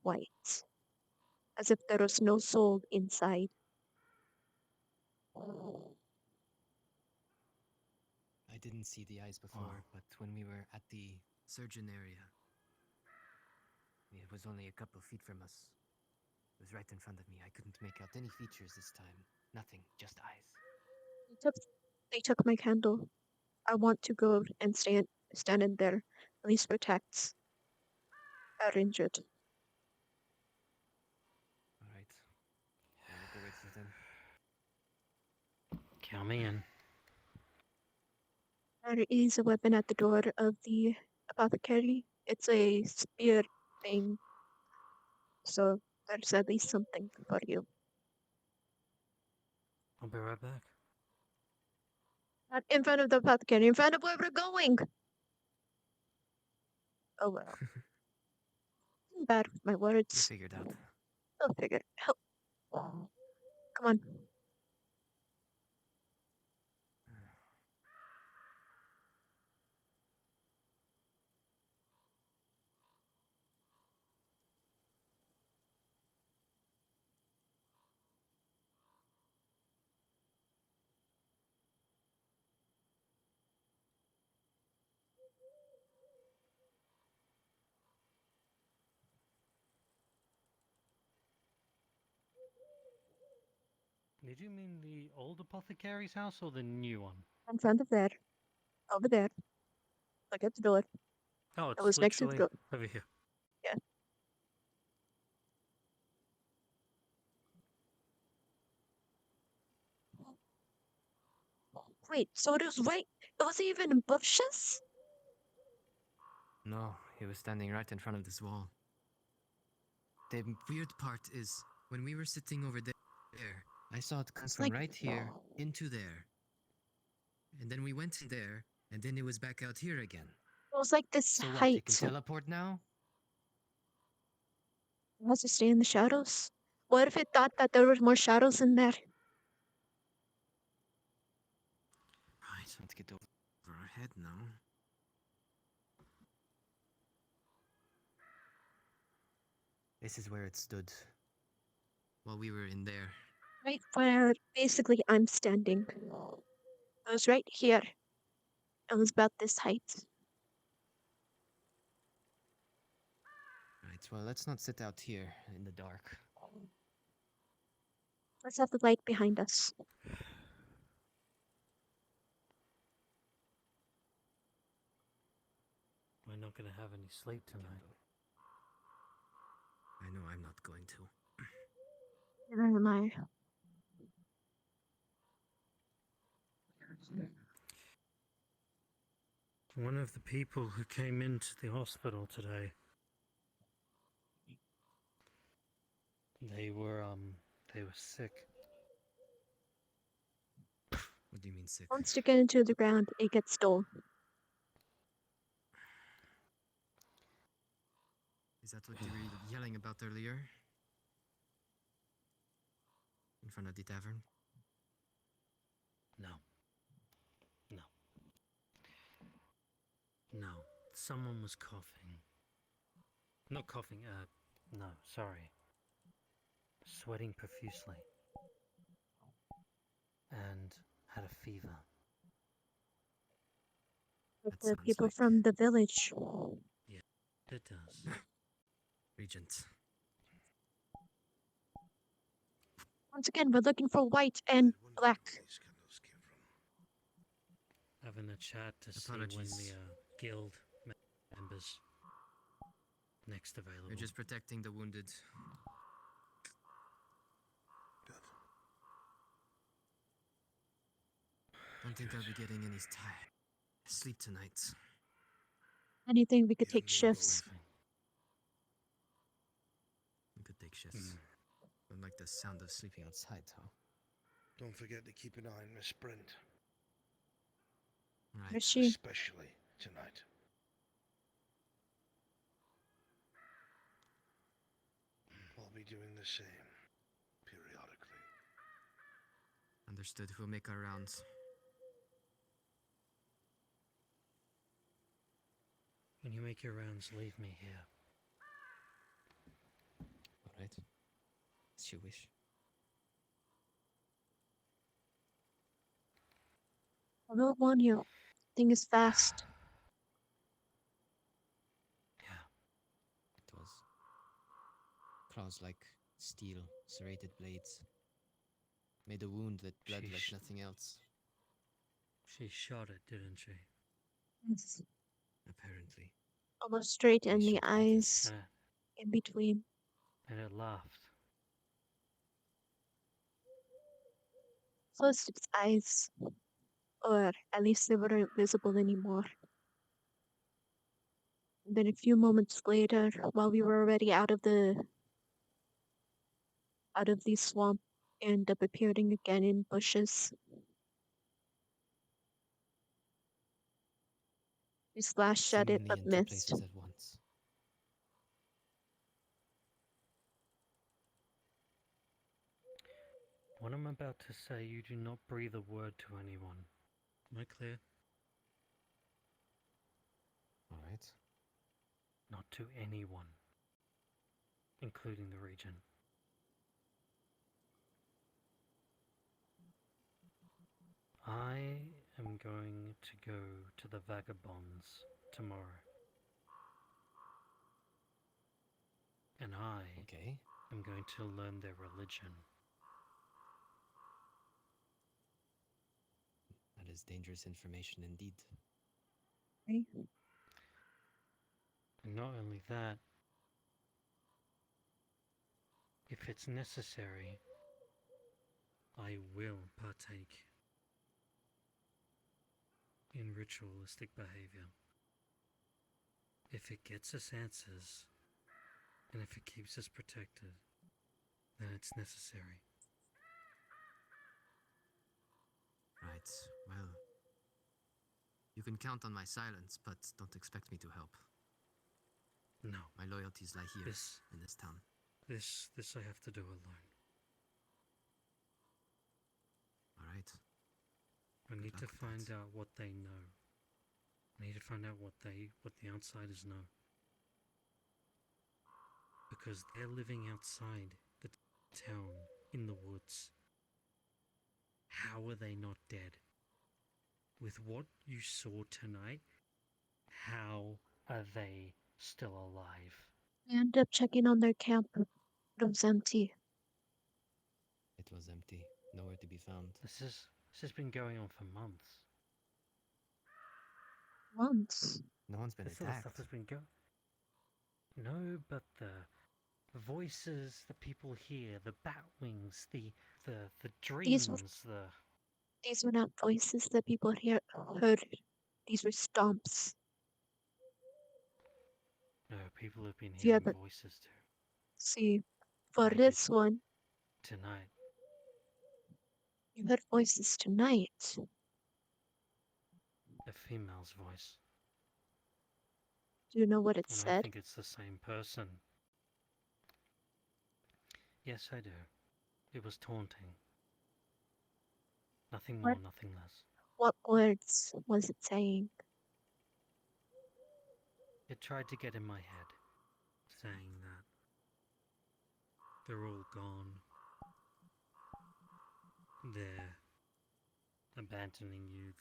white. As if there was no soul inside. I didn't see the eyes before, but when we were at the surgeon area, it was only a couple feet from us. It was right in front of me. I couldn't make out any features this time. Nothing, just eyes. They took my candle. I want to go and stand in there. At least protect our injured. Alright. I'll go with you then. Count me in. There is a weapon at the door of the apothecary. It's a spear thing. So there's at least something for you. I'll be right back. Not in front of the apothecary, in front of where we're going. Oh well. I'm bad with my words. You figured out. He'll figure. Come on. Did you mean the old apothecary's house or the new one? In front of there. Over there. Look at the door. Oh, It it's was next to the literally door. over here. Yeah. Wait, so it was right. It was even in bushes? No, he was standing right in front of this wall. The weird part is, when we were sitting over there, I saw it come It's from like- right here into there. And then we went in there, and then it was back out here again. It was like this So what, height. it can teleport now? It has to stay in the shadows. What if it thought that there was more shadows in there? Right, let's get over our head now. This is where it stood. While we were in there. Right where basically I'm standing. It was right here. It was about this height. Right, well, let's not sit out here in the dark. Let's have the light behind us. We're not going to have any sleep tonight. I know I'm not going to. Neither am I. One of the people who came into the hospital today, they were sick. What do you mean sick? Once you get into the ground, it gets dull. Is that what you were yelling about earlier? In front of the tavern? No. No. No. Someone was coughing. Not coughing, no, sorry. Sweating profusely. And had a fever. With That the sounds people like- from the village. Yeah, it does. Regent. Once again, we're looking for white and black. Having a chat to see when Apologies. the guild members next available. We're just protecting the wounded. Don't think I'll be getting any sleep tonight. Anything we could take shifts. We could take shifts. Don't like the sound of sleeping outside, huh? Don't forget to keep an eye on Miss Brent. Right. Where's she? Especially tonight. I'll be doing the same, periodically. Understood. We'll make our rounds. When you make your rounds, leave me here. Alright. As you wish. I will warn you. Thing is fast. It was. Claws like steel, serrated blades. Made a wound that bled like nothing else. She shot it, didn't she? Yes. Apparently. Almost straight in the eyes. In between. And it laughed. Closed its eyes. Or at least they weren't visible anymore. And then a few moments later, while we were already out of the swamp, ended up appearing again in bushes. We splashed at it Summoned me but in two missed. places at once. What I'm about to say, you do not breathe a word to anyone. Am I clear? Alright. Not to anyone, including the region. I am going to go to the vagabonds tomorrow. And I am going to learn their religion. That is dangerous information indeed. Right? And not only that, if it's necessary, I will partake in ritualistic behavior. If it gets us answers, and if it keeps us protected, then it's necessary. Right, well. You can count on my silence, but don't expect me to help. No. My loyalties lie here, in this town. This I have to do alone. Alright. I need to find out what they know. I need to find out what the outsiders know. Because they're living outside the town, in the woods. How are they not dead? With what you saw tonight, how are they still alive? I ended up checking on their camp. It was empty. It was empty. Nowhere to be found. This has been going on for months. Months? No one's been This sort of attacked. stuff has been going. No, but the voices that people hear, the bat wings, the dreams, These were not voices that people heard. These were stomps. No, people have been Yeah, hearing but voices too. see, for this one, Tonight. you heard voices tonight. A female's voice. Do you know what it And said? I think it's the same person. Yes, I do. It was taunting. Nothing more, nothing less. What words was it saying? It tried to get in my head, saying that they're all gone. They're abandoning you.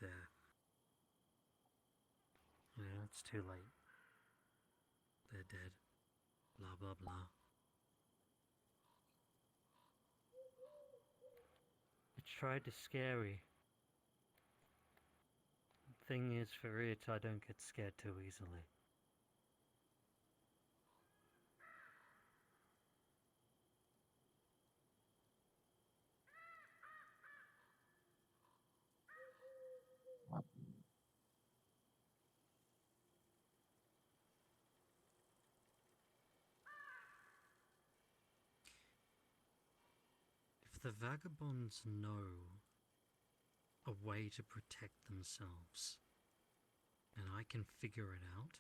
It's too late. They're dead. Blah, blah, blah. It tried to scare me. Thing is, for it, I don't get scared too easily. If the vagabonds know a way to protect themselves, and I can figure it out,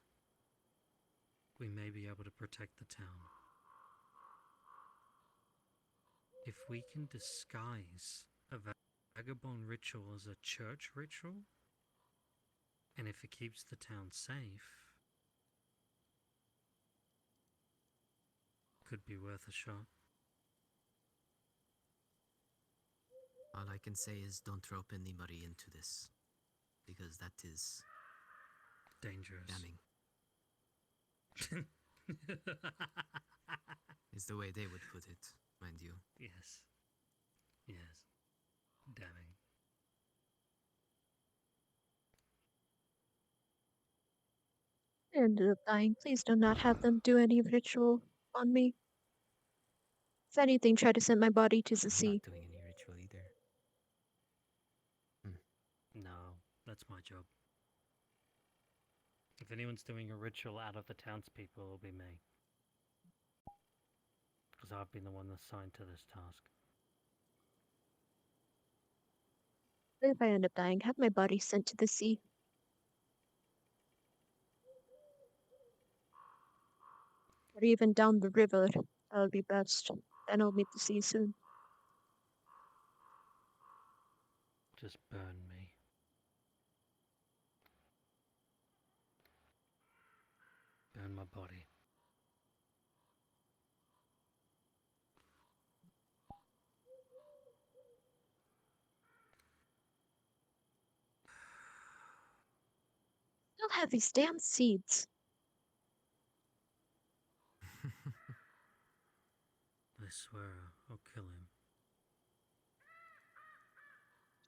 we may be able to protect the town. If we can disguise a vagabond ritual as a church ritual, and if it keeps the town safe, could be worth a shot. All I can say is don't rope anybody into this. Because that is... dangerous. Damning. Is the way they would put it, mind you. Yes. Yes. Damning. I ended up dying. Please do not have them do any ritual on me. If anything, try to send my body to the sea. I'm not doing any ritual either. No, that's my job. If anyone's doing a ritual out of the townspeople, it'll be me. Because I've been the one assigned to this task. If I end up dying, have my body sent to the sea. Or even down the river. That would be best. Then I'll meet the sea soon. just burn me. Burn my body. Still have these damn seeds. I swear I'll kill him.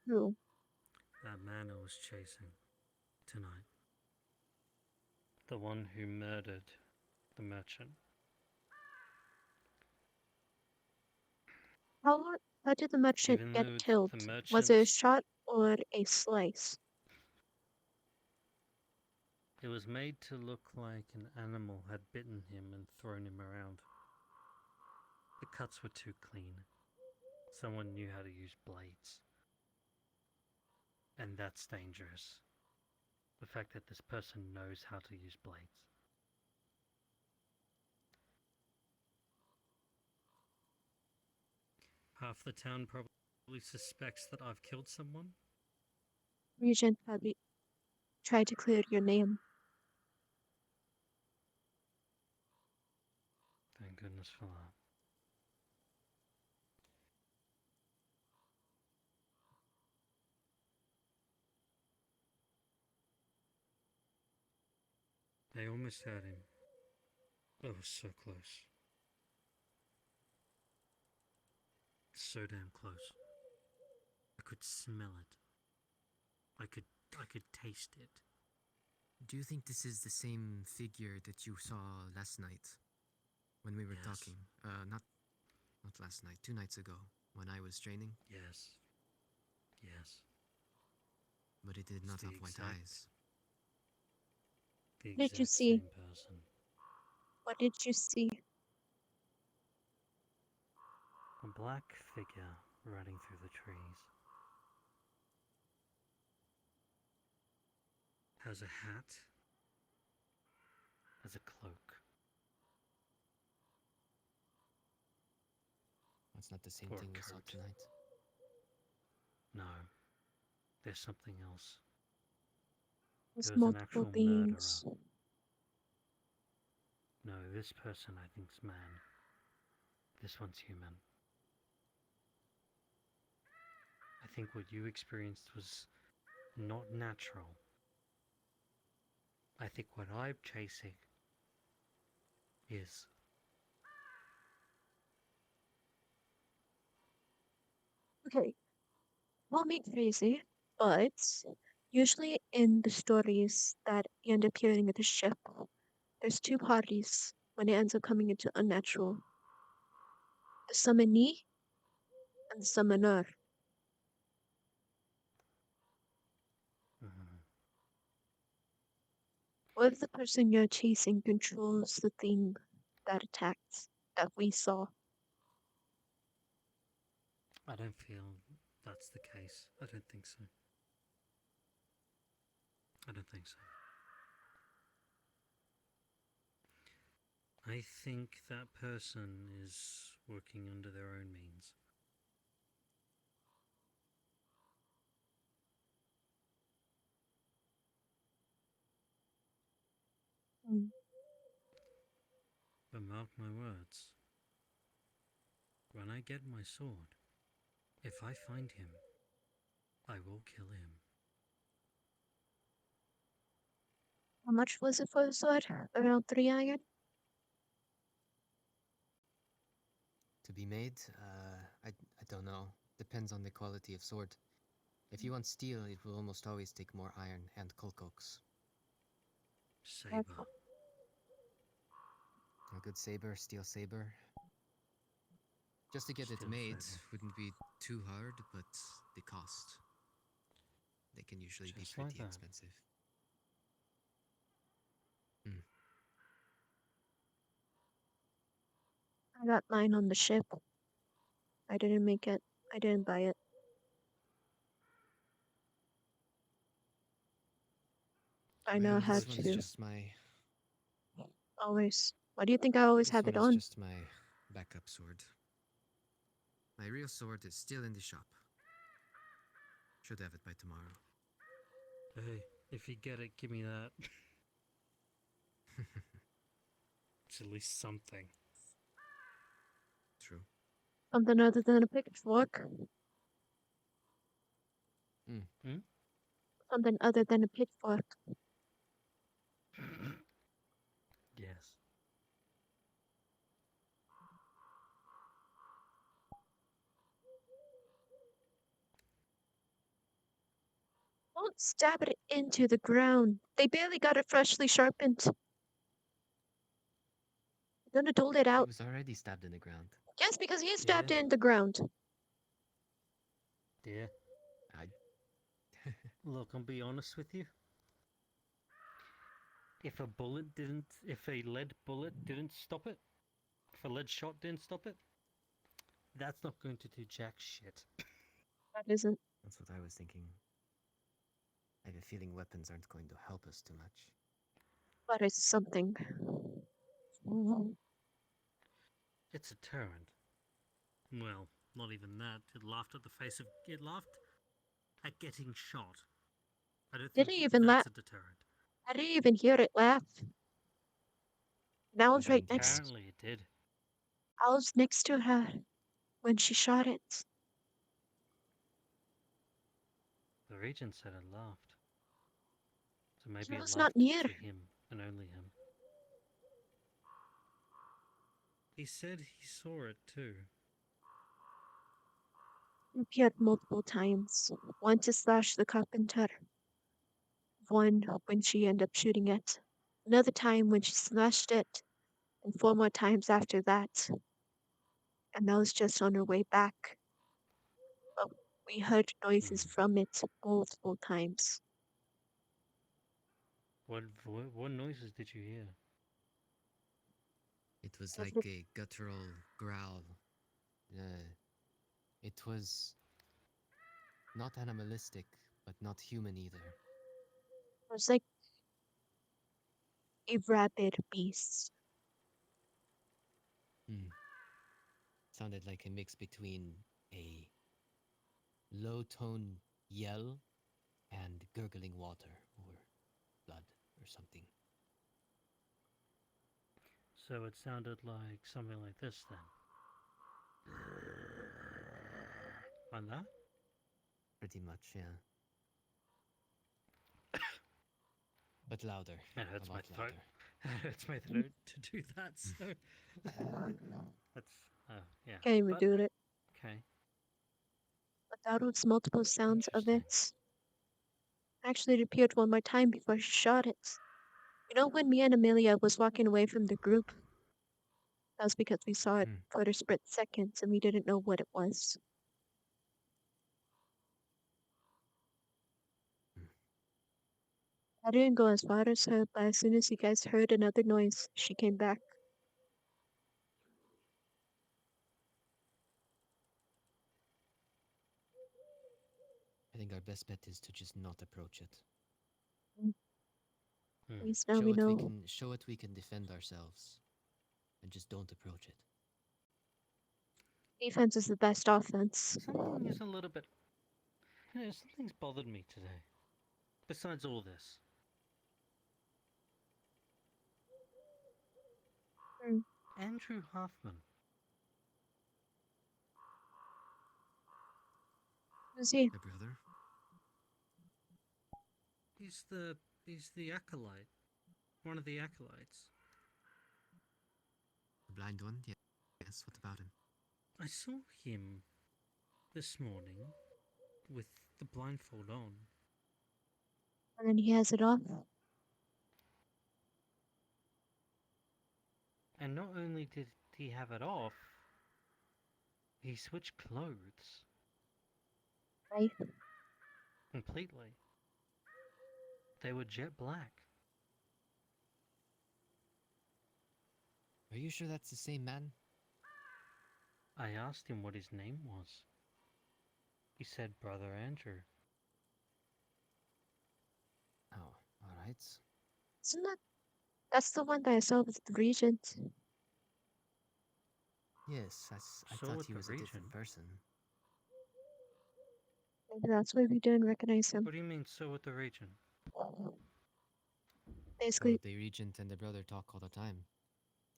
Who? That man I was chasing tonight. The one who murdered the merchant. How did the merchant Even get though killed? the Was it a merchant's... shot or a slice? It was made to look like an animal had bitten him and thrown him around. The cuts were too clean. Someone knew how to use blades. And that's dangerous. The fact that this person knows how to use blades. Half the town probably suspects that I've killed someone. Regent probably tried to clear your name. Thank goodness for that. They almost had him. I was so close. So damn close. I could smell it. I could taste it. Do you think this is the same figure that you saw last night when we were Yes. talking? Not last night, 2 nights ago when I was training? Yes. Yes. But it did not have white eyes. The What did you exact see? same person. What did you see? A black figure running through the trees. Has a hat. Has a cloak. That's not the same Or a thing we saw coat. tonight. No. There's something else. There's There was an multiple actual beings. murderer. No, this person I think's man. This one's human. I think what you experienced was not natural. I think what I'm chasing is. Okay, call me crazy, but usually in the stories that you end up hearing at the ship, there's two parties when it ends up coming into unnatural. The summonee and the summoner. What if the person you're chasing controls the thing that attacked, that we saw? I don't feel that's the case. I don't think so. I don't think so. I think that person is working under their own means. Mm. But mark my words. When I get my sword, if I find him, I will kill him. How much was it for the sword? Around 3 iron? To be made, I don't know. Depends on the quality of sword. If you want steel, it will almost always take more iron and colcox. Saber. A good saber, steel saber. Just to get it Steel made saber. wouldn't be too hard, but the cost. They can usually be Just like pretty that. expensive. Hmm. I got mine on the ship. I didn't make it. I didn't buy it. I know Well, how this one's to. just my. Always. Why do you think I always This have one it is on? just my backup sword. My real sword is still in the shop. Should have it by tomorrow. Hey, if you get it, give me that. It's at least something. True. Something other than a pitchfork. Something other than a pitchfork. Yes. Don't stab it into the ground. They barely got it freshly sharpened. You're gonna dole it It out. was already stabbed in the ground. Yes, because he stabbed it in the ground. Dear. Look, I'll be honest with you. If a lead bullet didn't stop it, if a lead shot didn't stop it, that's not going to do jack shit. That isn't. That's what I was thinking. I have a feeling weapons aren't going to help us too much. But it's something. It's a deterrent. Well, not even that. It laughed at getting shot. I don't think Didn't even that's laugh. a deterrent. I didn't even hear it laugh. And I was right next. Apparently it did. I was next to her when she shot it. The regent said it laughed. So maybe She it was laughed not near. to him and only him. He said he saw it too. It appeared multiple times. One to slash the carpenter. One when she ended up shooting it. Another time when she slashed it. And 4 more times after that. And that was just on her way back. But we heard noises from it multiple times. What noises did you hear? It was like a guttural growl. It was not animalistic, but not human either. It was like a rabid beast. Sounded like a mix between a low-tone yell and gurgling water or blood or something. So it sounded like something like this then. Like that? Pretty much, yeah. But louder. It hurts a my lot throat. louder. It hurts my throat to do that, so... That's... yeah. Can't even do it. Okay. But that was multiple sounds of it. Actually, it appeared one more time before she shot it. You know when me and Amelia was walking away from the group? That was because we saw it for a split second and we didn't know what it was. I didn't go as far as her, but as soon as you guys heard another noise, she came back. I think our best bet is to just not approach it. At least now we know. Show it we can defend ourselves, and just don't approach it. Defense is the best offense. Something is a little bit... You know, something's bothered me today. Besides all this. Andrew Hoffman. Who's he? My brother? He's the acolyte. One of the acolytes. The blind one? Yes, what about him? I saw him this morning with the blindfold on. And then he has it off. And not only did he have it off, he switched clothes. Right. Completely. They were jet black. Are you sure that's the same man? I asked him what his name was. He said Brother Andrew. Oh, alright. Isn't that's the one that I saw with the regent? Yes, I So thought with he the was a different regent. person. Maybe that's why we didn't recognize him. What do you mean, so with the regent? Basically, Oh, the regent and the brother talk all the time.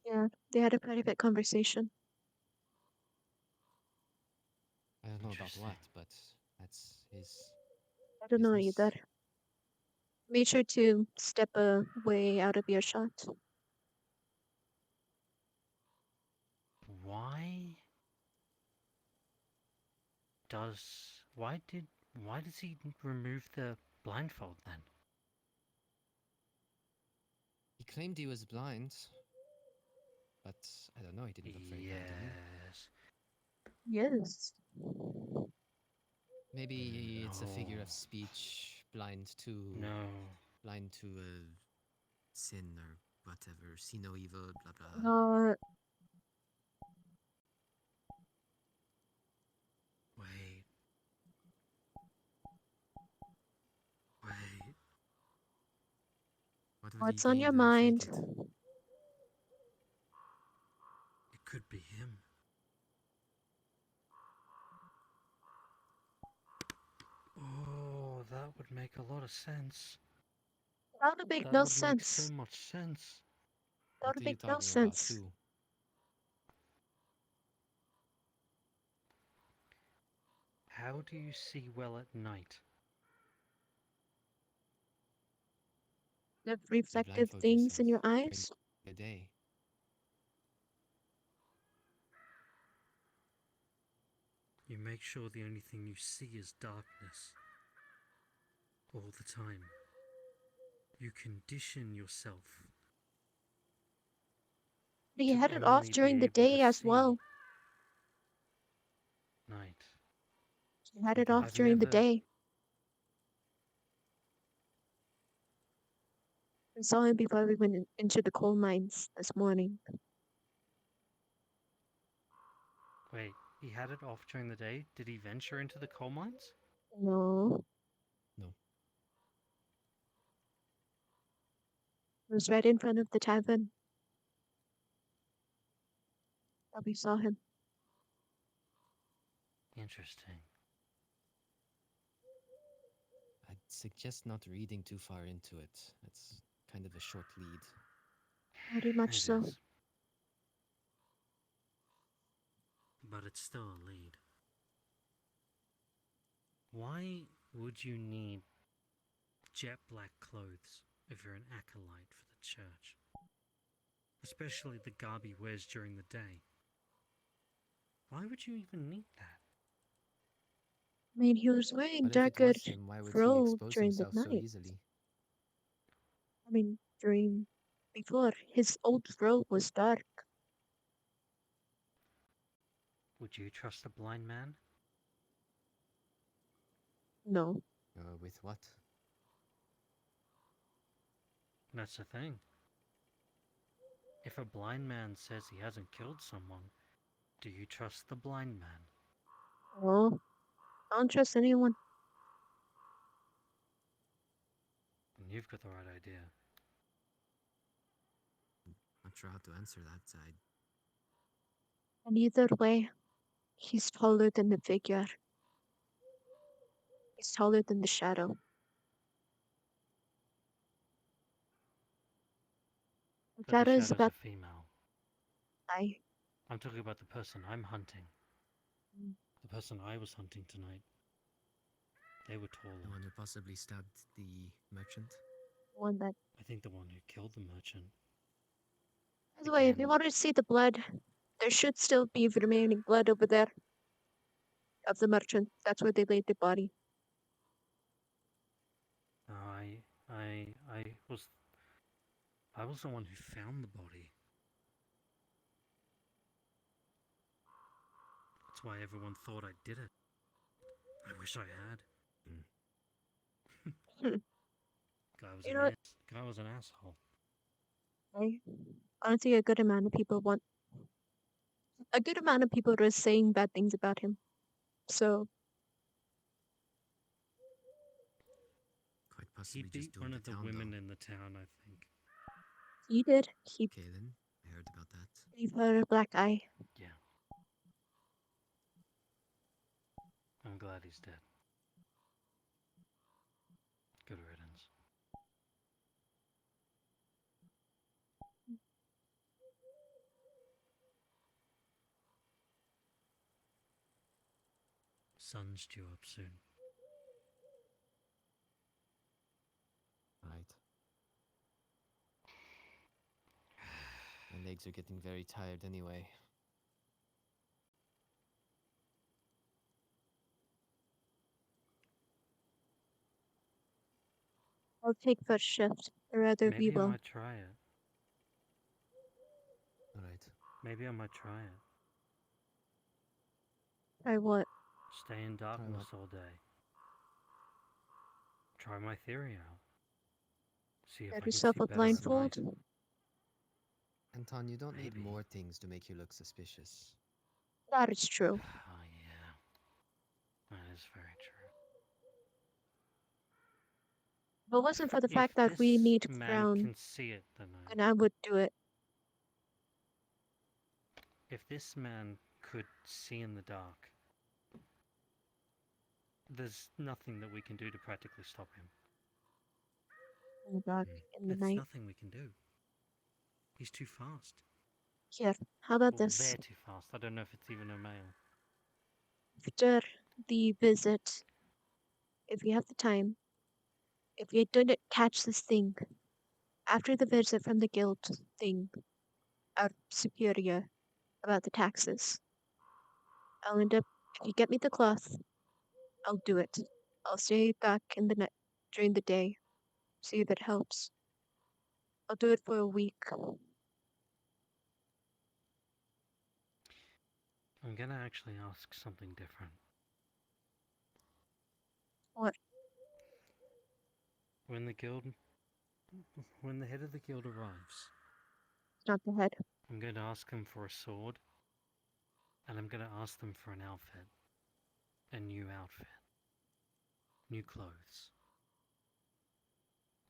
yeah, they had a private conversation. I don't know about what, but that's his. I don't know business. either. Make sure to step away out of earshot. Why does he remove the blindfold then? He claimed he was blind, but I don't know. He didn't look very blind to me. Yes. Maybe it's a figure of No. speech, blind to sin or whatever. See no evil, blah blah. No. Wait. Wait. What would What's he on gain your to mind? fake it? It could be him. Oh, that would make a lot of sense. That would make That no would make so sense. much sense. That What would are you make no talking about, sense. too? How do you see well at night? The You reflective blindfold things yourself in your during eyes. the day. You make sure the only thing you see is darkness. All the time. You condition yourself. He to had it off only during be the able to day as see well. night. He had it off I've during the never- day. I saw him before we went into the coal mines this morning. Wait, he had it off during the day? Did he venture into the coal mines? No. No. It was right in front of the tavern. That we saw him. Interesting. I'd suggest not reading too far into it. It's kind of a short lead. Very much It so. is. But it's still a lead. Why would you need jet black clothes if you're an acolyte for the church? Especially the garb he wears during the day. Why would you even need that? I mean, he was wearing But if it darker was him, why would he robe expose during the himself so night. easily? I mean, before, his old robe was dark. Would you trust a blind man? No. With what? That's the thing. If a blind man says he hasn't killed someone, do you trust the blind man? No. I don't trust anyone. And you've got the right idea. Not sure how to answer that. And either way, he's taller than the figure. He's taller than the shadow. The But the shadow is shadow's about a female. I. I'm talking about the person I'm hunting. Mm. The person I was hunting tonight. They were taller. The one who possibly stabbed the merchant? One that. I think the one who killed the merchant. By the way, if you want to see the blood, there should still be remaining blood over there. Of the merchant. That's where they laid the body. I was the one who found the body. That's why everyone thought I did it. I wish I had. Guy was an asshole. Honestly, a good amount of people were saying bad things about him. So Quite possibly He beat one of the women in the town, I think. he did. He Kaylin, I heard about that. gave her a black eye. Yeah. I'm glad he's dead. sun's due up soon. Right. My legs are getting very tired anyway. I'll take first shift, or rather we Maybe I will. might try it. Alright. Maybe I might try it. Try what? Stay in darkness all day. Try my theory out. See if Get I can yourself see a better at blindfold. night. Anton, you don't need Maybe. more things to make you look suspicious. That is true. Oh yeah, that is very true. If it wasn't for the If fact that we this need man crown, can see it, then then I would do it. if this man could see in the dark, there's nothing that we can do to practically stop him. In the dark, in the There's night. nothing we can do. He's too fast. Here, how about Well, this? they're too fast. I don't know if it's even a male. After the visit, if we have the time, if we didn't catch this thing, after the visit from the guild thing, our superior, about the taxes, I'll end up, if you get me the cloth, I'll do it. I'll stay back in the night during the day, see if it helps. I'll do it for a week. I'm gonna actually ask something different. What? When the head of the guild arrives, Not the head. I'm going to ask him for a sword, and I'm going to ask them for an outfit. A new outfit. New clothes.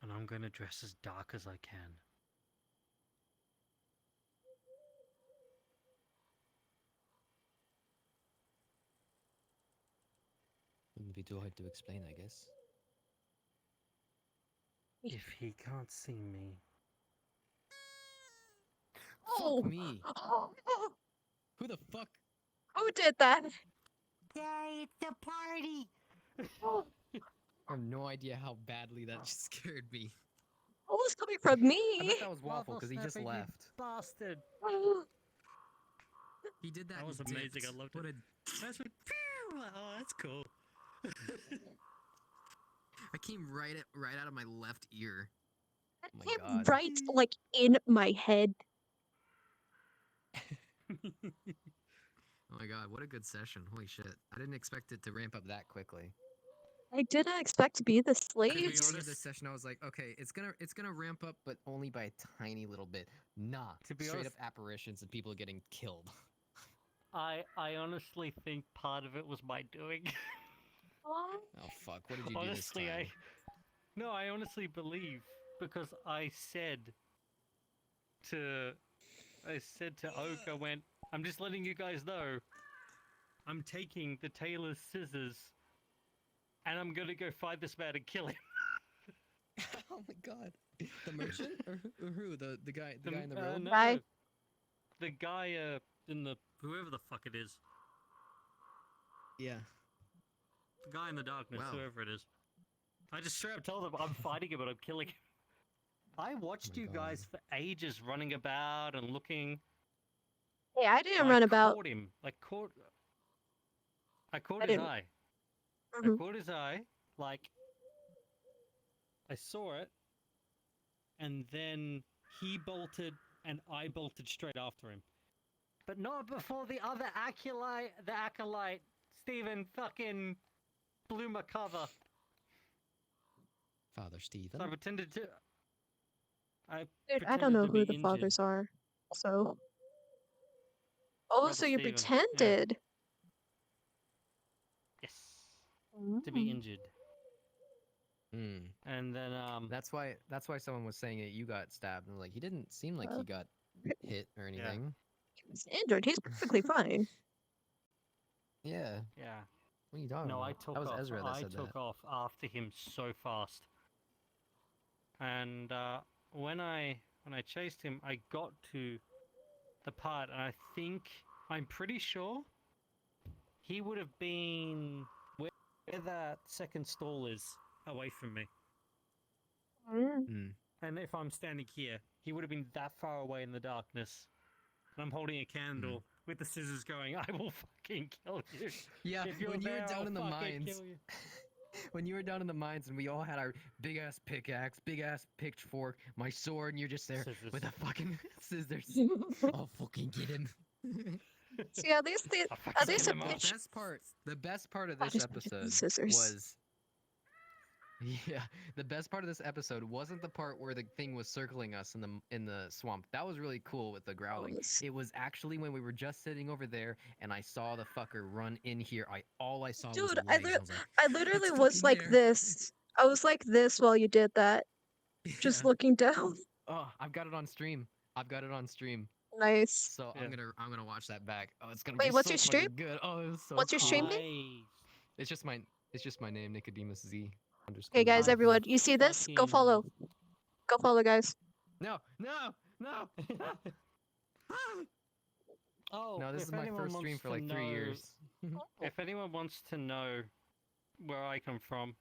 And I'm going to dress as dark as I can. Wouldn't be too hard to explain, I guess. If he can't see me. Oh! Fuck me! Who the fuck? Who did that? Yay, it's the party! I have no idea how badly that just scared me. What was coming from me? I bet that was Waffle because he just left. Bastard! He did that. That was and amazing. dipped. I loved What it. a- That's what. Oh, that's cool. I came right out of my left ear. That Oh my came God. right, like, in my head. Oh my God, what a good session. Holy shit. I didn't expect it to ramp up that quickly. I didn't expect to be the At the slaves. beginning of this session, I was like, okay, it's gonna ramp up, but only by a tiny little bit. Nah, To be straight honest- up apparitions and people getting killed. I honestly think part of it was my doing. Oh fuck, what did you do this Honestly, time? I honestly believe because I said to Oak, I went, I'm just letting you guys know, I'm taking the tailor's scissors, and I'm gonna go find this man and kill him. Oh my God, the merchant or who? The guy in the robe? No, the guy in the whoever the fuck it is. Yeah. The guy in the darkness, Wow. whoever it is. I just straight up told him I'm fighting him and I'm killing him. I watched you guys for ages running about and looking. Hey, I didn't I run about. caught him. I caught I his didn't- eye. I Mhm. caught his eye. Like, I saw it, and then he bolted, and I bolted straight after him. But not before the other acolyte, Stephen, fucking blew my cover. Father Stephen. So I pretended to. Dude, I don't know pretended to who be the injured. fathers are. So. Oh, Brother so you Stephen, yeah. pretended. Yes. To be Mm. injured. And then That's why someone was saying that you got stabbed and like he didn't seem like he got hit or anything. He's injured. He's perfectly fine. Yeah. Yeah. What are you talking No, about? I took that was off. Ezra that I said took that. off after him so fast. And when I chased him, I got to the part, and I'm pretty sure he would have been where that second stall is, away from me. And if I'm standing here, he would have been that far away in the darkness. And I'm holding a candle with the scissors going, I will fucking kill you. Yeah, if you're when you there, were down I'll in the fucking mines. kill you. When you were down in the mines and we all had our big ass pickaxe, big ass pitchfork, my sword, and you're just there Scissors. with a fucking scissors. I'll fucking get him. See, at least at least a pitch. The best part of I this just wanted episode scissors. was. Yeah, the best part of this episode wasn't the part where the thing was circling us in the swamp. That was really cool with the growling. It was actually when we were just sitting over there and I saw the fucker run in here. All I saw was Dude, legs. I was like, I literally "It's was fucking like there." this. I was like this while you did that. Just Yeah. looking down. Oh, I've got it on stream. Nice. So I'm gonna watch that back. Oh, it's gonna Wait, be what's so your stream? fucking good. Oh, it was so What's your cool. stream name? It's just my name, Nicodemus Z. Okay, guys, _Z. everyone, you see this? Go follow. Go follow, guys. No. Oh, No, this if is my anyone first stream wants for to like 3 know- years. If anyone wants to know where I come from,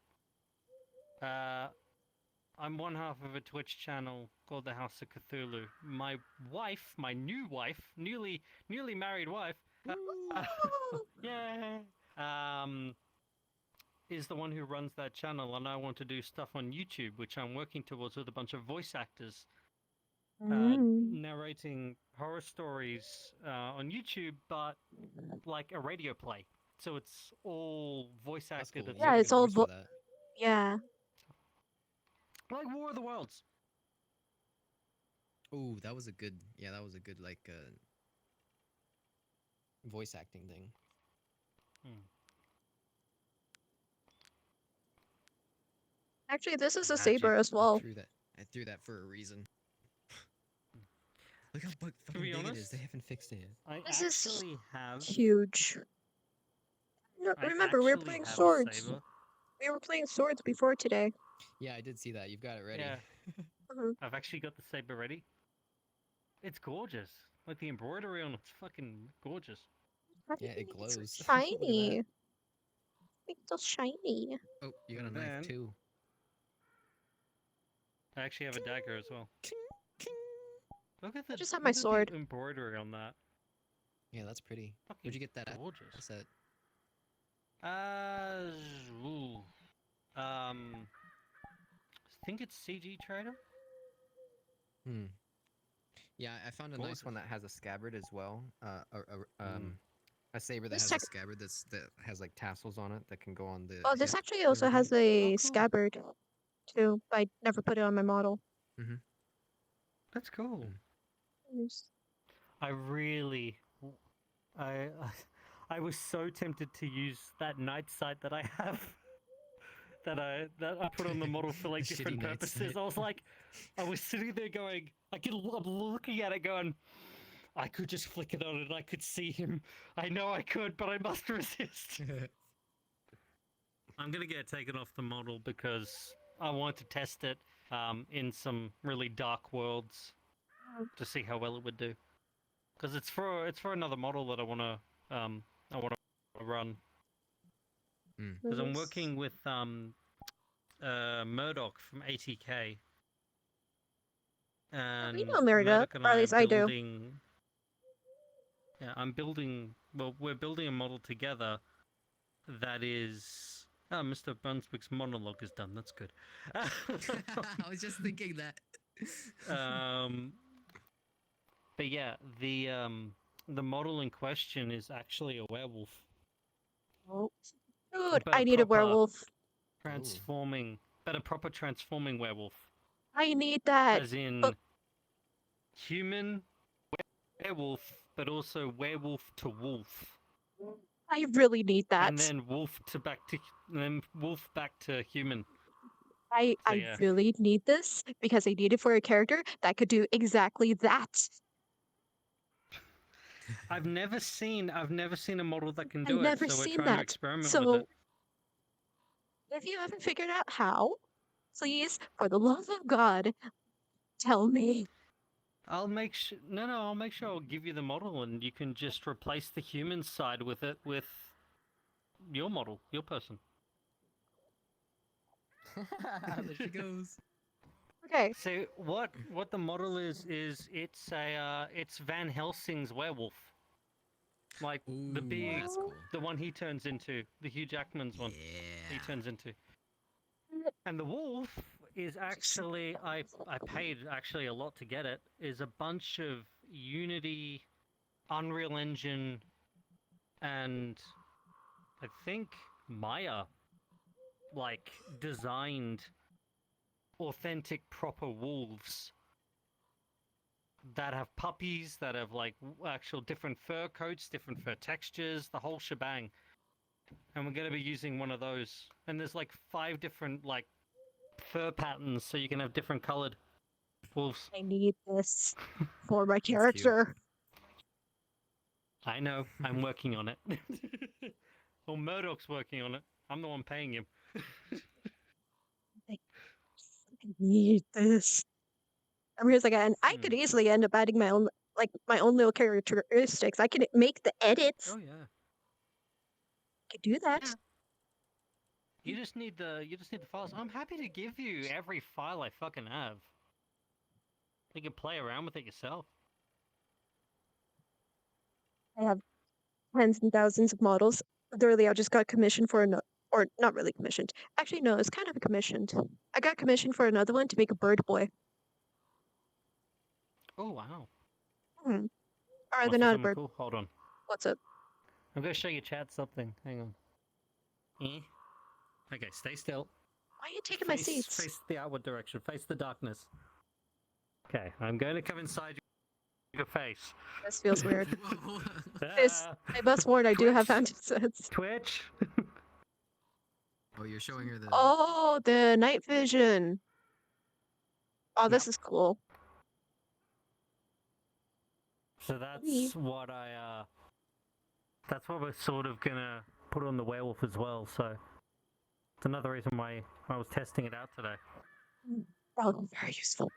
I'm one half of a Twitch channel called the House of Cthulhu. My wife, my new wife, newly married wife, yeah, is the one who runs that channel, and I want to do stuff on YouTube, which I'm working towards with a bunch of voice actors. Narrating horror stories on YouTube, but like a radio play. So it's all voice acted. cool. and Yeah, it's all yeah. like War of the Worlds. Oh, that was a good like voice acting thing. Actually, this is a Magic. saber as well. I threw that for a reason. Look how fucking To be big it is. honest, They haven't fixed it yet. I This is actually have. huge. No, I remember, we were actually playing have a swords. saber. We were playing swords before today. Yeah, I did see that. You've got it ready. Yeah. Mhm. I've actually got the saber ready. It's gorgeous. Like the embroidery on it's fucking gorgeous. Yeah, it glows. It's Look at shiny. that. It's so shiny. Oh, you got a And knife then- too. I actually have a dagger as well. Look at the. just have my look at the sword. embroidery on that. Yeah, that's pretty. Fucking Where'd you get that at? gorgeous. What's that? Ooh. I think it's CG Trader. Yeah, I found a nice one that has a scabbard as well. A saber that This has tech- a scabbard that has like tassels on it that can go on the. Oh, this hip actually and also has everything. a scabbard too. But I never put it on my model. That's cool. Yes. I really, I was so tempted to use that night sight that I have. that I put on the model for like The different shitty night purposes. sight. I was like, I was sitting there going, I'm looking at it going, I could just flick it on and I could see him. I know I could, but I must resist. I'm gonna get it taken off the model because I want to test it in some really dark worlds to see how well it would do. Because it's for another model that I wanna run. Because I'm working with Murdoch from ATK. And we know Murdoch, and or at least I do. building- Yeah, I'm building. Well, we're building a model together. That is. Oh, Mr. Brunswick's monologue is done. That's good. I was just thinking that. But yeah, the model in question is actually a werewolf. Oh. Dude, But I need a proper werewolf. Transforming, but a proper transforming werewolf. I need that. As in But human werewolf, but also werewolf to wolf. I really need that. And then wolf back to human. I yeah. really need this because I need it for a character that could do exactly that. I've never seen a model that can I've do it. never So we're seen trying to that. experiment with So it. if you haven't figured out how, please, for the love of God, tell me. I'll make sure. No, I'll make sure I'll give you the model, and you can just replace the human side with it with your model, your person. There she goes. Okay. So what the model is it's Van Helsing's werewolf. Like the big, that's cool. the one he turns into, the Hugh Jackman's one. Yeah. He turns into. And the wolf is actually I paid actually a lot to get it. Is a bunch of Unity, Unreal Engine, and I think Maya, like designed authentic proper wolves that have puppies, that have like actual different fur coats, different fur textures, the whole shebang. And we're going to be using one of those. And there's like 5 different like fur patterns, so you can have different colored wolves. I need this for my character. I know. I'm working on it. Well, Murdoch's working on it. I'm the one paying him. I need this. I'm here again. I could easily end up adding my own little characteristics. I could make the edits. Oh yeah. I could do that. You just need the files. I'm happy to give you every file I fucking have. You can play around with it yourself. I have tens and thousands of models. Literally, I just got commissioned for or not really commissioned. Actually, no, it's kind of commissioned. I got commissioned for another one to make a bird boy. Oh wow. Or Wants they're to not a something bird. cool? Hold on. What's up? I'm gonna show you chat something. Hang on. Okay, stay still. Why are you taking my seats? Face the outward direction. Face the darkness. Okay, I'm going to come inside your face. This feels weird. I must warn, I do have handsets. Twitch. Oh, you're showing her the. Oh, the night vision. Oh, this is cool. So that's what that's what we're sort of gonna put on the werewolf as well. So it's another reason why I was testing it out today. Probably very useful.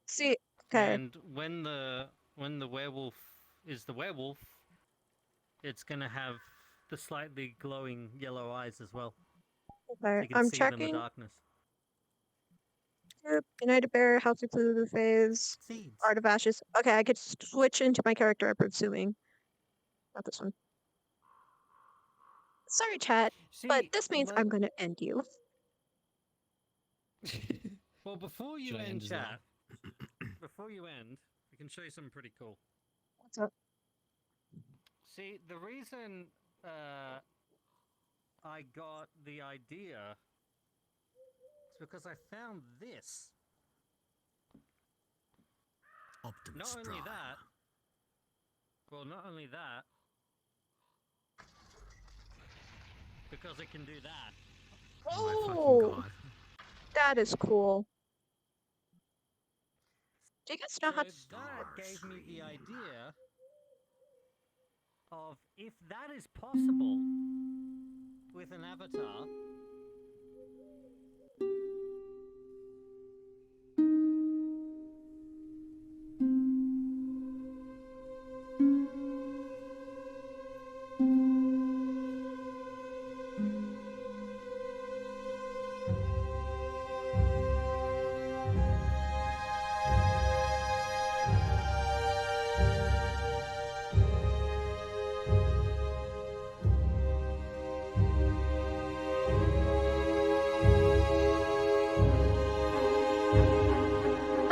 See, okay. And when the werewolf is the werewolf, it's gonna have the slightly glowing yellow eyes as well. Okay, So you can I'm see it in checking. the darkness. United Bear, Healthy Blue Phase, Art of Ashes. Okay, I could switch into my character, I'm presuming. Not this one. Sorry, chat, but this means I'm gonna end you. Well, before you Should I end end as well? chat, before you end, I can show you something pretty cool. What's up? See, the reason I got the idea is because I found this. Optimus Not only that, because it can do that. Oh, that is cool. Do you guys know how to... That gave me the idea of if that is possible with an avatar.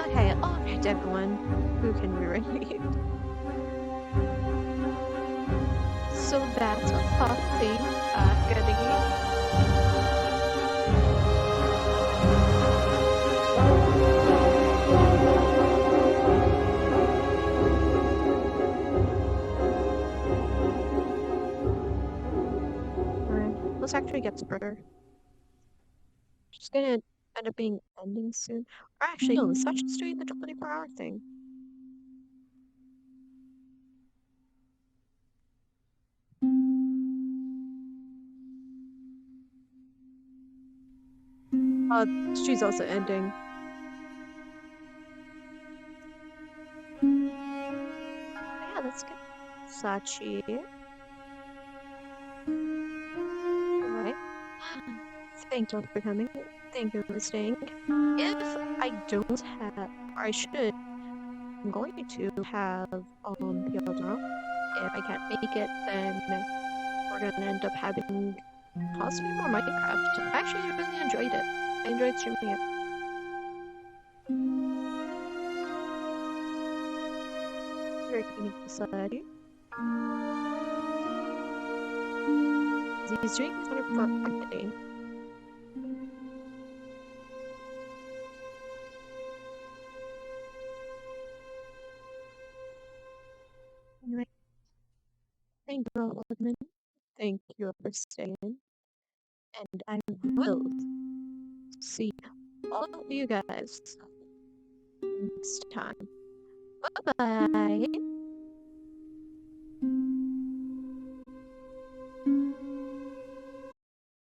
Okay, alright everyone. Who can we read? So that's a Poppy Let's actually get started. Just gonna end up being ending soon. Or actually, no, let's just doing the 24-hour thing. She's also ending. Yeah, let's get Sachi. Thank you for coming. Thank you for staying. If I don't have, or I should, I'm going to have PL tomorrow. If I can't make it, then we're gonna end up having possibly more Minecraft. Actually, I really enjoyed it. I enjoyed streaming it. Working society. These drinks are for marketing. Anyway, thank you all, admin. Thank you for staying. And I will see all of you guys next time. Bye bye.